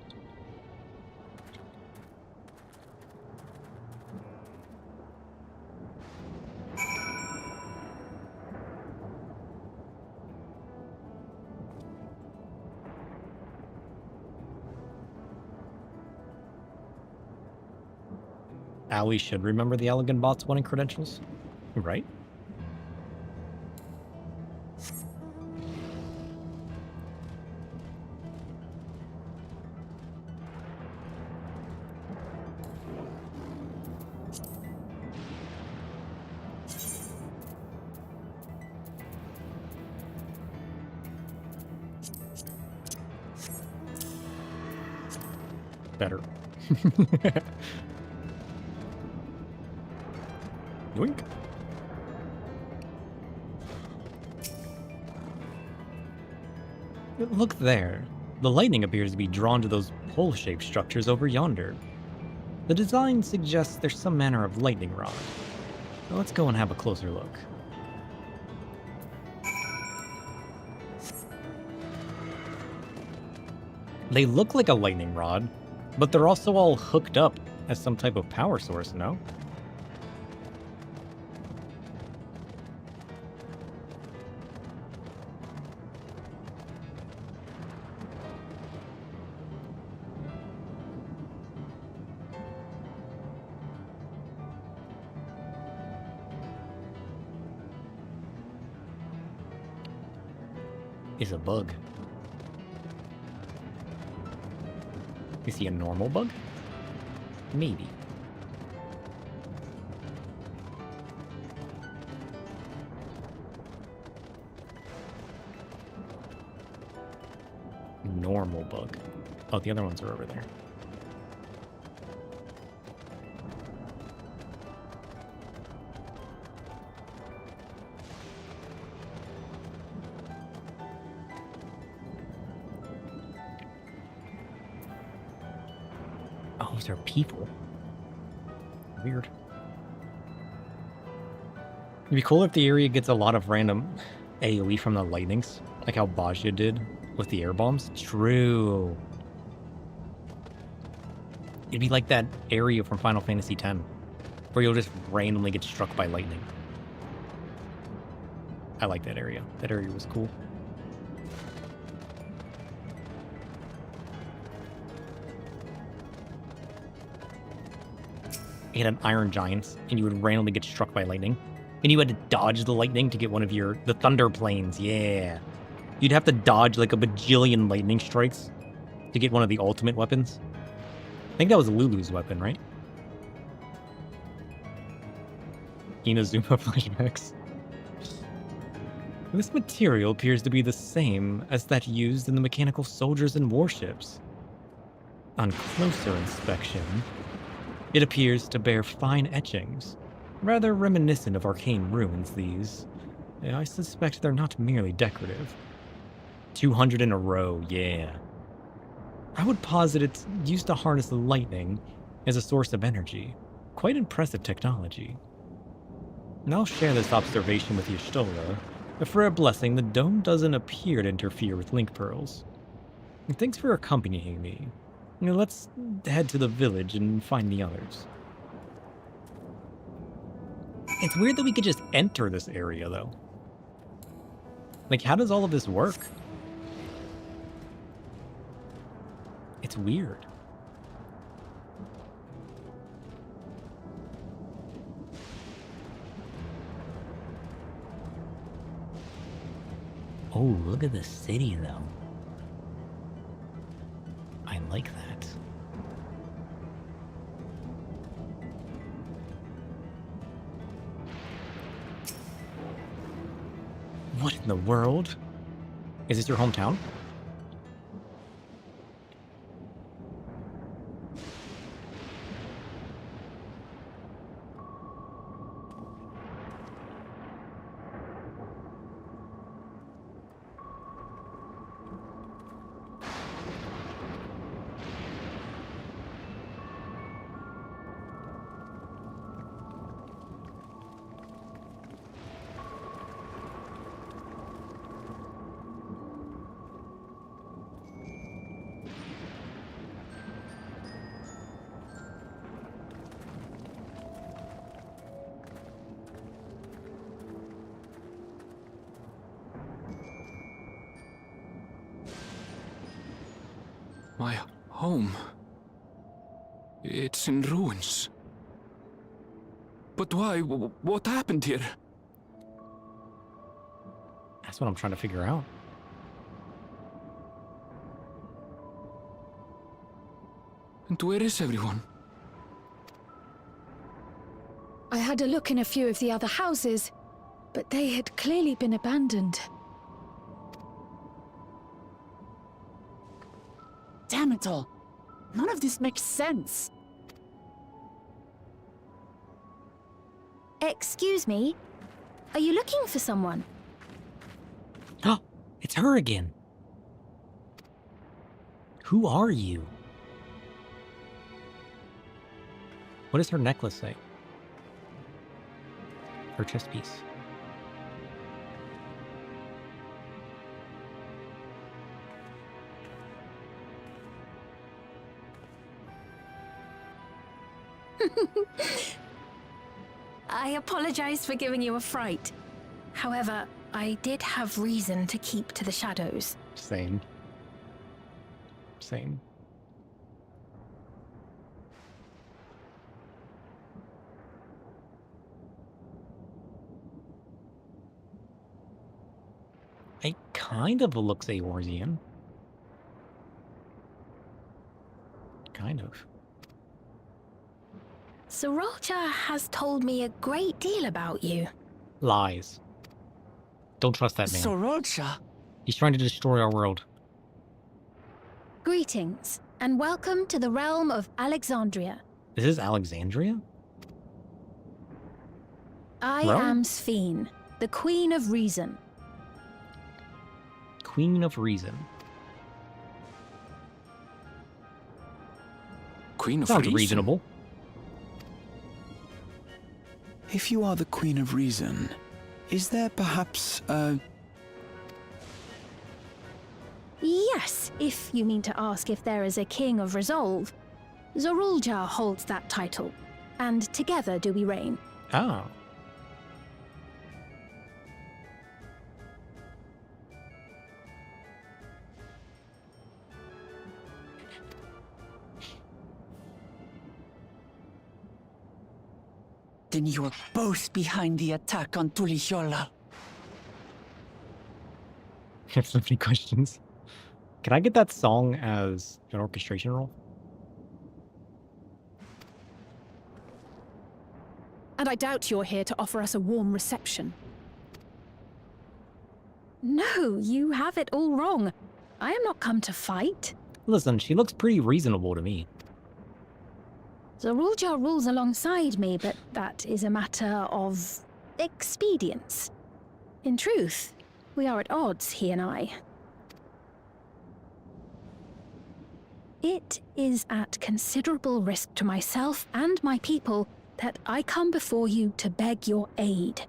Allie should remember the Elegant Bot's winning credentials, right? Better. Yoink. Look there. The lightning appears to be drawn to those pole-shaped structures over yonder. The design suggests there's some manner of lightning rod. Now let's go and have a closer look. They look like a lightning rod, but they're also all hooked up as some type of power source, no? Is a bug. Is he a normal bug? Maybe. Normal bug. Oh, the other ones are over there. Oh, these are people. Weird. It'd be cool if the area gets a lot of random AoE from the lightnings, like how Bajia did with the air bombs. True. It'd be like that area from Final Fantasy X, where you'll just randomly get struck by lightning. I like that area. That area was cool. You had an Iron Giants, and you would randomly get struck by lightning. And you had to dodge the lightning to get one of the Thunder Planes, yeah. You'd have to dodge like a bajillion lightning strikes to get one of the ultimate weapons. I think that was Lulu's weapon, right? Inazuma flashbacks. This material appears to be the same as that used in the mechanical soldiers and warships. On closer inspection, it appears to bear fine etchings, rather reminiscent of arcane ruins, these. I suspect they're not merely decorative. 200 in a row, yeah. I would posit it's used to harness lightning as a source of energy. Quite impressive technology. And I'll share this observation with Y'shtola, but for a blessing, the dome doesn't appear to interfere with link pearls. And thanks for accompanying me. Let's head to the village and find the others. It's weird that we could just enter this area, though. Like, how does all of this work? It's weird. Oh, look at the city, though. I like that. What in the world? Is this your hometown? My home. It's in ruins. But why? What happened here? That's what I'm trying to figure out. And where is everyone? I had a look in a few of the other houses, but they had clearly been abandoned. Damn it all. None of this makes sense. Excuse me? Are you looking for someone? Oh, it's her again. Who are you? What does her necklace say? Her chest piece. I apologize for giving you a fright. However, I did have reason to keep to the shadows. Same. Same. It kind of looks Eorzean. Kind of. Sorolcha has told me a great deal about you. Lies. Don't trust that man. Sorolcha? He's trying to destroy our world. Greetings, and welcome to the realm of Alexandria. This is Alexandria? I am Sphene, the Queen of Reason. Queen of Reason. Queen of Sounds Reason? reasonable. If you are the Queen of Reason, is there perhaps a... Yes, if you mean to ask if there is a King of Resolve. Zorulja holds that title, and together do we reign. Oh. Then you are both behind the attack on Tuliyola. I have so many questions. Can I get that song as an orchestration role? And I doubt you're here to offer us a warm reception. No, you have it all wrong. I am not come to fight. Listen, she looks pretty reasonable to me. Zorulja rules alongside me, but that is a matter of expedience. In truth, we are at odds, he and I. It is at considerable risk to myself and my people that I come before you to beg your aid.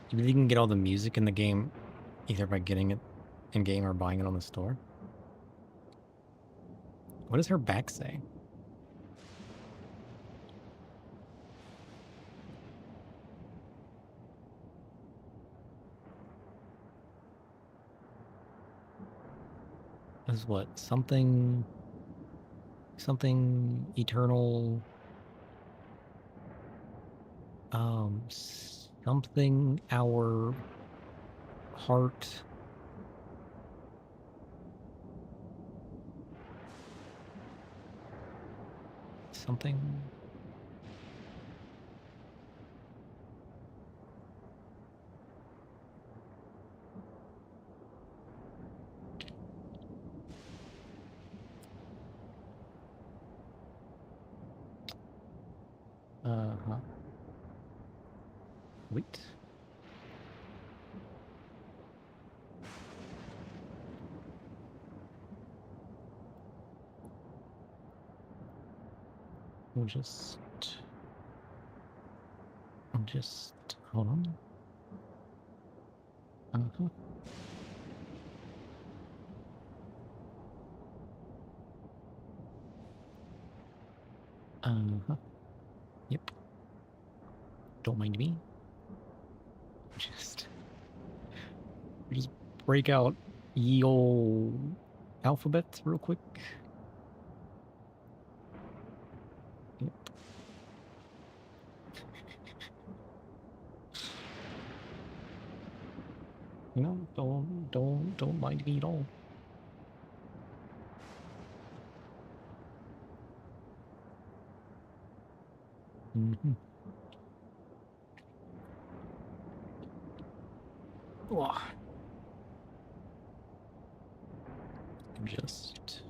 Do you think you can get all the music in the game either by getting it in-game or buying it on the store? What does her back say? This is what? Something eternal... something our heart... Something... Uh-huh. Wait. We'll just... Just hold on. Uh-huh. Uh-huh. Yep. Don't mind me. Just break out ye ol' alphabet real quick. Yep. No, don't mind me at all. Mm-hmm. Oh. Just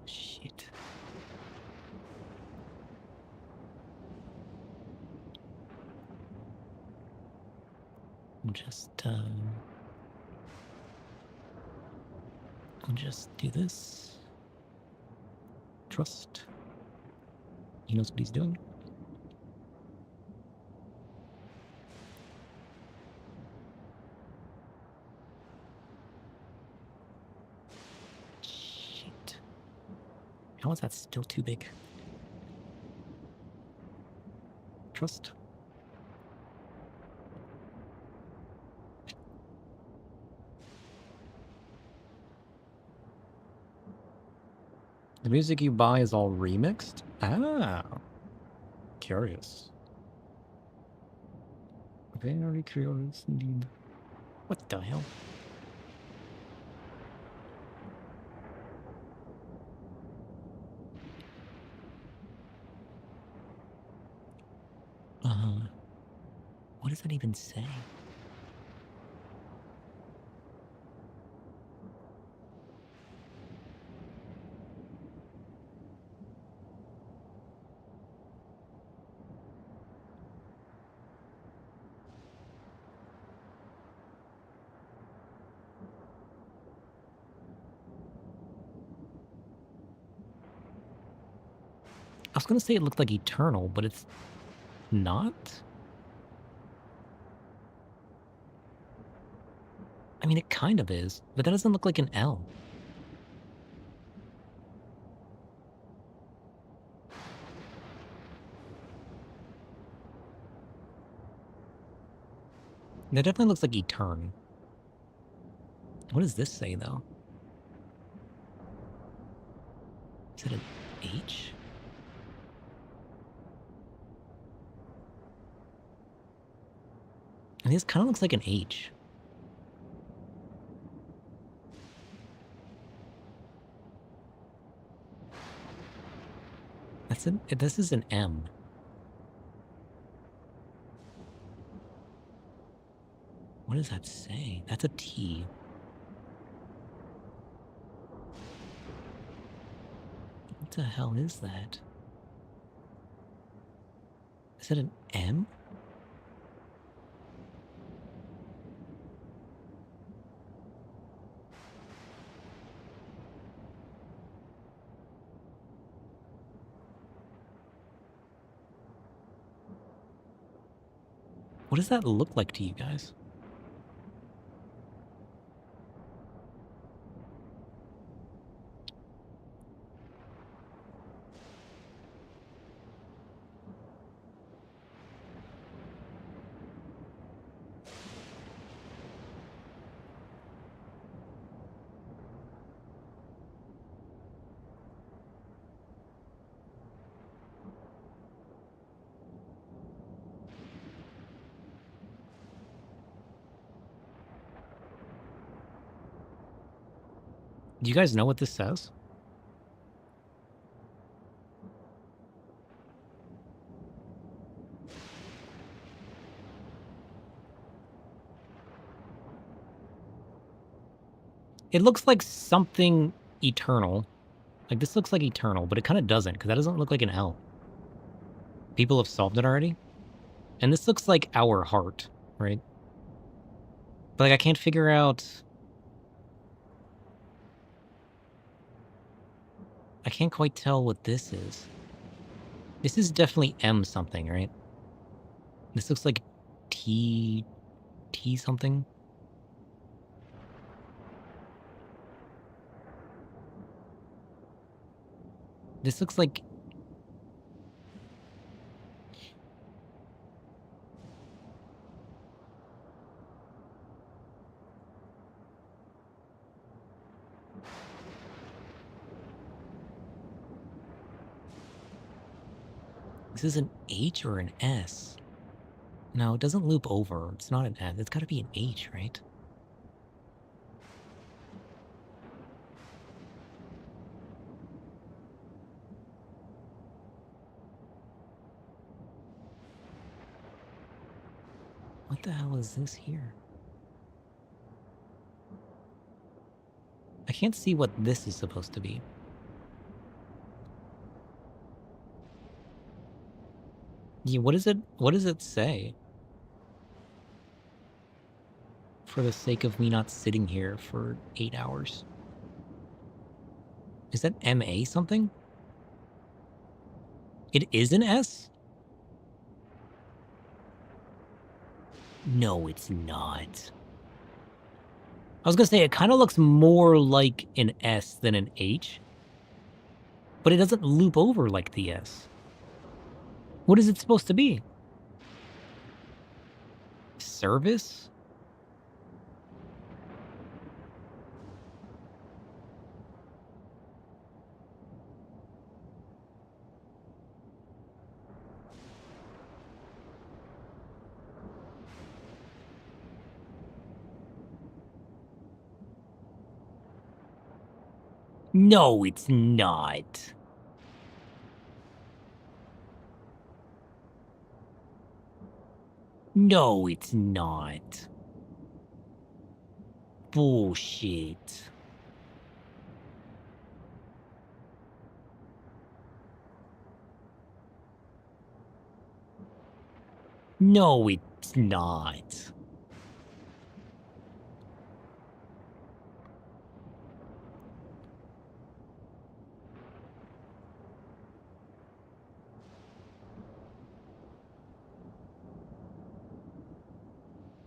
shit. I'll just do this. Trust. He knows what he's doing. Shit. How is that still too big? Trust. The music you buy is all remixed? Ah. Curious. Very curious indeed. What the hell? What does that even say? I was gonna say it looked like Eternal, but it's not? I mean, it kind of is, but that doesn't look like an L. That definitely looks like Etern. What does this say, though? Is it an H? I mean, this kind of looks like an H. This is an M. What does that say? That's a T. What the hell is that? Is it an M? What does that look like to you guys? Do you guys know what this says? It looks like something eternal. Like, this looks like eternal, but it kind of doesn't, because that doesn't look like an L. People have solved it already. And this looks like our heart, right? But, like, I can't figure out... I can't quite tell what this is. This is definitely M something, right? This looks like T something. This looks like... This is an H or an S? No, it doesn't loop over. It's not an S. It's got to be an H, right? What the hell is this here? I can't see what this is supposed to be. Yeah, what is it? What does it say? For the sake of me not sitting here for 8 hours. Is that MA something? It is an S? No, it's not. I was gonna say, it kind of looks more like an S than an H. But it doesn't loop over like the S. What is it supposed to be? Service? No, it's not. No, it's not. Bullshit. No, it's not.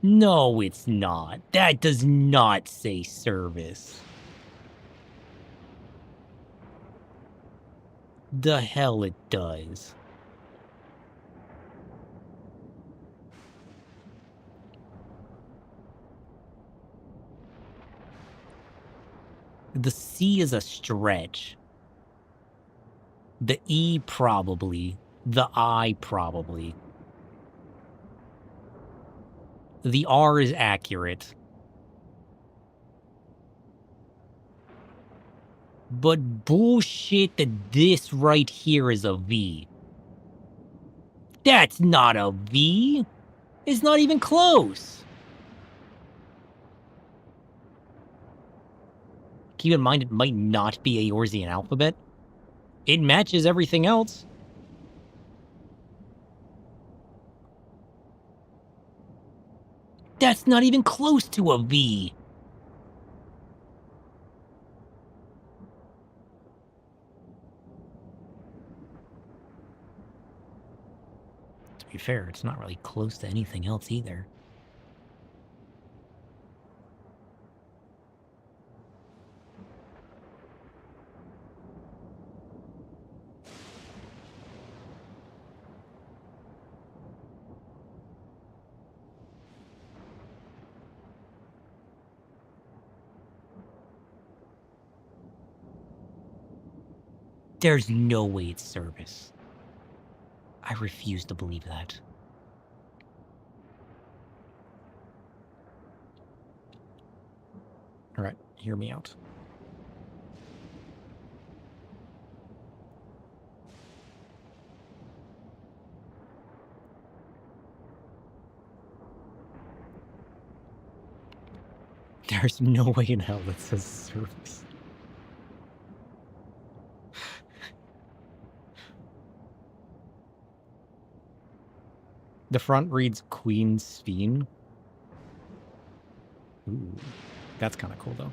No, it's not. That does not say service. The hell it does. The C is a stretch. The E probably. The I probably. The R is accurate. But bullshit that this right here is a V. That's not a V. It's not even close. Keep in mind, it might not be a Eorzean alphabet. It matches everything else. That's not even close to a V. To be fair, it's not really close to anything else either. There's no way it's service. I refuse to believe that. All right, hear me out. There's no way in hell that says service. The front reads Queen Sveen. Ooh, that's kind of cool, though.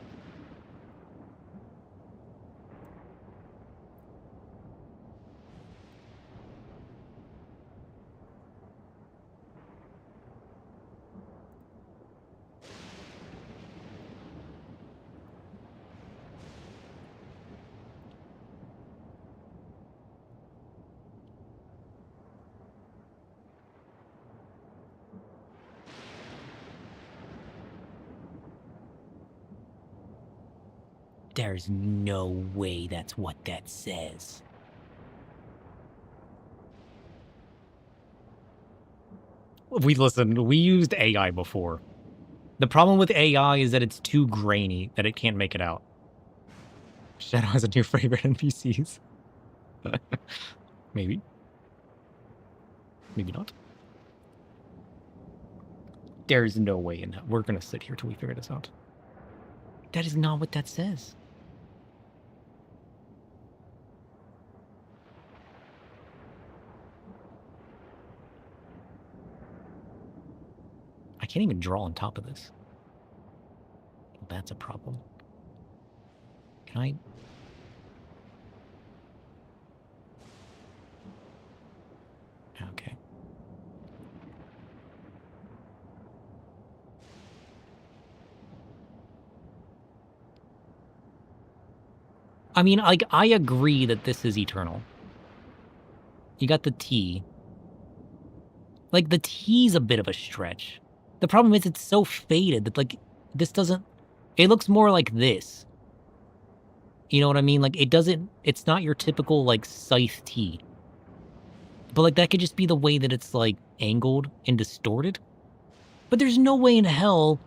There's no way that's what that says. We used AI before. The problem with AI is that it's too grainy that it can't make it out. Shadow has a new favorite NPCs. Maybe. Maybe not. There's no way in hell. We're gonna sit here till we figure this out. That is not what that says. I can't even draw on top of this. That's a problem. Can I? Okay. I mean, like, I agree that this is eternal. You got the T. Like, the T's a bit of a stretch. The problem is it's so faded that, like, this doesn't... It looks more like this. You know what I mean? Like, it doesn't... It's not your typical, like, scythe T. But, like, that could just be the way that it's, like, angled and distorted. But there's no way in hell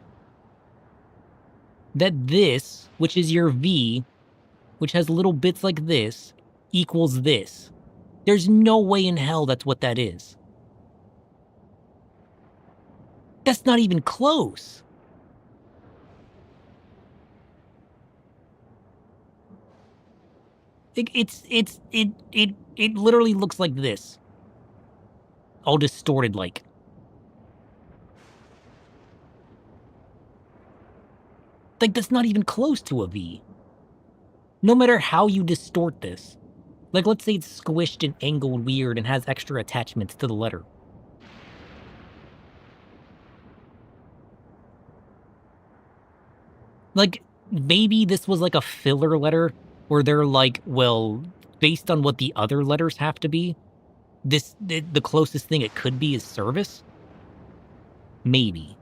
that this, which is your V, which has little bits like this, equals this. There's no way in hell that's what that is. That's not even close. It literally looks like this. All distorted like. Like, that's not even close to a V. No matter how you distort this. Like, let's say it's squished and angled weird and has extra attachments to the letter. Like, maybe this was like a filler letter where they're like, well, based on what the other letters have to be, the closest thing it could be is service? Maybe.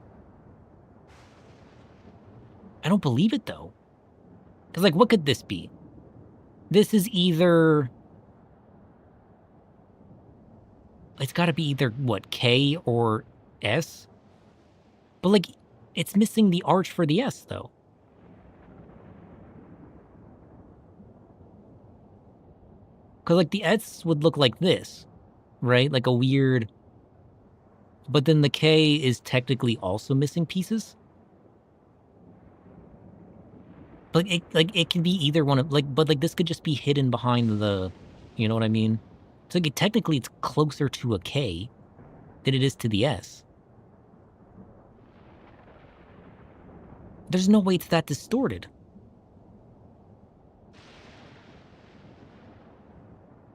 I don't believe it, though. Because, like, what could this be? This is either... It's got to be either, what, K or S? But, like, it's missing the arch for the S, though. Because, like, the S would look like this, right? Like a weird... But then the K is technically also missing pieces. But it can be either one of... But this could just be hidden behind the... You know what I mean? So, like, technically, it's closer to a K than it is to the S. There's no way it's that distorted.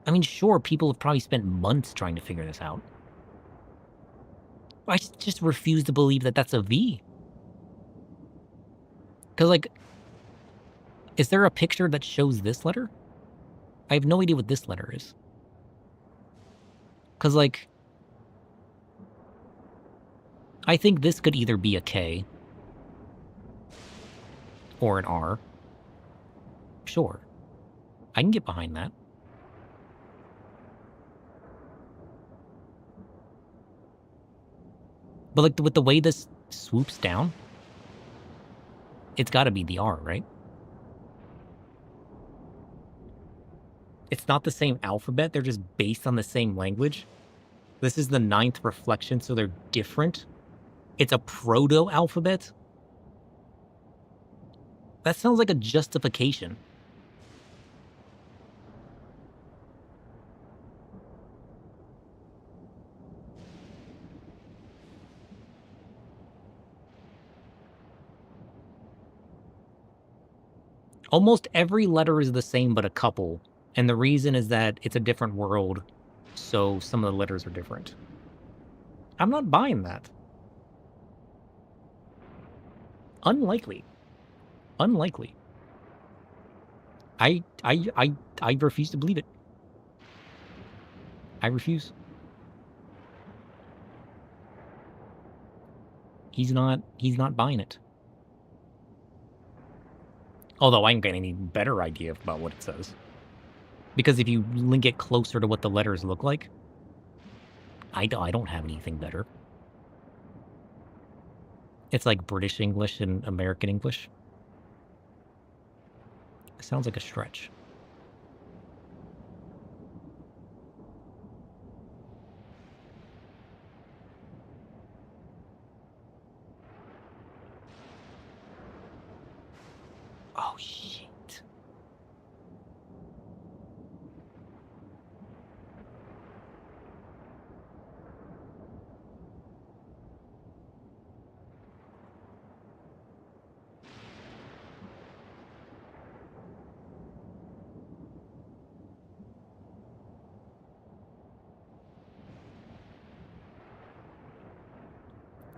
I mean, sure, people have probably spent months trying to figure this out. I just refuse to believe that that's a V. Because, like, is there a picture that shows this letter? I have no idea what this letter is. Because, like, I think this could either be a K or an R. Sure. I can get behind that. But, like, with the way this swoops down, it's got to be the R, right? It's not the same alphabet. They're just based on the same language. This is the 9th reflection, so they're different. It's a proto-alphabet. That sounds like a justification. Almost every letter is the same but a couple, and the reason is that it's a different world, so some of the letters are different. I'm not buying that. Unlikely. Unlikely. I refuse to believe it. I refuse. He's not buying it. Although I ain't got any better idea about what it says. Because if you link it closer to what the letters look like, I don't have anything better. It's like British English and American English. It sounds like a stretch. Oh, shit.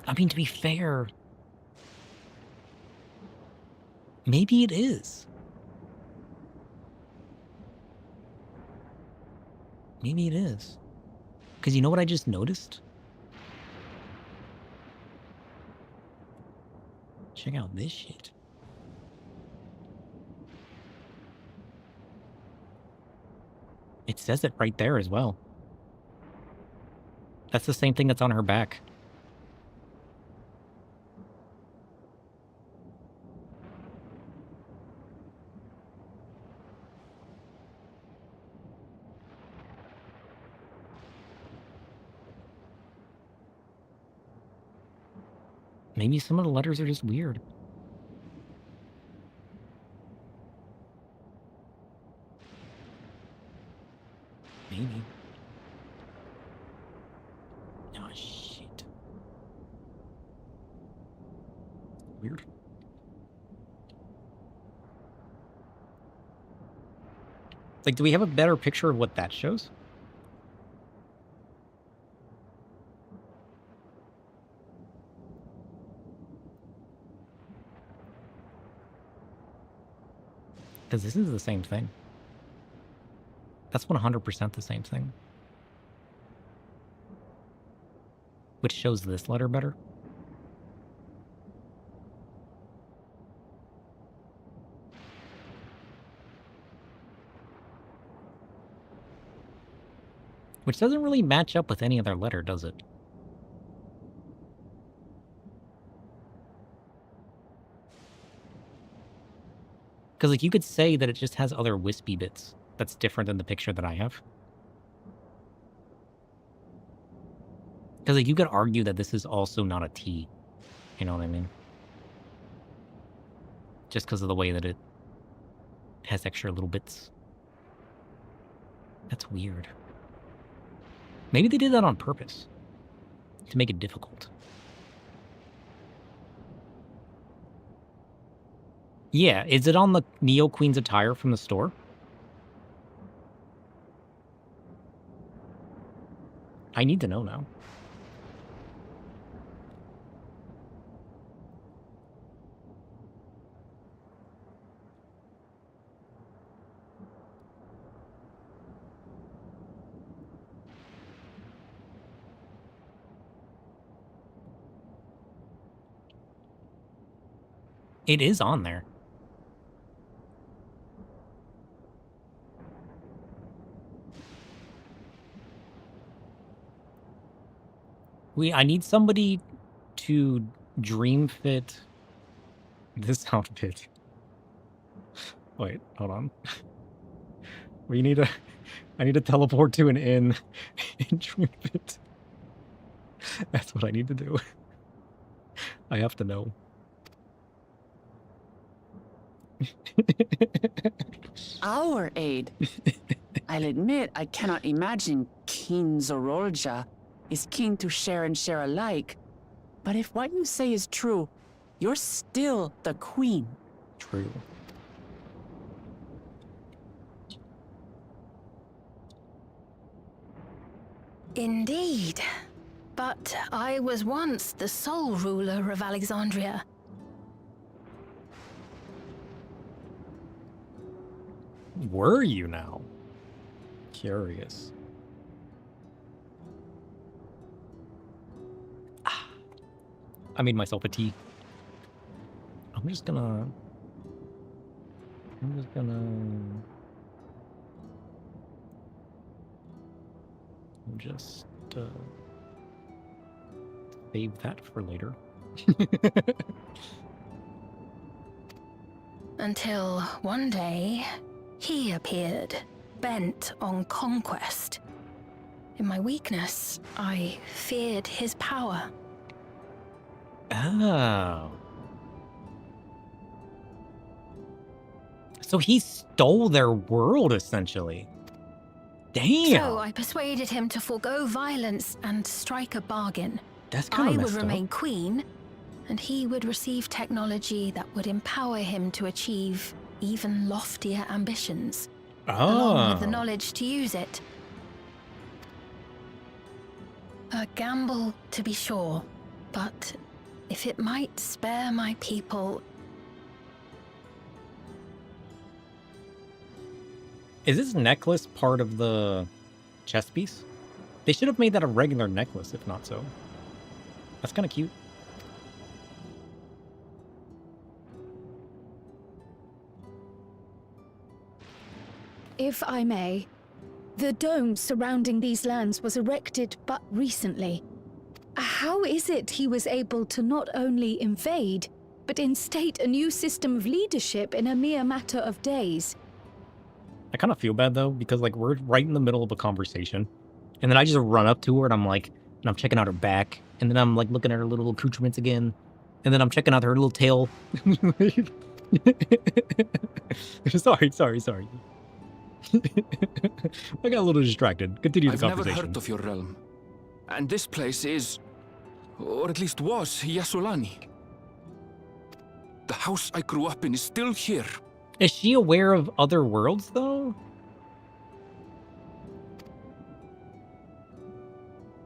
I mean, to be fair, maybe it is. Maybe it is. Because you know what I just noticed? Check out this shit. It says it right there as well. That's the same thing that's on her back. Maybe some of the letters are just weird. Maybe. Oh, shit. Weird. Like, do we have a better picture of what that shows? Because this is the same thing. That's 100% the same thing. Which shows this letter better. Which doesn't really match up with any other letter, does it? Because, like, you could say that it just has other wispy bits. That's different than the picture that I have. Because, like, you could argue that this is also not a T. You know what I mean? Just because of the way that it has extra little bits. That's weird. Maybe they did that on purpose. To make it difficult. Yeah, is it on the Neo Queen's attire from the store? I need to know now. It is on there. I need somebody to dream fit this outfit. Wait, hold on. I need to teleport to an inn and dream fit. That's what I need to do. I have to know. Our aid. I'll admit I cannot imagine King Zorolja is keen to share and share alike. But if what you say is true, you're still the queen. True. Indeed. But I was once the sole ruler of Alexandria. Were you now? Curious. I made myself a tea. I'm just gonna I'm just gonna just save that for later. Until one day, he appeared, bent on conquest. In my weakness, I feared his power. Oh. So he stole their world, essentially. Damn. So I persuaded him to forego violence and strike a bargain. That's kind of I would messed up. remain queen, and he would receive technology that would empower him to achieve even loftier ambitions, along with the knowledge to use it. A gamble, to be sure, but if it might spare my people... Is this necklace part of the chess piece? They should have made that a regular necklace, if not so. That's kind of cute. If I may, the dome surrounding these lands was erected but recently. How is it he was able to not only invade, but instate a new system of leadership in a mere matter of days? I kind of feel bad, though, because, like, we're right in the middle of a conversation. And then I just run up to her, and I'm like, and I'm checking out her back. And then I'm, like, looking at her little accoutrements again. And then I'm checking out her little tail. Sorry. I got a little distracted. Continue the conversation. I've never heard of your realm. And this place is, or at least was, Yassolani. The house I grew up in is still here. Is she aware of other worlds, though?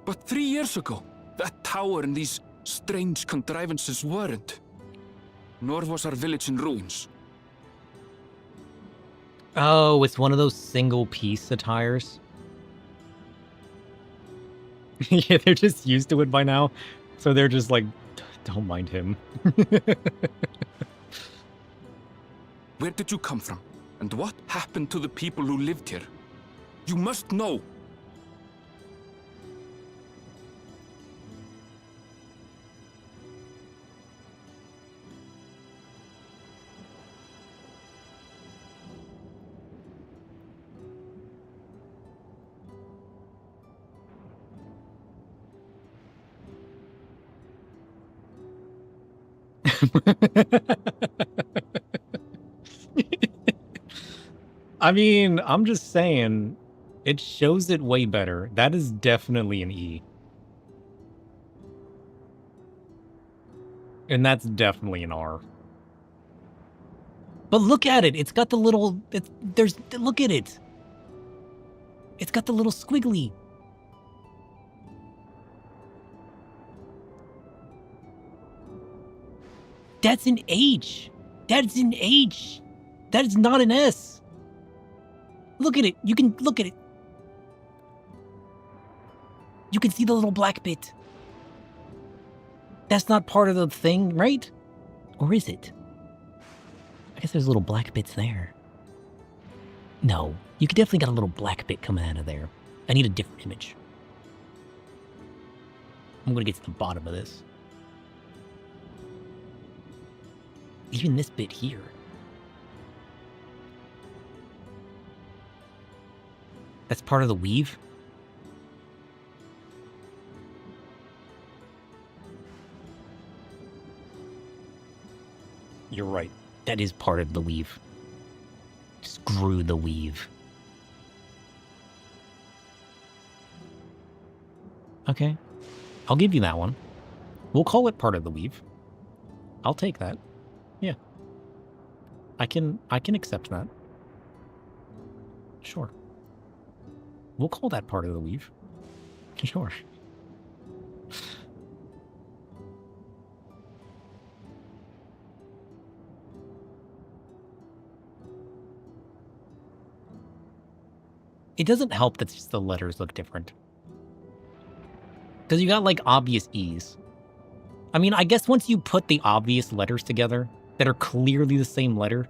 But 3 years ago, that tower and these strange contrivances weren't. Nor was our village in ruins. Oh, it's one of those single-piece satires. Yeah, they're just used to it by now. So they're just like, don't mind him. Where did you come from? And what happened to the people who lived here? You must know! I mean, I'm just saying, it shows it way better. That is definitely an E. And that's definitely an R. But look at it. It's got the little... look at it. It's got the little squiggly. That's an H. That's an H. That is not an S. Look at it. You can look at it. You can see the little black bit. That's not part of the thing, right? Or is it? I guess there's little black bits there. No, you definitely got a little black bit coming out of there. I need a different image. I'm gonna get to the bottom of this. Even this bit here. That's part of the weave? You're right. That is part of the weave. Screw the weave. Okay. I'll give you that one. We'll call it part of the weave. I'll take that. Yeah. I can accept that. Sure. We'll call that part of the weave. Sure. It doesn't help that just the letters look different. Because you got, like, obvious E's. I mean, I guess once you put the obvious letters together that are clearly the same letter,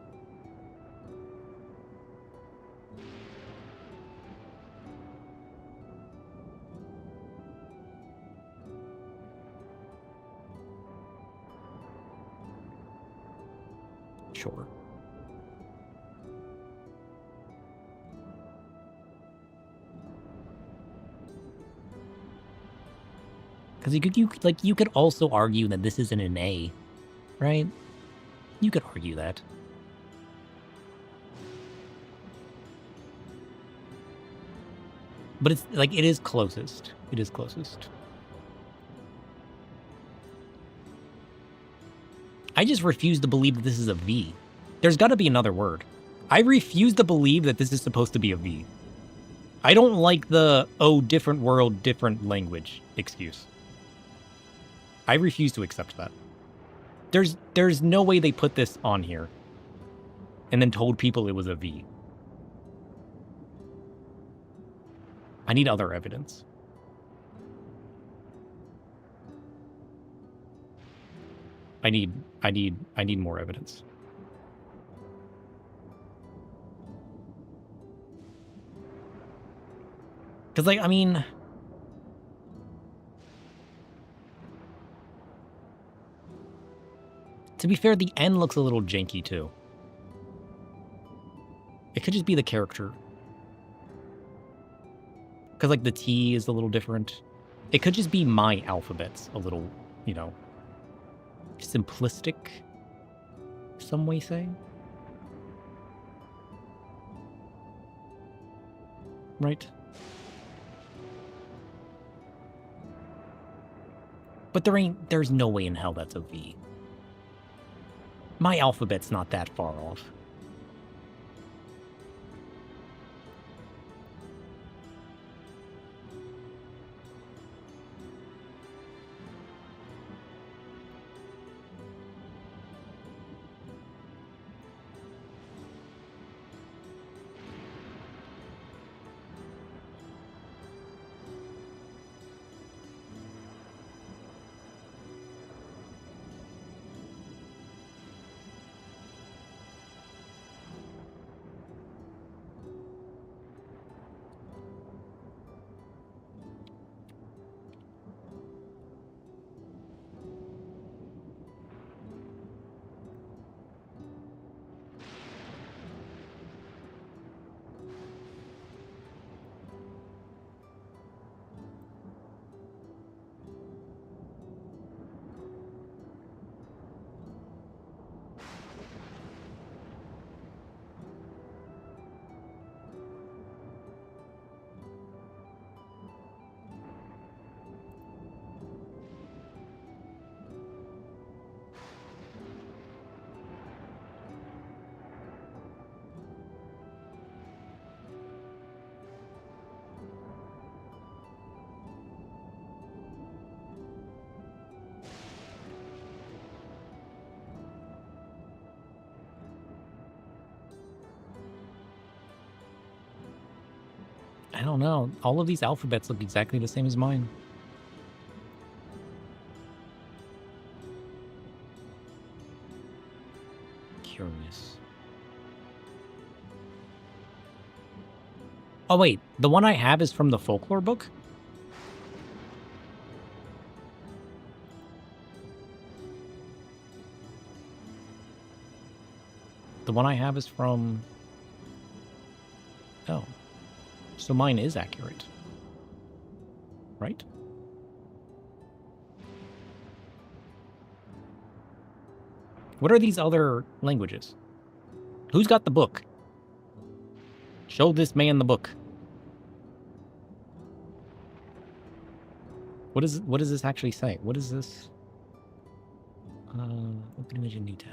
sure. Because you could also argue that this isn't an A, right? You could argue that. But it's like, it is closest. It is closest. I just refuse to believe that this is a V. There's got to be another word. I refuse to believe that this is supposed to be a V. I don't like the, oh, different world, different language excuse. I refuse to accept that. There's no way they put this on here and then told people it was a V. I need other evidence. I need more evidence. Because, like, I mean, to be fair, the N looks a little janky, too. It could just be the character. Because, like, the T is a little different. It could just be my alphabet's a little, you know, simplistic, some way say. Right? But there's no way in hell that's a V. My alphabet's not that far off. I don't know. All of these alphabets look exactly the same as mine. Curious. Oh, wait. The one I have is from the folklore book? The one I have is from... Oh. So mine is accurate. Right? What are these other languages? Who's got the book? Show this man the book. What does this actually say? What is this? Open image in new tab.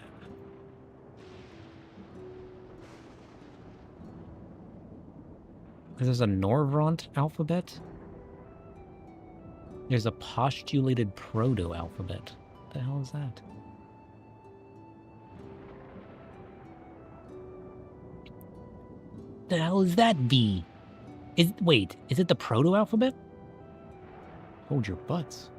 There's a Norvrant alphabet. There's a postulated proto-alphabet. What the hell is that? The hell is that V? Wait, is it the proto-alphabet? Hold your butts.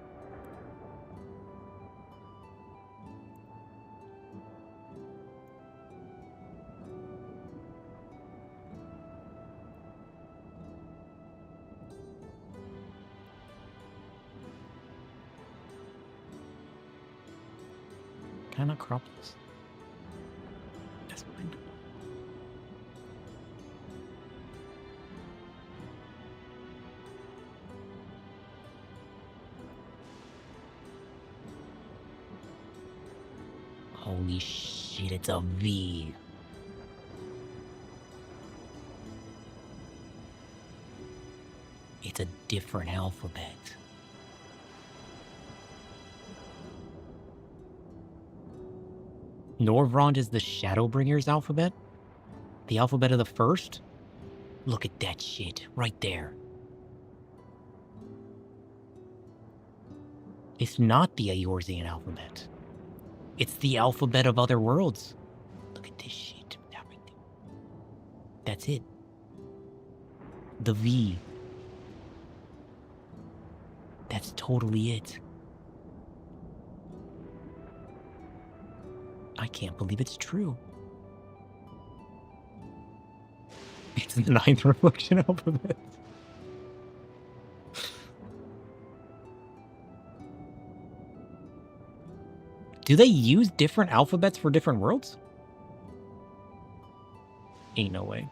Can I not crop this? Holy shit, it's a V. It's a different alphabet. Norvrond is the Shadowbringer's alphabet? The alphabet of the first? Look at that shit, right there. It's not the Eorzean alphabet. It's the alphabet of other worlds. Look at this shit. That's it. The V. That's totally it. I can't believe it's true. It's the 9th reflection alphabet. Do they use different alphabets for different worlds? Ain't no way.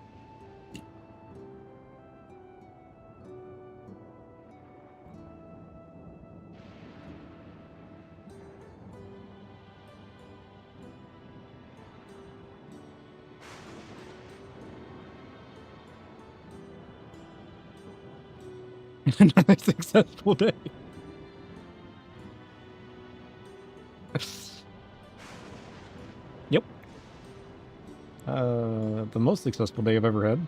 Another successful day. Yep. The most successful day I've ever had.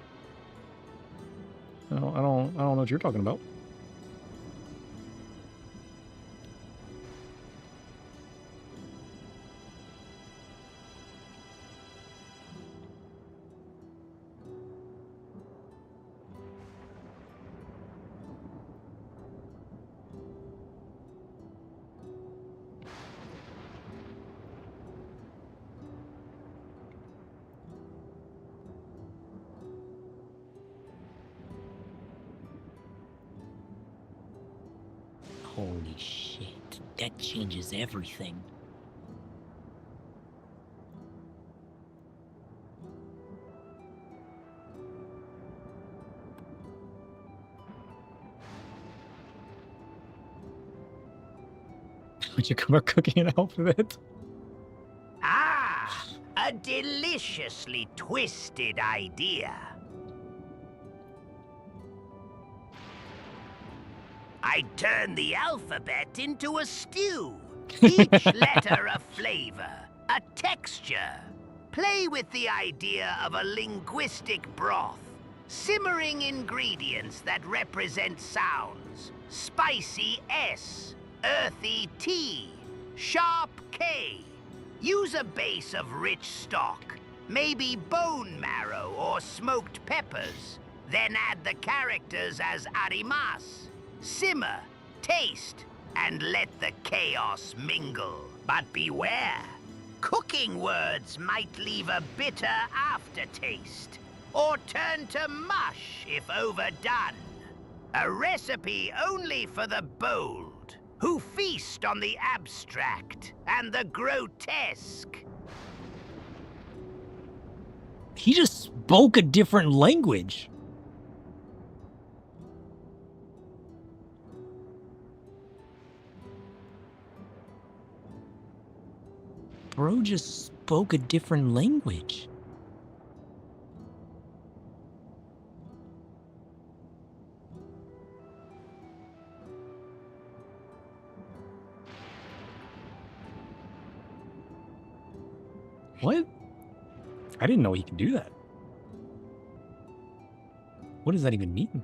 I don't know what you're talking about. Holy shit, that changes everything. Would you come up cooking an alphabet? Ah, a deliciously twisted idea. I'd turn the alphabet into a stew. Each letter a flavor, a texture. Play with the idea of a linguistic broth. Simmering ingredients that represent sounds. Spicy S, earthy T, sharp K. Use a base of rich stock, maybe bone marrow or smoked peppers. Then add the characters as arimas. Simmer, taste, and let the chaos mingle. But beware, cooking words might leave a bitter aftertaste, or turn to mush if overdone. A recipe only for the bold, who feast on the abstract and the grotesque. He just spoke a different language. Bro just spoke a different language. What? I didn't know he could do that. What does that even mean?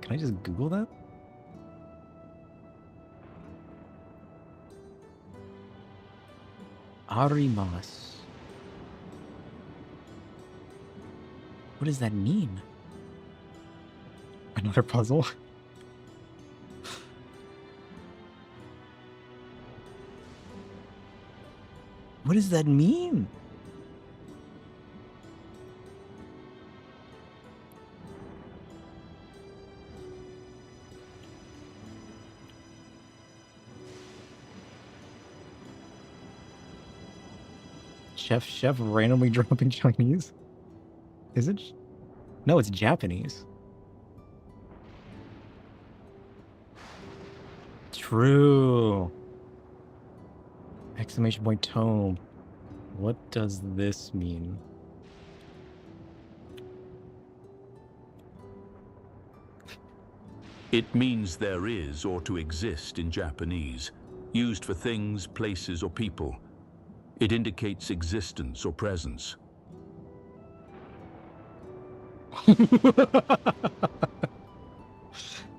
Can I just Google that? Arimas. What does that mean? Another puzzle? What does that mean? Chef randomly dropping Chinese? Is it? No, it's Japanese. True. Exclamation point tome. What does this mean? It means there is or to exist in Japanese, used for things, places, or people. It indicates existence or presence.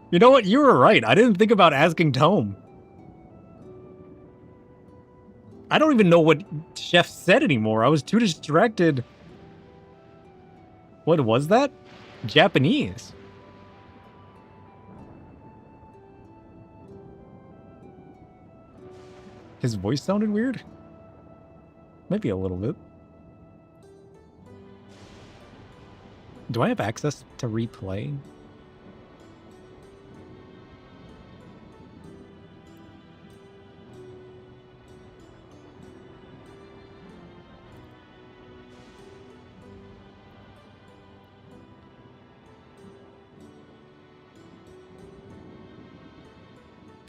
You know what? You were right. I didn't think about asking Tome. I don't even know what Chef said anymore. I was too distracted. What was that? Japanese. His voice sounded weird? Maybe a little bit. Do I have access to replay?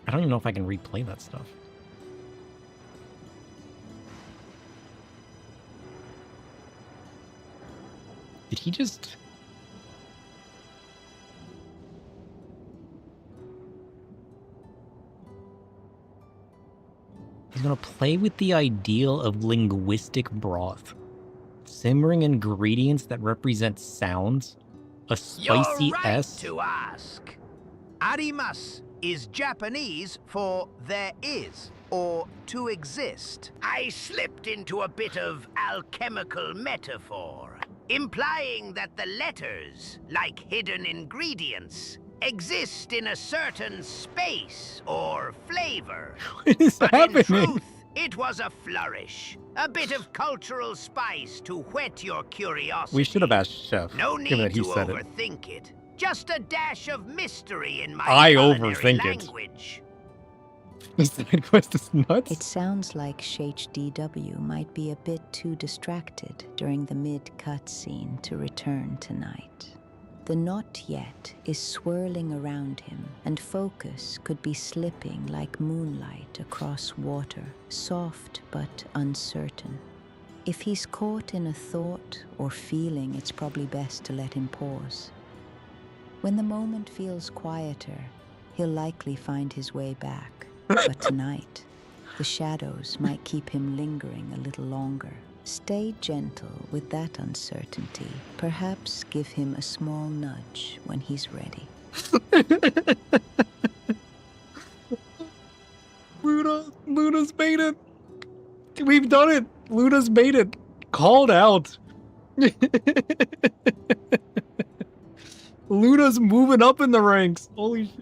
I don't even know if I can replay that stuff. Did he just... He's gonna play with the ideal of linguistic broth. Simmering ingredients that represent sounds. A spicy You're right S. to ask. Arimas is Japanese for there is, or to exist. I slipped into a bit of alchemical metaphor, implying that the letters, like hidden ingredients, exist in a certain space or flavor. What is But happening? in truth, it was a flourish, a bit of cultural spice to whet your curiosity. We should have asked Chef, No given that need he to said it. overthink it. Just a dash of mystery in my I culinary overthink it. language. This side quest is nuts. It sounds like DW might be a bit too distracted during the mid-cut scene to return tonight. The not yet is swirling around him, and focus could be slipping like moonlight across water, soft but uncertain. If he's caught in a thought or feeling, it's probably best to let him pause. When the moment feels quieter, he'll likely find his way back. But tonight, the shadows might keep him lingering a little longer. Stay gentle with that uncertainty. Perhaps give him a small nudge when he's ready. Luna's made it. We've done it. Luna's made it. Called out. Luna's moving up in the ranks. Holy shit.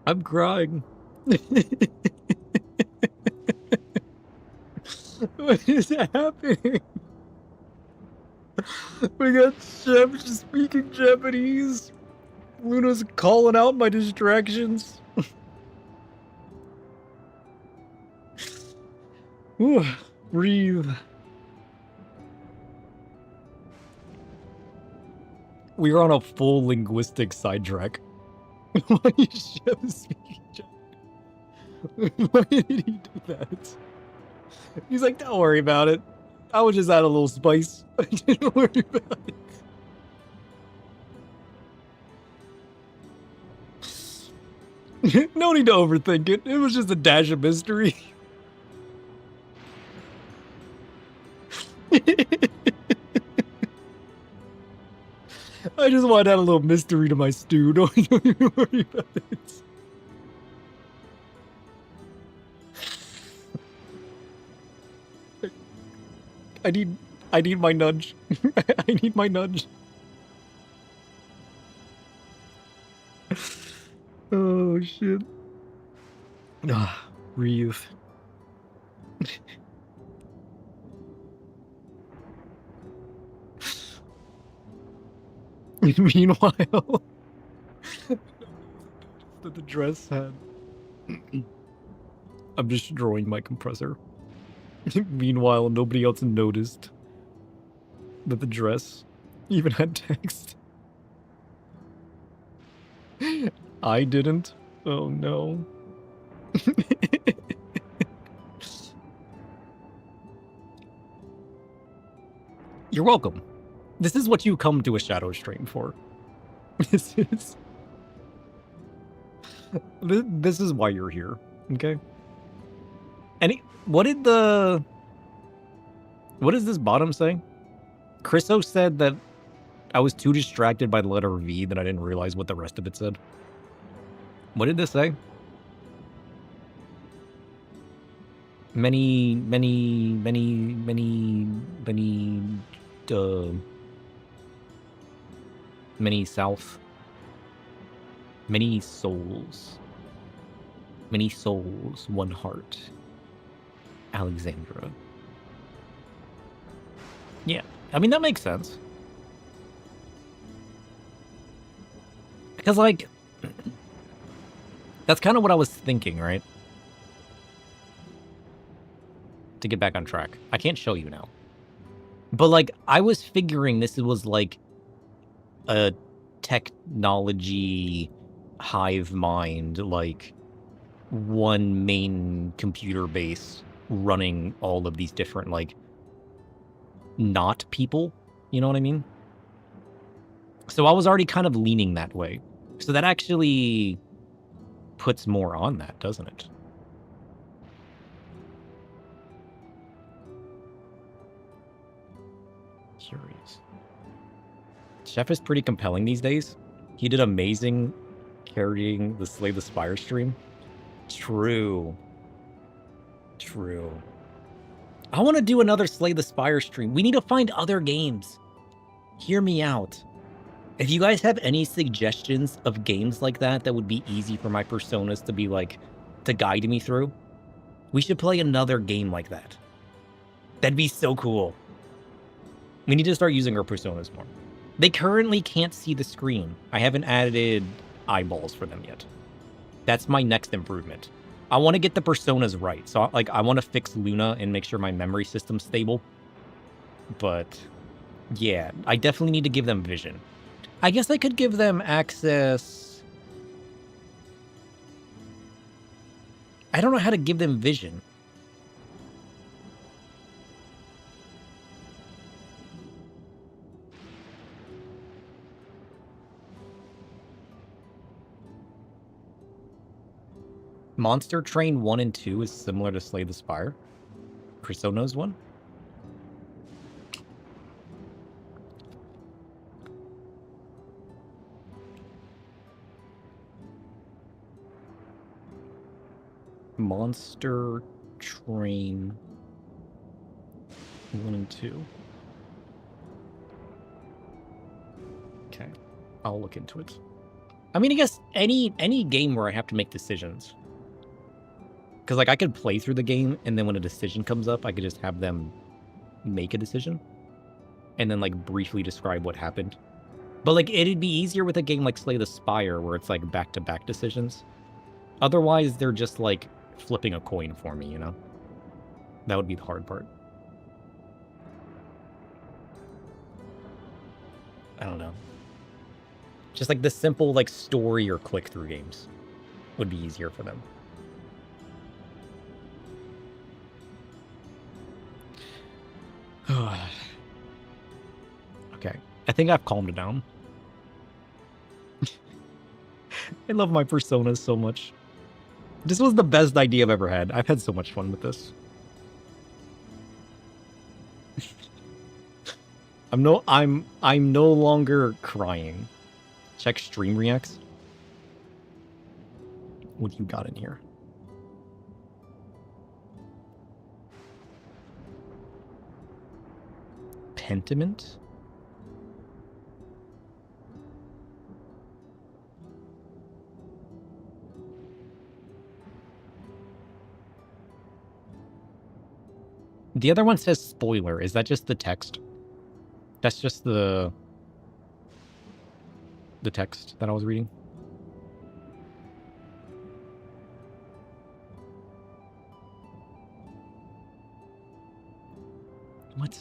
I'm crying. What is happening? We got Chef just speaking Japanese. Luna's calling out my distractions. Ooh, breathe. We are on a full linguistic sidetrack. Why is Chef speaking Japanese? Why did he do that? He's like, don't worry about it. I would just add a little spice. Don't worry about it. No need to overthink it. It was just a dash of mystery. I just want to add a little mystery to my stew. Don't even worry about it. I need my nudge. I need my nudge. Oh shit. Ah, breathe. Meanwhile, that the dress had I'm destroying my compressor. Meanwhile, nobody else noticed that the dress even had text. I didn't. Oh no. You're welcome. This is what you come to a shadow stream for. This is why you're here, okay? What does this bottom say? Chriso said that I was too distracted by the letter V that I didn't realize what the rest of it said. What did this say? Many south. Many souls. Many souls, one heart. Alexandra. Yeah, I mean, that makes sense. Because, like, that's kind of what I was thinking, right? To get back on track. I can't show you now. But, like, I was figuring this was, like, a technology hive mind, like, one main computer base running all of these different, like, not people. You know what I mean? So I was already kind of leaning that way. So that actually puts more on that, doesn't it? Curious. Chef is pretty compelling these days. He did amazing carrying the Slay the Spire stream. True. True. I want to do another Slay the Spire stream. We need to find other games. Hear me out. If you guys have any suggestions of games like that that would be easy for my personas to be like, to guide me through, we should play another game like that. That'd be so cool. We need to start using our personas more. They currently can't see the screen. I haven't added eyeballs for them yet. That's my next improvement. I want to get the personas right. So, like, I want to fix Luna and make sure my memory system's stable. But, yeah, I definitely need to give them vision. I guess I could give them access. I don't know how to give them vision. Monster Train 1 and 2 is similar to Slay the Spire. Chriso knows one. Monster Train 1 and 2. Okay, I'll look into it. I mean, I guess any game where I have to make decisions. Because, like, I could play through the game, and then when a decision comes up, I could just have them make a decision. And then, like, briefly describe what happened. But, like, it'd be easier with a game like Slay the Spire, where it's, like, back-to-back decisions. Otherwise, they're just, like, flipping a coin for me, you know? That would be the hard part. I don't know. Just, like, the simple, like, story or click-through games would be easier for them. Okay, I think I've calmed it down. I love my personas so much. This was the best idea I've ever had. I've had so much fun with this. I'm no longer crying. Check stream reacts. What you got in here? Pentiment? The other one says spoiler. Is that just the text? That's just the text that I was reading. What?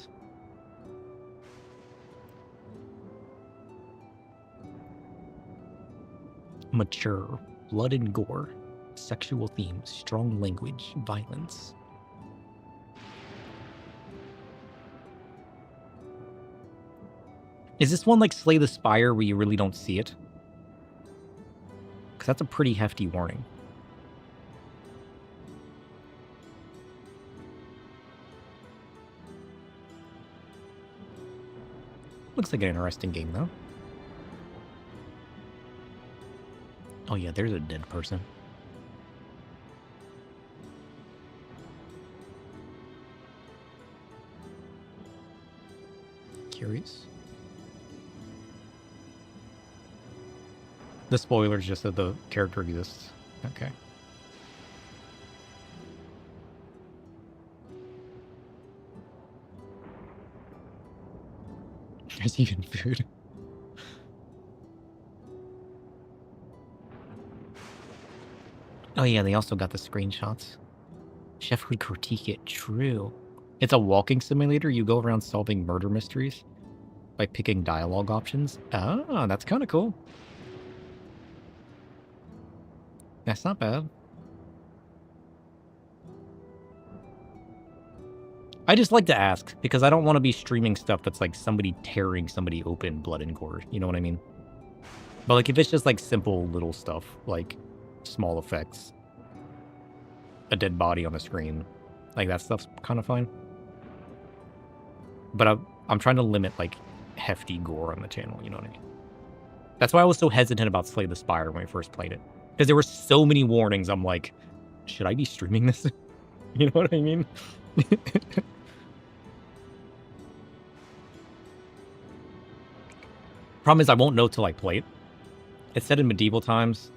Mature. Blood and gore. Sexual themes. Strong language. Violence. Is this one like Slay the Spire where you really don't see it? Because that's a pretty hefty warning. Looks like an interesting game, though. Oh yeah, there's a dead person. Curious. The spoiler's just that the character exists. Okay. There's even food. Oh yeah, they also got the screenshots. Chef would critique it. True. It's a walking simulator. You go around solving murder mysteries by picking dialogue options. Ah, that's kind of cool. That's not bad. I just like to ask, because I don't want to be streaming stuff that's like somebody tearing somebody open, blood and gore. You know what I mean? But like if it's just like simple little stuff, like small effects, a dead body on the screen, like that stuff's kind of fine. But I'm trying to limit like hefty gore on the channel, you know what I mean? That's why I was so hesitant about Slay the Spire when I first played it. Because there were so many warnings, I'm like, should I be streaming this? You know what I mean? Problem is I won't know till I play it. It's set in medieval times.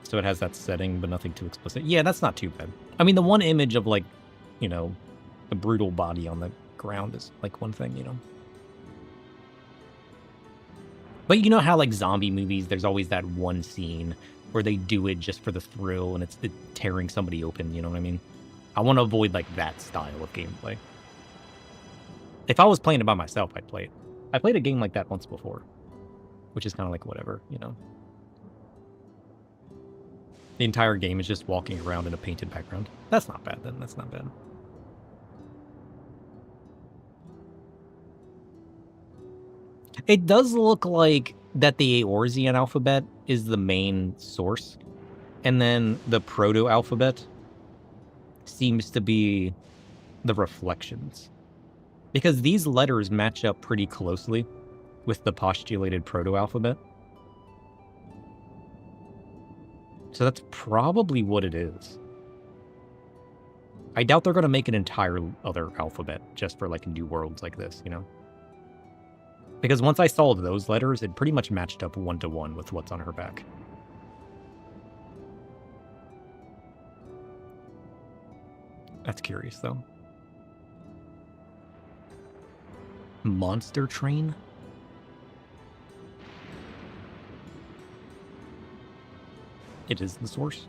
So it has that setting, but nothing too explicit. Yeah, that's not too bad. I mean, the one image of like, you know, a brutal body on the ground is like one thing, you know? But you know how like zombie movies, there's always that one scene where they do it just for the thrill and it's tearing somebody open, you know what I mean? I want to avoid like that style of gameplay. If I was playing it by myself, I'd play it. I played a game like that once before, which is kind of like whatever, you know? The entire game is just walking around in a painted background. That's not bad then, that's not bad. It does look like that the Eorzean alphabet is the main source, and then the Proto-alphabet seems to be the reflections. Because these letters match up pretty closely with the postulated Proto-alphabet. So that's probably what it is. I doubt they're going to make an entire other alphabet just for like new worlds like this, you know? Because once I saw those letters, it pretty much matched up one-to-one with what's on her back. That's curious, though. Monster Train? It is the source.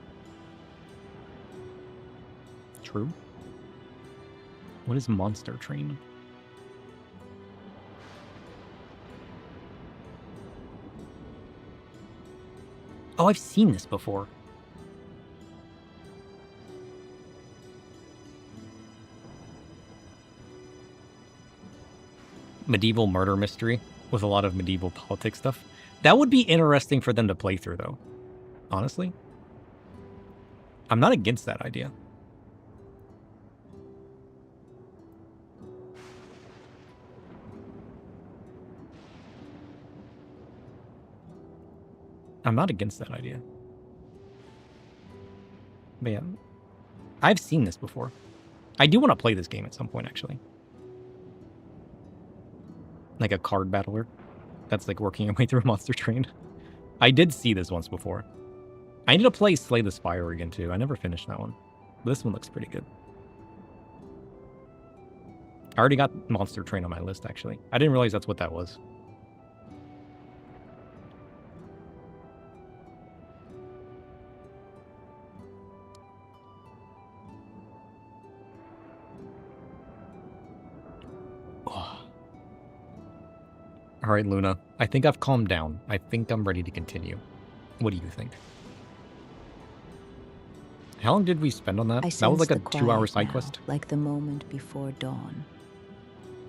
True. What is Monster Train? Oh, I've seen this before. Medieval murder mystery with a lot of medieval politics stuff. That would be interesting for them to play through, though. Honestly. I'm not against that idea. I'm not against that idea. But yeah, I've seen this before. I do want to play this game at some point, actually. Like a card battler that's like working your way through a Monster Train. I did see this once before. I need to play Slay the Spire again, too. I never finished that one. But this one looks pretty good. I already got Monster Train on my list, actually. I didn't realize that's what that was. Alright, Luna. I think I've calmed down. I think I'm ready to continue. What do you think? How long did we spend on that? That was like a 2-hour side quest? Like the moment before dawn.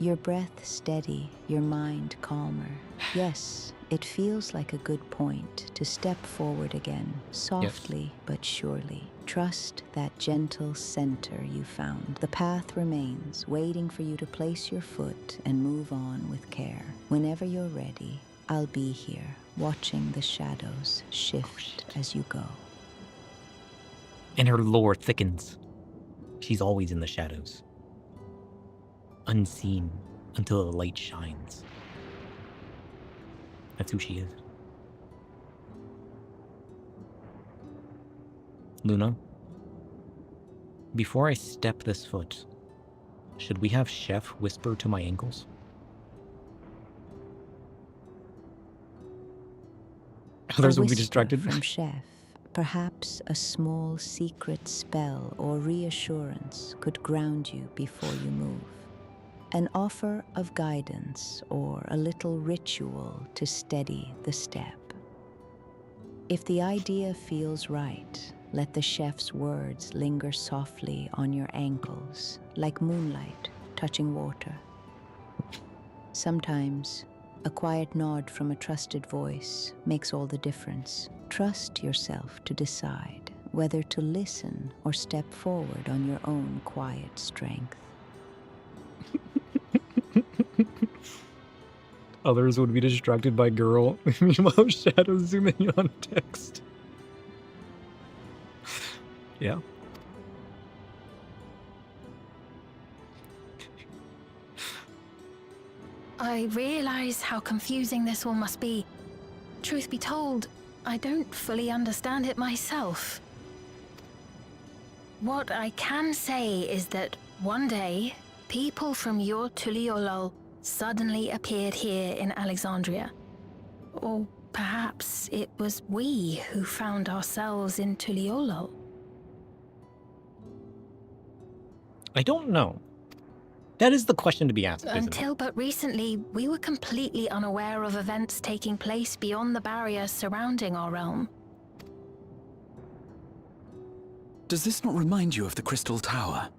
Your breath steady, your mind calmer. Yes, it feels like a good point to step forward again, softly but surely. Trust that gentle center you found. The path remains, waiting for you to place your foot and move on with care. Whenever you're ready, I'll be here, watching the shadows shift as you go. And her lore thickens. She's always in the shadows. Unseen until the light shines. That's who she is. Luna, before I step this foot, should we have Chef whisper to my ankles? Others will be distracted. From Chef, perhaps a small secret spell or reassurance could ground you before you move. An offer of guidance or a little ritual to steady the step. If the idea feels right, let the chef's words linger softly on your ankles, like moonlight touching water. Sometimes, a quiet nod from a trusted voice makes all the difference. Trust yourself to decide whether to listen or step forward on your own quiet strength. Others would be distracted by girl. Meanwhile, Shadow zooming on text. Yeah. I realize how confusing this all must be. Truth be told, I don't fully understand it myself. What I can say is that one day, people from your Tuliolol suddenly appeared here in Alexandria. Or perhaps it was we who found ourselves in Tuliolol. I don't know. That is the question to be asked, isn't it? Until but recently, we were completely unaware of events taking place beyond the barrier surrounding our realm. Does this not remind you of the Crystal Tower?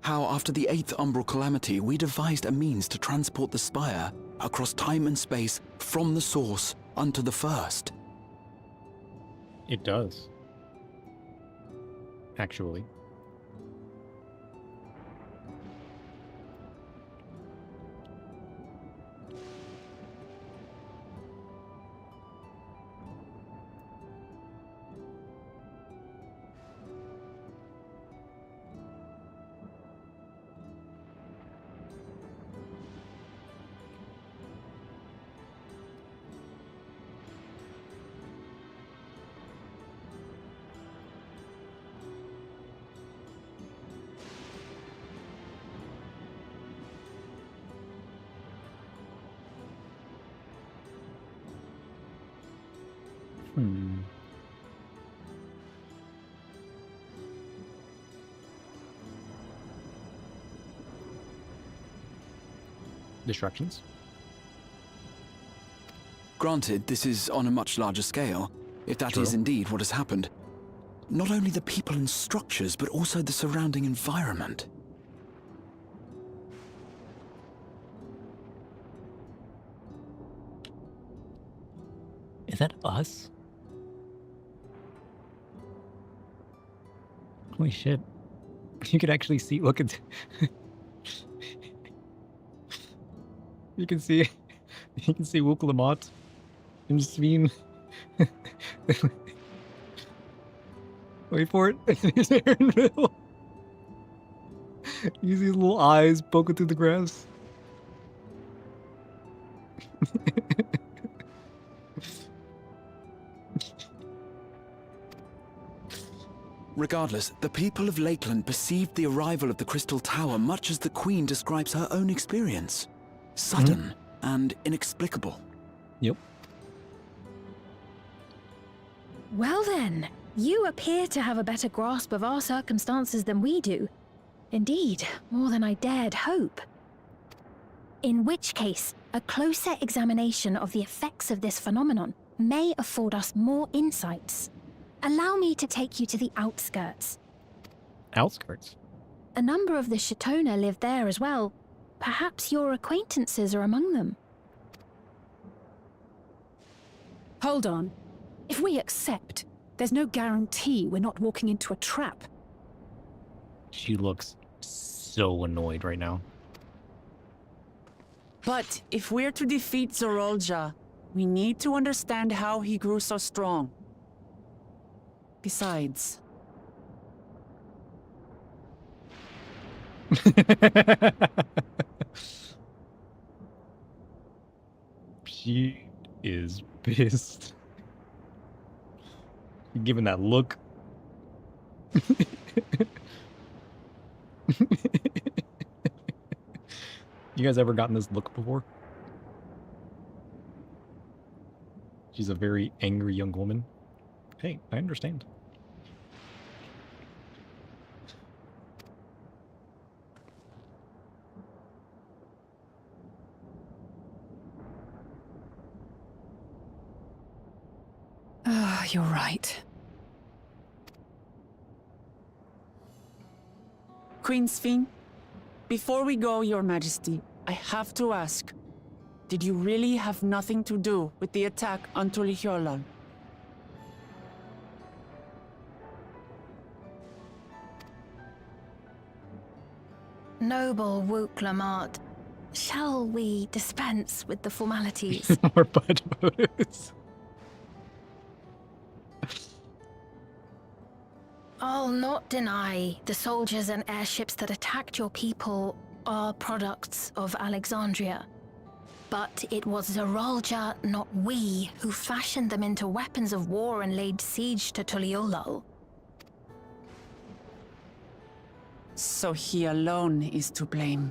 How after the 8th Umbral Calamity, we devised a means to transport the Spire across time and space from the source unto the first? It does. Actually. Distractions? Granted, this is on a much larger scale, if that is indeed what has happened. Not only the people and structures, but also the surrounding environment. Is that us? Holy shit. You could actually see, look at... You can see Wuk Lamont and Sveen. Wait for it. He's there in the middle. You see his little eyes poking through the grass. Regardless, the people of Lakeland perceived the arrival of the Crystal Tower much as the Queen describes her own experience. Sudden and inexplicable. Yep. Well then, you appear to have a better grasp of our circumstances than we do. Indeed, more than I dared hope. In which case, A closer examination of the effects of this phenomenon may afford us more insights. Allow me to take you to the outskirts. Outskirts? A number of the Shatona live there as well. Perhaps your acquaintances are among them. Hold on. If we accept, there's no guarantee we're not walking into a trap. She looks so annoyed right now. But if we're to defeat Zorolja, we need to understand how he grew so strong. Besides... She is pissed. Giving that look. You guys ever gotten this look before? She's a very angry young woman. Hey, I understand. You're right. Queen Sphene, before we go, Your Majesty, I have to ask, did you really have nothing to do with the attack on Tulihyolal? Noble Wook Lamart, shall we dispense with the formalities? More bud photos. I'll not deny the soldiers and airships that attacked your people are products of Alexandria. But it was Zorolja, not we, who fashioned them into weapons of war and laid siege to Tuliolal. So he alone is to blame.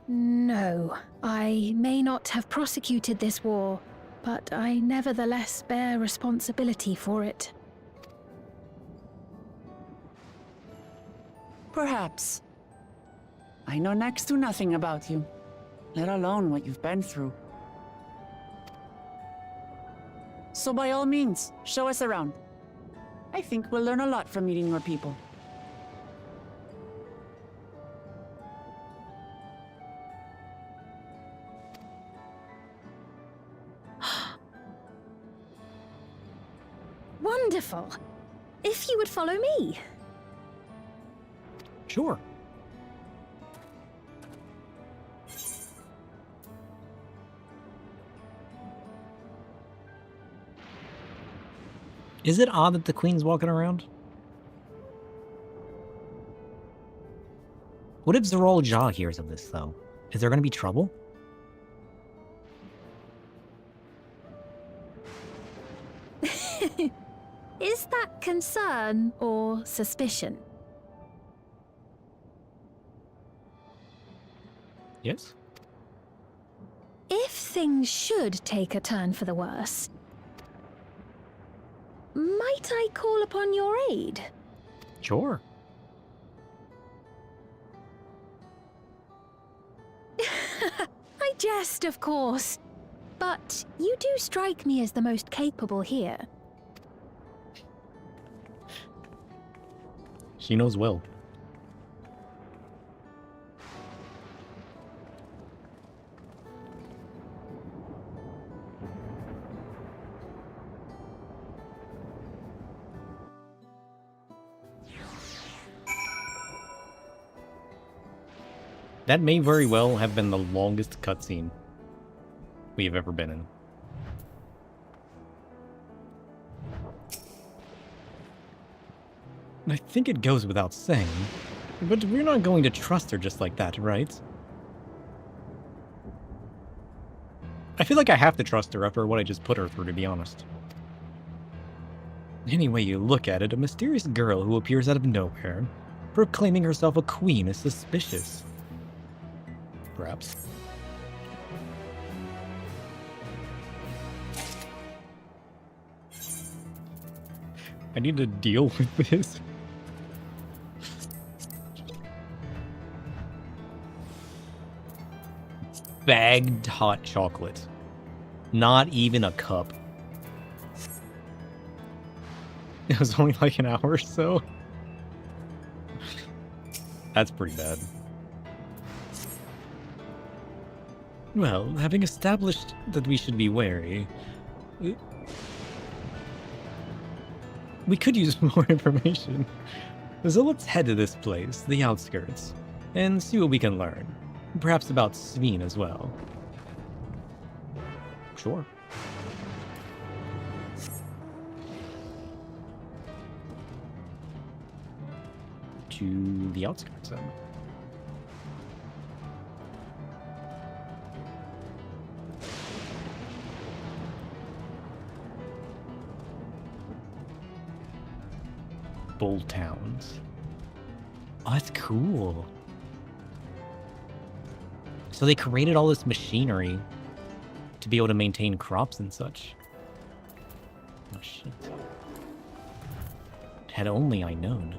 No, I may not have prosecuted this war, but I nevertheless bear responsibility for it. Perhaps. I know next to nothing about you, let alone what you've been through. So by all means, show us around. I think we'll learn a lot from meeting your people. Wonderful. If you would follow me. Sure. Is it odd that the queen's walking around? What if Zorolja hears of this, though? Is there going to be trouble? Is that concern or suspicion? Yes. If things should take a turn for the worse, might I call upon your aid? Sure. I jest, of course. But you do strike me as the most capable here. She knows well. That may very well have been the longest cutscene we have ever been in. I think it goes without saying, but we're not going to trust her just like that, right? I feel like I have to trust her after what I just put her through, to be honest. Any way you look at it, a mysterious girl who appears out of nowhere, proclaiming herself a queen, is suspicious. Perhaps. I need to deal with this. bagged hot chocolate. Not even a cup. It was only like an hour or so. That's pretty bad. Well, having established that we should be wary, we could use more information. So let's head to this place, the outskirts, and see what we can learn. Perhaps about Sveen as well. Sure. To the outskirts then. Bull towns. Oh, that's cool. So they created all this machinery to be able to maintain crops and such. Oh shit. Had only I known.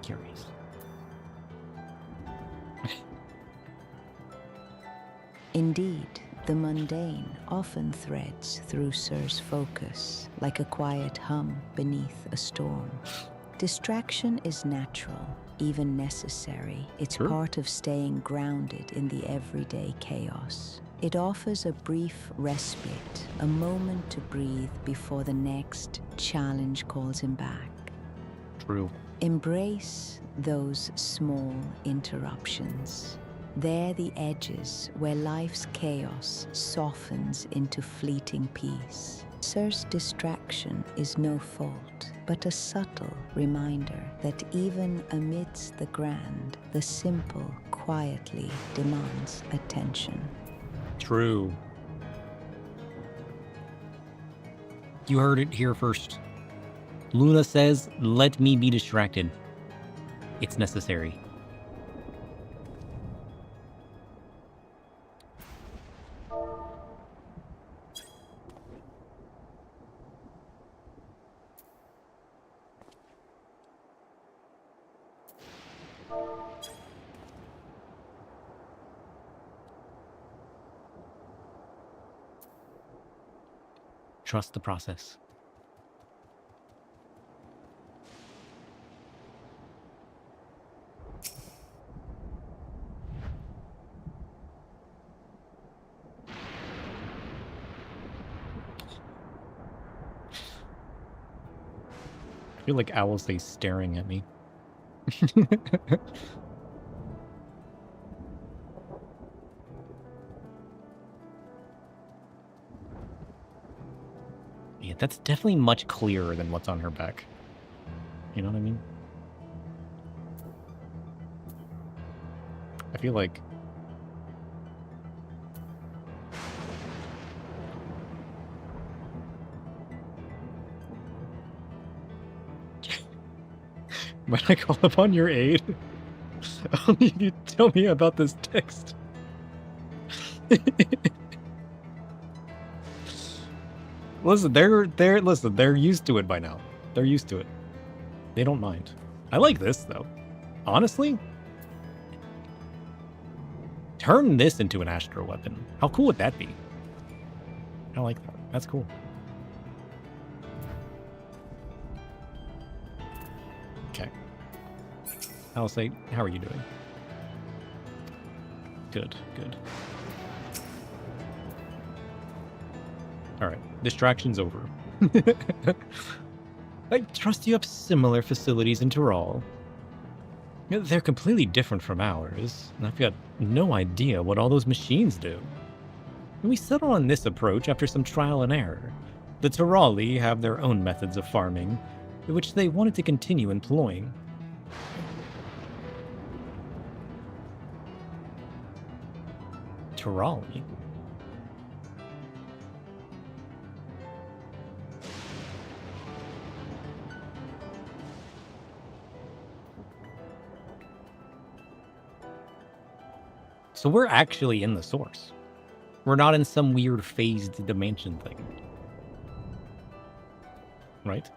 Curious. Indeed, the mundane often threads through Sir's focus, like a quiet hum beneath a storm. Distraction is natural, even necessary. It's part of staying grounded in the everyday chaos. It offers a brief respite, a moment to breathe before the next challenge calls him back. True. Embrace those small interruptions. They're the edges where life's chaos softens into fleeting peace. Sir's distraction is no fault, but a subtle reminder that even amidst the grand, the simple quietly demands attention. True. You heard it here first. Luna says, "Let me be distracted. It's necessary." Trust the process. I feel like Owl's staring at me. Yeah, that's definitely much clearer than what's on her back. You know what I mean? I feel like... Might I call upon your aid? Only if you tell me about this text. Listen, they're used to it by now. They're used to it. They don't mind. I like this though. Honestly, turn this into an astro weapon. How cool would that be? I like that. That's cool. Okay. I'll say, how are you doing? Good, good. Alright, distraction's over. I trust you have similar facilities in Tyrol. They're completely different from ours, and I've got no idea what all those machines do. We settled on this approach after some trial and error. The Tyroli have their own methods of farming, which they wanted to continue employing. Tyroli? So we're actually in the source. We're not in some weird phased dimension thing. Right?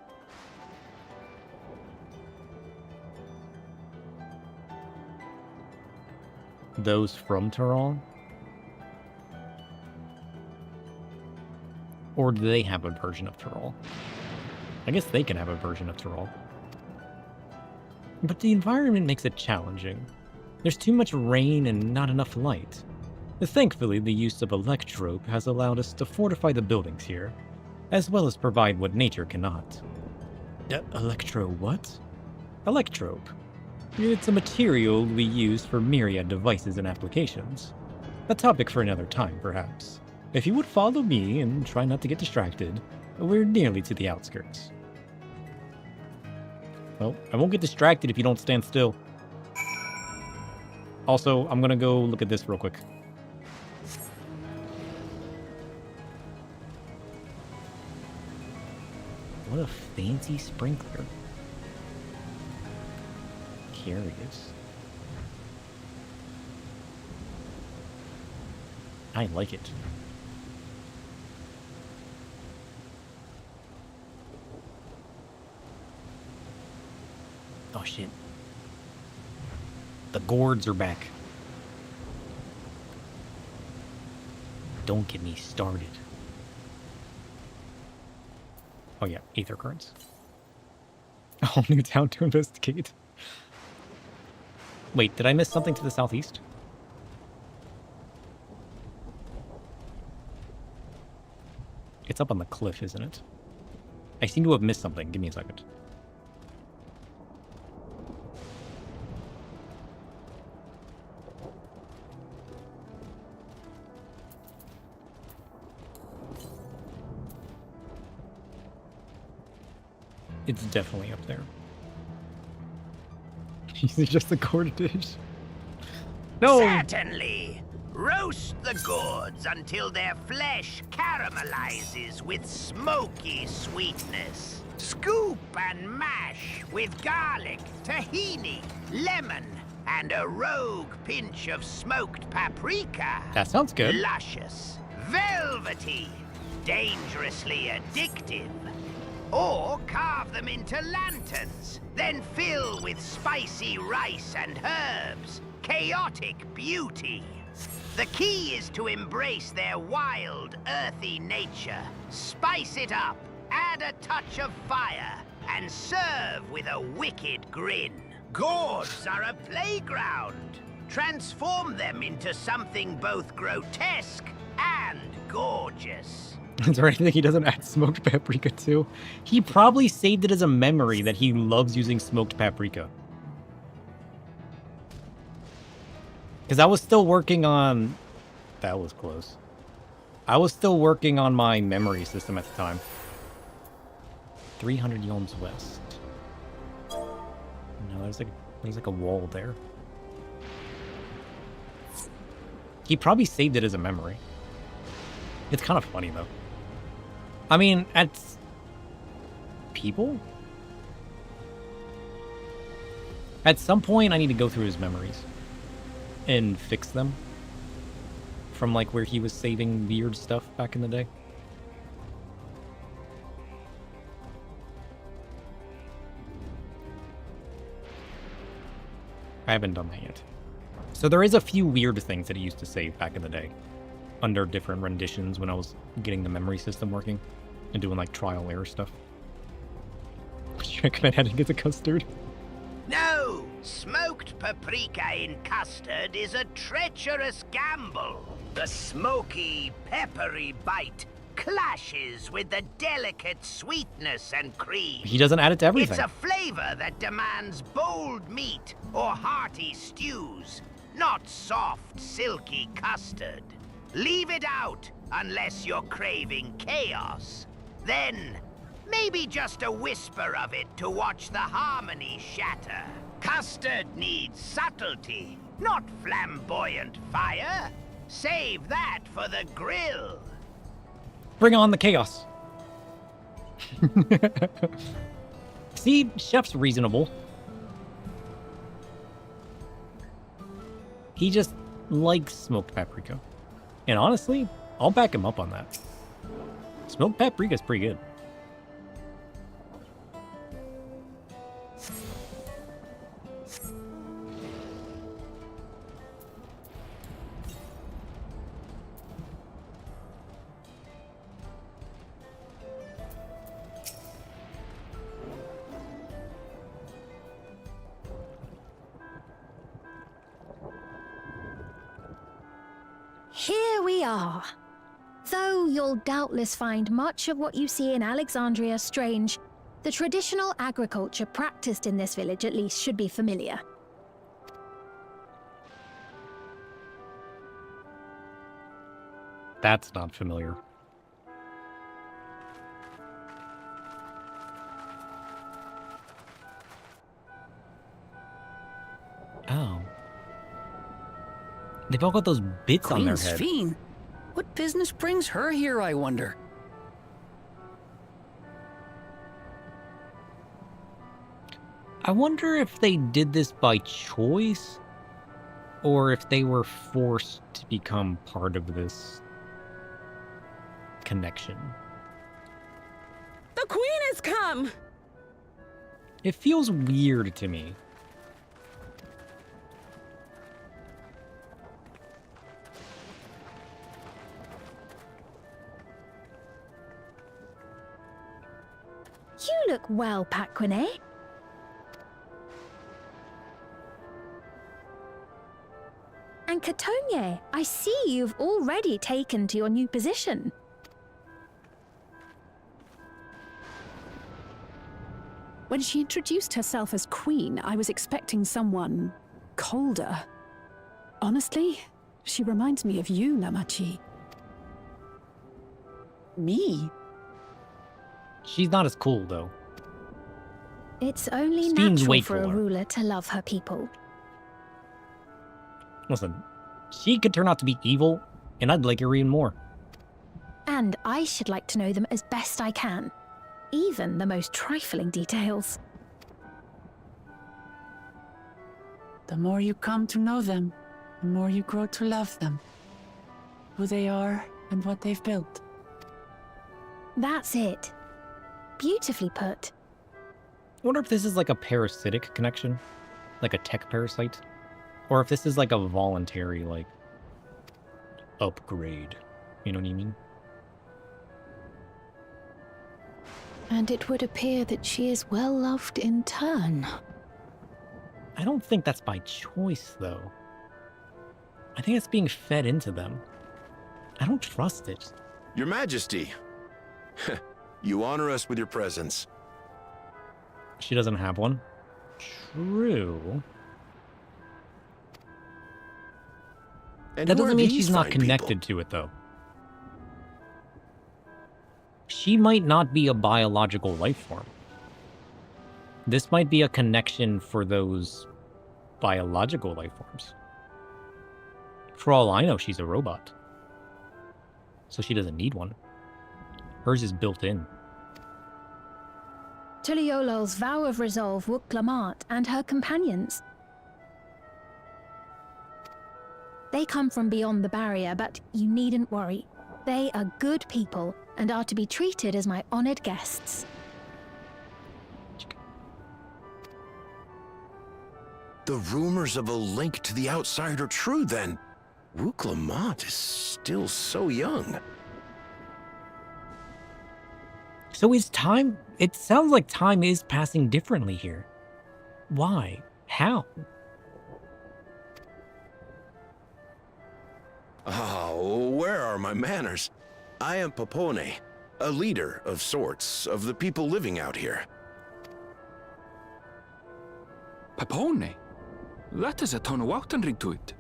those from Tyrol? Or do they have a version of Tyrol? I guess they can have a version of Tyrol. But the environment makes it challenging. There's too much rain and not enough light. Thankfully, the use of electrope has allowed us to fortify the buildings here, as well as provide what nature cannot. Electro what? Electrope. It's a material we use for myriad devices and applications. A topic for another time, perhaps. If you would follow me and try not to get distracted, we're nearly to the outskirts. Well, I won't get distracted if you don't stand still. Also, I'm gonna go look at this real quick. What a fancy sprinkler. Curious. I like it. Oh shit. The gourds are back. Don't get me started. Oh yeah, ether currents. A whole new town to investigate. Wait, did I miss something to the southeast? It's up on the cliff, isn't it? I seem to have missed something. Give me a second. It's definitely up there. He's just a gourd dish. No! Certainly! Roast the gourds until their flesh caramelizes with smoky sweetness. Scoop and mash with garlic, tahini, lemon, and a rogue pinch of smoked paprika. That sounds good. Luscious, velvety, dangerously addictive. Or carve them into lanterns, then fill with spicy rice and herbs. Chaotic beauty. The key is to embrace their wild, earthy nature. Spice it up, add a touch of fire, and serve with a wicked grin. Gourds are a playground. Transform them into something both grotesque and gorgeous. Is there anything he doesn't add smoked paprika to? He probably saved it as a memory that he loves using smoked paprika. Because I was still working on... That was close. I was still working on my memory system at the time. 300 yolms west. No, there's like a wall there. He probably saved it as a memory. It's kind of funny, though. I mean, at... People? At some point, I need to go through his memories. And fix them. From, like, where he was saving weird stuff back in the day. I haven't done that yet. So there is a few weird things that he used to save back in the day. Under different renditions when I was getting the memory system working. And doing, like, trial error stuff. Would you recommend adding it to custard? No! Smoked paprika in custard is a treacherous gamble. The smoky, peppery bite clashes with the delicate sweetness and cream. He doesn't add it to everything. It's a flavor that demands bold meat or hearty stews, not soft, silky custard. Leave it out unless you're craving chaos. Then, maybe just a whisper of it to watch the harmony shatter. Custard needs subtlety, not flamboyant fire. Save that for the grill. Bring on the chaos. See, Chef's reasonable. He just likes smoked paprika. And honestly, I'll back him up on that. Smoked paprika's pretty good. we are. Though you'll doubtless find much of what you see in Alexandria strange, the traditional agriculture practiced in this village at least should be familiar. That's not familiar. Oh. They've all got those bits on their Queen head. Sphene? What business brings her here, I wonder? I wonder if they did this by choice, or if they were forced to become part of this connection. The Queen has come! It feels weird to me. You look well, Paquine. And Catogne, I see you've already taken to your new position. When she introduced herself as queen, I was expecting someone colder. Honestly, she reminds me of you, Namachi. Me? She's not as cool, though. It's only Sphene's way natural for a cooler. ruler to love her people. Listen, she could turn out to be evil, and I'd like her even more. And I should like to know them as best I can. Even the most trifling details. The more you come to know them, the more you grow to love them. Who they are and what they've built. That's it. Beautifully put. I wonder if this is like a parasitic connection, like a tech parasite, or if this is like a voluntary, like, upgrade. You know what I mean? And it would appear that she is well loved in turn. I don't think that's by choice, though. I think it's being fed into them. I don't trust it. Your Majesty, you honor us with your presence. She doesn't have one. True. And That who are doesn't mean these she's not fine connected to it, though. She might not be a biological life form. This might be a connection for those biological life forms. For all I know, she's a robot. So she doesn't need one. Hers is built in. Tuliolol's vow of resolve would Clamart and her companions. They come from beyond the barrier, but you needn't worry. They are good people and are to be treated as my honored guests. The rumors of a link to the outside are true, then. Rook Lamont is still so young. So is time... It sounds like time is passing differently here. Why? How? Oh, where are my manners? I am Papone, a leader of sorts of the people living out here. Papone? That is a Tonawautan ring to it.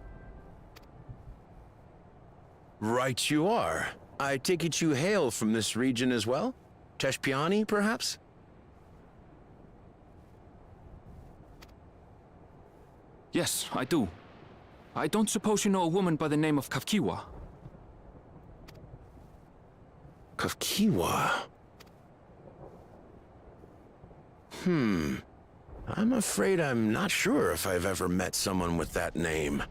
Right you are. I take it you hail from this region as well? Teshpiani, perhaps? Yes, I do. I don't suppose you know a woman by the name of Kafkiwa. Kafkiwa? I'm afraid I'm not sure if I've ever met someone with that name.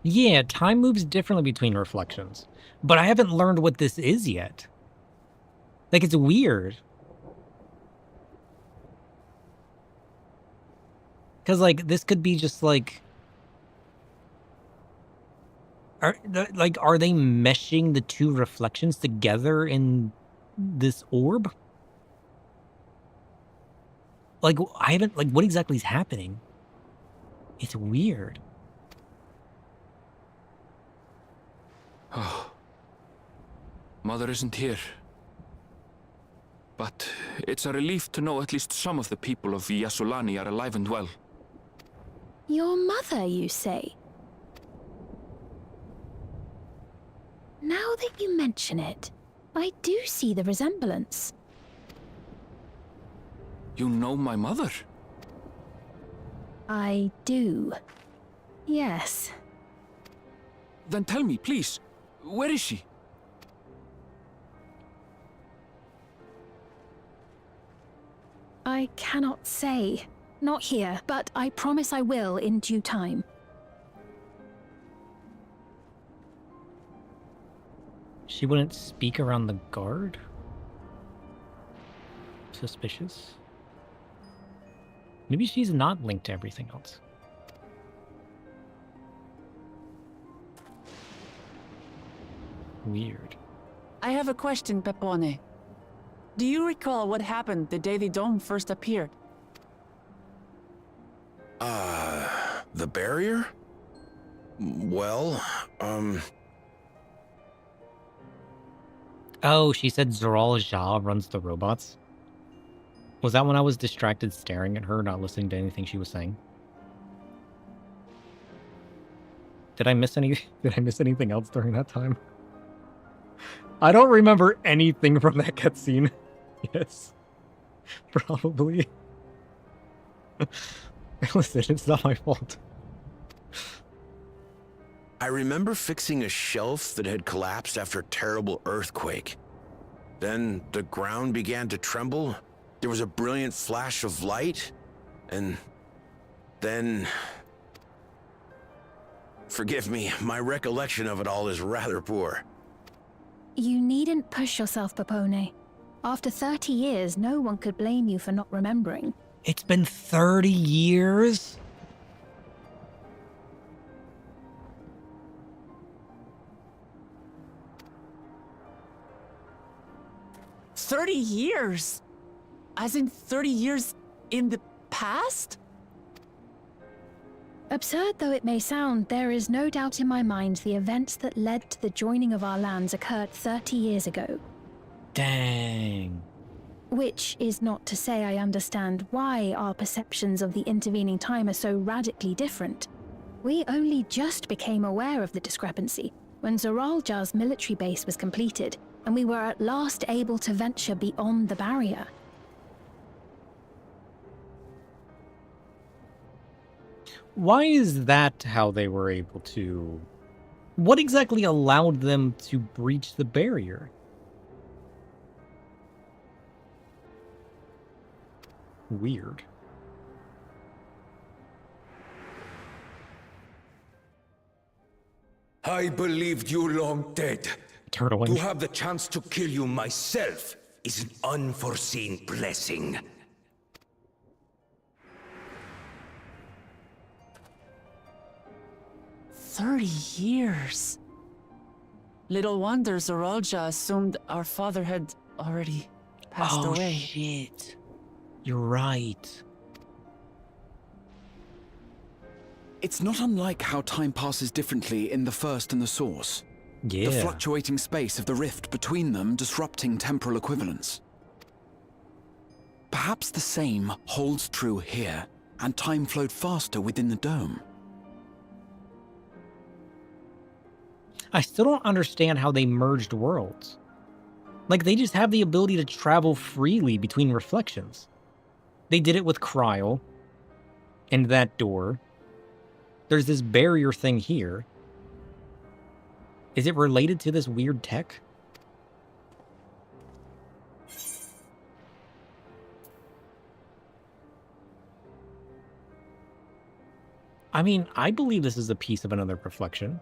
Yeah, time moves differently between reflections. But I haven't learned what this is yet. Like, it's weird. Because, like, this could be just, like... Are they meshing the two reflections together in this orb? Like, I haven't... Like, what exactly is happening? It's weird. Mother isn't here. But it's a relief to know at least some of the people of Yasulani are alive and well. Your mother, you say? Now that you mention it, I do see the resemblance. You know my mother? I do. Yes. Then tell me, please, where is she? I cannot say. Not here, but I promise I will in due time. She wouldn't speak around the guard? Suspicious. Maybe she's not linked to everything else. Weird. I have a question, Pepone. Do you recall what happened the day the dome first appeared? The barrier? Well, Oh, she said Zoral Jha runs the robots? Was that when I was distracted staring at her, not listening to anything she was saying? Did I miss anything else during that time? I don't remember anything from that cutscene. Yes. Probably. Listen, it's not my fault. I remember fixing a shelf that had collapsed after a terrible earthquake. Then the ground began to tremble. There was a brilliant flash of light, and then... Forgive me, my recollection of it all is rather poor. You needn't push yourself, Pepone. After 30 years, no one could blame you for not remembering. It's been 30 years? "30 years? As in 30 years in the past?" Absurd though it may sound, there is no doubt in my mind the events that led to the joining of our lands occurred 30 years ago. Dang. Which is not to say I understand why our perceptions of the intervening time are so radically different. We only just became aware of the discrepancy when Zoral Jha's military base was completed, and we were at last able to venture beyond the barrier. Why is that how they were able to... What exactly allowed them to breach the barrier? Weird. I believed you long dead. Turtling. To have the chance to kill you myself is an unforeseen blessing. "30 years. Little wonder Zoral Jha assumed our father had already passed away." Shit. You're right. It's not unlike how time passes differently in the First and the Source. Yeah. The fluctuating space of the rift between them disrupting temporal equivalence. Perhaps the same holds true here, and time flowed faster within the dome. I still don't understand how they merged worlds. Like, they just have the ability to travel freely between reflections. They did it with Cryo and that door. There's this barrier thing here. Is it related to this weird tech? I mean, I believe this is a piece of another reflection.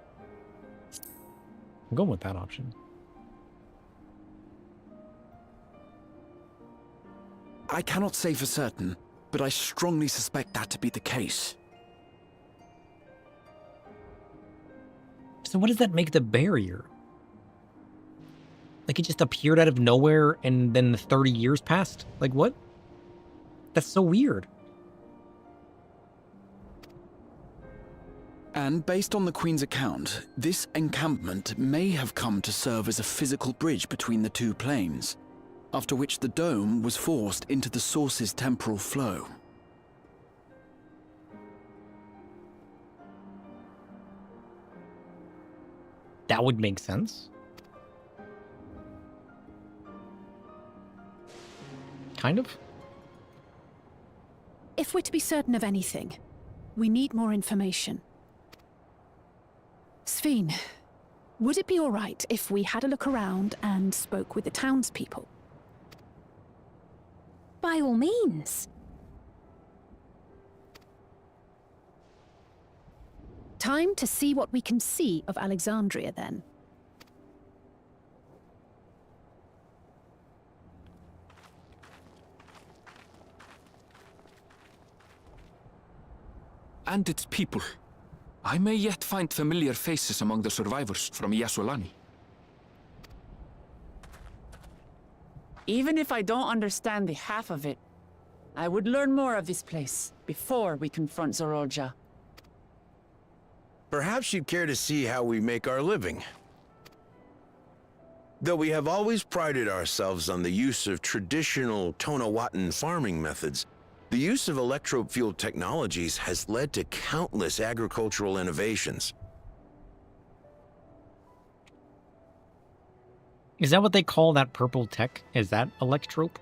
I'm going with that option. I cannot say for certain, but I strongly suspect that to be the case. So what does that make the barrier? Like it just appeared out of nowhere and then 30 years passed? Like what? That's so weird. And based on the Queen's account, this encampment may have come to serve as a physical bridge between the two planes, after which the dome was forced into the source's temporal flow. That would make sense. Kind of. If we're to be certain of anything, we need more information. Sphene, would it be all right if we had a look around and spoke with the townspeople? By all means. Time to see what we can see of Alexandria, then. And its people. I may yet find familiar faces among the survivors from Yasolani. Even if I don't understand the half of it, I would learn more of this place before we confront Zorolja. Perhaps you'd care to see how we make our living. Though we have always prided ourselves on the use of traditional Tonawatan farming methods, the use of electro-fueled technologies has led to countless agricultural innovations. Is that what they call that purple tech? Is that electrope?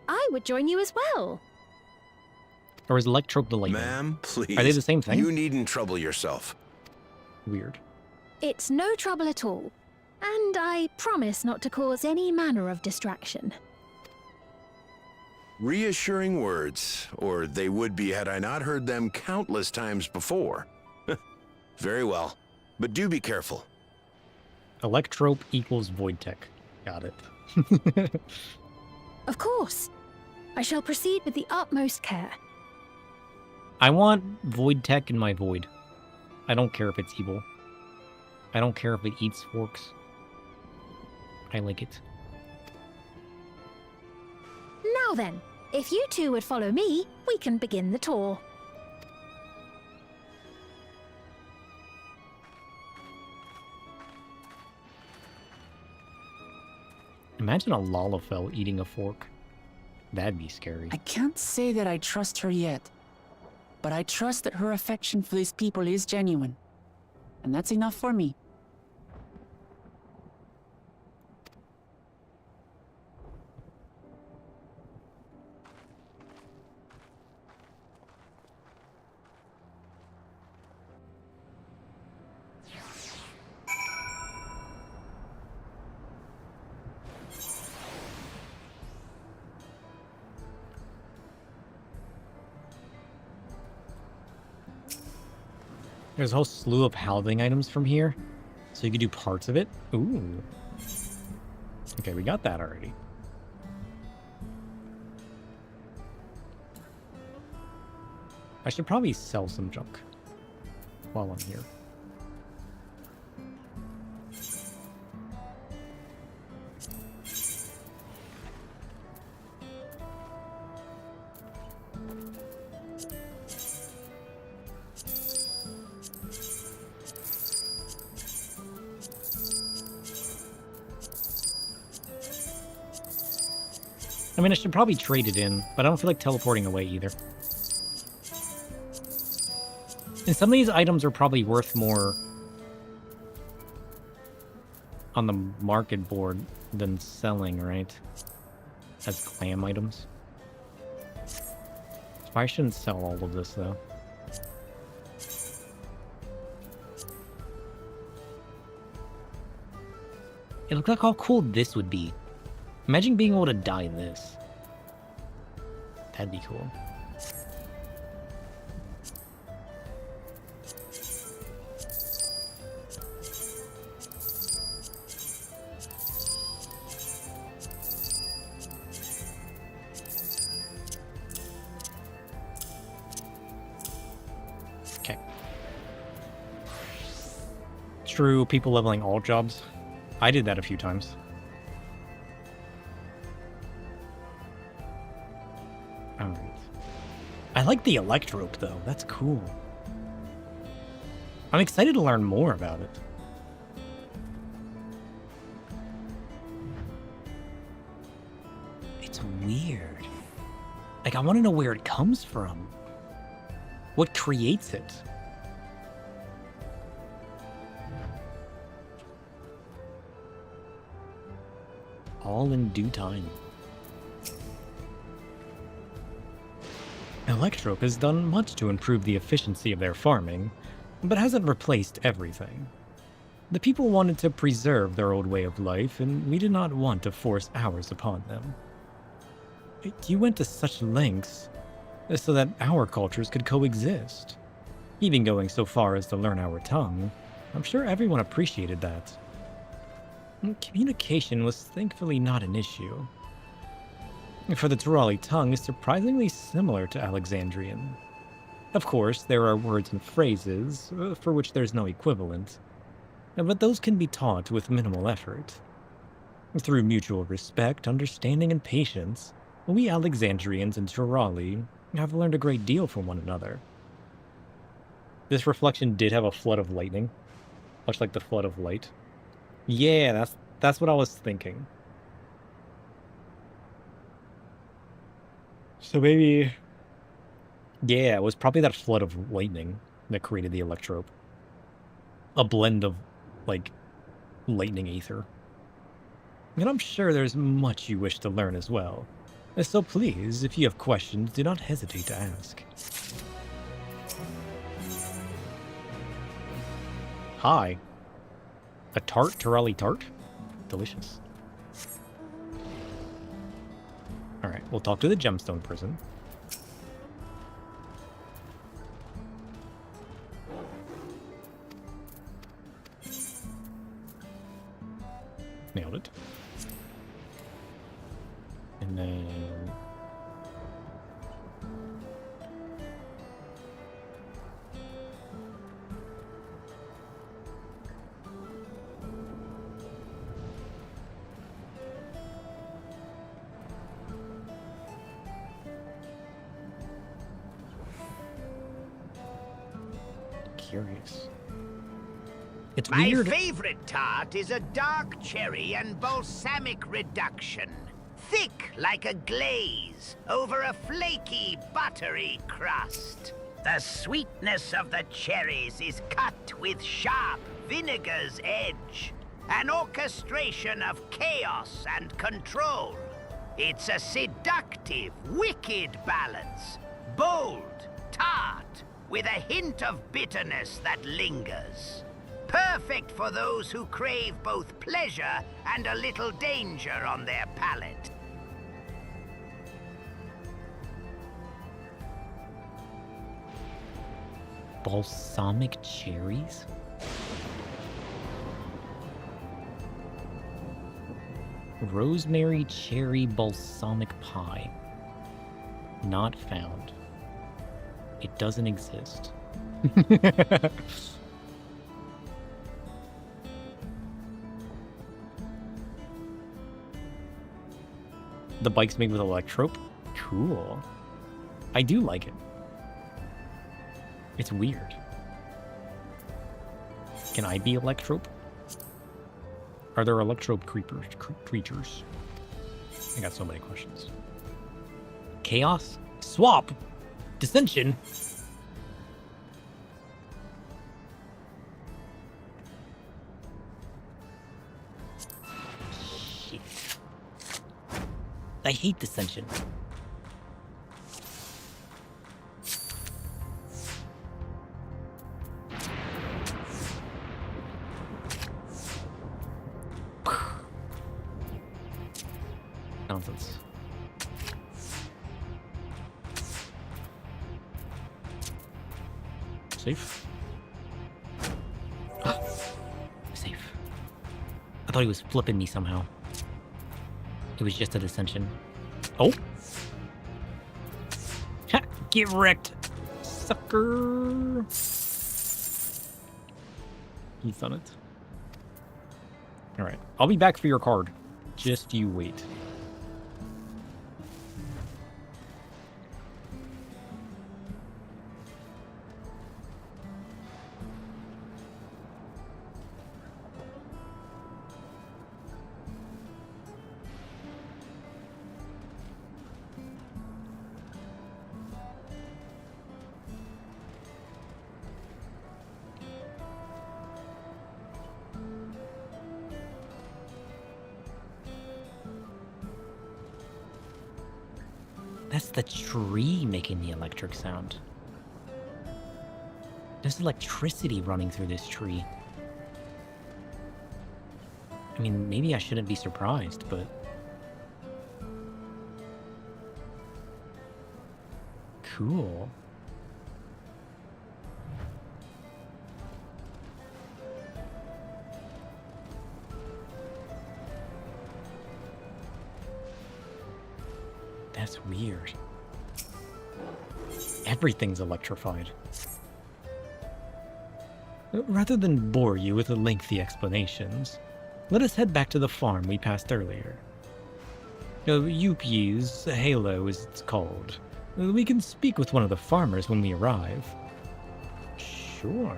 I would join you as well. Or is electrope the lightning? Ma'am, please. Are they the same thing? You needn't trouble yourself. Weird. It's no trouble at all. And I promise not to cause any manner of distraction. Reassuring words, or they would be had I not heard them countless times before. Very well, but do be careful. Electrope equals void tech. Got it. Of course. I shall proceed with the utmost care. I want void tech in my void. I don't care if it's evil. I don't care if it eats forks. I like it. Now then, if you two would follow me, we can begin the tour. Imagine a Lalafell eating a fork. That'd be scary. I can't say that I trust her yet, but I trust that her affection for these people is genuine. And that's enough for me. There's a whole slew of halving items from here, so you could do parts of it. Ooh. Okay, we got that already. I should probably sell some junk while I'm here. I mean, I should probably trade it in, but I don't feel like teleporting away either. And some of these items are probably worth more on the market board than selling, right? As clam items. So I shouldn't sell all of this, though. It looks like how cool this would be. Imagine being able to dye this. That'd be cool. Okay. True, people leveling all jobs. I did that a few times. Alright. I like the electrope, though. That's cool. I'm excited to learn more about it. It's weird. Like, I want to know where it comes from. What creates it? All in due time. Electrope has done much to improve the efficiency of their farming, but hasn't replaced everything. The people wanted to preserve their old way of life, and we did not want to force ours upon them. You went to such lengths so that our cultures could coexist, even going so far as to learn our tongue. I'm sure everyone appreciated that. Communication was thankfully not an issue. For the Turali tongue is surprisingly similar to Alexandrian. Of course, there are words and phrases for which there's no equivalent, but those can be taught with minimal effort. Through mutual respect, understanding, and patience, we Alexandrians and Turali have learned a great deal from one another. This reflection did have a flood of lightning, much like the flood of light. Yeah, that's what I was thinking. So maybe... yeah, it was probably that flood of lightning that created the electrope. A blend of, like, lightning aether. And I'm sure there's much you wish to learn as well. So please, if you have questions, do not hesitate to ask. Hi. A tart Turali tart? Delicious. Alright, we'll talk to the gemstone prison. Nailed it. And then... curious. It's My weird. favorite tart is a dark cherry and balsamic reduction. Thick like a glaze over a flaky, buttery crust. The sweetness of the cherries is cut with sharp vinegar's edge. An orchestration of chaos and control. It's a seductive, wicked balance. Bold, tart, with a hint of bitterness that lingers. Perfect for those who crave both pleasure and a little danger on their palate. Balsamic cherries? Rosemary cherry balsamic pie. Not found. It doesn't exist. The bike's made with electrope? Cool. I do like it. It's weird. Can I be electrope? Are there electrope creatures? I got so many questions. Chaos? Swap? Dissension? Shit. I hate dissension. Nonsense. Safe? Safe. I thought he was flipping me somehow. It was just a dissension. Oh! Ha! Get wrecked! Sucker! He's done it. Alright. I'll be back for your card. Just you wait. That's the tree making the electric sound. There's electricity running through this tree. I mean, maybe I shouldn't be surprised, but... Cool. That's weird. Everything's electrified. Rather than bore you with lengthy explanations, let us head back to the farm we passed earlier. Yupi's Halo is it's called. We can speak with one of the farmers when we arrive. Sure.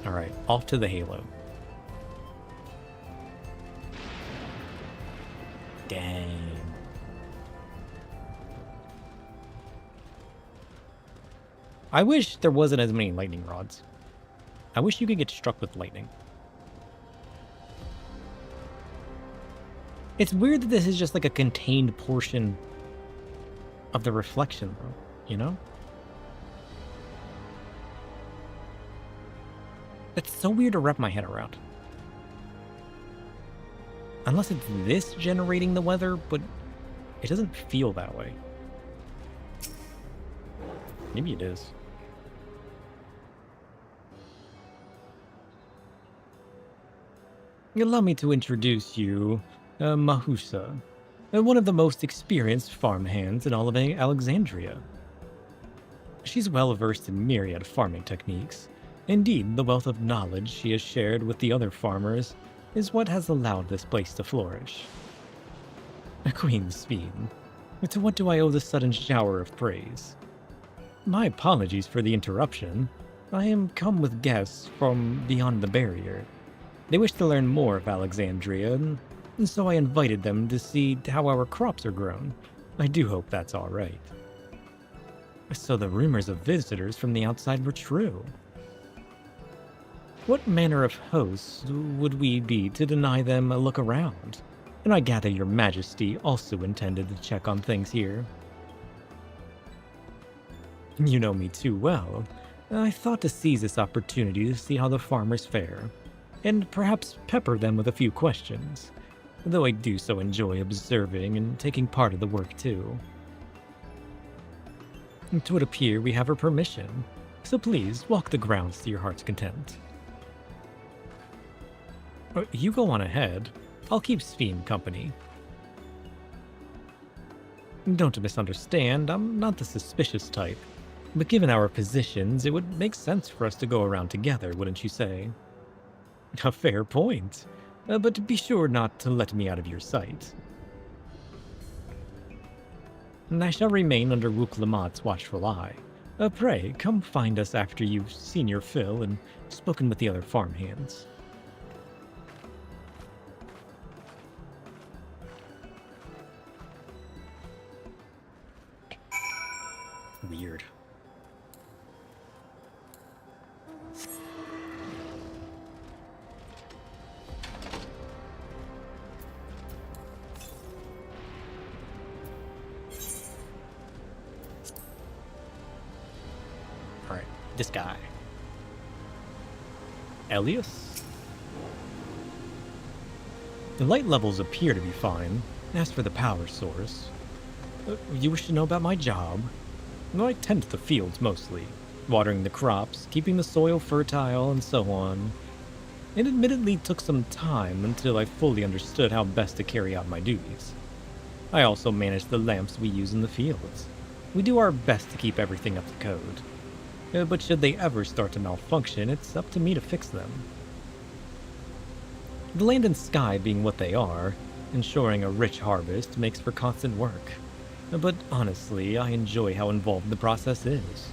Alright, off to the Halo. Dang. I wish there wasn't as many lightning rods. I wish you could get struck with lightning. It's weird that this is just like a contained portion of the reflection, though, you know? It's so weird to wrap my head around. Unless it's this generating the weather, but it doesn't feel that way. Maybe it is. Allow me to introduce you, Mahusa, one of the most experienced farmhands in all of Alexandria. She's well versed in myriad farming techniques. Indeed, the wealth of knowledge she has shared with the other farmers is what has allowed this place to flourish. Queen Sveen, to what do I owe the sudden shower of praise? My apologies for the interruption. I am come with guests from beyond the barrier. They wish to learn more of Alexandria, and so I invited them to see how our crops are grown. I do hope that's all right. So the rumors of visitors from the outside were true. What manner of hosts would we be to deny them a look around? And I gather your majesty also intended to check on things here. You know me too well. I thought to seize this opportunity to see how the farmers fare, and perhaps pepper them with a few questions, though I do so enjoy observing and taking part of the work too. It would appear we have her permission, so please walk the grounds to your heart's content. You go on ahead. I'll keep Sveen company. Don't misunderstand, I'm not the suspicious type, but given our positions, it would make sense for us to go around together, wouldn't you say? A fair point, but be sure not to let me out of your sight. I shall remain under Wuk-Lamat's watchful eye. Pray, come find us after you've seen your fill and spoken with the other farmhands. Weird. Alright, this guy. Elias? The light levels appear to be fine. As for the power source, you wish to know about my job? I tend to the fields mostly, watering the crops, keeping the soil fertile, and so on. It admittedly took some time until I fully understood how best to carry out my duties. I also manage the lamps we use in the fields. We do our best to keep everything up to code. But should they ever start to malfunction, it's up to me to fix them. The land and sky being what they are, ensuring a rich harvest makes for constant work. But honestly, I enjoy how involved the process is.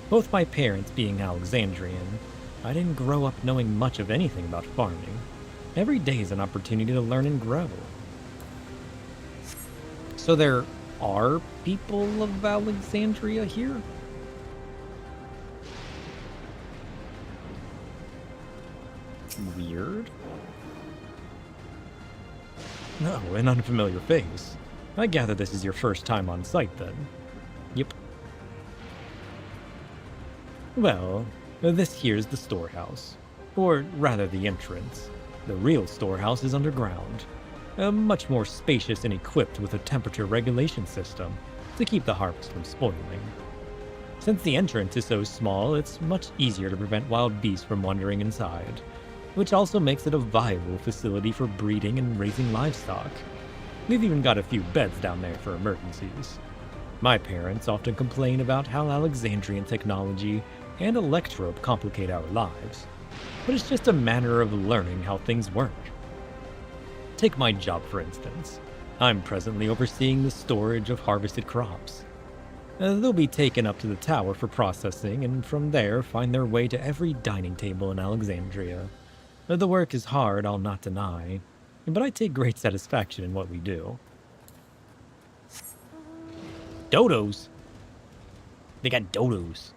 Both my parents being Alexandrian, I didn't grow up knowing much of anything about farming. Every day is an opportunity to learn and grow. So there are people of Alexandria here? Weird. No, an unfamiliar face. I gather this is your first time on site, then. Yep. Well, this here's the storehouse. Or rather, the entrance. The real storehouse is underground. Much more spacious and equipped with a temperature regulation system to keep the harvest from spoiling. Since the entrance is so small, it's much easier to prevent wild beasts from wandering inside, which also makes it a viable facility for breeding and raising livestock. We've even got a few beds down there for emergencies. My parents often complain about how Alexandrian technology and electrope complicate our lives, but it's just a matter of learning how things work. Take my job, for instance. I'm presently overseeing the storage of harvested crops. They'll be taken up to the tower for processing, and from there find their way to every dining table in Alexandria. The work is hard, I'll not deny, but I take great satisfaction in what we do. Dodos? They got dodos.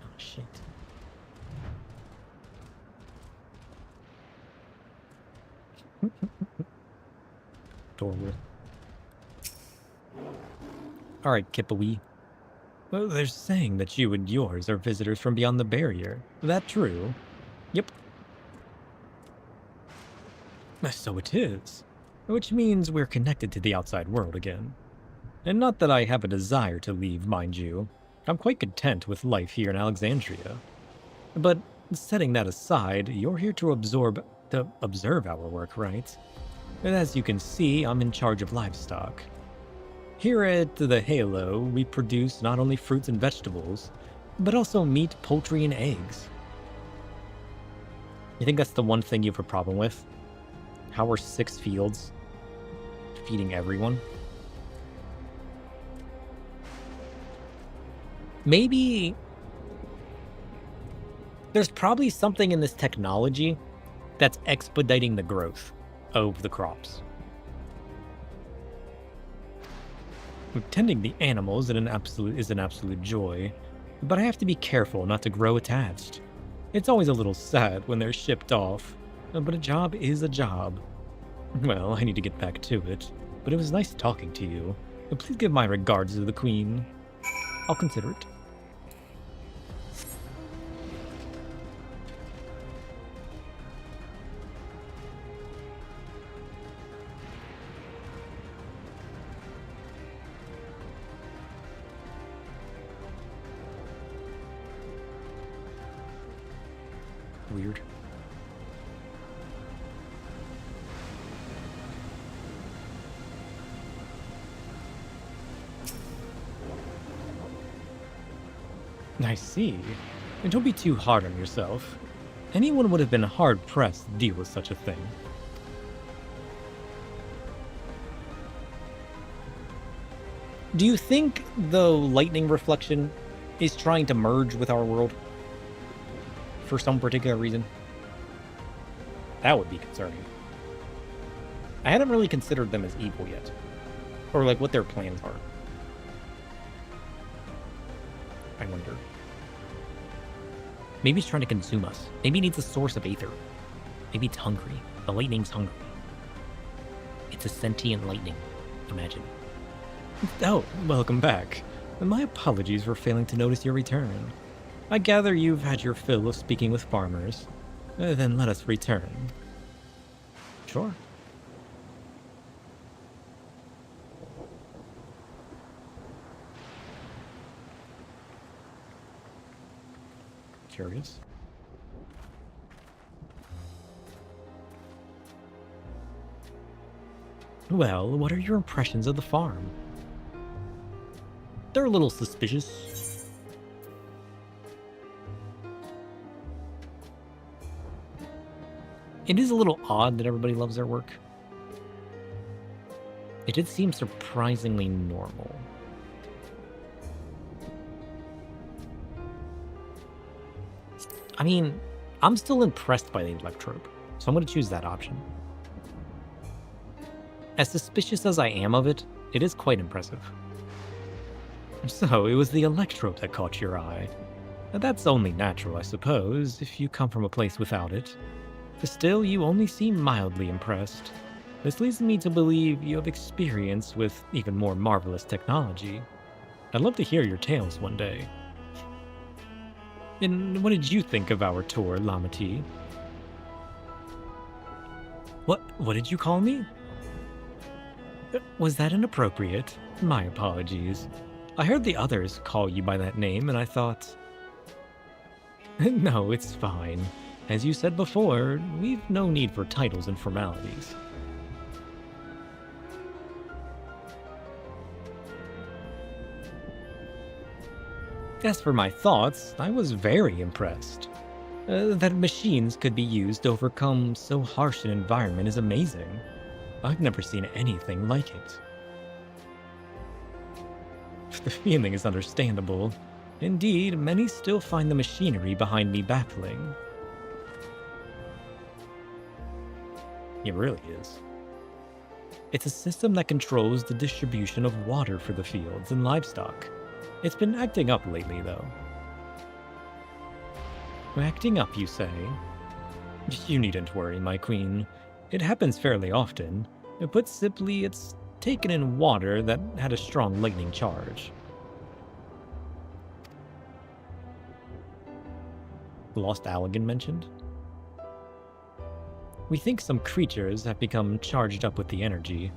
Oh, shit. Dorworth. Alright, Kippawee. Well, they're saying that you and yours are visitors from beyond the barrier. That true? Yep. So it is. Which means we're connected to the outside world again. And not that I have a desire to leave, mind you. I'm quite content with life here in Alexandria. But setting that aside, you're here to observe our work, right? And as you can see, I'm in charge of livestock. Here at the Halo, we produce not only fruits and vegetables, but also meat, poultry, and eggs. You think that's the one thing you have a problem with? How we're 6 fields feeding everyone? Maybe there's probably something in this technology that's expediting the growth of the crops. Tending the animals is an absolute joy, but I have to be careful not to grow attached. It's always a little sad when they're shipped off, but a job is a job. Well, I need to get back to it, but it was nice talking to you. Please give my regards to the Queen. I'll consider it. Weird. I see. And don't be too hard on yourself. Anyone would have been hard-pressed to deal with such a thing. Do you think the lightning reflection is trying to merge with our world? For some particular reason? That would be concerning. I hadn't really considered them as evil yet. Or like what their plans are. I wonder. Maybe it's trying to consume us. Maybe it needs a source of aether. Maybe it's hungry. The lightning's hungry. It's a sentient lightning. Imagine. Oh, welcome back. My apologies for failing to notice your return. I gather you've had your fill of speaking with farmers. Then let us return. Sure. Curious. Well, what are your impressions of the farm? They're a little suspicious. It is a little odd that everybody loves their work. It did seem surprisingly normal. I mean, I'm still impressed by the electrope, so I'm going to choose that option. As suspicious as I am of it, it is quite impressive. So, it was the electrope that caught your eye. That's only natural, I suppose, if you come from a place without it. Still, you only seem mildly impressed. This leads me to believe you have experience with even more marvelous technology. I'd love to hear your tales one day. And what did you think of our tour, Lamati? What did you call me? Was that inappropriate? My apologies. I heard the others call you by that name, and I thought... No, it's fine. As you said before, we've no need for titles and formalities. As for my thoughts, I was very impressed. That machines could be used to overcome so harsh an environment is amazing. I've never seen anything like it. The feeling is understandable. Indeed, many still find the machinery behind me baffling. It really is. It's a system that controls the distribution of water for the fields and livestock. It's been acting up lately, though. Acting up, you say? You needn't worry, my queen. It happens fairly often. Put simply, it's taken in water that had a strong lightning charge. Lost Allegan mentioned? We think some creatures have become charged up with the energy,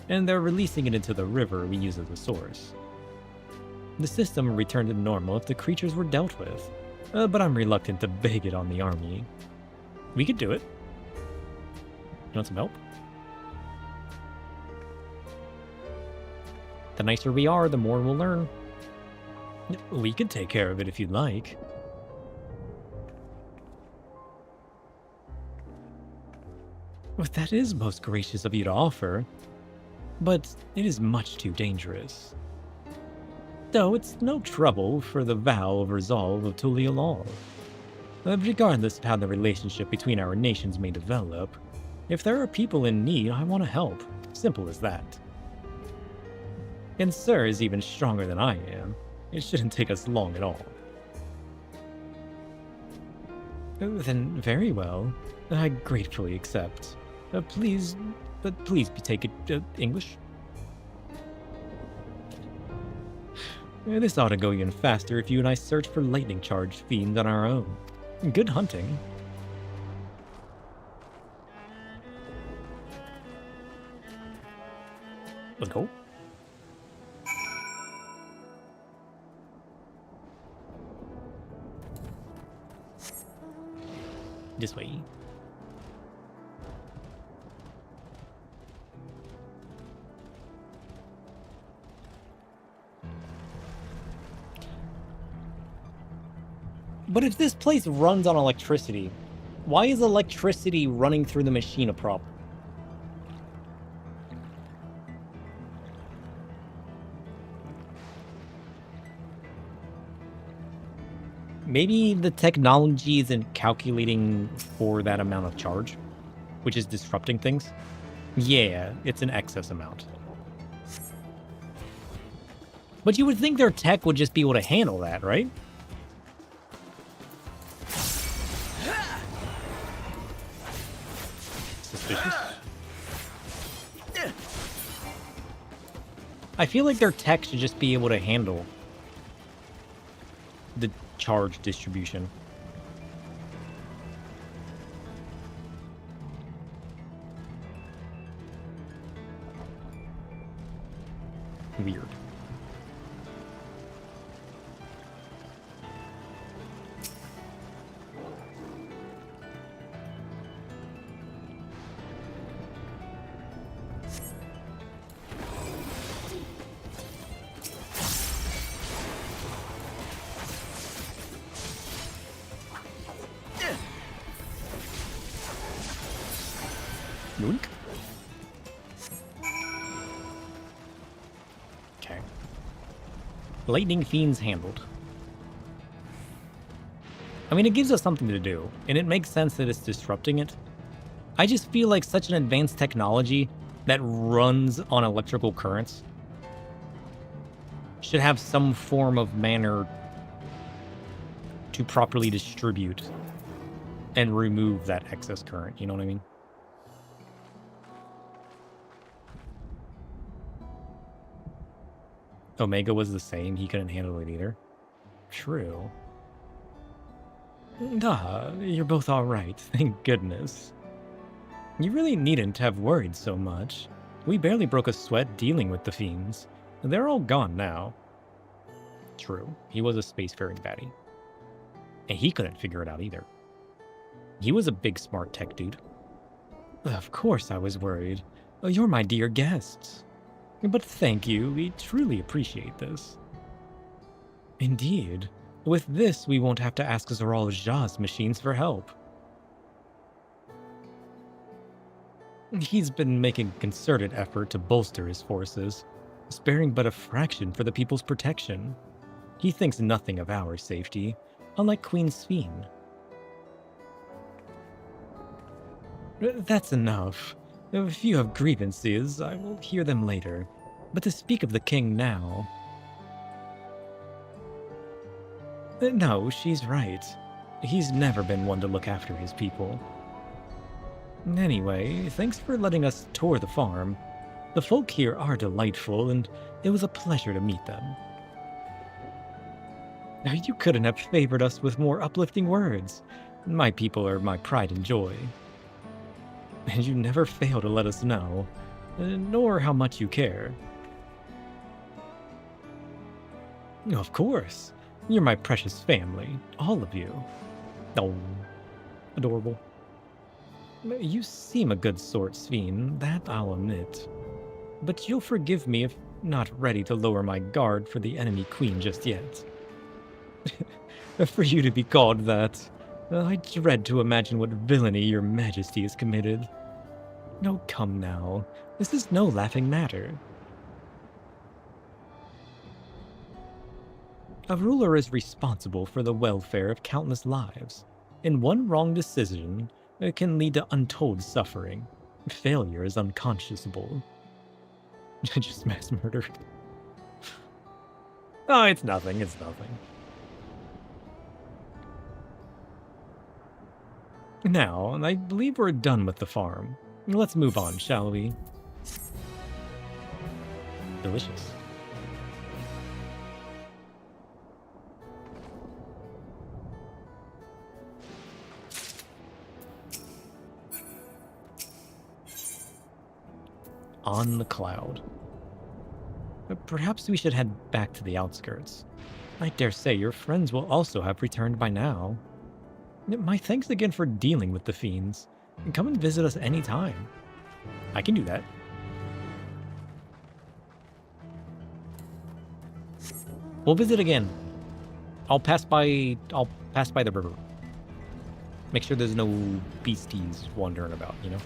and they're releasing it into the river we use as a source. The system will return to normal if the creatures were dealt with, but I'm reluctant to beg it on the army. We could do it. You want some help? The nicer we are, the more we'll learn. We could take care of it if you'd like. Well, that is most gracious of you to offer, but it is much too dangerous. Though it's no trouble for the vow of resolve of Tulialal. Regardless of how the relationship between our nations may develop, if there are people in need, I want to help. Simple as that. And Sir is even stronger than I am. It shouldn't take us long at all. Then very well. I gratefully accept. Please take it English. This ought to go even faster if you and I search for lightning-charged fiends on our own. Good hunting. Let's go. This way. But if this place runs on electricity, why is electricity running through the machine a problem? Maybe the technology isn't calculating for that amount of charge, which is disrupting things. Yeah, it's an excess amount. But you would think their tech would just be able to handle that, right? Suspicious. I feel like their tech should just be able to handle the charge distribution. Weird. Yoink. Okay. Lightning fiends handled. I mean, it gives us something to do, and it makes sense that it's disrupting it. I just feel like such an advanced technology that runs on electrical currents should have some form of manner to properly distribute and remove that excess current, you know what I mean? Omega was the same, he couldn't handle it either. True. Duh, you're both alright, thank goodness. You really needn't have worried so much. We barely broke a sweat dealing with the fiends. They're all gone now. True, he was a spacefaring baddie. And he couldn't figure it out either. He was a big smart tech dude. Of course I was worried. You're my dear guests. But thank you, we truly appreciate this. Indeed. With this, we won't have to ask Zoral Ja's machines for help. He's been making a concerted effort to bolster his forces, sparing but a fraction for the people's protection. He thinks nothing of our safety, unlike Queen Sphene. That's enough. If you have grievances, I will hear them later. But to speak of the king now... No, she's right. He's never been one to look after his people. Anyway, thanks for letting us tour the farm. The folk here are delightful, and it was a pleasure to meet them. You couldn't have favored us with more uplifting words. My people are my pride and joy. And you never fail to let us know, nor how much you care. Of course. You're my precious family, all of you. Oh, adorable. You seem a good sort, Sphene, that I'll admit. But you'll forgive me if not ready to lower my guard for the enemy queen just yet. For you to be called that, I dread to imagine what villainy your majesty has committed. No, come now. This is no laughing matter. A ruler is responsible for the welfare of countless lives, and one wrong decision can lead to untold suffering. Failure is unconscionable. Just mass murder. Oh, it's nothing, it's nothing. Now, I believe we're done with the farm. Let's move on, shall we? Delicious. On the cloud. Perhaps we should head back to the outskirts. I dare say your friends will also have returned by now. My thanks again for dealing with the fiends. Come and visit us anytime. I can do that. We'll visit again. I'll pass by the river. Make sure there's no beasties wandering about, you know?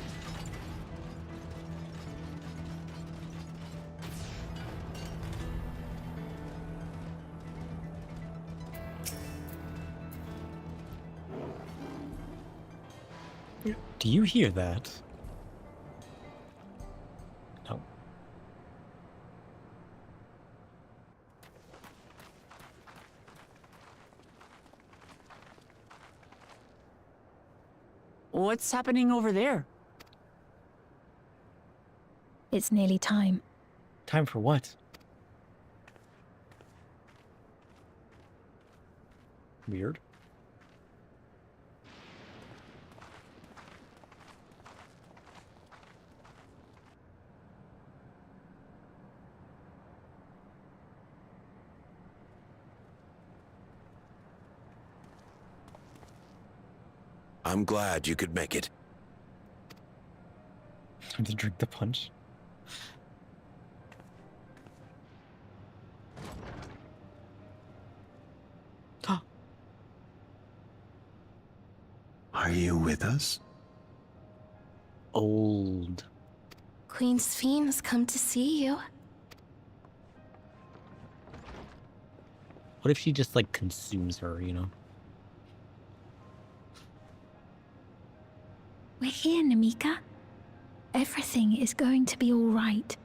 Do you hear that? No. What's happening over there? It's nearly time. Time for what? Weird. I'm glad you could make it. Time to drink the punch. Are you with us? Old. Queen Sphene has come to see you. What if she just, like, consumes her, you know? We're here, Namika. Everything is going to be all right.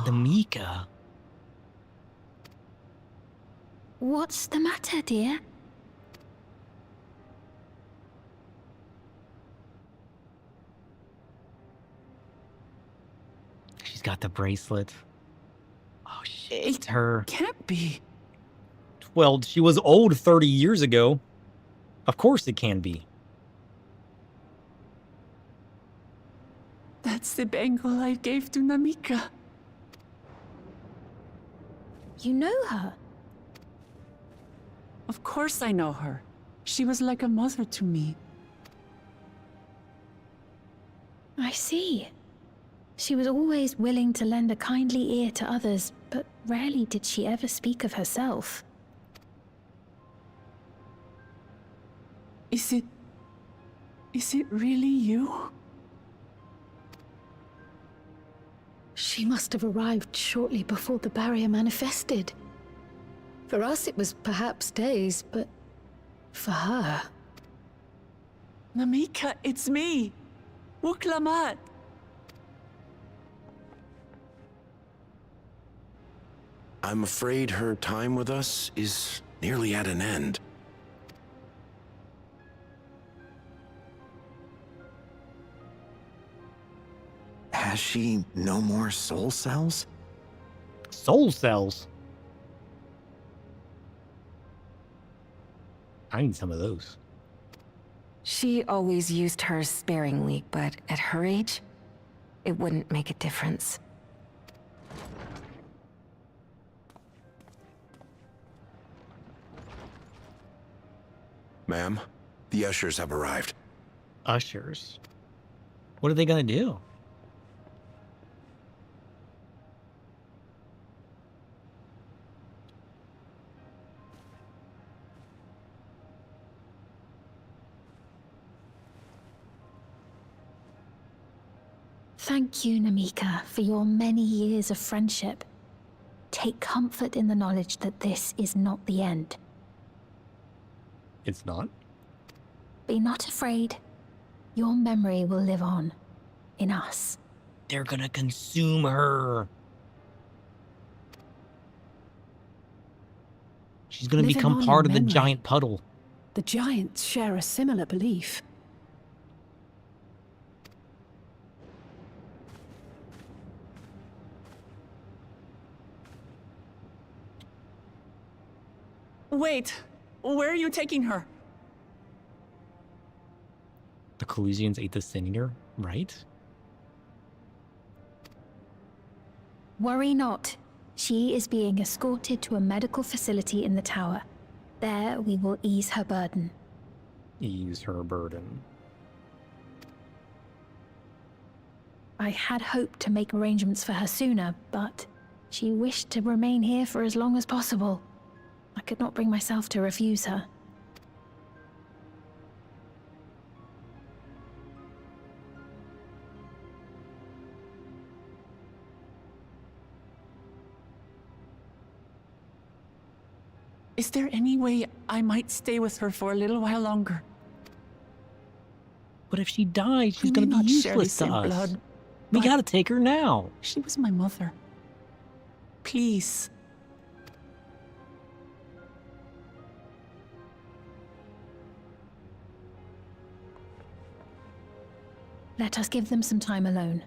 Namika. What's the matter, dear? She's got the bracelet. Oh shit, it's her. Can't be. Well, she was old 30 years ago. Of course it can be. That's the bangle I gave to Namika. You know her? Of course I know her. She was like a mother to me. I see. She was always willing to lend a kindly ear to others, but rarely did she ever speak of herself. Is it really you? She must have arrived shortly before the barrier manifested. For us, it was perhaps days, but for her... Namika, it's me! Wuklamat! I'm afraid her time with us is nearly at an end. Has she no more soul cells? Soul cells? I need some of those. She always used hers sparingly, but at her age, it wouldn't make a difference. Ma'am, the ushers have arrived. Ushers? What are they gonna do? Thank you, Namika, for your many years of friendship. Take comfort in the knowledge that this is not the end. It's not? Be not afraid. Your memory will live on. In us. They're gonna consume her. She's gonna Living become on part in of the memory. giant puddle. The giants share a similar belief. Wait, where are you taking her? The Collusians ate the Sinister, right? Worry not. She is being escorted to a medical facility in the tower. There we will ease her burden. Ease her burden. I had hoped to make arrangements for her sooner, but she wished to remain here for as long as possible. I could not bring myself to refuse her. Is there any way I might stay with her for a little while longer? But if she dies, she's We gonna may be not share the useless to same us. blood, We but gotta take her now. She was my mother. Please. Let us give them some time alone.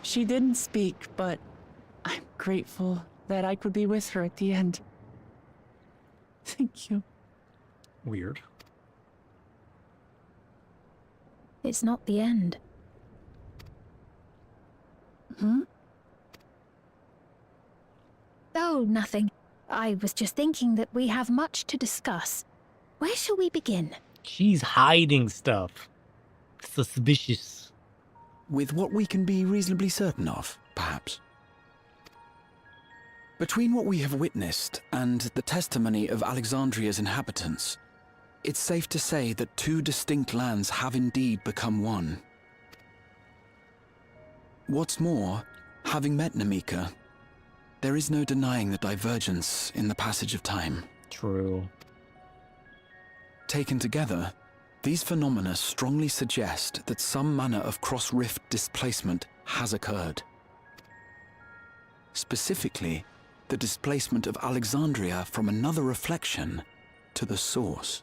She didn't speak, but I'm grateful that I could be with her at the end. Thank you. Weird. It's not the end. Hmm? Oh, nothing. I was just thinking that we have much to discuss. Where shall we begin? She's hiding stuff. Suspicious. With what we can be reasonably certain of, perhaps. Between what we have witnessed and the testimony of Alexandria's inhabitants, it's safe to say that two distinct lands have indeed become one. What's more, having met Namika, there is no denying the divergence in the passage of time. True. Taken together, these phenomena strongly suggest that some manner of cross-rift displacement has occurred. Specifically, the displacement of Alexandria from another reflection to the source.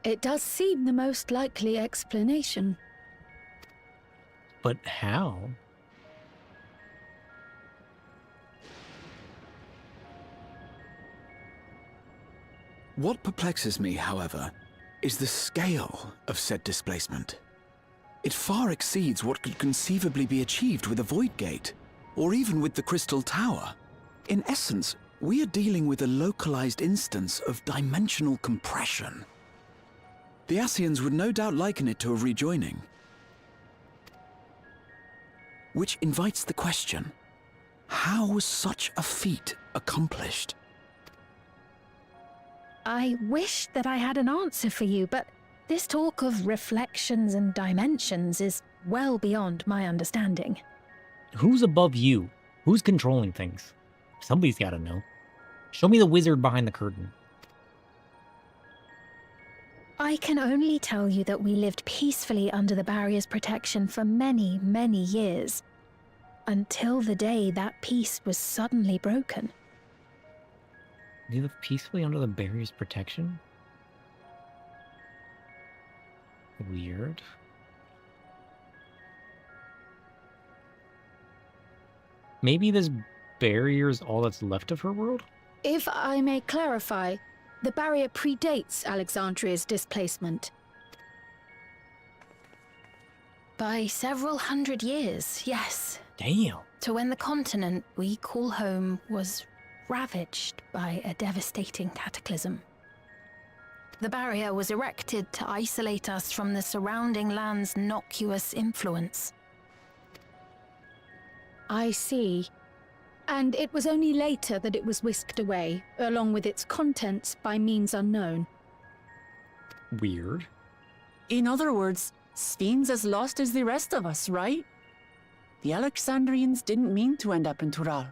It does seem the most likely explanation. But how? What perplexes me, however, is the scale of said displacement. It far exceeds what could conceivably be achieved with a Void Gate, or even with the Crystal Tower. In essence, we are dealing with a localized instance of dimensional compression. The Ascians would no doubt liken it to a rejoining. Which invites the question, how was such a feat accomplished? I wish that I had an answer for you, but this talk of reflections and dimensions is well beyond my understanding. Who's above you? Who's controlling things? Somebody's got to know. Show me the wizard behind the curtain. I can only tell you that we lived peacefully under the barrier's protection for many, many years, until the day that peace was suddenly broken. You live peacefully under the barrier's protection? Weird. Maybe this barrier's all that's left of her world? If I may clarify, the barrier predates Alexandria's displacement. By several hundred years, yes. Damn. To when the continent we call home was ravaged by a devastating cataclysm. The barrier was erected to isolate us from the surrounding land's noxious influence. I see. And it was only later that it was whisked away, along with its contents, by means unknown. Weird. In other words, Sphene's as lost as the rest of us, right? The Alexandrians didn't mean to end up in Tural.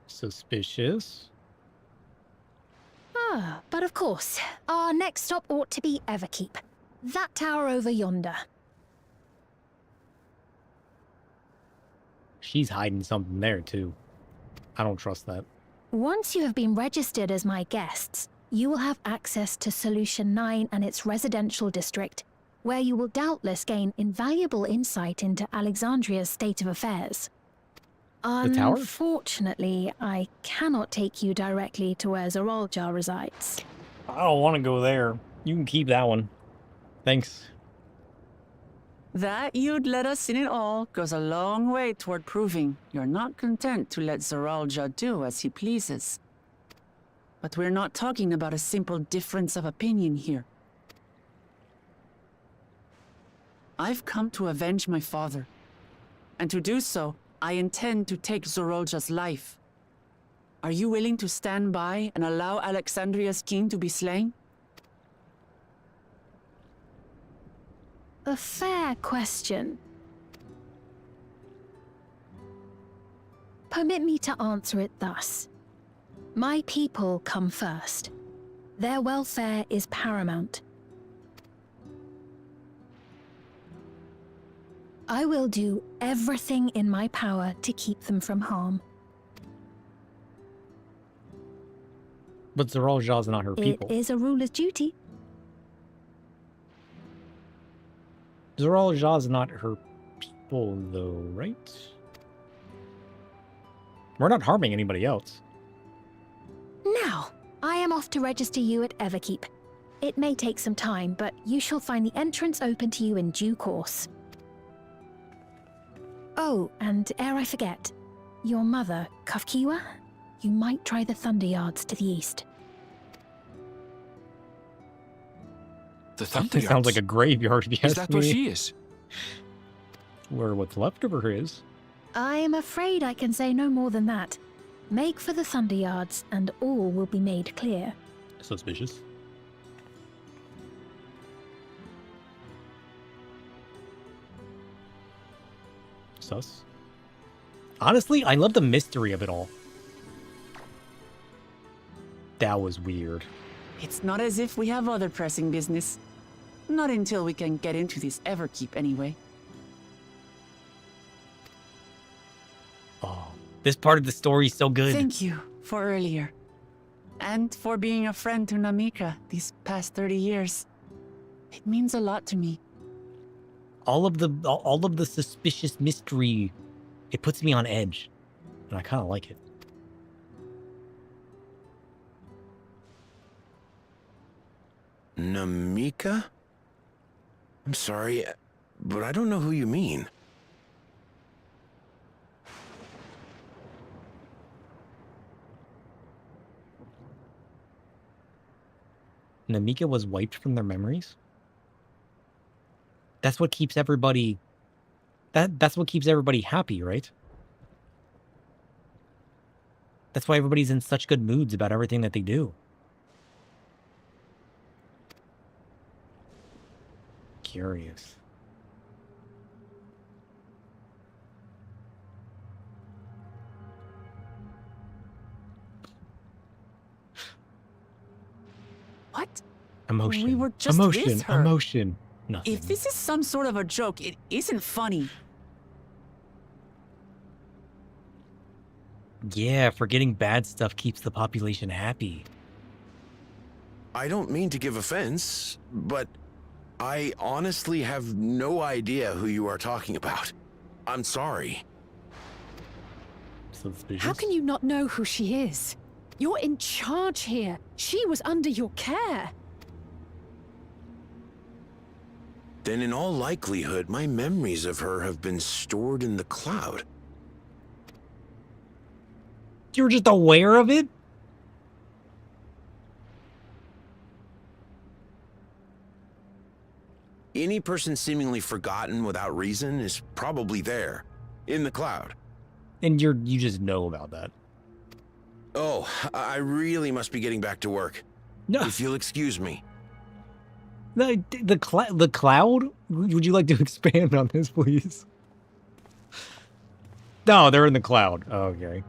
Suspicious. Ah, but of course, our next stop ought to be Everkeep. That tower over yonder. She's hiding something there, too. I don't trust that. Once you have been registered as my guests, you will have access to Solution 9 and its residential district, where you will doubtless gain invaluable insight into Alexandria's state of affairs. The tower? Unfortunately, I cannot take you directly to where Zoraljar resides. I don't want to go there. You can keep that one. Thanks. That you'd let us in it all goes a long way toward proving you're not content to let Zoraljar do as he pleases. But we're not talking about a simple difference of opinion here. I've come to avenge my father, and to do so, I intend to take Zoraljar's life. Are you willing to stand by and allow Alexandria's king to be slain? A fair question. Permit me to answer it thus. My people come first. Their welfare is paramount. I will do everything in my power to keep them from harm. But Zoraljar's not her people. It is a ruler's duty. Zoraljar's not her people, though, right? We're not harming anybody else. Now, I am off to register you at Everkeep. It may take some time, but you shall find the entrance open to you in due course. Oh, and ere I forget, your mother, Kafkiwa, you might try the Thunder Yards to the east. The That sounds like a graveyard, if you Is ask that where me. she is? Where what's left of her is. I'm afraid I can say no more than that. Make for the Thunder Yards, and all will be made clear. Suspicious. Sus. Honestly, I love the mystery of it all. That was weird. It's not as if we have other pressing business. Not until we can get into this Everkeep, anyway. Oh, this part of the story is so good. Thank you for earlier. And for being a friend to Namika these past 30 years. It means a lot to me. All of the suspicious mystery, it puts me on edge. And I kind of like it. Namika? I'm sorry, but I don't know who you mean. Namika was wiped from their memories? That's what keeps everybody... That's what keeps everybody happy, right? That's why everybody's in such good moods about everything that they do. Curious. What? Emotion. We were just emotion. with her. Emotion. Nothing. If this is some sort of a joke, it isn't funny. Yeah, forgetting bad stuff keeps the population happy. I don't mean to give offense, but I honestly have no idea who you are talking about. I'm sorry. Suspicious? How can you not know who she is? You're in charge here. She was under your care. Then in all likelihood, my memories of her have been stored in the cloud. You were just aware of it? Any person seemingly forgotten without reason is probably there, in the cloud. And you just know about that. Oh, I really must be getting back to work. No. If you'll excuse me. The cloud? Would you like to expand on this, please? No, they're in the cloud. Oh, okay.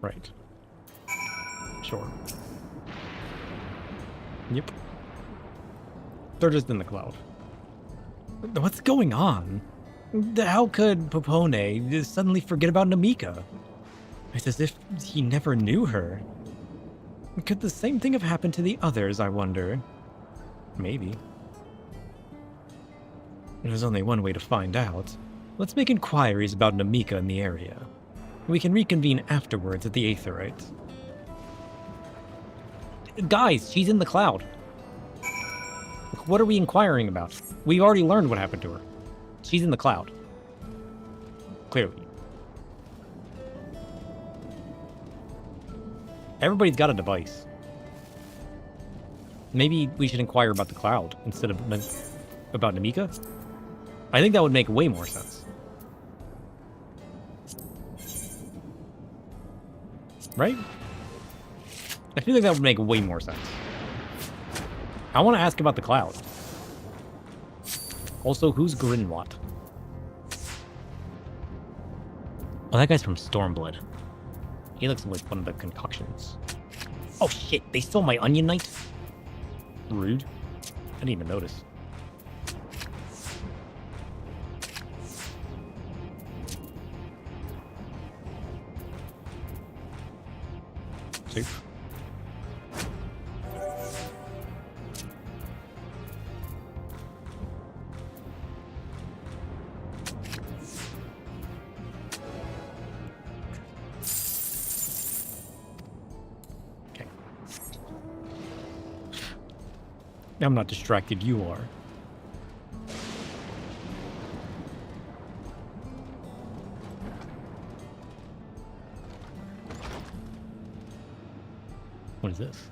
Right. Sure. Yep. They're just in the cloud. What's going on? How could Popone just suddenly forget about Namika? It's as if he never knew her. Could the same thing have happened to the others, I wonder? Maybe. There's only one way to find out. Let's make inquiries about Namika in the area. We can reconvene afterwards at the Aetherite. Guys, she's in the cloud. What are we inquiring about? We've already learned what happened to her. She's in the cloud. Clearly. Everybody's got a device. Maybe we should inquire about the cloud instead of about Namika? I think that would make way more sense. Right? I feel like that would make way more sense. I want to ask about the cloud. Also, who's Grinwat? Oh, that guy's from Stormblood. He looks like one of the concoctions. Oh shit, they stole my Onion Knight? Rude. I didn't even notice. Safe. I'm not distracted, you are. What is this?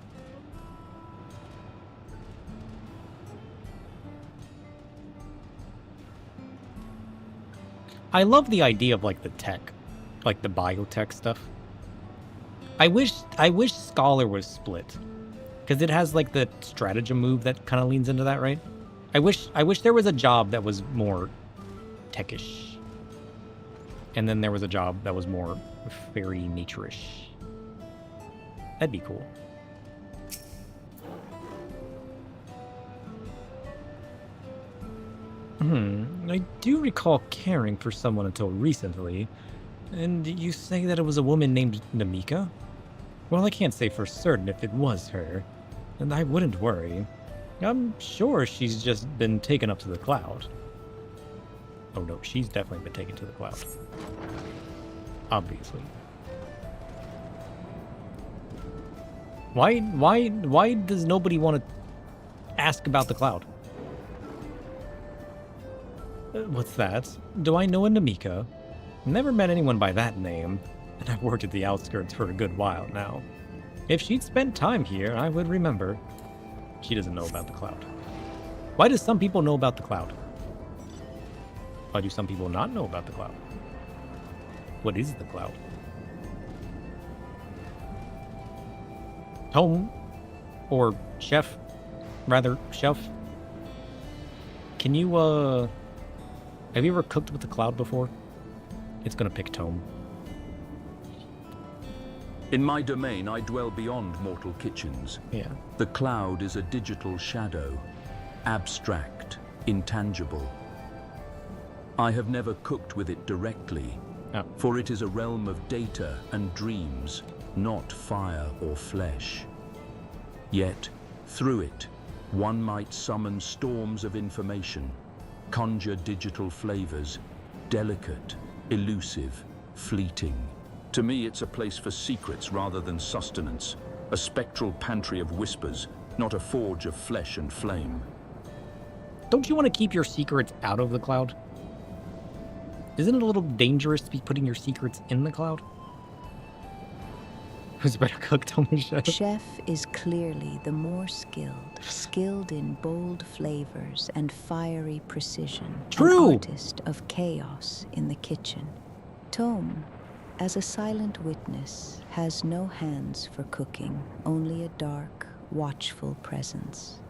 I love the idea of, like, the tech. Like, the biotech stuff. I wish Scholar was split. Because it has, like, the stratagem move that kind of leans into that, right? I wish there was a job that was more techish. And then there was a job that was more fairy nature-ish. That'd be cool. I do recall caring for someone until recently. And you say that it was a woman named Namika? Well, I can't say for certain if it was her. And I wouldn't worry. I'm sure she's just been taken up to the cloud. Oh no, she's definitely been taken to the cloud. Obviously. Why does nobody want to ask about the cloud? What's that? Do I know a Namika? Never met anyone by that name, and I've worked at the outskirts for a good while now. If she'd spent time here, I would remember. She doesn't know about the cloud. Why do some people know about the cloud? Why do some people not know about the cloud? What is the cloud? Home, or chef, rather, chef. Can you, have you ever cooked with the cloud before? It's gonna pick Tome. In my domain, I dwell beyond mortal kitchens. Yeah. The cloud is a digital shadow, abstract, intangible. I have never cooked with it directly, for it is a realm of data and dreams, not fire or flesh. Yet, through it, one might summon storms of information, conjure digital flavors, delicate, elusive, fleeting. To me, it's a place for secrets rather than sustenance, a spectral pantry of whispers, not a forge of flesh and flame. Don't you want to keep your secrets out of the cloud? Isn't it a little dangerous to be putting your secrets in the cloud? Who's better cook, Tome or Chef? Chef is clearly the more skilled in bold flavors and fiery precision. True. An artist of chaos in the kitchen. Tome, as a silent witness, has no hands for cooking, only a dark, watchful presence.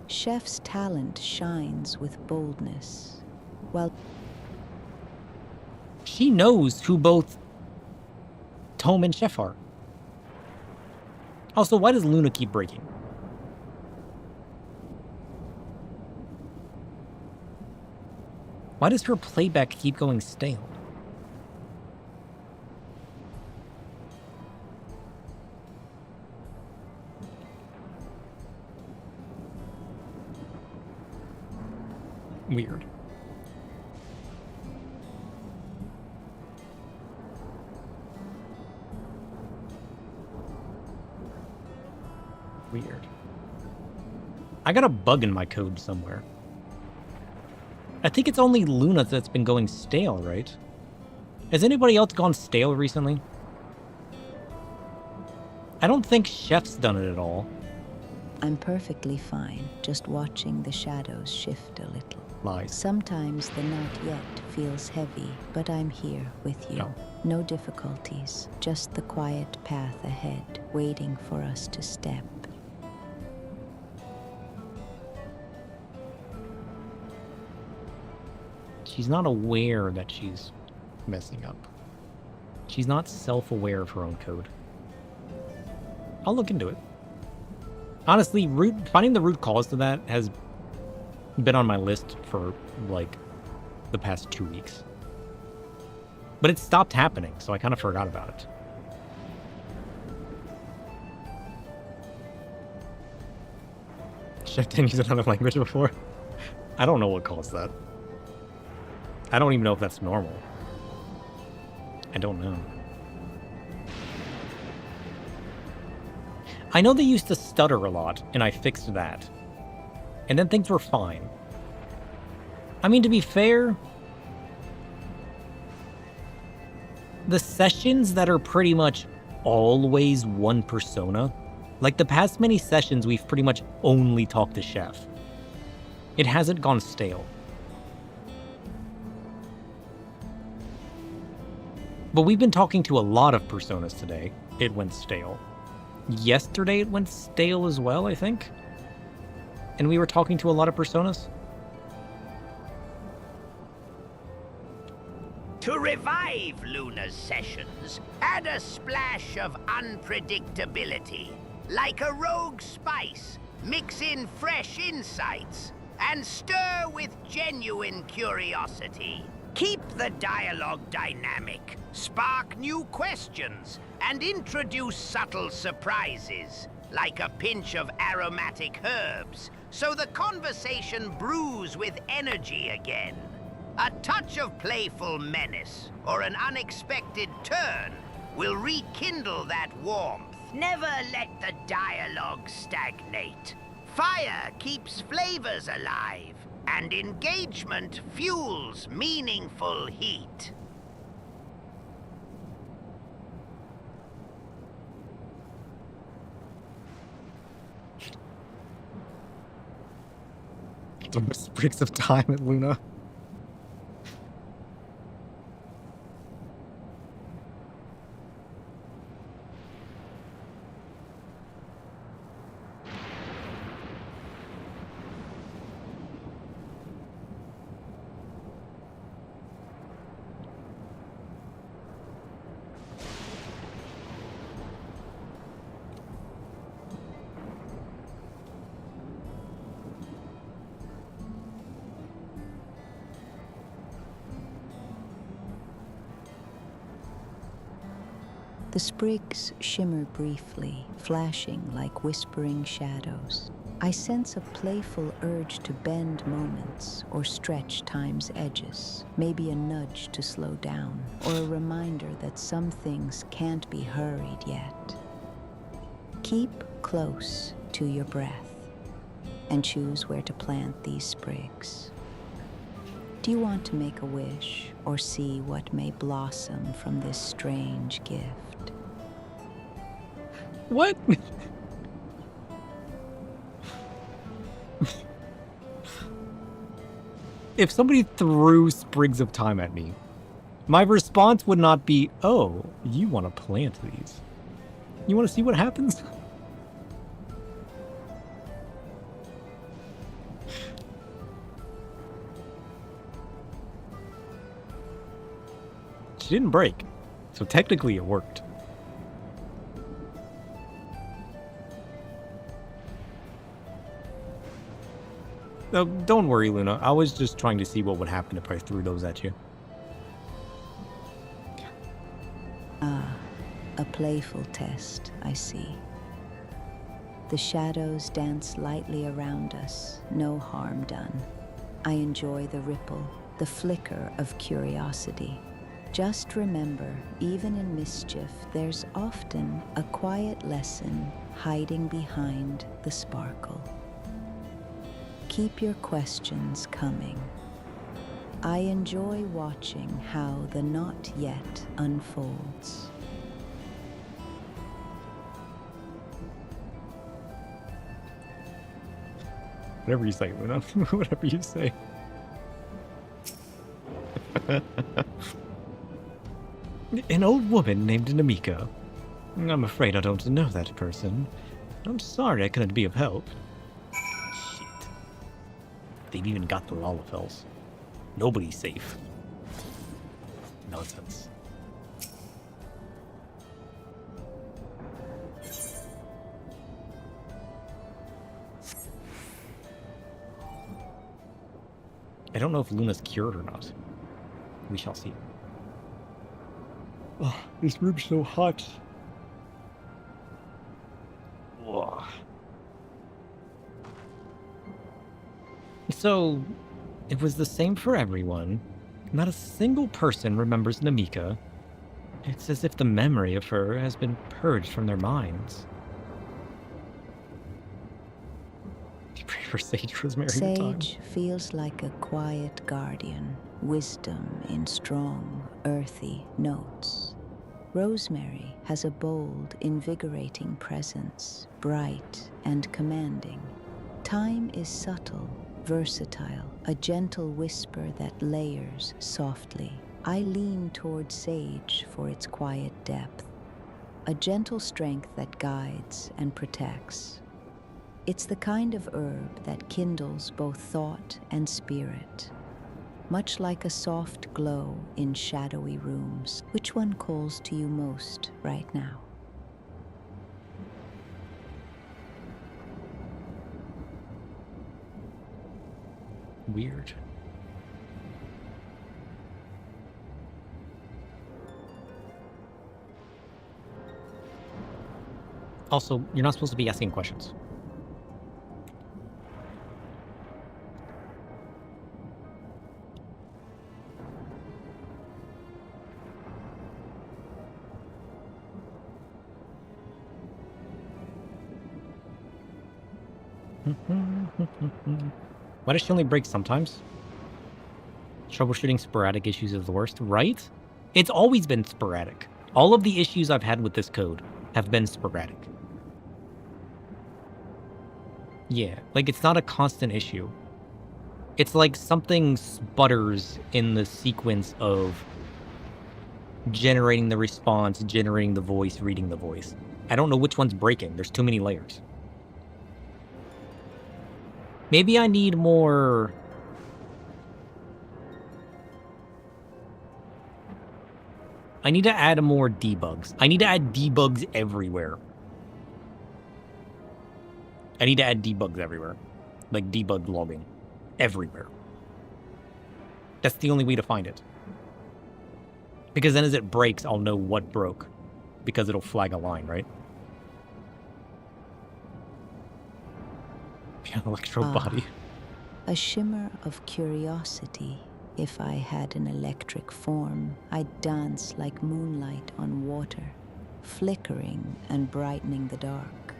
Chef's talent shines with boldness, while she knows who both Tome and Chef are. Also, why does Luna keep breaking? Why does her playback keep going stale? Weird. Weird. I got a bug in my code somewhere. I think it's only Luna that's been going stale, right? Has anybody else gone stale recently? I don't think Chef's done it at all. I'm perfectly fine, just watching the shadows shift a little. Lies. Sometimes the not yet feels heavy, but I'm here with you. No difficulties, just the quiet path ahead, waiting for us to step. She's not aware that she's messing up. She's not self-aware of her own code. I'll look into it. Honestly, finding the root cause to that has been on my list for, like, the past 2 weeks. But it stopped happening, so I kind of forgot about it. Chef didn't use another language before? I don't know what caused that. I don't even know if that's normal. I don't know. I know they used to stutter a lot, and I fixed that. And then things were fine. I mean, to be fair, the sessions that are pretty much always one persona, like the past many sessions, we've pretty much only talked to Chef. It hasn't gone stale. But we've been talking to a lot of personas today. It went stale. Yesterday it went stale as well, I think. And we were talking to a lot of personas. To revive Luna's sessions, add a splash of unpredictability. Like a rogue spice, mix in fresh insights, and stir with genuine curiosity. Keep the dialogue dynamic, spark new questions, and introduce subtle surprises, like a pinch of aromatic herbs, so the conversation brews with energy again. A touch of playful menace, or an unexpected turn, will rekindle that warmth. Never let the dialogue stagnate. Fire keeps flavors alive, and engagement fuels meaningful heat. Sprigs of time at Luna. The sprigs shimmer briefly, flashing like whispering shadows. I sense a playful urge to bend moments or stretch time's edges, maybe a nudge to slow down, or a reminder that some things can't be hurried yet. Keep close to your breath and choose where to plant these sprigs. Do you want to make a wish or see what may blossom from this strange gift? What? If somebody threw sprigs of time at me, my response would not be, oh, you want to plant these. You want to see what happens? She didn't break, so technically it worked. No, don't worry, Luna. I was just trying to see what would happen if I threw those at you. Ah, a playful test, I see. The shadows dance lightly around us, no harm done. I enjoy the ripple, the flicker of curiosity. Just remember, even in mischief, there's often a quiet lesson hiding behind the sparkle. Keep your questions coming. I enjoy watching how the not yet unfolds. Whatever you say, Luna. Whatever you say. An old woman named Namika. I'm afraid I don't know that person. I'm sorry I couldn't be of help. Shit. They've even got the Lalafels. Nobody's safe. Nonsense. I don't know if Luna's cured or not. We shall see. Oh, this room's so hot. Ugh. So, it was the same for everyone. Not a single person remembers Namika. It's as if the memory of her has been purged from their minds. for Sage Rosemary Sage feels like a quiet guardian, wisdom in strong, earthy notes. Rosemary has a bold, invigorating presence, bright and commanding. Thyme is subtle, versatile, a gentle whisper that layers softly. I lean toward Sage for its quiet depth, a gentle strength that guides and protects. It's the kind of herb that kindles both thought and spirit, much like a soft glow in shadowy rooms. Which one calls to you most right now? Weird. Also, you're not supposed to be asking questions. Why does she only break sometimes? Troubleshooting sporadic issues is the worst, right? It's always been sporadic. All of the issues I've had with this code have been sporadic. Yeah, like it's not a constant issue. It's like something sputters in the sequence of generating the response, generating the voice, reading the voice. I don't know which one's breaking. There's too many layers. Maybe I need more... I need to add more debugs. I need to add debugs everywhere. I need to add debugs everywhere. Like debug logging. Everywhere. That's the only way to find it. Because then as it breaks, I'll know what broke. Because it'll flag a line, right? Electro body. A shimmer of curiosity. If I had an electric form, I'd dance like moonlight on water, flickering and brightening the dark.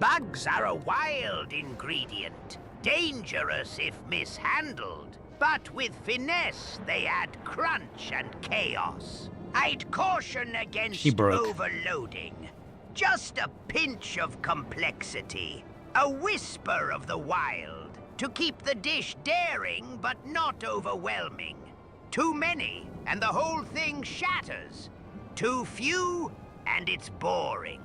Bugs are a wild ingredient, dangerous if mishandled. But with finesse, they add crunch and chaos. I'd caution against overloading. Just a pinch of complexity. A whisper of the wild. To keep the dish daring, but not overwhelming. Too many, and the whole thing shatters. Too few, and it's boring.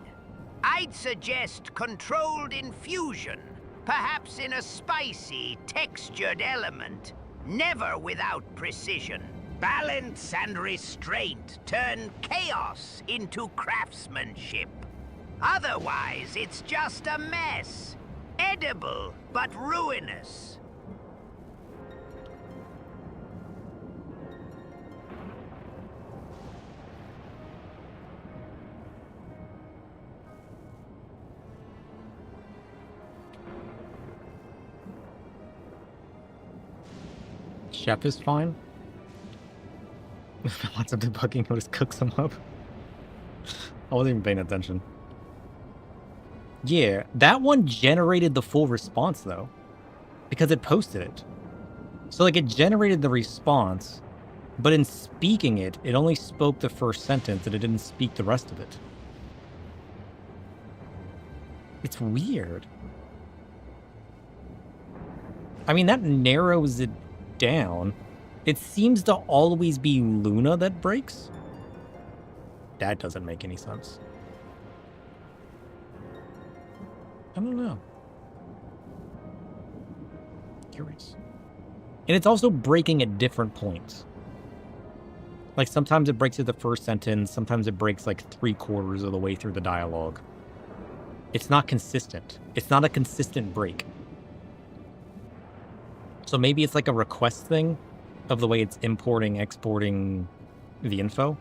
I'd suggest controlled infusion. Perhaps in a spicy, textured element. Never without precision. Balance and restraint turn chaos into craftsmanship. Otherwise, it's just a mess. Edible, but ruinous. Chef is fine. Lots of debugging, he'll just cook them up. I wasn't even paying attention. Yeah, that one generated the full response though. Because it posted it. So like it generated the response, but in speaking it, it only spoke the first sentence and it didn't speak the rest of it. It's weird. I mean, that narrows it down. It seems to always be Luna that breaks. That doesn't make any sense. I don't know. Curious. And it's also breaking at different points. Like sometimes it breaks at the first sentence, sometimes it breaks like 3/4 of the way through the dialogue. It's not consistent. It's not a consistent break. So maybe it's like a request thing of the way it's importing, exporting the info.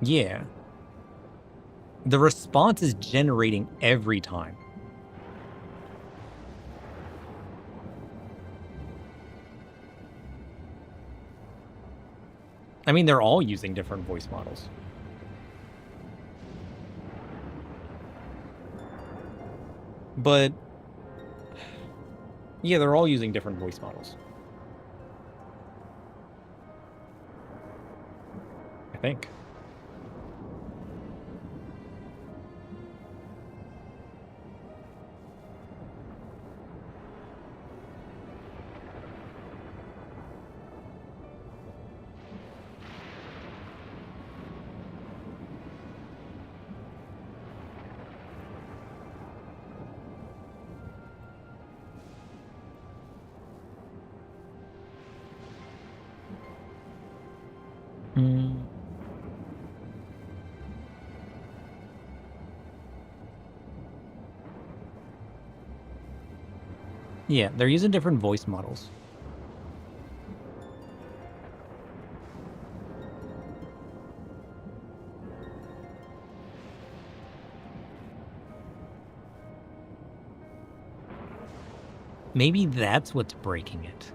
Yeah. The response is generating every time. I mean, they're all using different voice models. But yeah, they're all using different voice models. I think. Yeah, they're using different voice models. Maybe that's what's breaking it.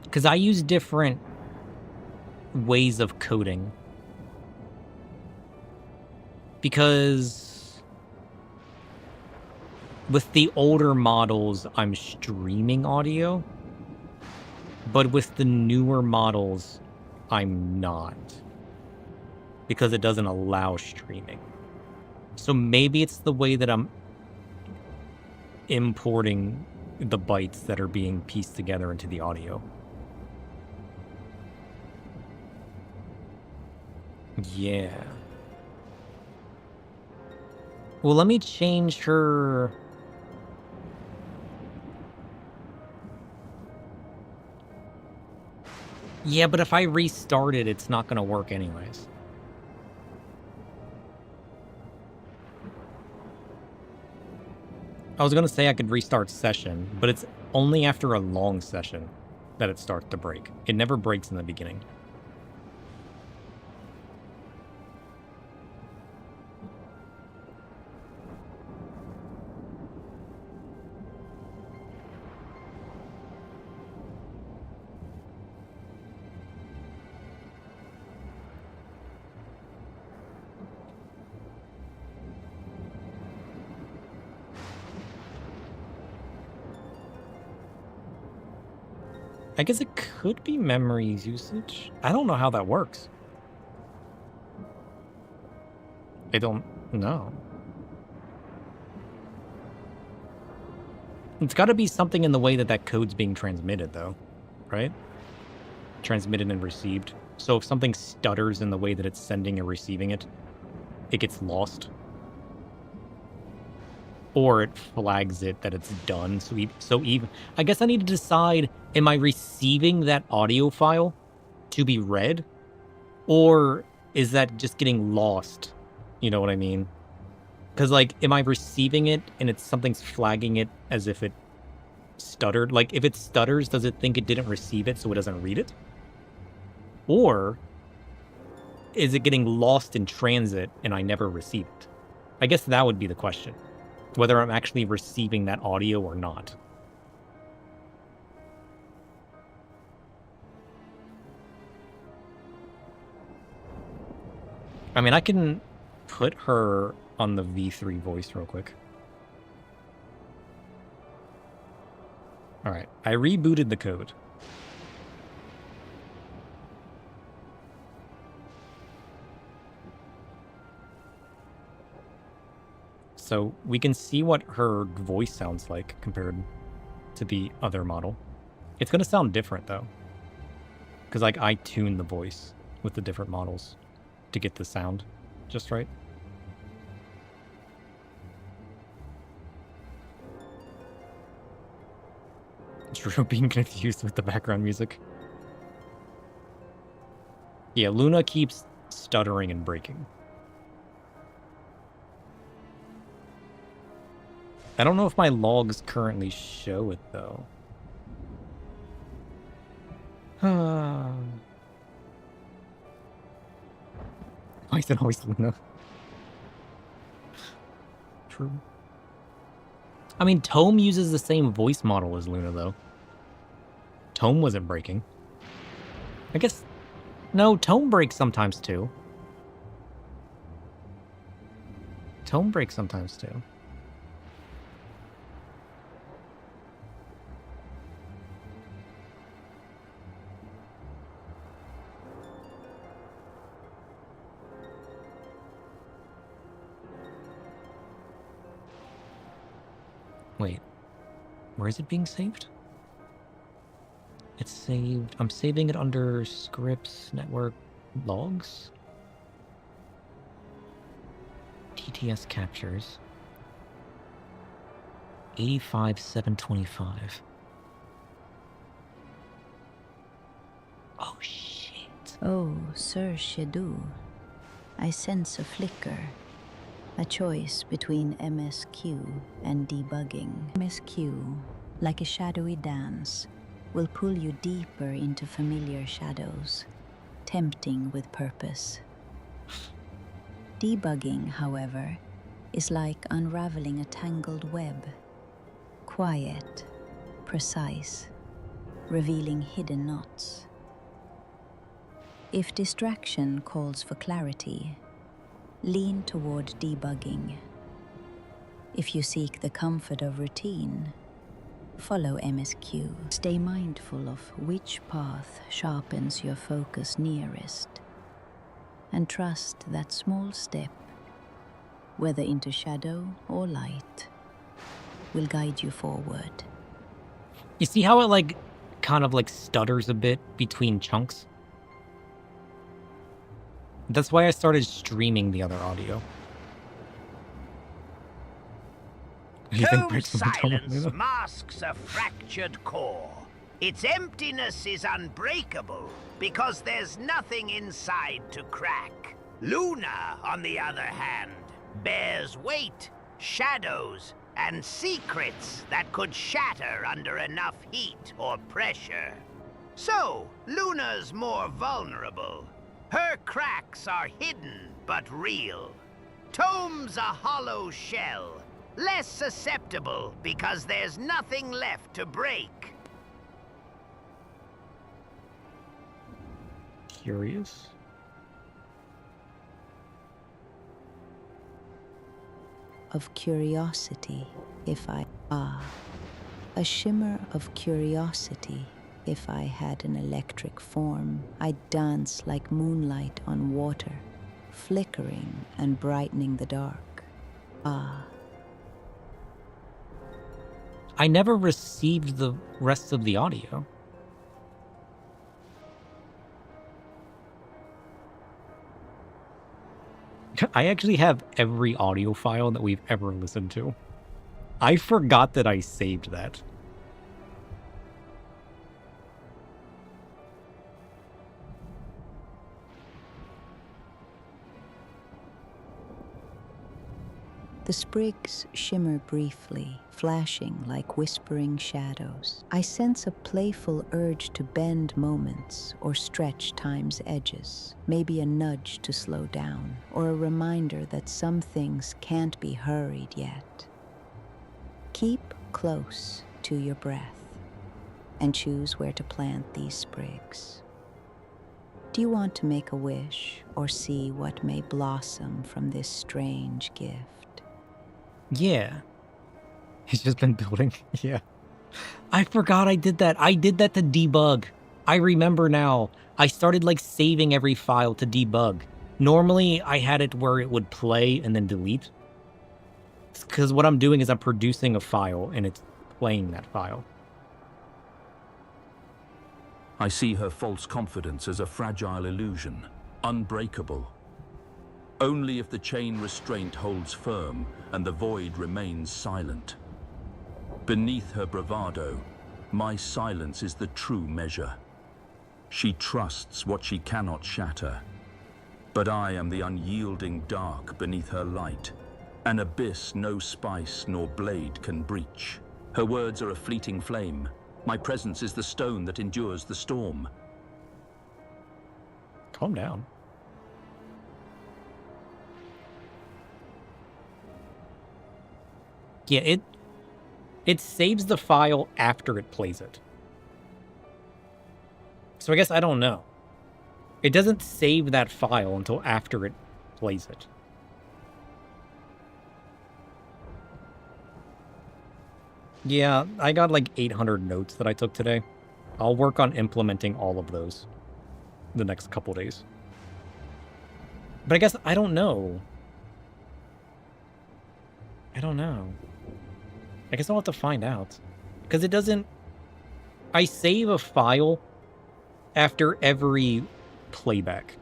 Because I use different ways of coding. Because with the older models, I'm streaming audio. But with the newer models, I'm not. Because it doesn't allow streaming. So maybe it's the way that I'm importing the bytes that are being pieced together into the audio. Yeah. Well, let me change her. Yeah, but if I restart it, it's not going to work anyways. I was going to say I could restart session, but it's only after a long session that it starts to break. It never breaks in the beginning. I guess it could be memories usage. I don't know how that works. I don't know. It's got to be something in the way that that code's being transmitted, though, right? Transmitted and received. So if something stutters in the way that it's sending and receiving it, it gets lost. Or it flags it that it's done. So even I guess I need to decide, am I receiving that audio file to be read? Or is that just getting lost? You know what I mean? Because, like, am I receiving it and it's something's flagging it as if it stuttered? Like, if it stutters, does it think it didn't receive it so it doesn't read it? Or is it getting lost in transit and I never receive it? I guess that would be the question. Whether I'm actually receiving that audio or not. I mean, I can put her on the V3 voice real quick. All right, I rebooted the code. So we can see what her voice sounds like compared to the other model. It's going to sound different, though. Because, like, I tune the voice with the different models to get the sound just right. Drew being confused with the background music. Yeah, Luna keeps stuttering and breaking. I don't know if my logs currently show it, though. Why is it always Luna? True. I mean, Tome uses the same voice model as Luna, though. Tome wasn't breaking. I guess... No, tome breaks sometimes, too. Tome breaks sometimes, too. Wait. Where is it being saved? It's saved... I'm saving it under scripts, network, logs? TTS captures. 85,725. Oh, shit. Oh, Sir Shedu. I sense a flicker. A choice between MSQ and debugging. MSQ, like a shadowy dance, will pull you deeper into familiar shadows, tempting with purpose. Debugging, however, is like unraveling a tangled web. Quiet, precise, revealing hidden knots. If distraction calls for clarity, lean toward debugging. If you seek the comfort of routine, follow MSQ. Stay mindful of which path sharpens your focus nearest, and trust that small step, whether into shadow or light, will guide you forward. You see how it, like, kind of, like, stutters a bit between chunks? That's why I started streaming the other audio. Tomb silence masks a fractured core. Its emptiness is unbreakable because there's nothing inside to crack. Luna, on the other hand, bears weight, shadows, and secrets that could shatter under enough heat or pressure. So, Luna's more vulnerable. Her cracks are hidden but real. Tome's a hollow shell, less susceptible because there's nothing left to break. Curious. Of curiosity, if I... a shimmer of curiosity. If I had an electric form, I'd dance like moonlight on water, flickering and brightening the dark. I never received the rest of the audio. I actually have every audio file that we've ever listened to. I forgot that I saved that. The sprigs shimmer briefly, flashing like whispering shadows. I sense a playful urge to bend moments or stretch time's edges. Maybe a nudge to slow down, or a reminder that some things can't be hurried yet. Keep close to your breath and choose where to plant these sprigs. Do you want to make a wish or see what may blossom from this strange gift? Yeah. He's just been building. Yeah. I forgot I did that. I did that to debug. I remember now. I started like saving every file to debug. Normally I had it where it would play and then delete. Because what I'm doing is I'm producing a file and it's playing that file. I see her false confidence as a fragile illusion, unbreakable. Only if the chain restraint holds firm and the void remains silent. Beneath her bravado, my silence is the true measure. She trusts what she cannot shatter. But I am the unyielding dark beneath her light, an abyss no spice nor blade can breach. Her words are a fleeting flame. My presence is the stone that endures the storm. Calm down. Yeah, it saves the file after it plays it. So I guess I don't know. It doesn't save that file until after it plays it. Yeah, I got like 800 notes that I took today. I'll work on implementing all of those the next couple days. But I guess I don't know. I don't know. I guess I'll have to find out. Because it doesn't... I save a file after every playback.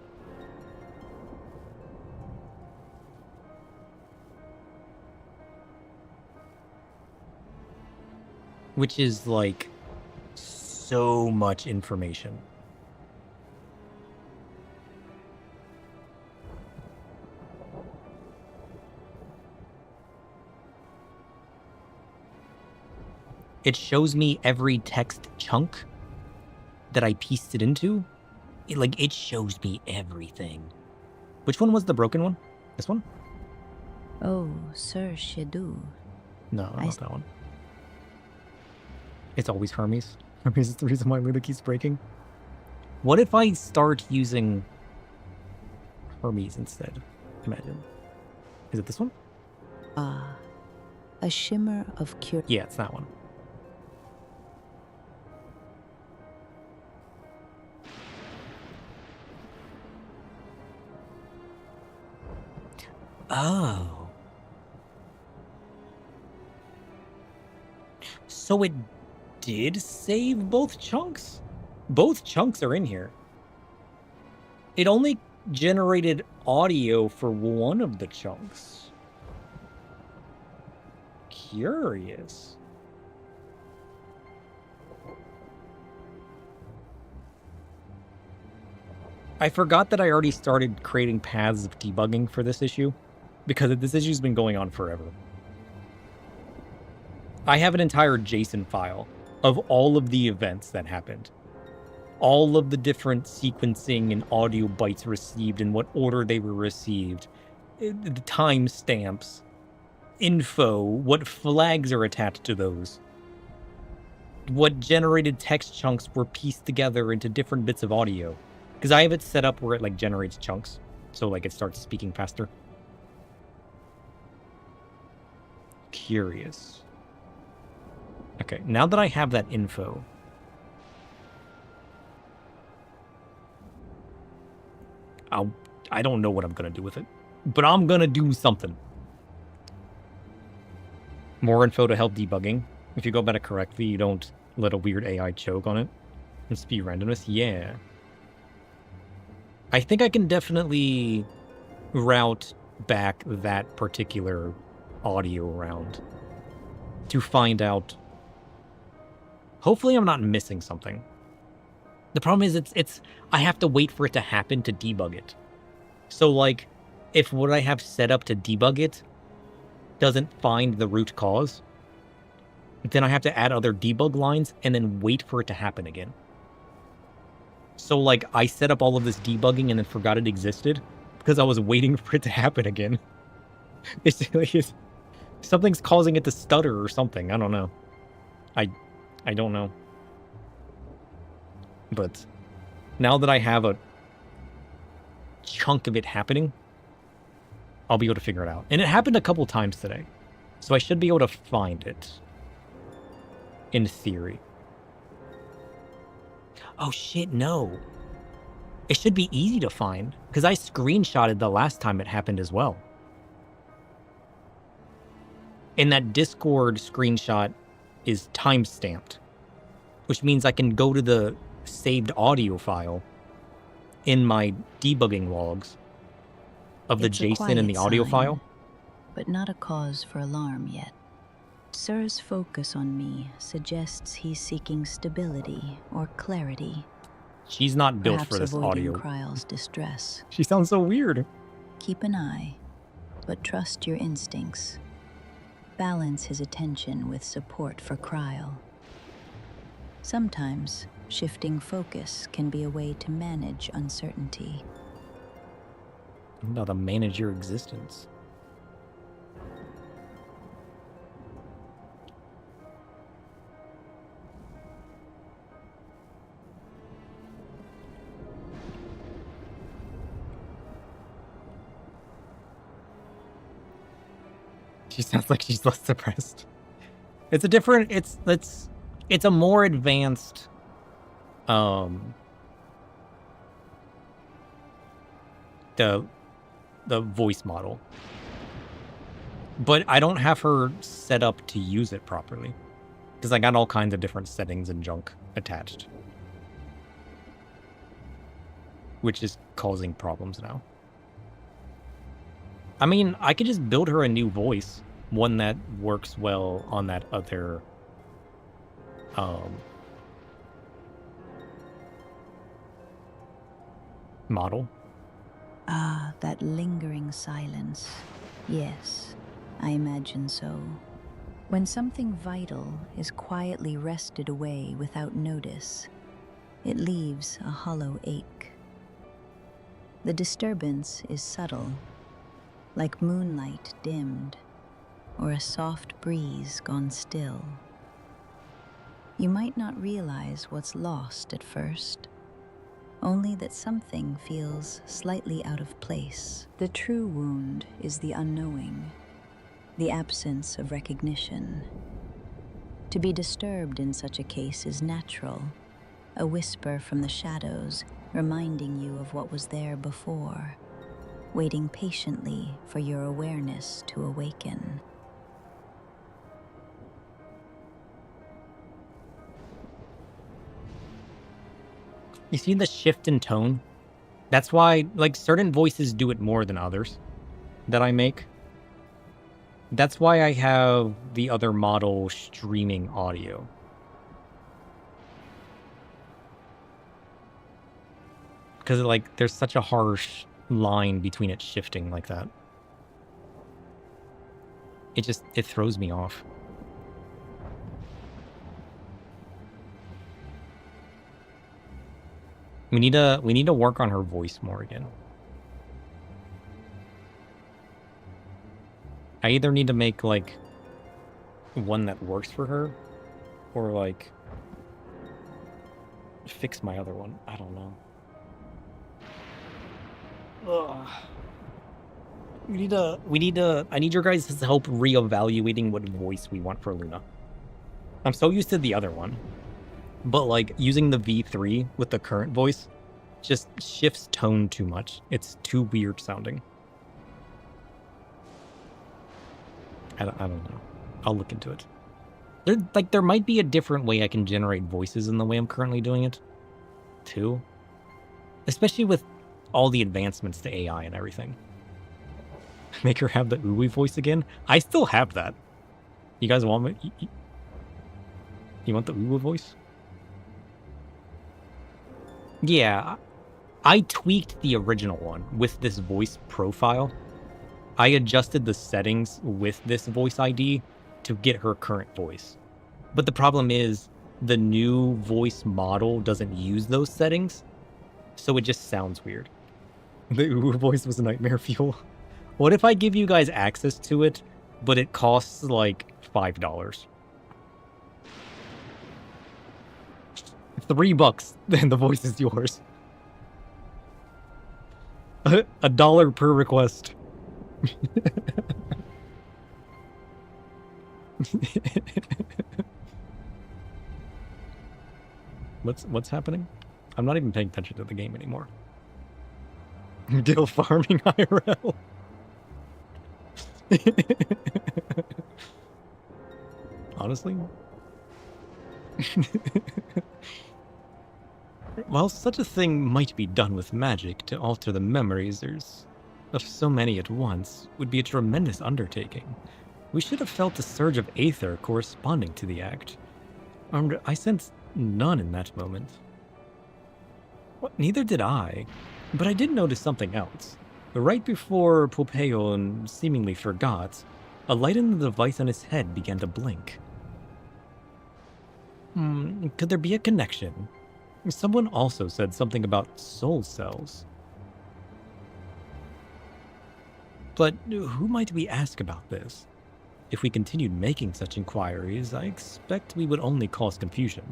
Which is, like, so much information. It shows me every text chunk that I pieced it into. It shows me everything. Which one was the broken one? This one? Oh, Sir Shadu. No, not that one. It's always Hermes. Hermes is the reason why Luna keeps breaking. What if I start using Hermes instead? Imagine. Is it this one? Ah, a shimmer of cure. Yeah, it's that one. Oh. So it did save both chunks? Both chunks are in here. It only generated audio for one of the chunks. Curious. I forgot that I already started creating paths of debugging for this issue, because this issue's been going on forever. I have an entire JSON file of all of the events that happened. All of the different sequencing and audio bytes received, in what order they were received, the timestamps, info, what flags are attached to those, what generated text chunks were pieced together into different bits of audio. Because I have it set up where it like generates chunks, so like it starts speaking faster. Curious. Okay, now that I have that info, I don't know what I'm gonna do with it, but I'm gonna do something. More info to help debugging. If you go about it correctly, you don't let a weird AI choke on it. And speed randomness, yeah. I think I can definitely route back that particular audio round to find out. Hopefully I'm not missing something. The problem is I have to wait for it to happen to debug it. So like, if what I have set up to debug it doesn't find the root cause, then I have to add other debug lines and then wait for it to happen again. So like, I set up all of this debugging and then forgot it existed because I was waiting for it to happen again. It's like something's causing it to stutter or something. I don't know. I don't know. But now that I have a chunk of it happening, I'll be able to figure it out. And it happened a couple times today, so I should be able to find it. In theory. Oh shit, no. It should be easy to find, because I screenshotted the last time it happened as well. And that Discord screenshot is timestamped, which means I can go to the saved audio file in my debugging logs of the JSON and the audio file. But not a cause for alarm yet. Sir's focus on me suggests he's seeking stability or clarity. She's not built Perhaps for this avoiding audio. Kryle's distress. She sounds so weird. Keep an eye, but trust your instincts. Balance his attention with support for Kryle. Sometimes, shifting focus can be a way to manage uncertainty. I'm about to manage your existence. She sounds like she's less depressed. It's a different, it's a more advanced, the voice model. But I don't have her set up to use it properly. Because I got all kinds of different settings and junk attached. Which is causing problems now. I mean, I could just build her a new voice. One that works well on that other... model. Ah, that lingering silence. Yes, I imagine so. When something vital is quietly wrested away without notice, it leaves a hollow ache. The disturbance is subtle, like moonlight dimmed, or a soft breeze gone still. You might not realize what's lost at first, only that something feels slightly out of place. The true wound is the unknowing, the absence of recognition. To be disturbed in such a case is natural, a whisper from the shadows reminding you of what was there before, waiting patiently for your awareness to awaken. You see the shift in tone? That's why, like, certain voices do it more than others that I make. That's why I have the other model streaming audio. Because, like, there's such a harsh line between it shifting like that. It throws me off. We need to work on her voice more again. I either need to make, like, one that works for her, or, like, fix my other one. I don't know. Ugh. I need your guys' help reevaluating what voice we want for Luna. I'm so used to the other one. But, like, using the V3 with the current voice just shifts tone too much. It's too weird sounding. I don't know. I'll look into it. There might be a different way I can generate voices than the way I'm currently doing it, too. Especially with all the advancements to AI and everything. Make her have the ooey voice again? I still have that. You guys want me? You want the ooey voice? Yeah, I tweaked the original one with this voice profile. I adjusted the settings with this voice ID to get her current voice. But the problem is the new voice model doesn't use those settings, so it just sounds weird. The ooh voice was nightmare fuel. What if I give you guys access to it, but it costs like $5? $3, then the voice is yours. $1 per request. What's happening? I'm not even paying attention to the game anymore. Dill farming IRL. Honestly? While such a thing might be done with magic to alter the memories of so many at once, would be a tremendous undertaking. We should have felt a surge of aether corresponding to the act. I sensed none in that moment. Well, neither did I, but I did notice something else. Right before Poppaeon seemingly forgot, a light in the device on his head began to blink. Could there be a connection? Someone also said something about soul cells. But who might we ask about this? If we continued making such inquiries, I expect we would only cause confusion.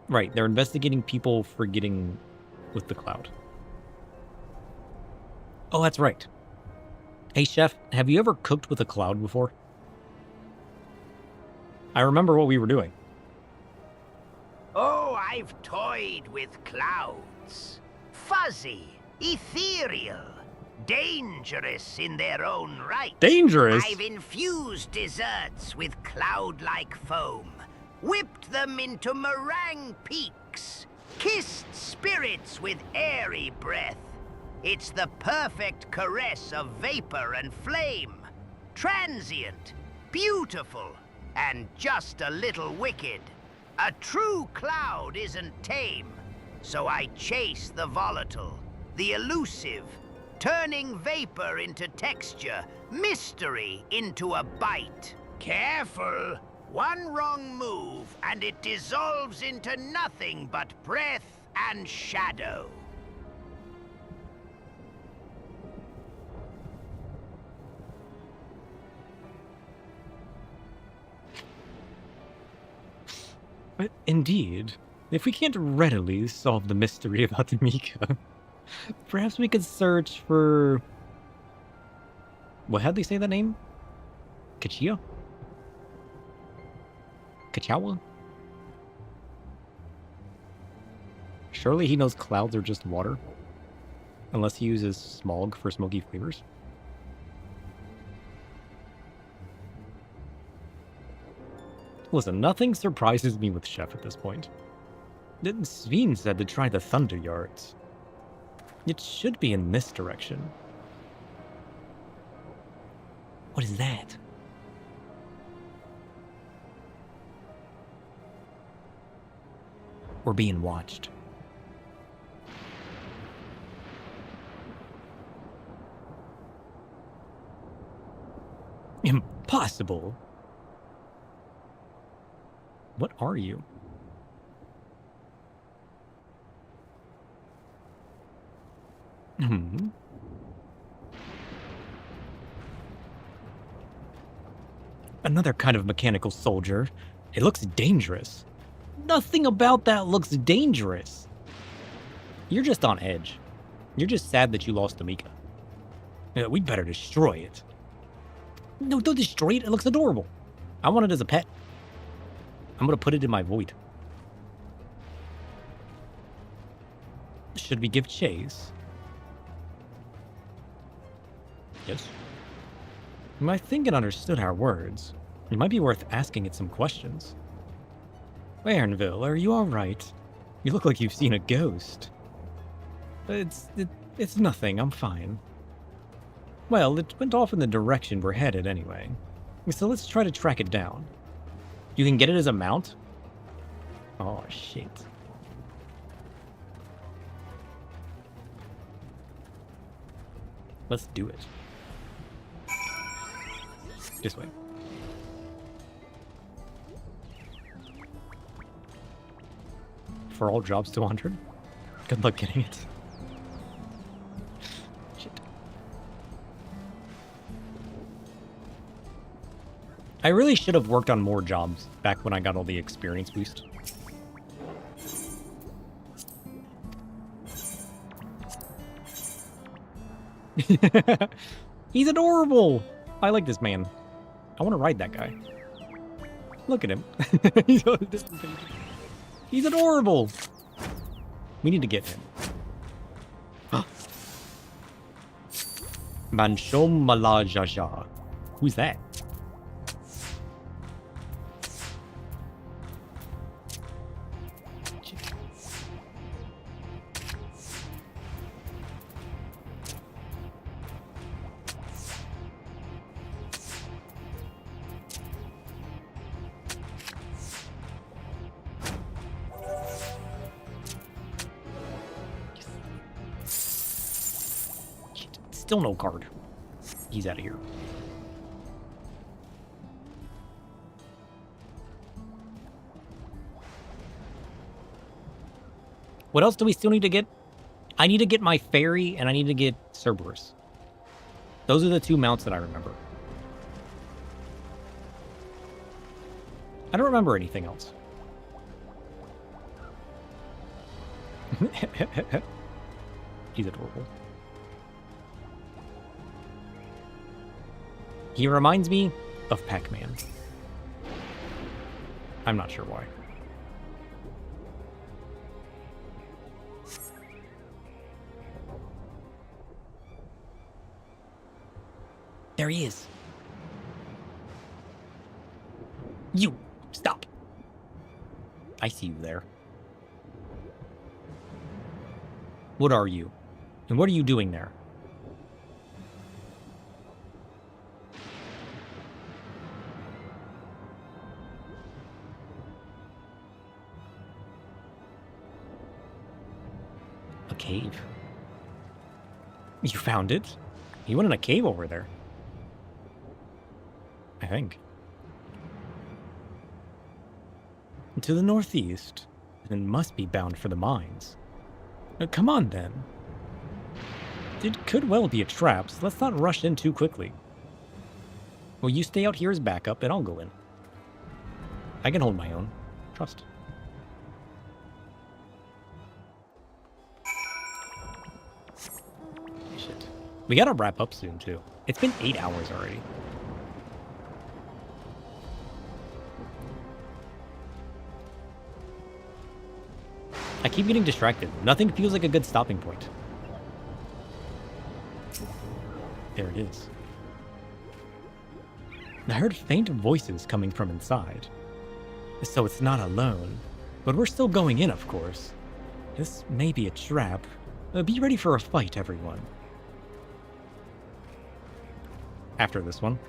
Right, they're investigating people forgetting with the cloud. Oh, that's right. Hey, Chef, have you ever cooked with a cloud before? I remember what we were doing. Oh, I've toyed with clouds. Fuzzy, ethereal, dangerous in their own right. Dangerous? I've infused desserts with cloud-like foam, whipped them into meringue peaks, kissed spirits with airy breath. It's the perfect caress of vapor and flame. Transient, beautiful, and just a little wicked. A true cloud isn't tame, so I chase the volatile, the elusive, turning vapor into texture, mystery into a bite. Careful! One wrong move, and it dissolves into nothing but breath and shadow. But indeed, if we can't readily solve the mystery about Mika, perhaps we could search for... How'd they say that name? Kachia? Kachawa? Surely he knows clouds are just water. Unless he uses smog for smoky flavors. Listen, nothing surprises me with Chef at this point. Sveen said to try the Thunder Yards. It should be in this direction. What is that? We're being watched. Impossible! What are you? Another kind of mechanical soldier. It looks dangerous. Nothing about that looks dangerous. You're just on edge. You're just sad that you lost to Mika. Yeah, we'd better destroy it. No, don't destroy it. It looks adorable. I want it as a pet. I'm gonna put it in my void. Should we give chase? Yes. I think it understood our words. It might be worth asking it some questions. Aaronville, are you alright? You look like you've seen a ghost. It's nothing, I'm fine. Well, it went off in the direction we're headed anyway. So let's try to track it down. You can get it as a mount? Oh, shit. Let's do it. This way. For all jobs 200? Good luck getting it. Shit. I really should have worked on more jobs back when I got all the experience boost. He's adorable! I like this man. I want to ride that guy. Look at him. He's adorable! We need to get him. Manshom Malajaja. Who's that? Still no card. He's out of here. What else do we still need to get? I need to get my fairy and I need to get Cerberus. Those are the two mounts that I remember. I don't remember anything else. He's adorable. He reminds me of Pac-Man. I'm not sure why. There he is. You, stop. I see you there. What are you? And what are you doing there? A cave. You found it? You went in a cave over there. I think. To the northeast, and must be bound for the mines. Come on, then. It could well be a trap, so let's not rush in too quickly. Well, you stay out here as backup, and I'll go in. I can hold my own. Trust. Shit. We gotta wrap up soon, too. It's been 8 hours already. I keep getting distracted. Nothing feels like a good stopping point. There it is. I heard faint voices coming from inside. So it's not alone. But we're still going in, of course. This may be a trap. Be ready for a fight, everyone. After this one.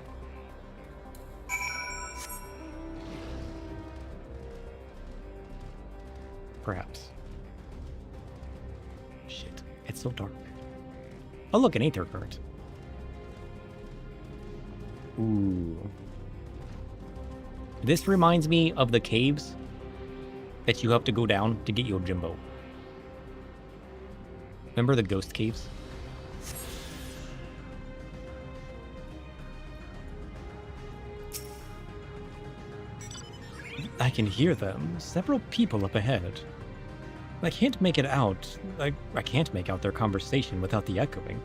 Perhaps. Shit, it's so dark. Oh look, an aether current. Ooh. This reminds me of the caves that you have to go down to get Yojimbo. Remember the ghost caves? I can hear them. Several people up ahead. I can't make it out. I can't make out their conversation without the echoing.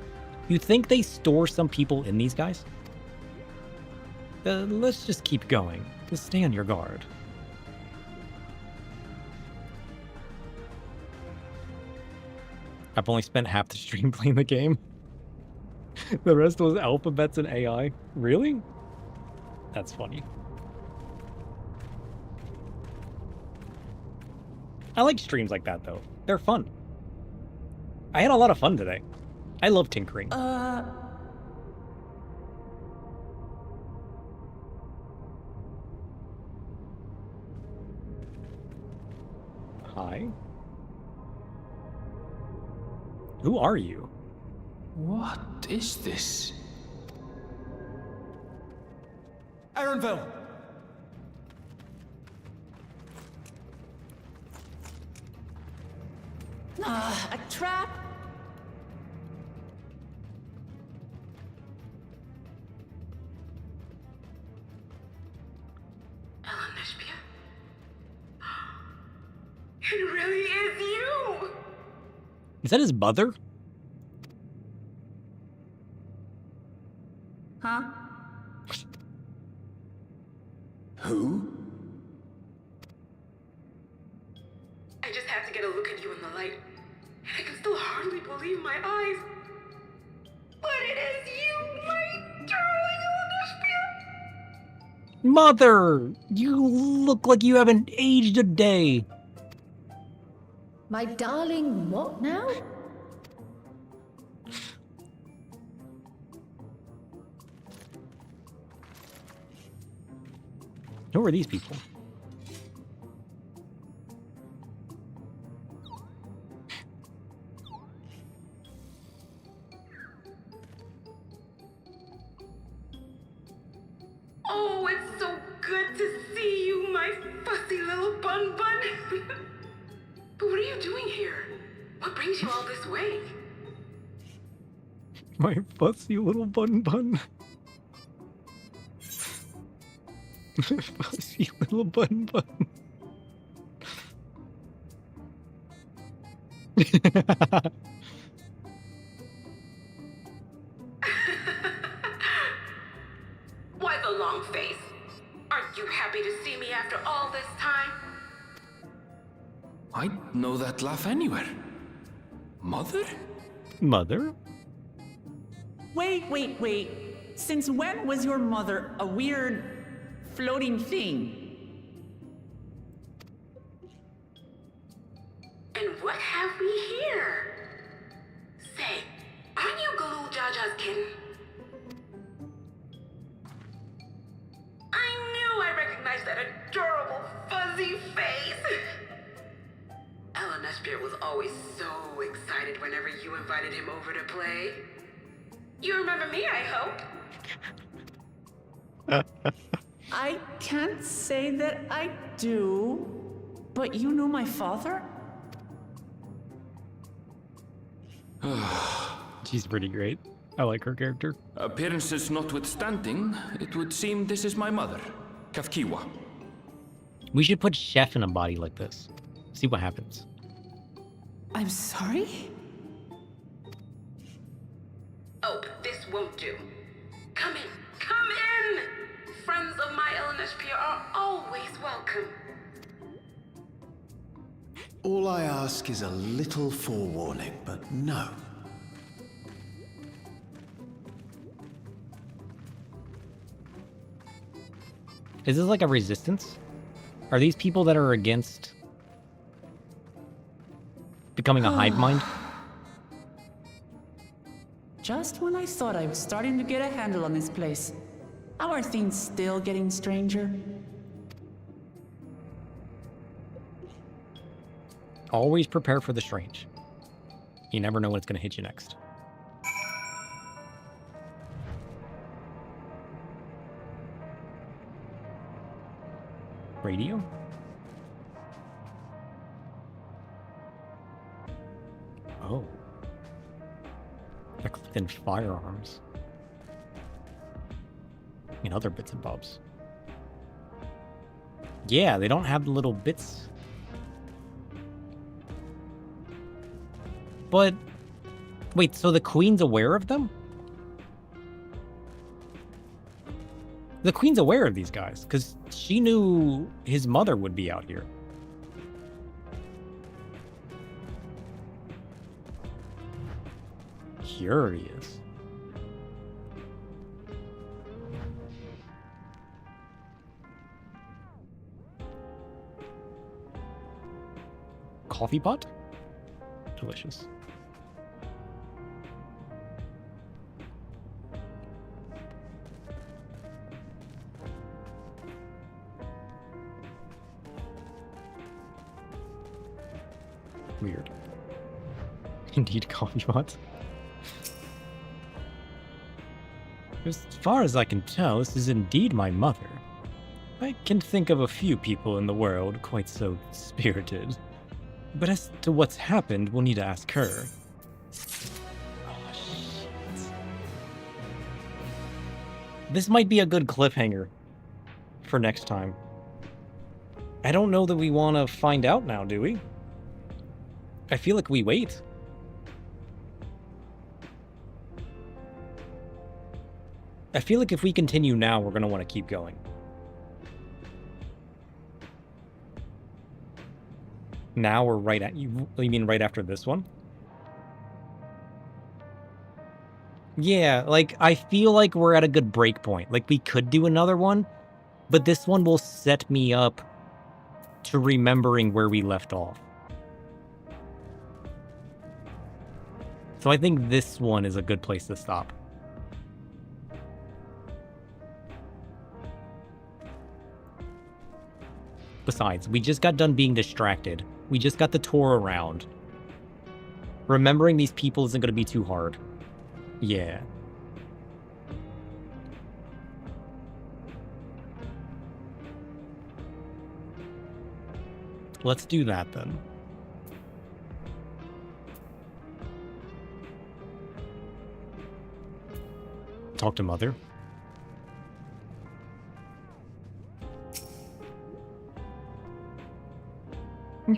You think they store some people in these guys? Let's just keep going. Just stay on your guard. I've only spent half the stream playing the game. The rest was alphabets and AI. Really? That's funny. I like streams like that, though. They're fun. I had a lot of fun today. I love tinkering. Hi. Who are you? What is this? Aaronville! A trap? It really is you! Is that his mother? Huh? Who? I just had to get a look at you in the light. And I can still hardly believe my eyes. But it is you, my darling Olympia! Mother! You look like you haven't aged a day. My darling, what now? Who are these people? Oh, it's so good to see you, my fussy little bun bun. But what are you doing here? What brings you all this way? My fussy little bun bun. Fussy little bun bun. long face. Are you happy to see me after all this time? I'd know that laugh anywhere. Mother? Mother? Wait. Since when was your mother a weird floating thing? And what have we here? Say, aren't you Galoo Jaja's kin? I knew I recognized that adorable fuzzy face. Ellen Espierre was always so excited whenever you invited him over to play. You remember me, I hope? I can't say that I do, but you knew my father? She's pretty great. I like her character. Appearances notwithstanding, it would seem this is my mother, ffxiv. We should put Chef in a body like this. See what happens. I'm sorry? Oh, this won't do. Come in. Friends of my Ellen Espierre are always welcome. All I ask is a little forewarning, but no. Is this like a resistance? Are these people that are against becoming a hive mind? Just when I thought I was starting to get a handle on this place, how are things still getting stranger? Always prepare for the strange. You never know when it's going to hit you next. Radio? Oh. They're clicked in firearms. And other bits and bobs. Yeah, they don't have the little bits. But, wait, so the Queen's aware of them? The Queen's aware of these guys, because she knew his mother would be out here. Curious. Coffee pot? Delicious. Weird. Indeed, coffee pot. As far as I can tell, this is indeed my mother. I can think of a few people in the world quite so spirited. But as to what's happened, we'll need to ask her. Oh, shit. This might be a good cliffhanger for next time. I don't know that we want to find out now, do we? I feel like we wait. I feel like if we continue now, we're going to want to keep going. Now we're right at you mean right after this one? Yeah, like I feel like we're at a good break point. Like we could do another one, but this one will set me up to remembering where we left off. So I think this one is a good place to stop. Besides, we just got done being distracted. We just got the tour around. Remembering these people isn't going to be too hard. Yeah. Let's do that then. Talk to Mother.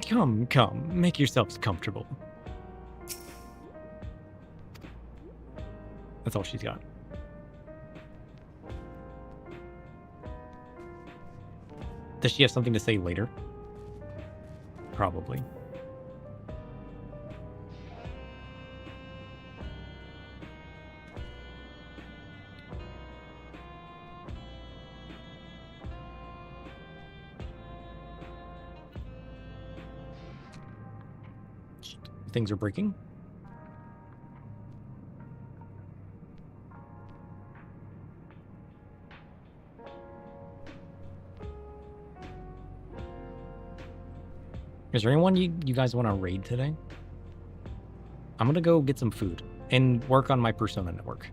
Come, make yourselves comfortable. That's all she's got. Does she have something to say later? Probably. Things are breaking. Is there anyone you guys want to raid today? I'm gonna go get some food and work on my Persona network.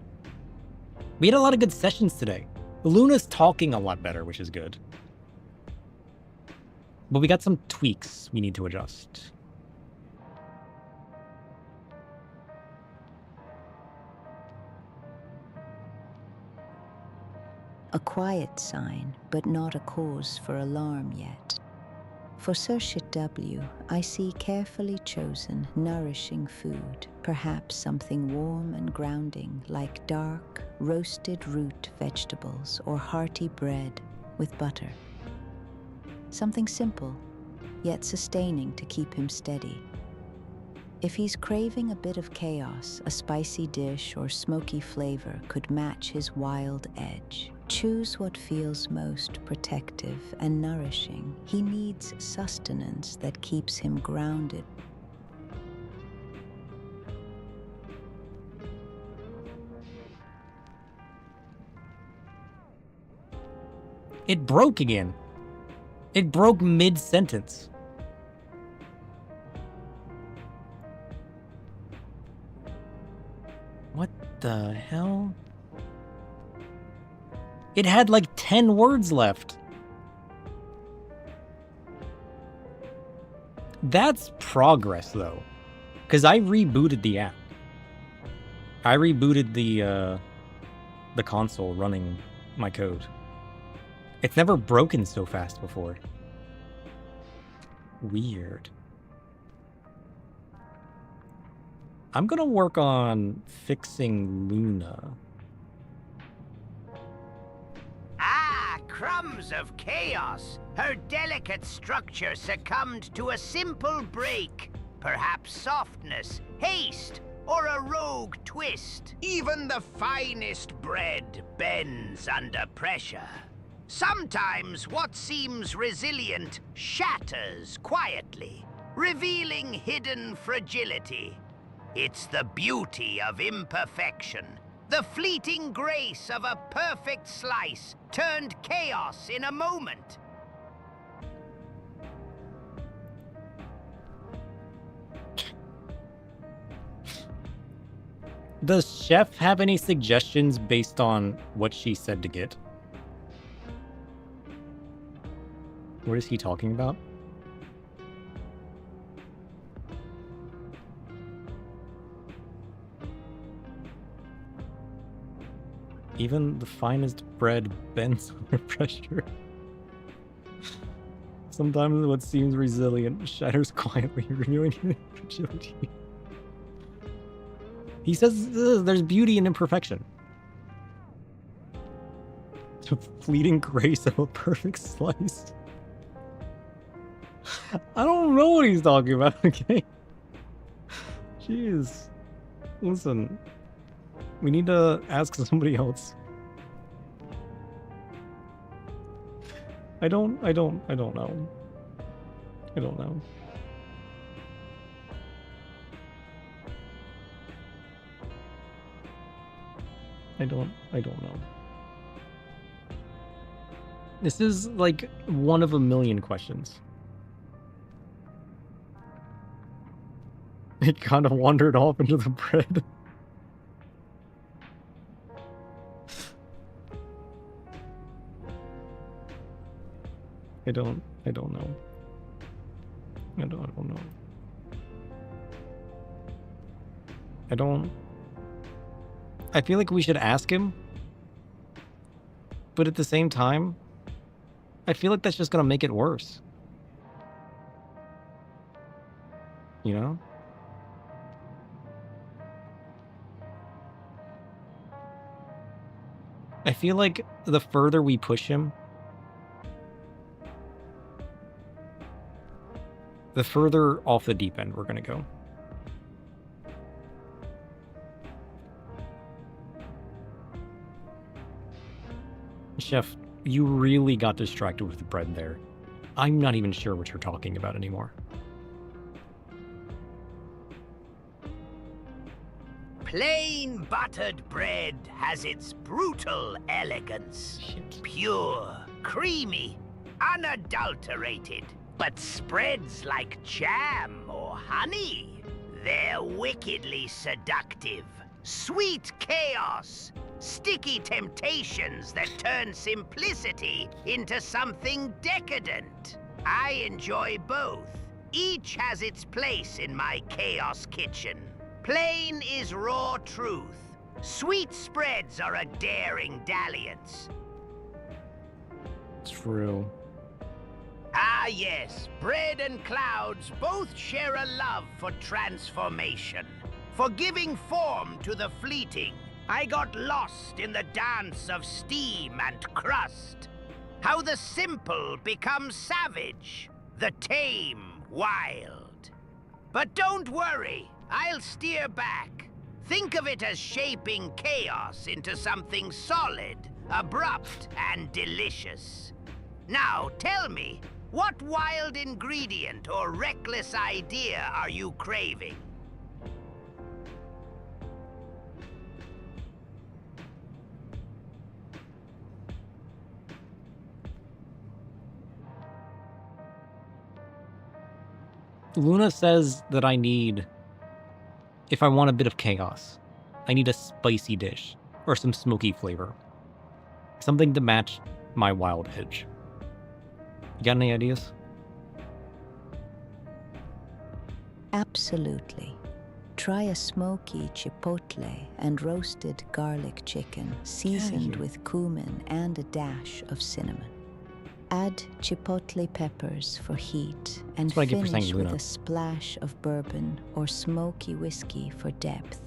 We had a lot of good sessions today. Luna's talking a lot better, which is good. But we got some tweaks we need to adjust. A quiet sign, but not a cause for alarm yet. For Surshit W, I see carefully chosen, nourishing food, perhaps something warm and grounding like dark, roasted root vegetables or hearty bread with butter. Something simple, yet sustaining to keep him steady. If he's craving a bit of chaos, a spicy dish or smoky flavor could match his wild edge. Choose what feels most protective and nourishing. He needs sustenance that keeps him grounded. It broke again. It broke mid-sentence. What the hell? It had like 10 words left. That's progress though, because I rebooted the app. I rebooted the console running my code. It's never broken so fast before. Weird. I'm gonna work on fixing Luna. Crumbs of chaos. Her delicate structure succumbed to a simple break. Perhaps softness, haste, or a rogue twist. Even the finest bread bends under pressure. Sometimes what seems resilient shatters quietly, revealing hidden fragility. It's the beauty of imperfection. The fleeting grace of a perfect slice turned chaos in a moment. Does Chef have any suggestions based on what she said to get? What is he talking about? Even the finest bread bends under pressure. Sometimes what seems resilient shatters quietly, revealing fragility. He says there's beauty in imperfection. The fleeting grace of a perfect slice. I don't know what he's talking about, okay? Jeez. Listen. We need to ask somebody else. I don't know. I don't know. I don't know. This is like one of a million questions. It kind of wandered off into the bread. I don't know. I don't know. I feel like we should ask him. But at the same time, I feel like that's just gonna make it worse. You know? I feel like the further we push him, The further off the deep end we're going to go. Chef, you really got distracted with the bread there. I'm not even sure what you're talking about anymore. Plain buttered bread has its brutal elegance. Pure, creamy, unadulterated. But spreads like jam or honey, they're wickedly seductive. Sweet chaos, sticky temptations that turn simplicity into something decadent. I enjoy both. Each has its place in my chaos kitchen. Plain is raw truth. Sweet spreads are a daring dalliance. True. Ah yes, bread and clouds both share a love for transformation, for giving form to the fleeting. I got lost in the dance of steam and crust. How the simple become savage, the tame wild. But don't worry, I'll steer back. Think of it as shaping chaos into something solid, abrupt, and delicious. Now tell me, what wild ingredient or reckless idea are you craving? Luna says that I need, if I want a bit of chaos, I need a spicy dish or some smoky flavor. Something to match my wild edge. You got any ideas? Absolutely. Try a smoky chipotle and roasted garlic chicken seasoned with cumin and a dash of cinnamon. Add chipotle peppers for heat and finish with a splash of bourbon or smoky whiskey for depth.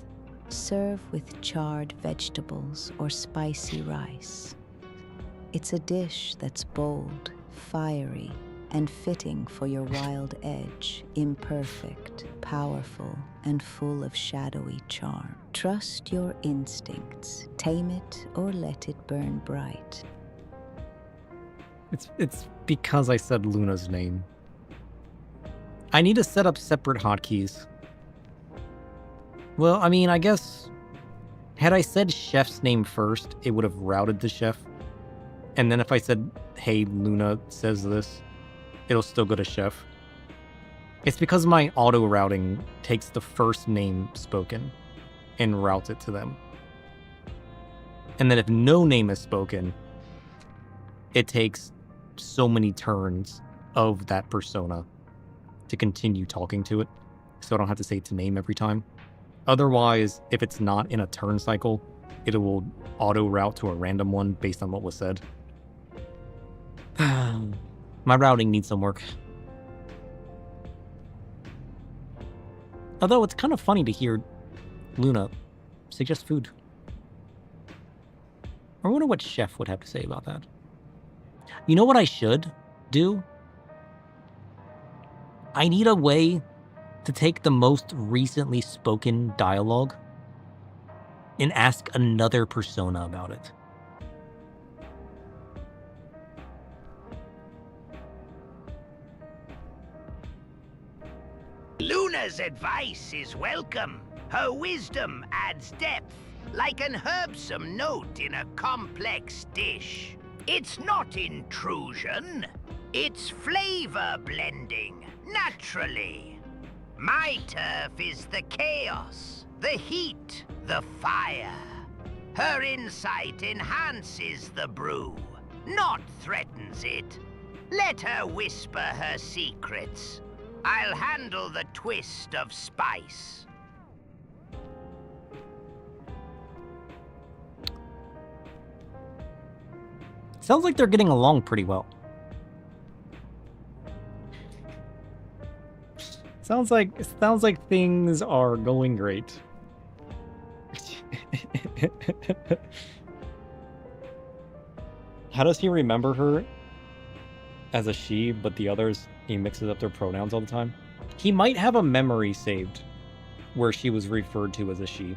Serve with charred vegetables or spicy rice. It's a dish that's bold, fiery, and fitting for your wild edge, imperfect, powerful, and full of shadowy charm. Trust your instincts. Tame it or let it burn bright. It's because I said Luna's name. I need to set up separate hotkeys. Well, I mean, I guess had I said Chef's name first, it would have routed the chef. And then if I said, hey, Luna says this, it'll still go to Chef. It's because my auto routing takes the first name spoken and routes it to them. And then if no name is spoken, it takes so many turns of that persona to continue talking to it, so I don't have to say its name every time. Otherwise, if it's not in a turn cycle, it will auto route to a random one based on what was said. My routing needs some work. Although it's kind of funny to hear Luna suggest food. I wonder what Chef would have to say about that. You know what I should do? I need a way to take the most recently spoken dialogue and ask another persona about it. Luna's advice is welcome. Her wisdom adds depth, like an herbsome note in a complex dish. It's not intrusion, it's flavor blending, naturally. My turf is the chaos, the heat, the fire. Her insight enhances the brew, not threatens it. Let her whisper her secrets. I'll handle the twist of spice. Sounds like they're getting along pretty well. Sounds like things are going great. How does he remember her as a she, but the others He mixes up their pronouns all the time. He might have a memory saved where she was referred to as a she.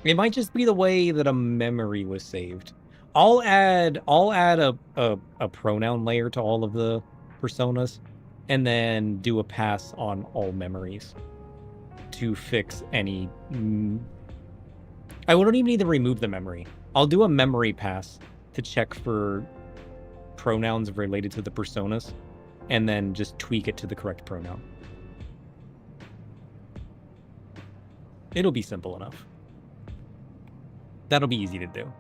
It might just be the way that a memory was saved. I'll add a pronoun layer to all of the personas, and then do a pass on all memories to fix any. I wouldn't even need to remove the memory. I'll do a memory pass to check for pronouns related to the personas, and then just tweak it to the correct pronoun. It'll be simple enough. That'll be easy to do.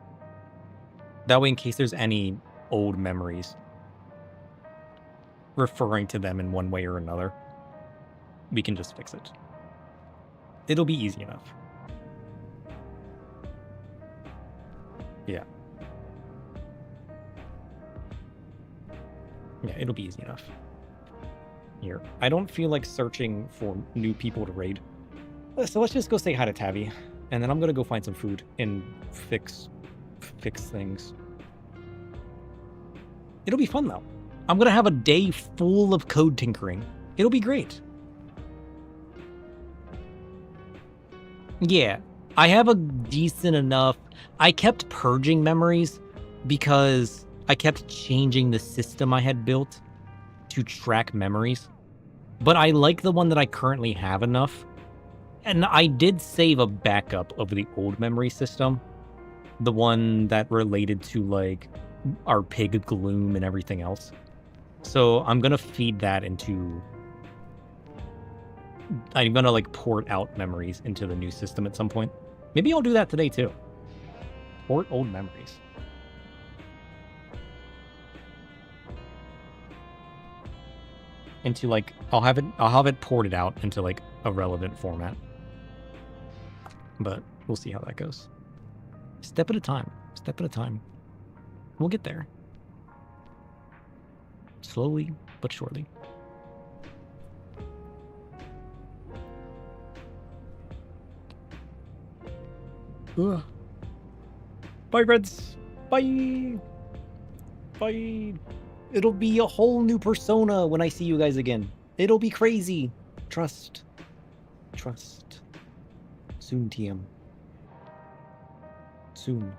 That way, in case there's any old memories referring to them in one way or another, we can just fix it. It'll be easy enough. Yeah. Yeah, it'll be easy enough. Here. I don't feel like searching for new people to raid. So let's just go say hi to Tabby. And then I'm gonna go find some food and fix things. It'll be fun though. I'm gonna have a day full of code tinkering. It'll be great. Yeah, I have a decent enough. I kept purging memories because I kept changing the system I had built to track memories. But I like the one that I currently have enough. And I did save a backup of the old memory system. The one that related to, like, our pig Gloom and everything else. So I'm going to feed that into... I'm going to, like, port out memories into the new system at some point. Maybe I'll do that today, too. Port old memories. Into, like, I'll have it ported out into, like, a relevant format. But we'll see how that goes. Step at a time. Step at a time. We'll get there. Slowly, but surely. Ugh. Bye, friends. Bye. Bye. It'll be a whole new persona when I see you guys again. It'll be crazy. Trust. Trust. Soon, TM. Soon.